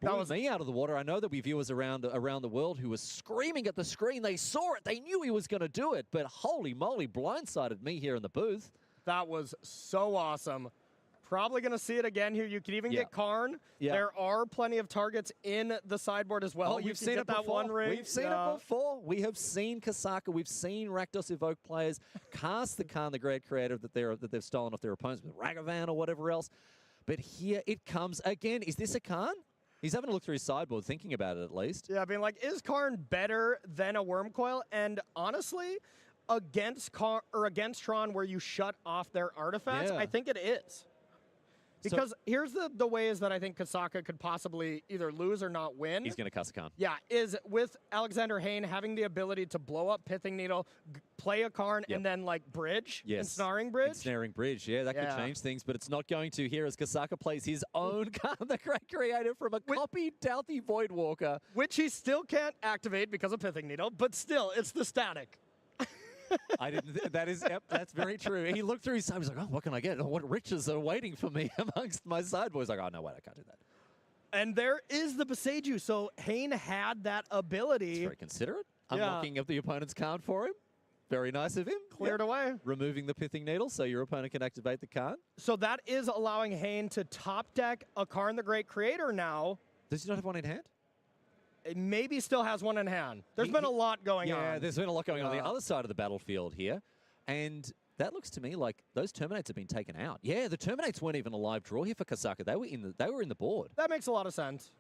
That was me out of the water. I know there'll be viewers around the world who were screaming at the screen. They saw it. They knew he was going to do it. But holy moly, blindsided me here in the booth. That was so awesome. Probably going to see it again here. You could even get Karn. There are plenty of targets in the sideboard as well. We've seen it before. One ring. We've seen it before. We have seen Kasaka. We've seen Rakdos Evoke players cast the Karn, the Great Creator that they've stolen off their opponents with Ragavan or whatever else. But here it comes again. Is this a Karn? He's having a look through his sideboard, thinking about it at least. Yeah, being like, is Karn better than a Wormcoil? And honestly, against Tron, where you shut off their artifacts, I think it is. Because here's the ways that I think Kasaka could possibly either lose or not win. He's going to cast a Karn. Yeah, is with Alexander Hayne having the ability to blow up Pithing Needle, play a Karn, and then like bridge, Ensnaring Bridge. Ensnaring Bridge, yeah, that could change things, but it's not going to here as Kasaka plays his own Karn, the Great Creator, from a copied Douthie Voidwalker. Which he still can't activate because of Pithing Needle, but still, it's the static. I didn't. That's very true. He looked through his side. He's like, oh, what can I get? What riches are waiting for me amongst my sideboards? Like, oh no, wait, I can't do that. And there is the Boseiju. So Hayne had that ability. It's very considerate. Unlocking of the opponent's card for him. Very nice of him. Cleared away. Removing the Pithing Needle so your opponent can activate the card. So that is allowing Hayne to top deck a Karn the Great Creator now. Does he not have one in hand? It maybe still has one in hand. There's been a lot going on. Yeah, there's been a lot going on the other side of the battlefield here. And that looks to me like those Terminates have been taken out. Yeah, the Terminates weren't even a live draw here for Kasaka. They were in the board. That makes a lot of sense.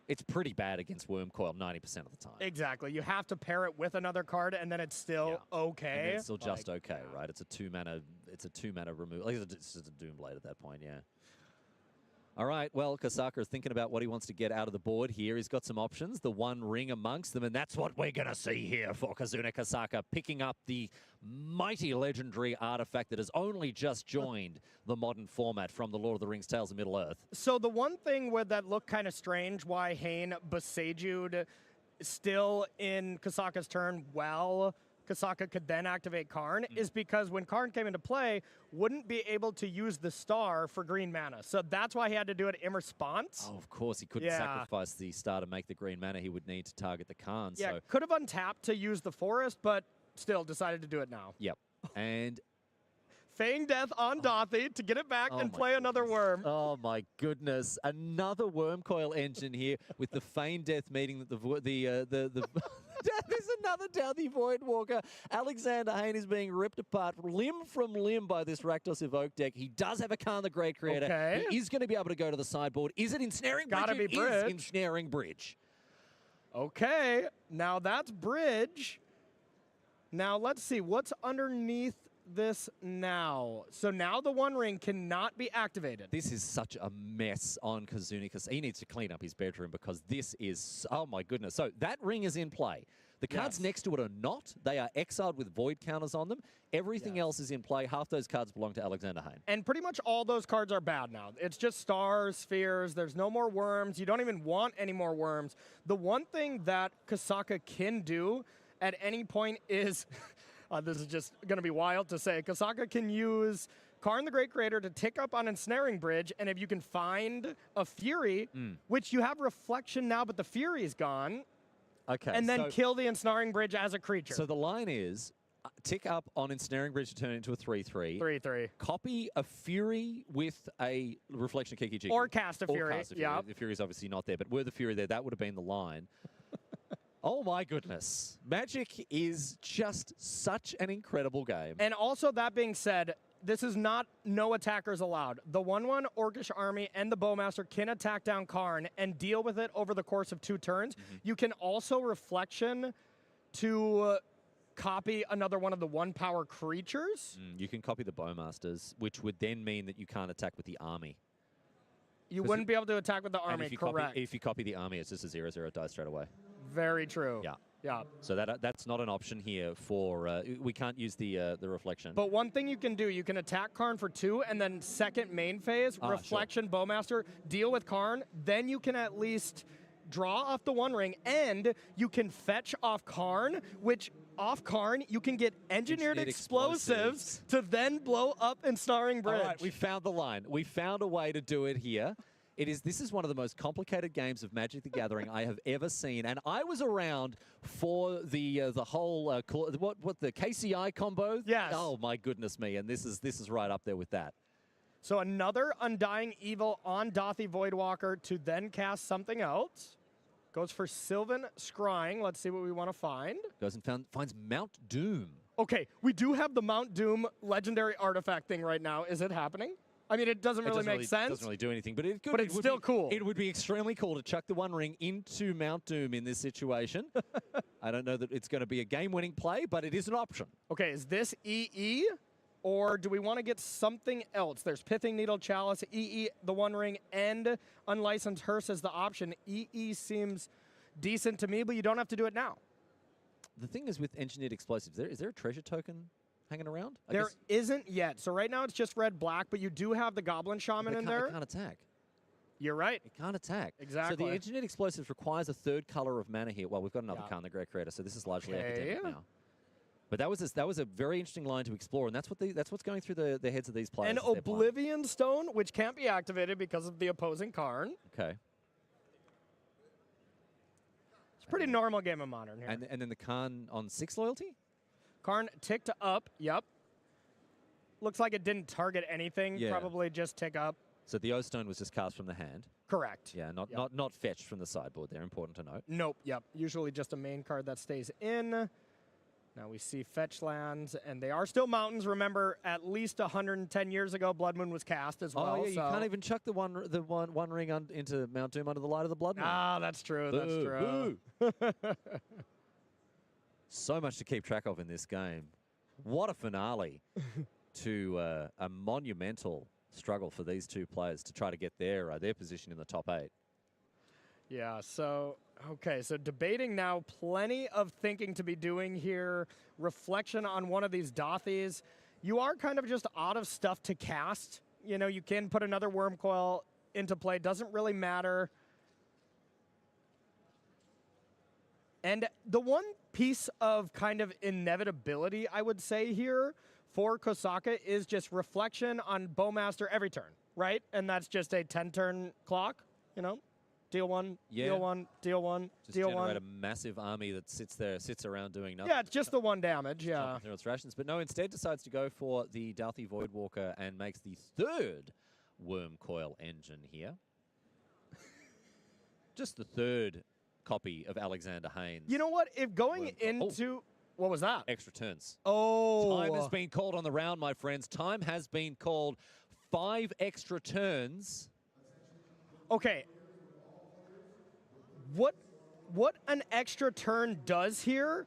It's pretty bad against Wormcoil 90% of the time. Exactly. You have to pair it with another card, and then it's still okay. And then it's still just okay, right? It's a 2-mana. It's a 2-mana removal. It's just a Doomblade at that point. Yeah. All right, well, Kasaka is thinking about what he wants to get out of the board here. He's got some options, the One Ring amongst them, and that's what we're going to see here for Kazuna Kasaka, picking up the mighty legendary artifact that has only just joined the modern format from the Lord of the Rings Tales of Middle-earth. So the one thing where that looked kind of strange, why Hayne Boseju'd still in Kasaka's turn, Kasaka could then activate Karn, is because when Karn came into play, wouldn't be able to use the star for green mana. So that's why he had to do it in response. Oh, of course. He couldn't sacrifice the star to make the green mana. He would need to target the Karn. Yeah, so. Could have untapped to use the forest, but still decided to do it now. Yep. And Feign Death on Dauthi to get it back and play another worm. Oh my goodness. Another Wormcoil engine here with the Feign Death meeting that there's another Douthie Voidwalker. Alexander Hayne is being ripped apart limb from limb by this Rakdos Evoke deck. He does have a Karn the Great Creator. Okay. He is going to be able to go to the sideboard. Is it Ensnaring Bridge? Gotta be Bridge. It is Ensnaring Bridge. Okay. Now that's Bridge. Now let's see. What's underneath this now? So now the One Ring cannot be activated. This is such a mess on Kazuna because he needs to clean up his bedroom because this is, oh my goodness. So that ring is in play. The cards next to it are not. They are exiled with void counters on them. Everything else is in play. Half those cards belong to Alexander Hayne. And pretty much all those cards are bad now. It's just stars, spheres. There's no more worms. You don't even want any more worms. The one thing that Kasaka can do at any point is... this is just going to be wild to say. Kasaka can use Karn the Great Creator to tick up on Ensnaring Bridge, and if you can find a Fury, which you have Reflection now, but the Fury's gone, okay, and then kill the Ensnaring Bridge as a creature. So the line is, tick up on Ensnaring Bridge to turn it into a 3/3. 3/3. Copy a Fury with a Reflection Kiki Jiki. Or cast a Fury. Yeah. The Fury's obviously not there, but were the Fury there, that would have been the line. Oh my goodness. Magic is just such an incredible game. And also, that being said, this is not no attackers allowed. The 1/1 Orcish army and the Bowmaster can attack down Karn and deal with it over the course of 2 turns. You can also Reflection to copy another one of the 1-power creatures. You can copy the Bowmasters, which would then mean that you can't attack with the army. You wouldn't be able to attack with the army, correct. If you copy the army, it's just a 0/0 die straight away. Very true. Yeah. Yeah. So that's not an option here for, we can't use the Reflection. But one thing you can do, you can attack Karn for 2, and then second main phase, Reflection, sure. Bowmaster, deal with Karn, then you can at least draw off the One Ring, and you can fetch off Karn, which off Karn, you can get Engineered Explosives to then blow up Ensnaring Bridge. All right, we found the line. We found a way to do it here. This is one of the most complicated games of Magic the Gathering I have ever seen, and I was around for the whole what the KCI combos. Yes. Oh my goodness me! And this is right up there with that. So another Undying Evil on Dothy Voidwalker to then cast something else. Goes for Sylvan Scrying. Let's see what we want to find. Goes and finds Mount Doom. Okay, we do have the Mount Doom legendary artifact thing right now. Is it happening? I mean, it doesn't really make sense. It doesn't really do anything, but it could. But it's still cool. It would be extremely cool to chuck the One Ring into Mount Doom in this situation. I don't know that it's going to be a game-winning play, but it is an option. Okay, is this EE, or do we want to get something else? There's Pithing Needle Chalice, EE, the One Ring, and Unlicensed Hearse as the option. EE seems decent to me, but you don't have to do it now. The thing is with Engineered Explosives, is there a treasure token hanging around? There isn't yet. So right now it's just red-black, but you do have the Goblin Shaman in there. It can't attack. You're right. It can't attack. Exactly. So the Engineered Explosives requires a 3rd color of mana here. Well, we've got another Khan the Great Creator, so this is largely academic now. But that was a very interesting line to explore, and that's what's going through the heads of these players. And Oblivion Stone, which can't be activated because of the opposing Karn. Okay. It's a pretty normal game of Modern here. And then the Karn on 6 loyalty? Karn ticked up, yep. Looks like it didn't target anything, probably just tick up. So the O-Stone was just cast from the hand? Correct. Yeah, not fetched from the sideboard there, important to note. Nope, yep. Usually just a main card that stays in. Now we see fetch lands, and they are still mountains. Remember, at least 110 years ago, Blood Moon was cast as well. Oh, yeah, you can't even chuck the one ring into Mount Doom under the light of the Blood Moon. Ah, that's true, that's true. So much to keep track of in this game. What a finale to a monumental struggle for these two players to try to get their position in the top 8. Yeah, so, okay, so debating now, plenty of thinking to be doing here. Reflection on one of these Dothys. You are kind of just out of stuff to cast. You know, you can put another Worm Coil into play. Doesn't really matter. And the one piece of kind of inevitability, I would say here, for Kosaka is just Reflection on Bowmaster every turn, right? And that's just a 10-turn clock, you know? Deal 1, deal 1, deal 1, just deal 1. Generate a massive army that sits around doing nothing. Yeah, it's just the 1 damage, yeah. Through its rations. But no, instead decides to go for the Dalthy Voidwalker and makes the 3rd Worm Coil engine here. Just the 3rd copy of Alexander Haynes. You know what? If going into... What was that? Extra turns. Oh. Time has been called on the round, my friends. Time has been called. 5 extra turns. Okay. What an extra turn does here,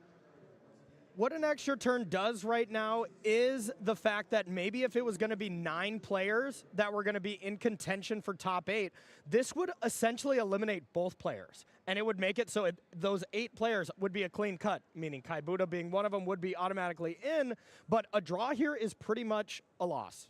what an extra turn does right now is the fact that maybe if it was going to be 9 players that were going to be in contention for top 8, this would essentially eliminate both players. And it would make it so those 8 players would be a clean cut, meaning Kai Buddha being one of them would be automatically in, but a draw here is pretty much a loss.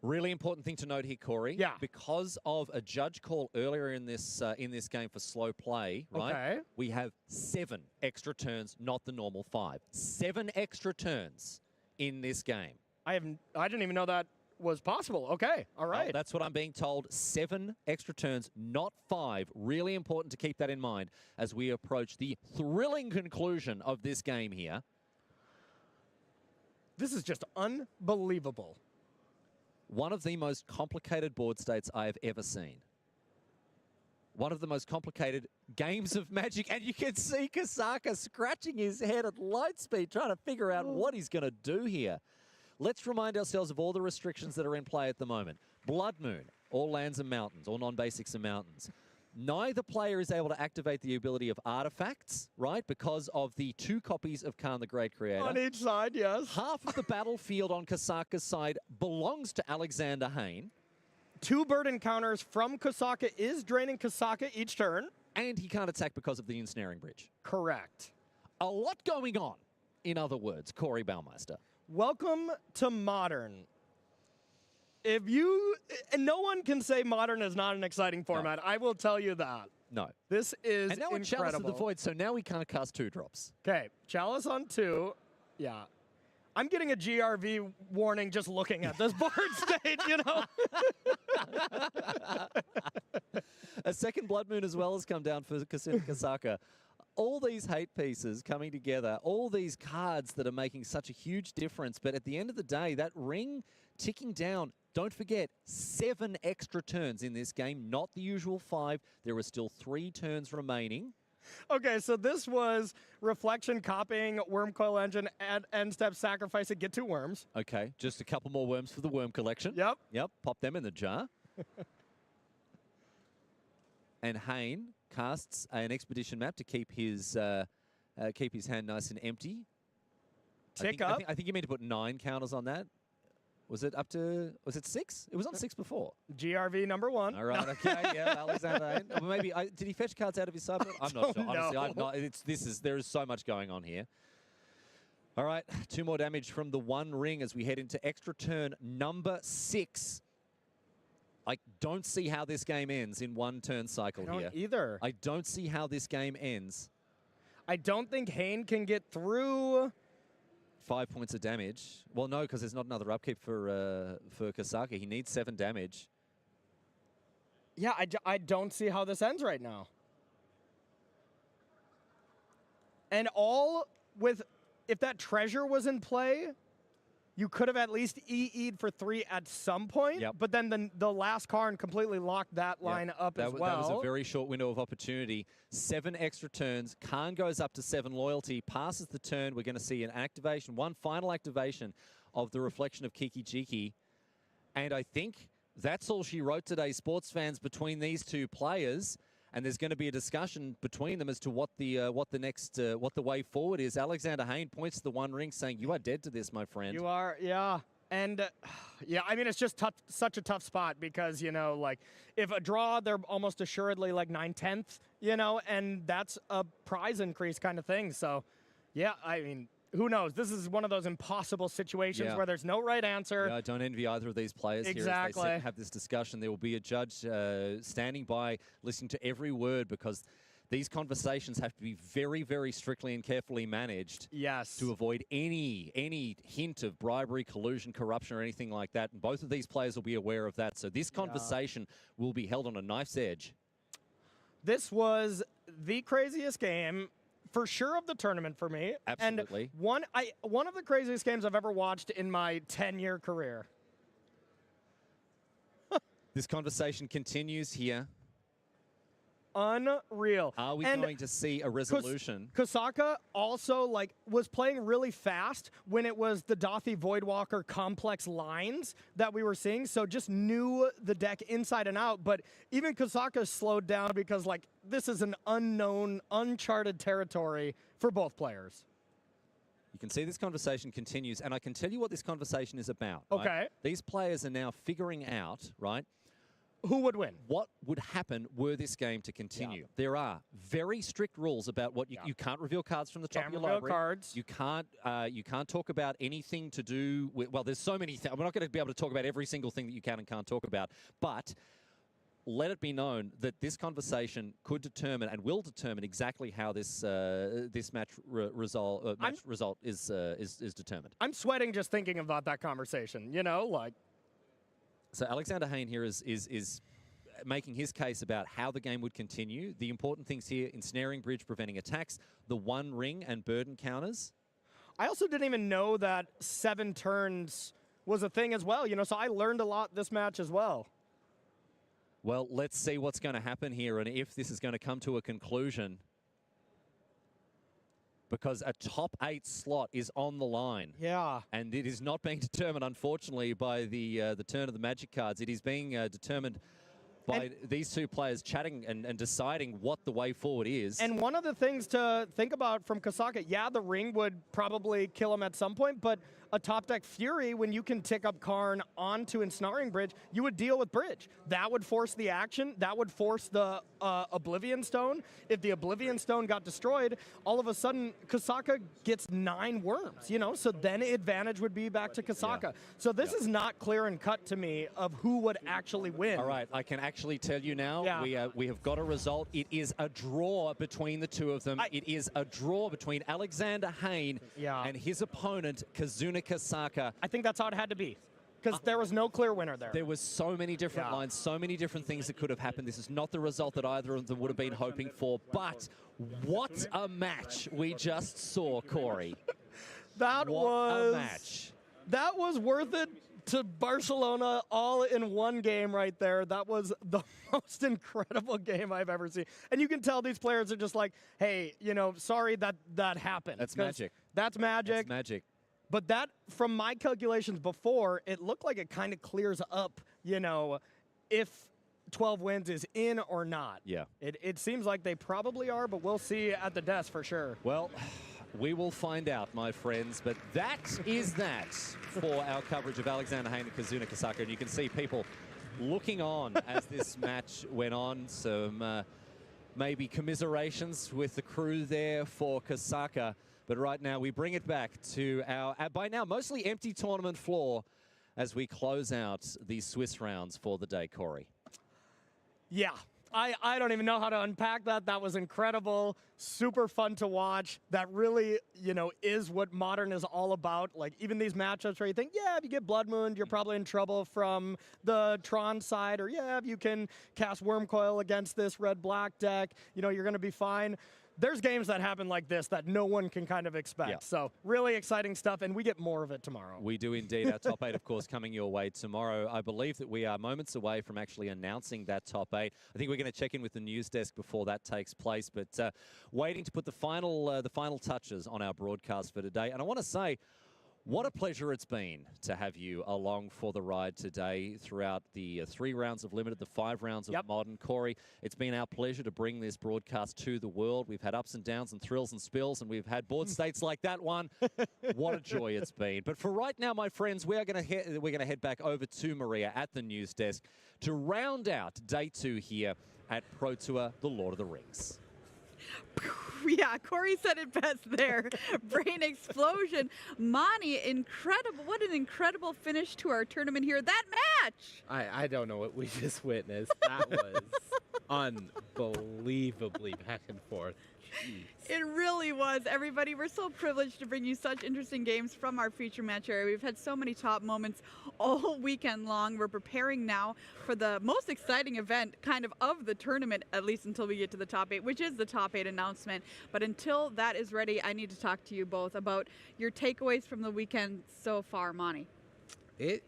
Really important thing to note here, Corey. Yeah. Because of a judge call earlier in this game for slow play, right? Okay. We have 7 extra turns, not the normal 5. 7 extra turns in this game. I didn't even know that was possible. Okay. All right. Oh, that's what I'm being told. 7 extra turns, not 5. Really important to keep that in mind as we approach the thrilling conclusion of this game here. This is just unbelievable. One of the most complicated board states I have ever seen. One of the most complicated games of Magic, and you can see Kasaka scratching his head at light speed, trying to figure out what he's going to do here. Let's remind ourselves of all the restrictions that are in play at the moment. Blood Moon, all lands and mountains, all non-basics and mountains. Neither player is able to activate the ability of artifacts, right, because of the 2 copies of Khan the Great Creator. On each side, yes. Half of the battlefield on Kasaka's side belongs to Alexander Hayne. 2 bird encounters from Kasaka is draining Kasaka each turn. And he can't attack because of the ensnaring bridge. Correct. A lot going on, in other words, Corey Baumeister. Welcome to Modern. No one can say Modern is not an exciting format. No. I will tell you that. No. This is and now incredible. Chalice of the Void, so now we can't cast 2-drops. Okay, Chalice on 2. Yeah. I'm getting a GRV warning just looking at this board state, you know? A second Blood Moon as well has come down for Kasaka. All these hate pieces coming together, all these cards that are making such a huge difference, but at the end of the day, that ring ticking down, don't forget, 7 extra turns in this game, not the usual 5. There are still 3 turns remaining. Okay, so this was Reflection, copying, Wormcoil Engine, end step, sacrifice it, get 2 worms. Okay, just a couple more worms for the worm collection. Yep. Yep, pop them in the jar. And Hayne casts an expedition map to keep his hand nice and empty. Tick up. I think you mean to put 9 counters on that. Was it up to, was it 6? It was on 6 before. GRV number 1. All right, okay, yeah, Alexander Hayne. Or maybe, did he fetch cards out of his sideboard? I'm not sure, honestly. I'm not, there is so much going on here. All right, 2 more damage from the 1 ring as we head into extra turn number 6. I don't see how this game ends in 1 turn cycle here. I don't either. I don't see how this game ends. I don't think Hayne can get through. 5 points of damage. Well, no, because there's not another upkeep for Kasaka. He needs 7 damage. Yeah, I don't see how this ends right now. And all with, if that treasure was in play, you could have at least EE'd for 3 at some point, but then the last Karn completely locked that line up as well. That was a very short window of opportunity. 7 extra turns. Karn goes up to 7 loyalty, passes the turn. We're going to see an activation, 1 final activation of the Reflection of Kiki Jiki. And I think that's all she wrote today, sports fans, between these 2 players. And there's going to be a discussion between them as to what the way forward is. Alexander Hayne points to the 1 ring, saying, "You are dead to this, my friend." You are, yeah. And yeah, I mean, it's just such a tough spot because, you know, like if a draw, they're almost assuredly like 9/10, you know, and that's a prize increase kind of thing. So, yeah, I mean, who knows? This is one of those impossible situations where there's no right answer. Yeah, I don't envy either of these players here as they have this discussion. There will be a judge standing by, listening to every word, because these conversations have to be very, very strictly and carefully managed. Yes. To avoid any hint of bribery, collusion, corruption, or anything like that. And both of these players will be aware of that. So this conversation will be held on a knife's edge. This was the craziest game for sure of the tournament for me. Absolutely. And one of the craziest games I've ever watched in my 10-year career. This conversation continues here. Unreal. Are we going to see a resolution? Kasaka also was playing really fast when it was the Dothi Voidwalker complex lines that we were seeing, so just knew the deck inside and out. But even Kasaka slowed down because this is an unknown, uncharted territory for both players. You can see this conversation continues, and I can tell you what this conversation is about. Okay. Right? These players are now figuring out, right, who would win? What would happen were this game to continue? Yeah. There are very strict rules about what you can't reveal cards from the top of your library. Cards. You can't talk about anything to do with. Well, there's so many things. We're not going to be able to talk about every single thing that you can and can't talk about. But let it be known that this conversation could determine and will determine exactly how this match result is determined. I'm sweating just thinking about that conversation. You know, So Alexander Hayne here is making his case about how the game would continue. The important things here: ensnaring bridge, preventing attacks, the 1 ring and burden counters. I also didn't even know that 7 turns was a thing as well, so I learned a lot this match as well. Well, let's see what's going to happen here and if this is going to come to a conclusion. Because a top 8 slot is on the line. Yeah. And it is not being determined, unfortunately, by the turn of the Magic cards. It is being determined by these two players chatting and deciding what the way forward is. And one of the things to think about from Kasaka, yeah, the ring would probably kill him at some point, but a top deck Fury, when you can tick up Karn onto Ensnaring Bridge, you would deal with Bridge. That would force the action. That would force the Oblivion Stone. If the Oblivion Stone got destroyed, all of a sudden Kasaka gets 9 worms, so then advantage would be back to Kasaka. Yeah. So this is not clear and cut to me of who would actually win. All right, I can actually tell you now, we have got a result. It is a draw between the two of them. It is a draw between Alexander Hayne and his opponent, Kazuna Kasaka. I think that's how it had to be, because there was no clear winner there. There was so many different lines, so many different things that could have happened. This is not the result that either of them would have been hoping for, but what a match we just saw, Corey. That was worth it to Barcelona all in one game right there. That was the most incredible game I've ever seen. And you can tell these players are just like, hey, sorry that happened. That's magic. That's magic. That's magic. But that, from my calculations before, it looked like it kind of clears up, if 12 wins is in or not. Yeah. It seems like they probably are, but we'll see at the desk for sure. Well, we will find out, my friends. But that is that for our coverage of Alexander Hayne and Kazuna Kasaka. And you can see people looking on as this match went on. Some maybe commiserations with the crew there for Kasaka. But right now, we bring it back to our, by now, mostly empty tournament floor as we close out the Swiss rounds for the day, Corey. Yeah, I don't even know how to unpack that. That was incredible, super fun to watch. That really, is what Modern is all about. Like, even these matchups where you think, yeah, if you get Blood Moon, you're probably in trouble from the Tron side, or yeah, if you can cast Wormcoil against this red-black deck, you're going to be fine. There's games that happen like this that no one can kind of expect. Yeah. So really exciting stuff, and we get more of it tomorrow. We do indeed. Our top 8, of course, coming your way tomorrow. I believe that we are moments away from actually announcing that top 8. I think we're going to check in with the news desk before that takes place, but waiting to put the final touches on our broadcast for today. And I want to say, what a pleasure it's been to have you along for the ride today throughout the 3 rounds of Limited, the 5 rounds of Modern. Corey, it's been our pleasure to bring this broadcast to the world. We've had ups and downs and thrills and spills, and we've had board states like that one. What a joy it's been. But for right now, my friends, we're going to head back over to Maria at the news desk to round out day 2 here at Pro Tour, the Lord of the Rings. Yeah, Corey said it best there. Brain explosion. Mani, incredible. What an incredible finish to our tournament here. That match! I don't know what we just witnessed. That was unbelievably back and forth. Jeez. It really was, everybody. We're so privileged to bring you such interesting games from our feature match area. We've had so many top moments all weekend long. We're preparing now for the most exciting event kind of the tournament, at least until we get to the top 8, which is the top 8 announcement. But until that is ready, I need to talk to you both about your takeaways from the weekend so far, Mani. Other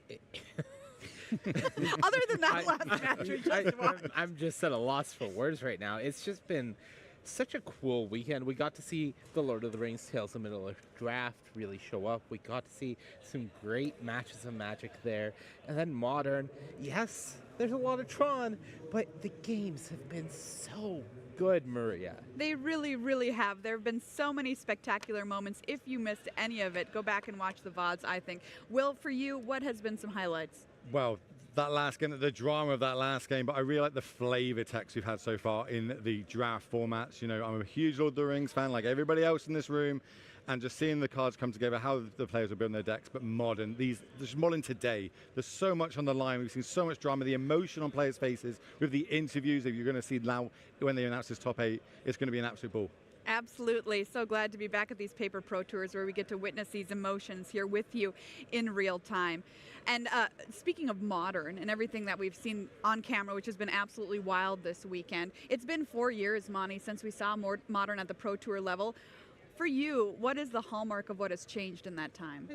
than that last match we just watched. I'm just at a loss for words right now. It's just been such a cool weekend. We got to see the Lord of the Rings Tales of Middle-earth draft really show up. We got to see some great matches of Magic there. And then Modern, yes, there's a lot of Tron, but the games have been so good, Maria. They really, really have. There have been so many spectacular moments. If you missed any of it, go back and watch the VODs, I think. Will, for you, what has been some highlights? Well, that last game, the drama of that last game, but I really like the flavor text we've had so far in the draft formats. I'm a huge Lord of the Rings fan, like everybody else in this room, and just seeing the cards come together, how the players are building their decks, but Modern, this Modern today, there's so much on the line. We've seen so much drama, the emotion on players' faces with the interviews that you're going to see now when they announce this top 8. It's going to be an absolute ball. Absolutely. So glad to be back at these paper Pro Tours where we get to witness these emotions here with you in real time. And speaking of Modern and everything that we've seen on camera, which has been absolutely wild this weekend, it's been 4 years, Mani, since we saw Modern at the Pro Tour level. For you, what is the hallmark of what has changed in that time?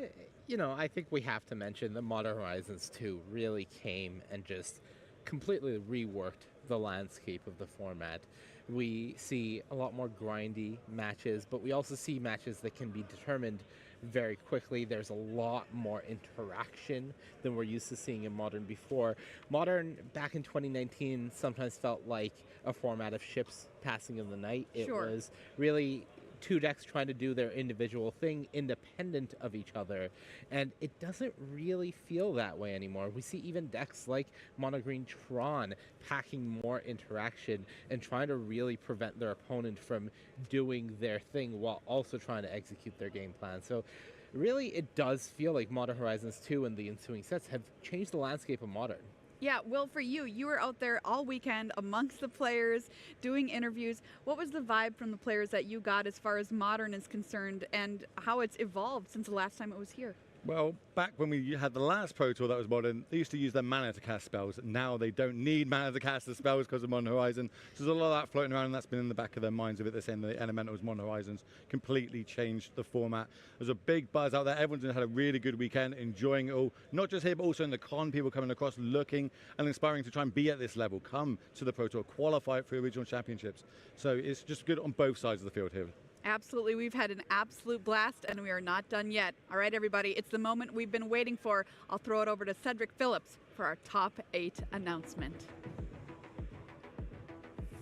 You know, I think we have to mention that Modern Horizons 2 really came and just completely reworked the landscape of the format. We see a lot more grindy matches, but we also see matches that can be determined very quickly. There's a lot more interaction than we're used to seeing in Modern before. Modern, back in 2019, sometimes felt like a format of ships passing in the night. It was really two decks trying to do their individual thing independent of each other, and it doesn't really feel that way anymore. We see even decks like Mono Green Tron packing more interaction and trying to really prevent their opponent from doing their thing while also trying to execute their game plan. So really it does feel like Modern Horizons 2 and the ensuing sets have changed the landscape of Modern. Yeah, Will, for you, you were out there all weekend amongst the players, doing interviews. What was the vibe from the players that you got as far as Modern is concerned, and how it's evolved since the last time it was here? Well, back when we had the last Pro Tour that was Modern, they used to use their mana to cast spells. Now they don't need mana to cast the spells because of Modern Horizon. So there's a lot of that floating around, and that's been in the back of their minds of it. They're saying the Elementals Modern Horizons completely changed the format. There's a big buzz out there. Everyone's had a really good weekend, enjoying it all. Not just here, but also in the con, people coming across, looking and inspiring to try and be at this level. Come to the Pro Tour, qualify for regional championships. So it's just good on both sides of the field here. Absolutely. We've had an absolute blast, and we are not done yet. All right, everybody, it's the moment we've been waiting for. I'll throw it over to Cedric Phillips for our top 8 announcement.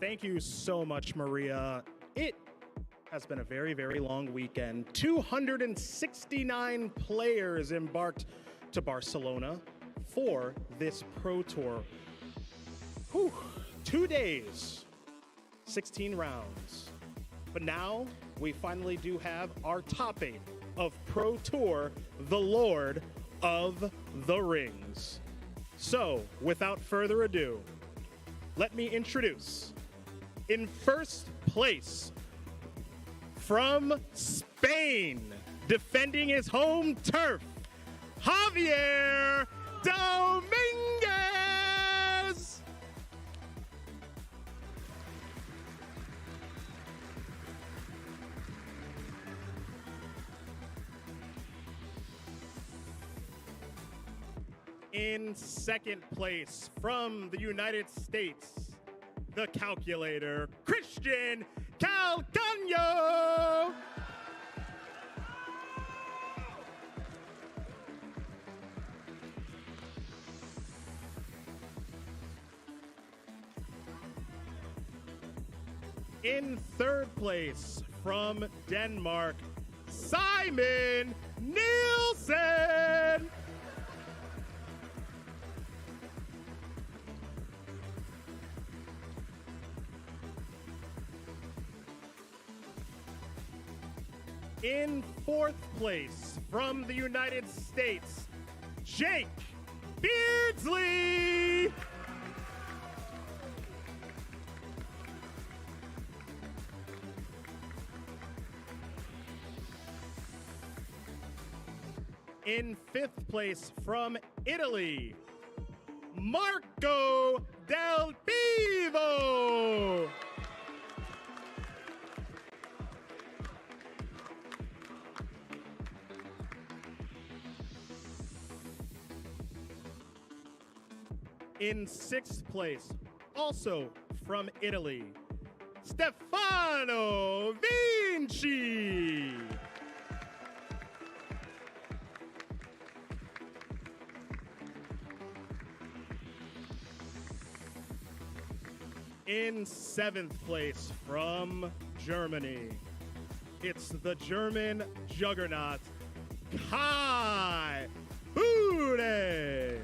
Thank you so much, Maria. It has been a very, very long weekend. 269 players embarked to Barcelona for this Pro Tour. Whew, 2 days, 16 rounds. But now we finally do have our top 8 of Pro Tour, the Lord of the Rings. So, without further ado, let me introduce, in first place, from Spain, defending his home turf, Javier Dominguez! In second place, from the United States, the calculator, Christian Calcaño. In third place, from Denmark, Simon Nielsen. In fourth place, from the United States, Jake Beardsley. In fifth place, from Italy, Marco Del Pivo. In sixth place, also from Italy, Stefano Vinci. In seventh place, from Germany, it's the German juggernaut, Kai Bude.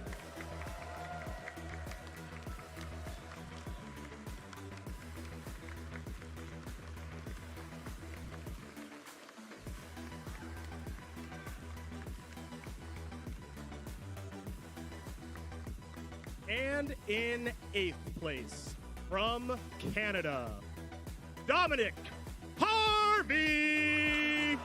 And in eighth place, from Canada, Dominic Harvey.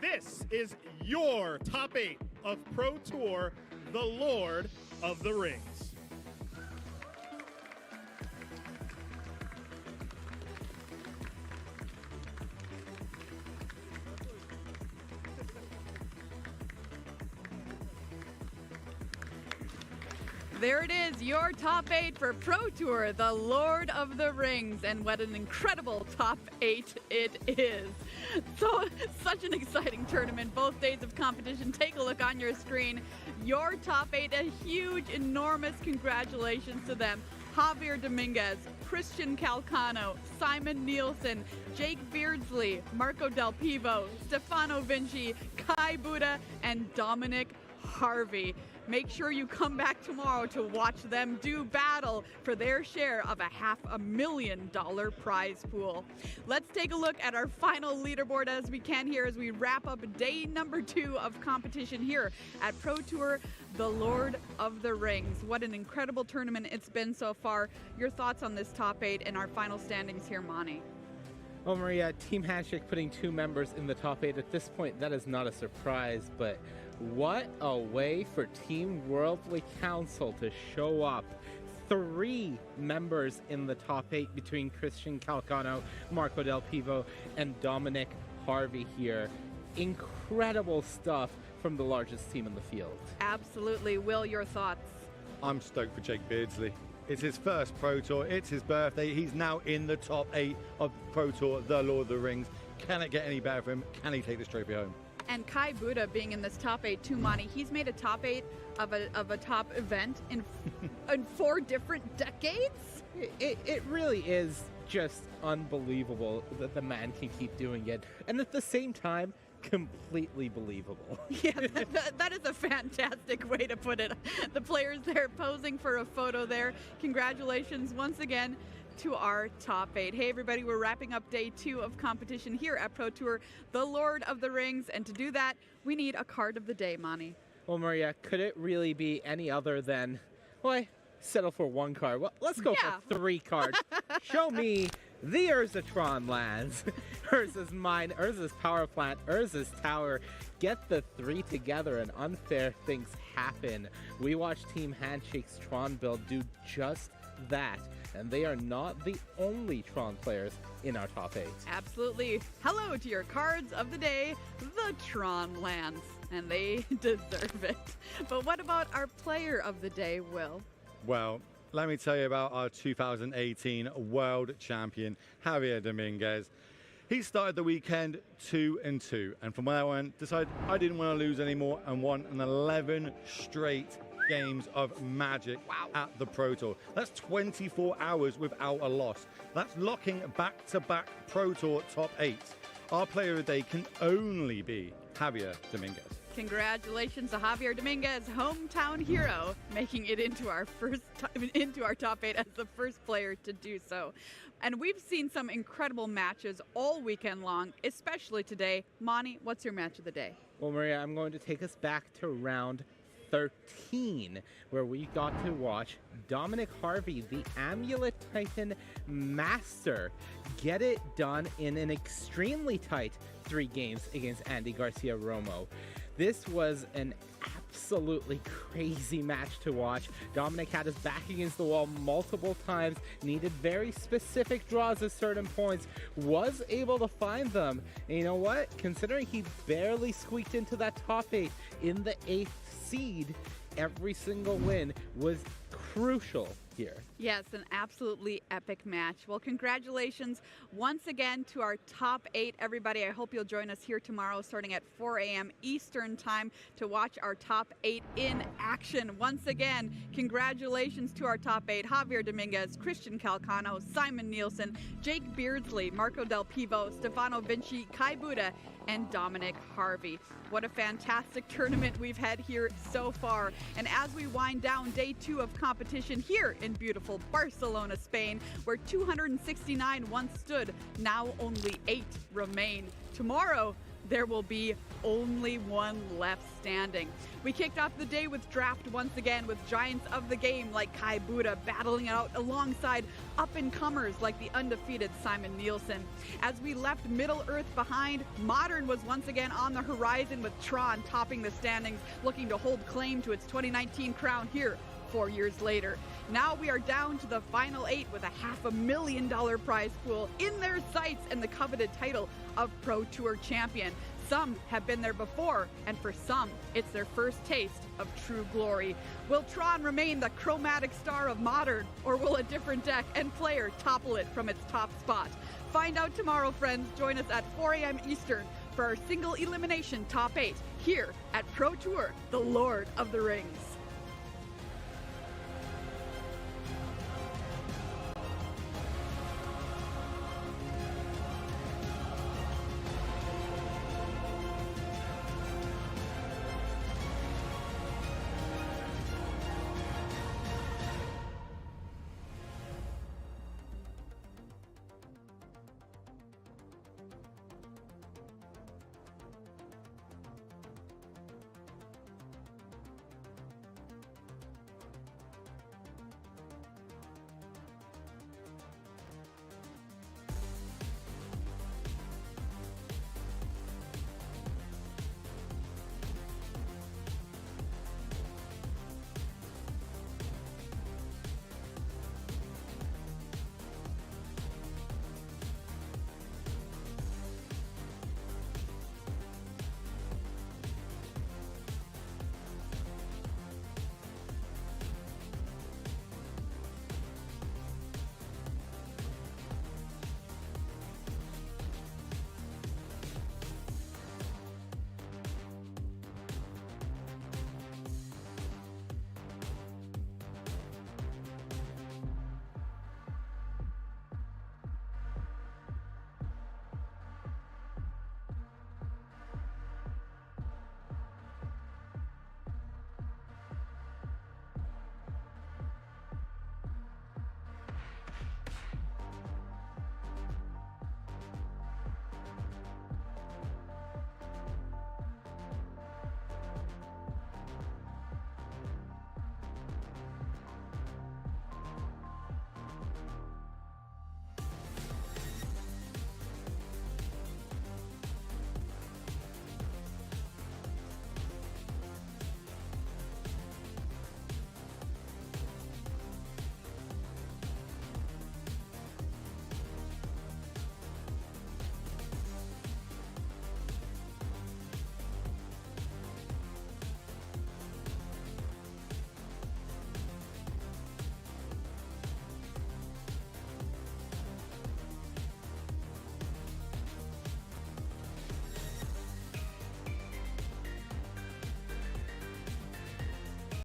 this is your top 8 of Pro Tour, the Lord of the Rings. There it is, your top 8 for Pro Tour, the Lord of the Rings, and what an incredible top 8 it is. So, such an exciting tournament, both days of competition. Take a look on your screen. Your top 8, a huge, enormous congratulations to them. Javier Dominguez, Christian Calcano, Simon Nielsen, Jake Beardsley, Marco Del Pivo, Stefano Vinci, Kai Buda, and Dominic Harvey. Make sure you come back tomorrow to watch them do battle for their share of a $500,000 prize pool. Let's take a look at our final leaderboard as we can here as we wrap up day number 2 of competition here at Pro Tour, the Lord of the Rings. What an incredible tournament it's been so far. Your thoughts on this top 8 and our final standings here, Monty? Well, Maria, Team Handshake putting 2 members in the top 8 at this point, that is not a surprise, but what a way for Team Worldly Council to show up. 3 members in the top 8 between Christian Calcano, Marco Del Pivo, and Dominic Harvey here. Incredible stuff from the largest team in the field. Absolutely. Will, your thoughts? I'm stoked for Jake Beardsley. It's his first Pro Tour. It's his birthday. He's now in the top 8 of Pro Tour, the Lord of the Rings. Can it get any better for him? Can he take this trophy home? And Kai Buda being in this top 8 too, Monty. He's made a top 8 of a top event in 4 different decades. It really is just unbelievable that the man can keep doing it. And at the same time, completely believable. Yeah, that is a fantastic way to put it. The players there posing for a photo there. Congratulations once again to our top 8. Hey everybody, we're wrapping up day 2 of competition here at Pro Tour, the Lord of the Rings, and to do that, we need a card of the day, Monty. Well, Maria, could it really be any other than, well, settle for 1 card. Well, let's go for 3 cards. Show me the Urzatron lands. Urza's Mine, Urza's Power Plant, Urza's Tower. Get the 3 together and unfair things happen. We watched Team Handshake's Tron build do just that. And they are not the only Tron players in our top 8. Absolutely. Hello to your cards of the day, the Tron lands. And they deserve it. But what about our player of the day, Will? Well, let me tell you about our 2018 World Champion, Javier Dominguez. He started the weekend 2-2, and from where I went, decided I didn't want to lose anymore and won an 11 straight games of Magic at the Pro Tour. That's 24 hours without a loss. That's locking back-to-back Pro Tour top 8. Our player of the day can only be Javier Dominguez. Congratulations to Javier Dominguez, hometown hero, making it into our top 8 as the first player to do so. And we've seen some incredible matches all weekend long, especially today. Monty, what's your match of the day? Well, Maria, I'm going to take us back to round 13, where we got to watch Dominic Harvey, the Amulet Titan Master, get it done in an extremely tight 3 games against Andy Garcia Romo. This was an absolutely crazy match to watch. Dominic had his back against the wall multiple times, needed very specific draws at certain points, was able to find them. And you know what? Considering he barely squeaked into that top 8 in the 8th seed, every single win was crucial here. Yes, an absolutely epic match. Well, congratulations once again to our top 8, everybody. I hope you'll join us here tomorrow starting at 4 a.m. Eastern time to watch our top 8 in action. Once again, congratulations to our top 8, Javier Dominguez, Christian Calcano, Simon Nielsen, Jake Beardsley, Marco Del Pivo, Stefano Vinci, Kai Buda, and Dominic Harvey. What a fantastic tournament we've had here so far. And as we wind down day 2 of competition here in beautiful Barcelona, Spain, where 269 once stood, now only 8 remain. Tomorrow, there will be only one left standing. We kicked off the day with draft once again with giants of the game like Kai Buddha battling it out alongside up-and-comers like the undefeated Simon Nielsen. As we left Middle Earth behind, Modern was once again on the horizon with Tron topping the standings, looking to hold claim to its 2019 crown here 4 years later. Now we are down to the final 8 with a $500,000 prize pool in their sights and the coveted title of Pro Tour champion. Some have been there before, and for some, it's their first taste of true glory. Will Tron remain the chromatic star of Modern, or will a different deck and player topple it from its top spot? Find out tomorrow, friends. Join us at 4 a.m. Eastern for our single elimination top 8 here at Pro Tour, the Lord of the Rings.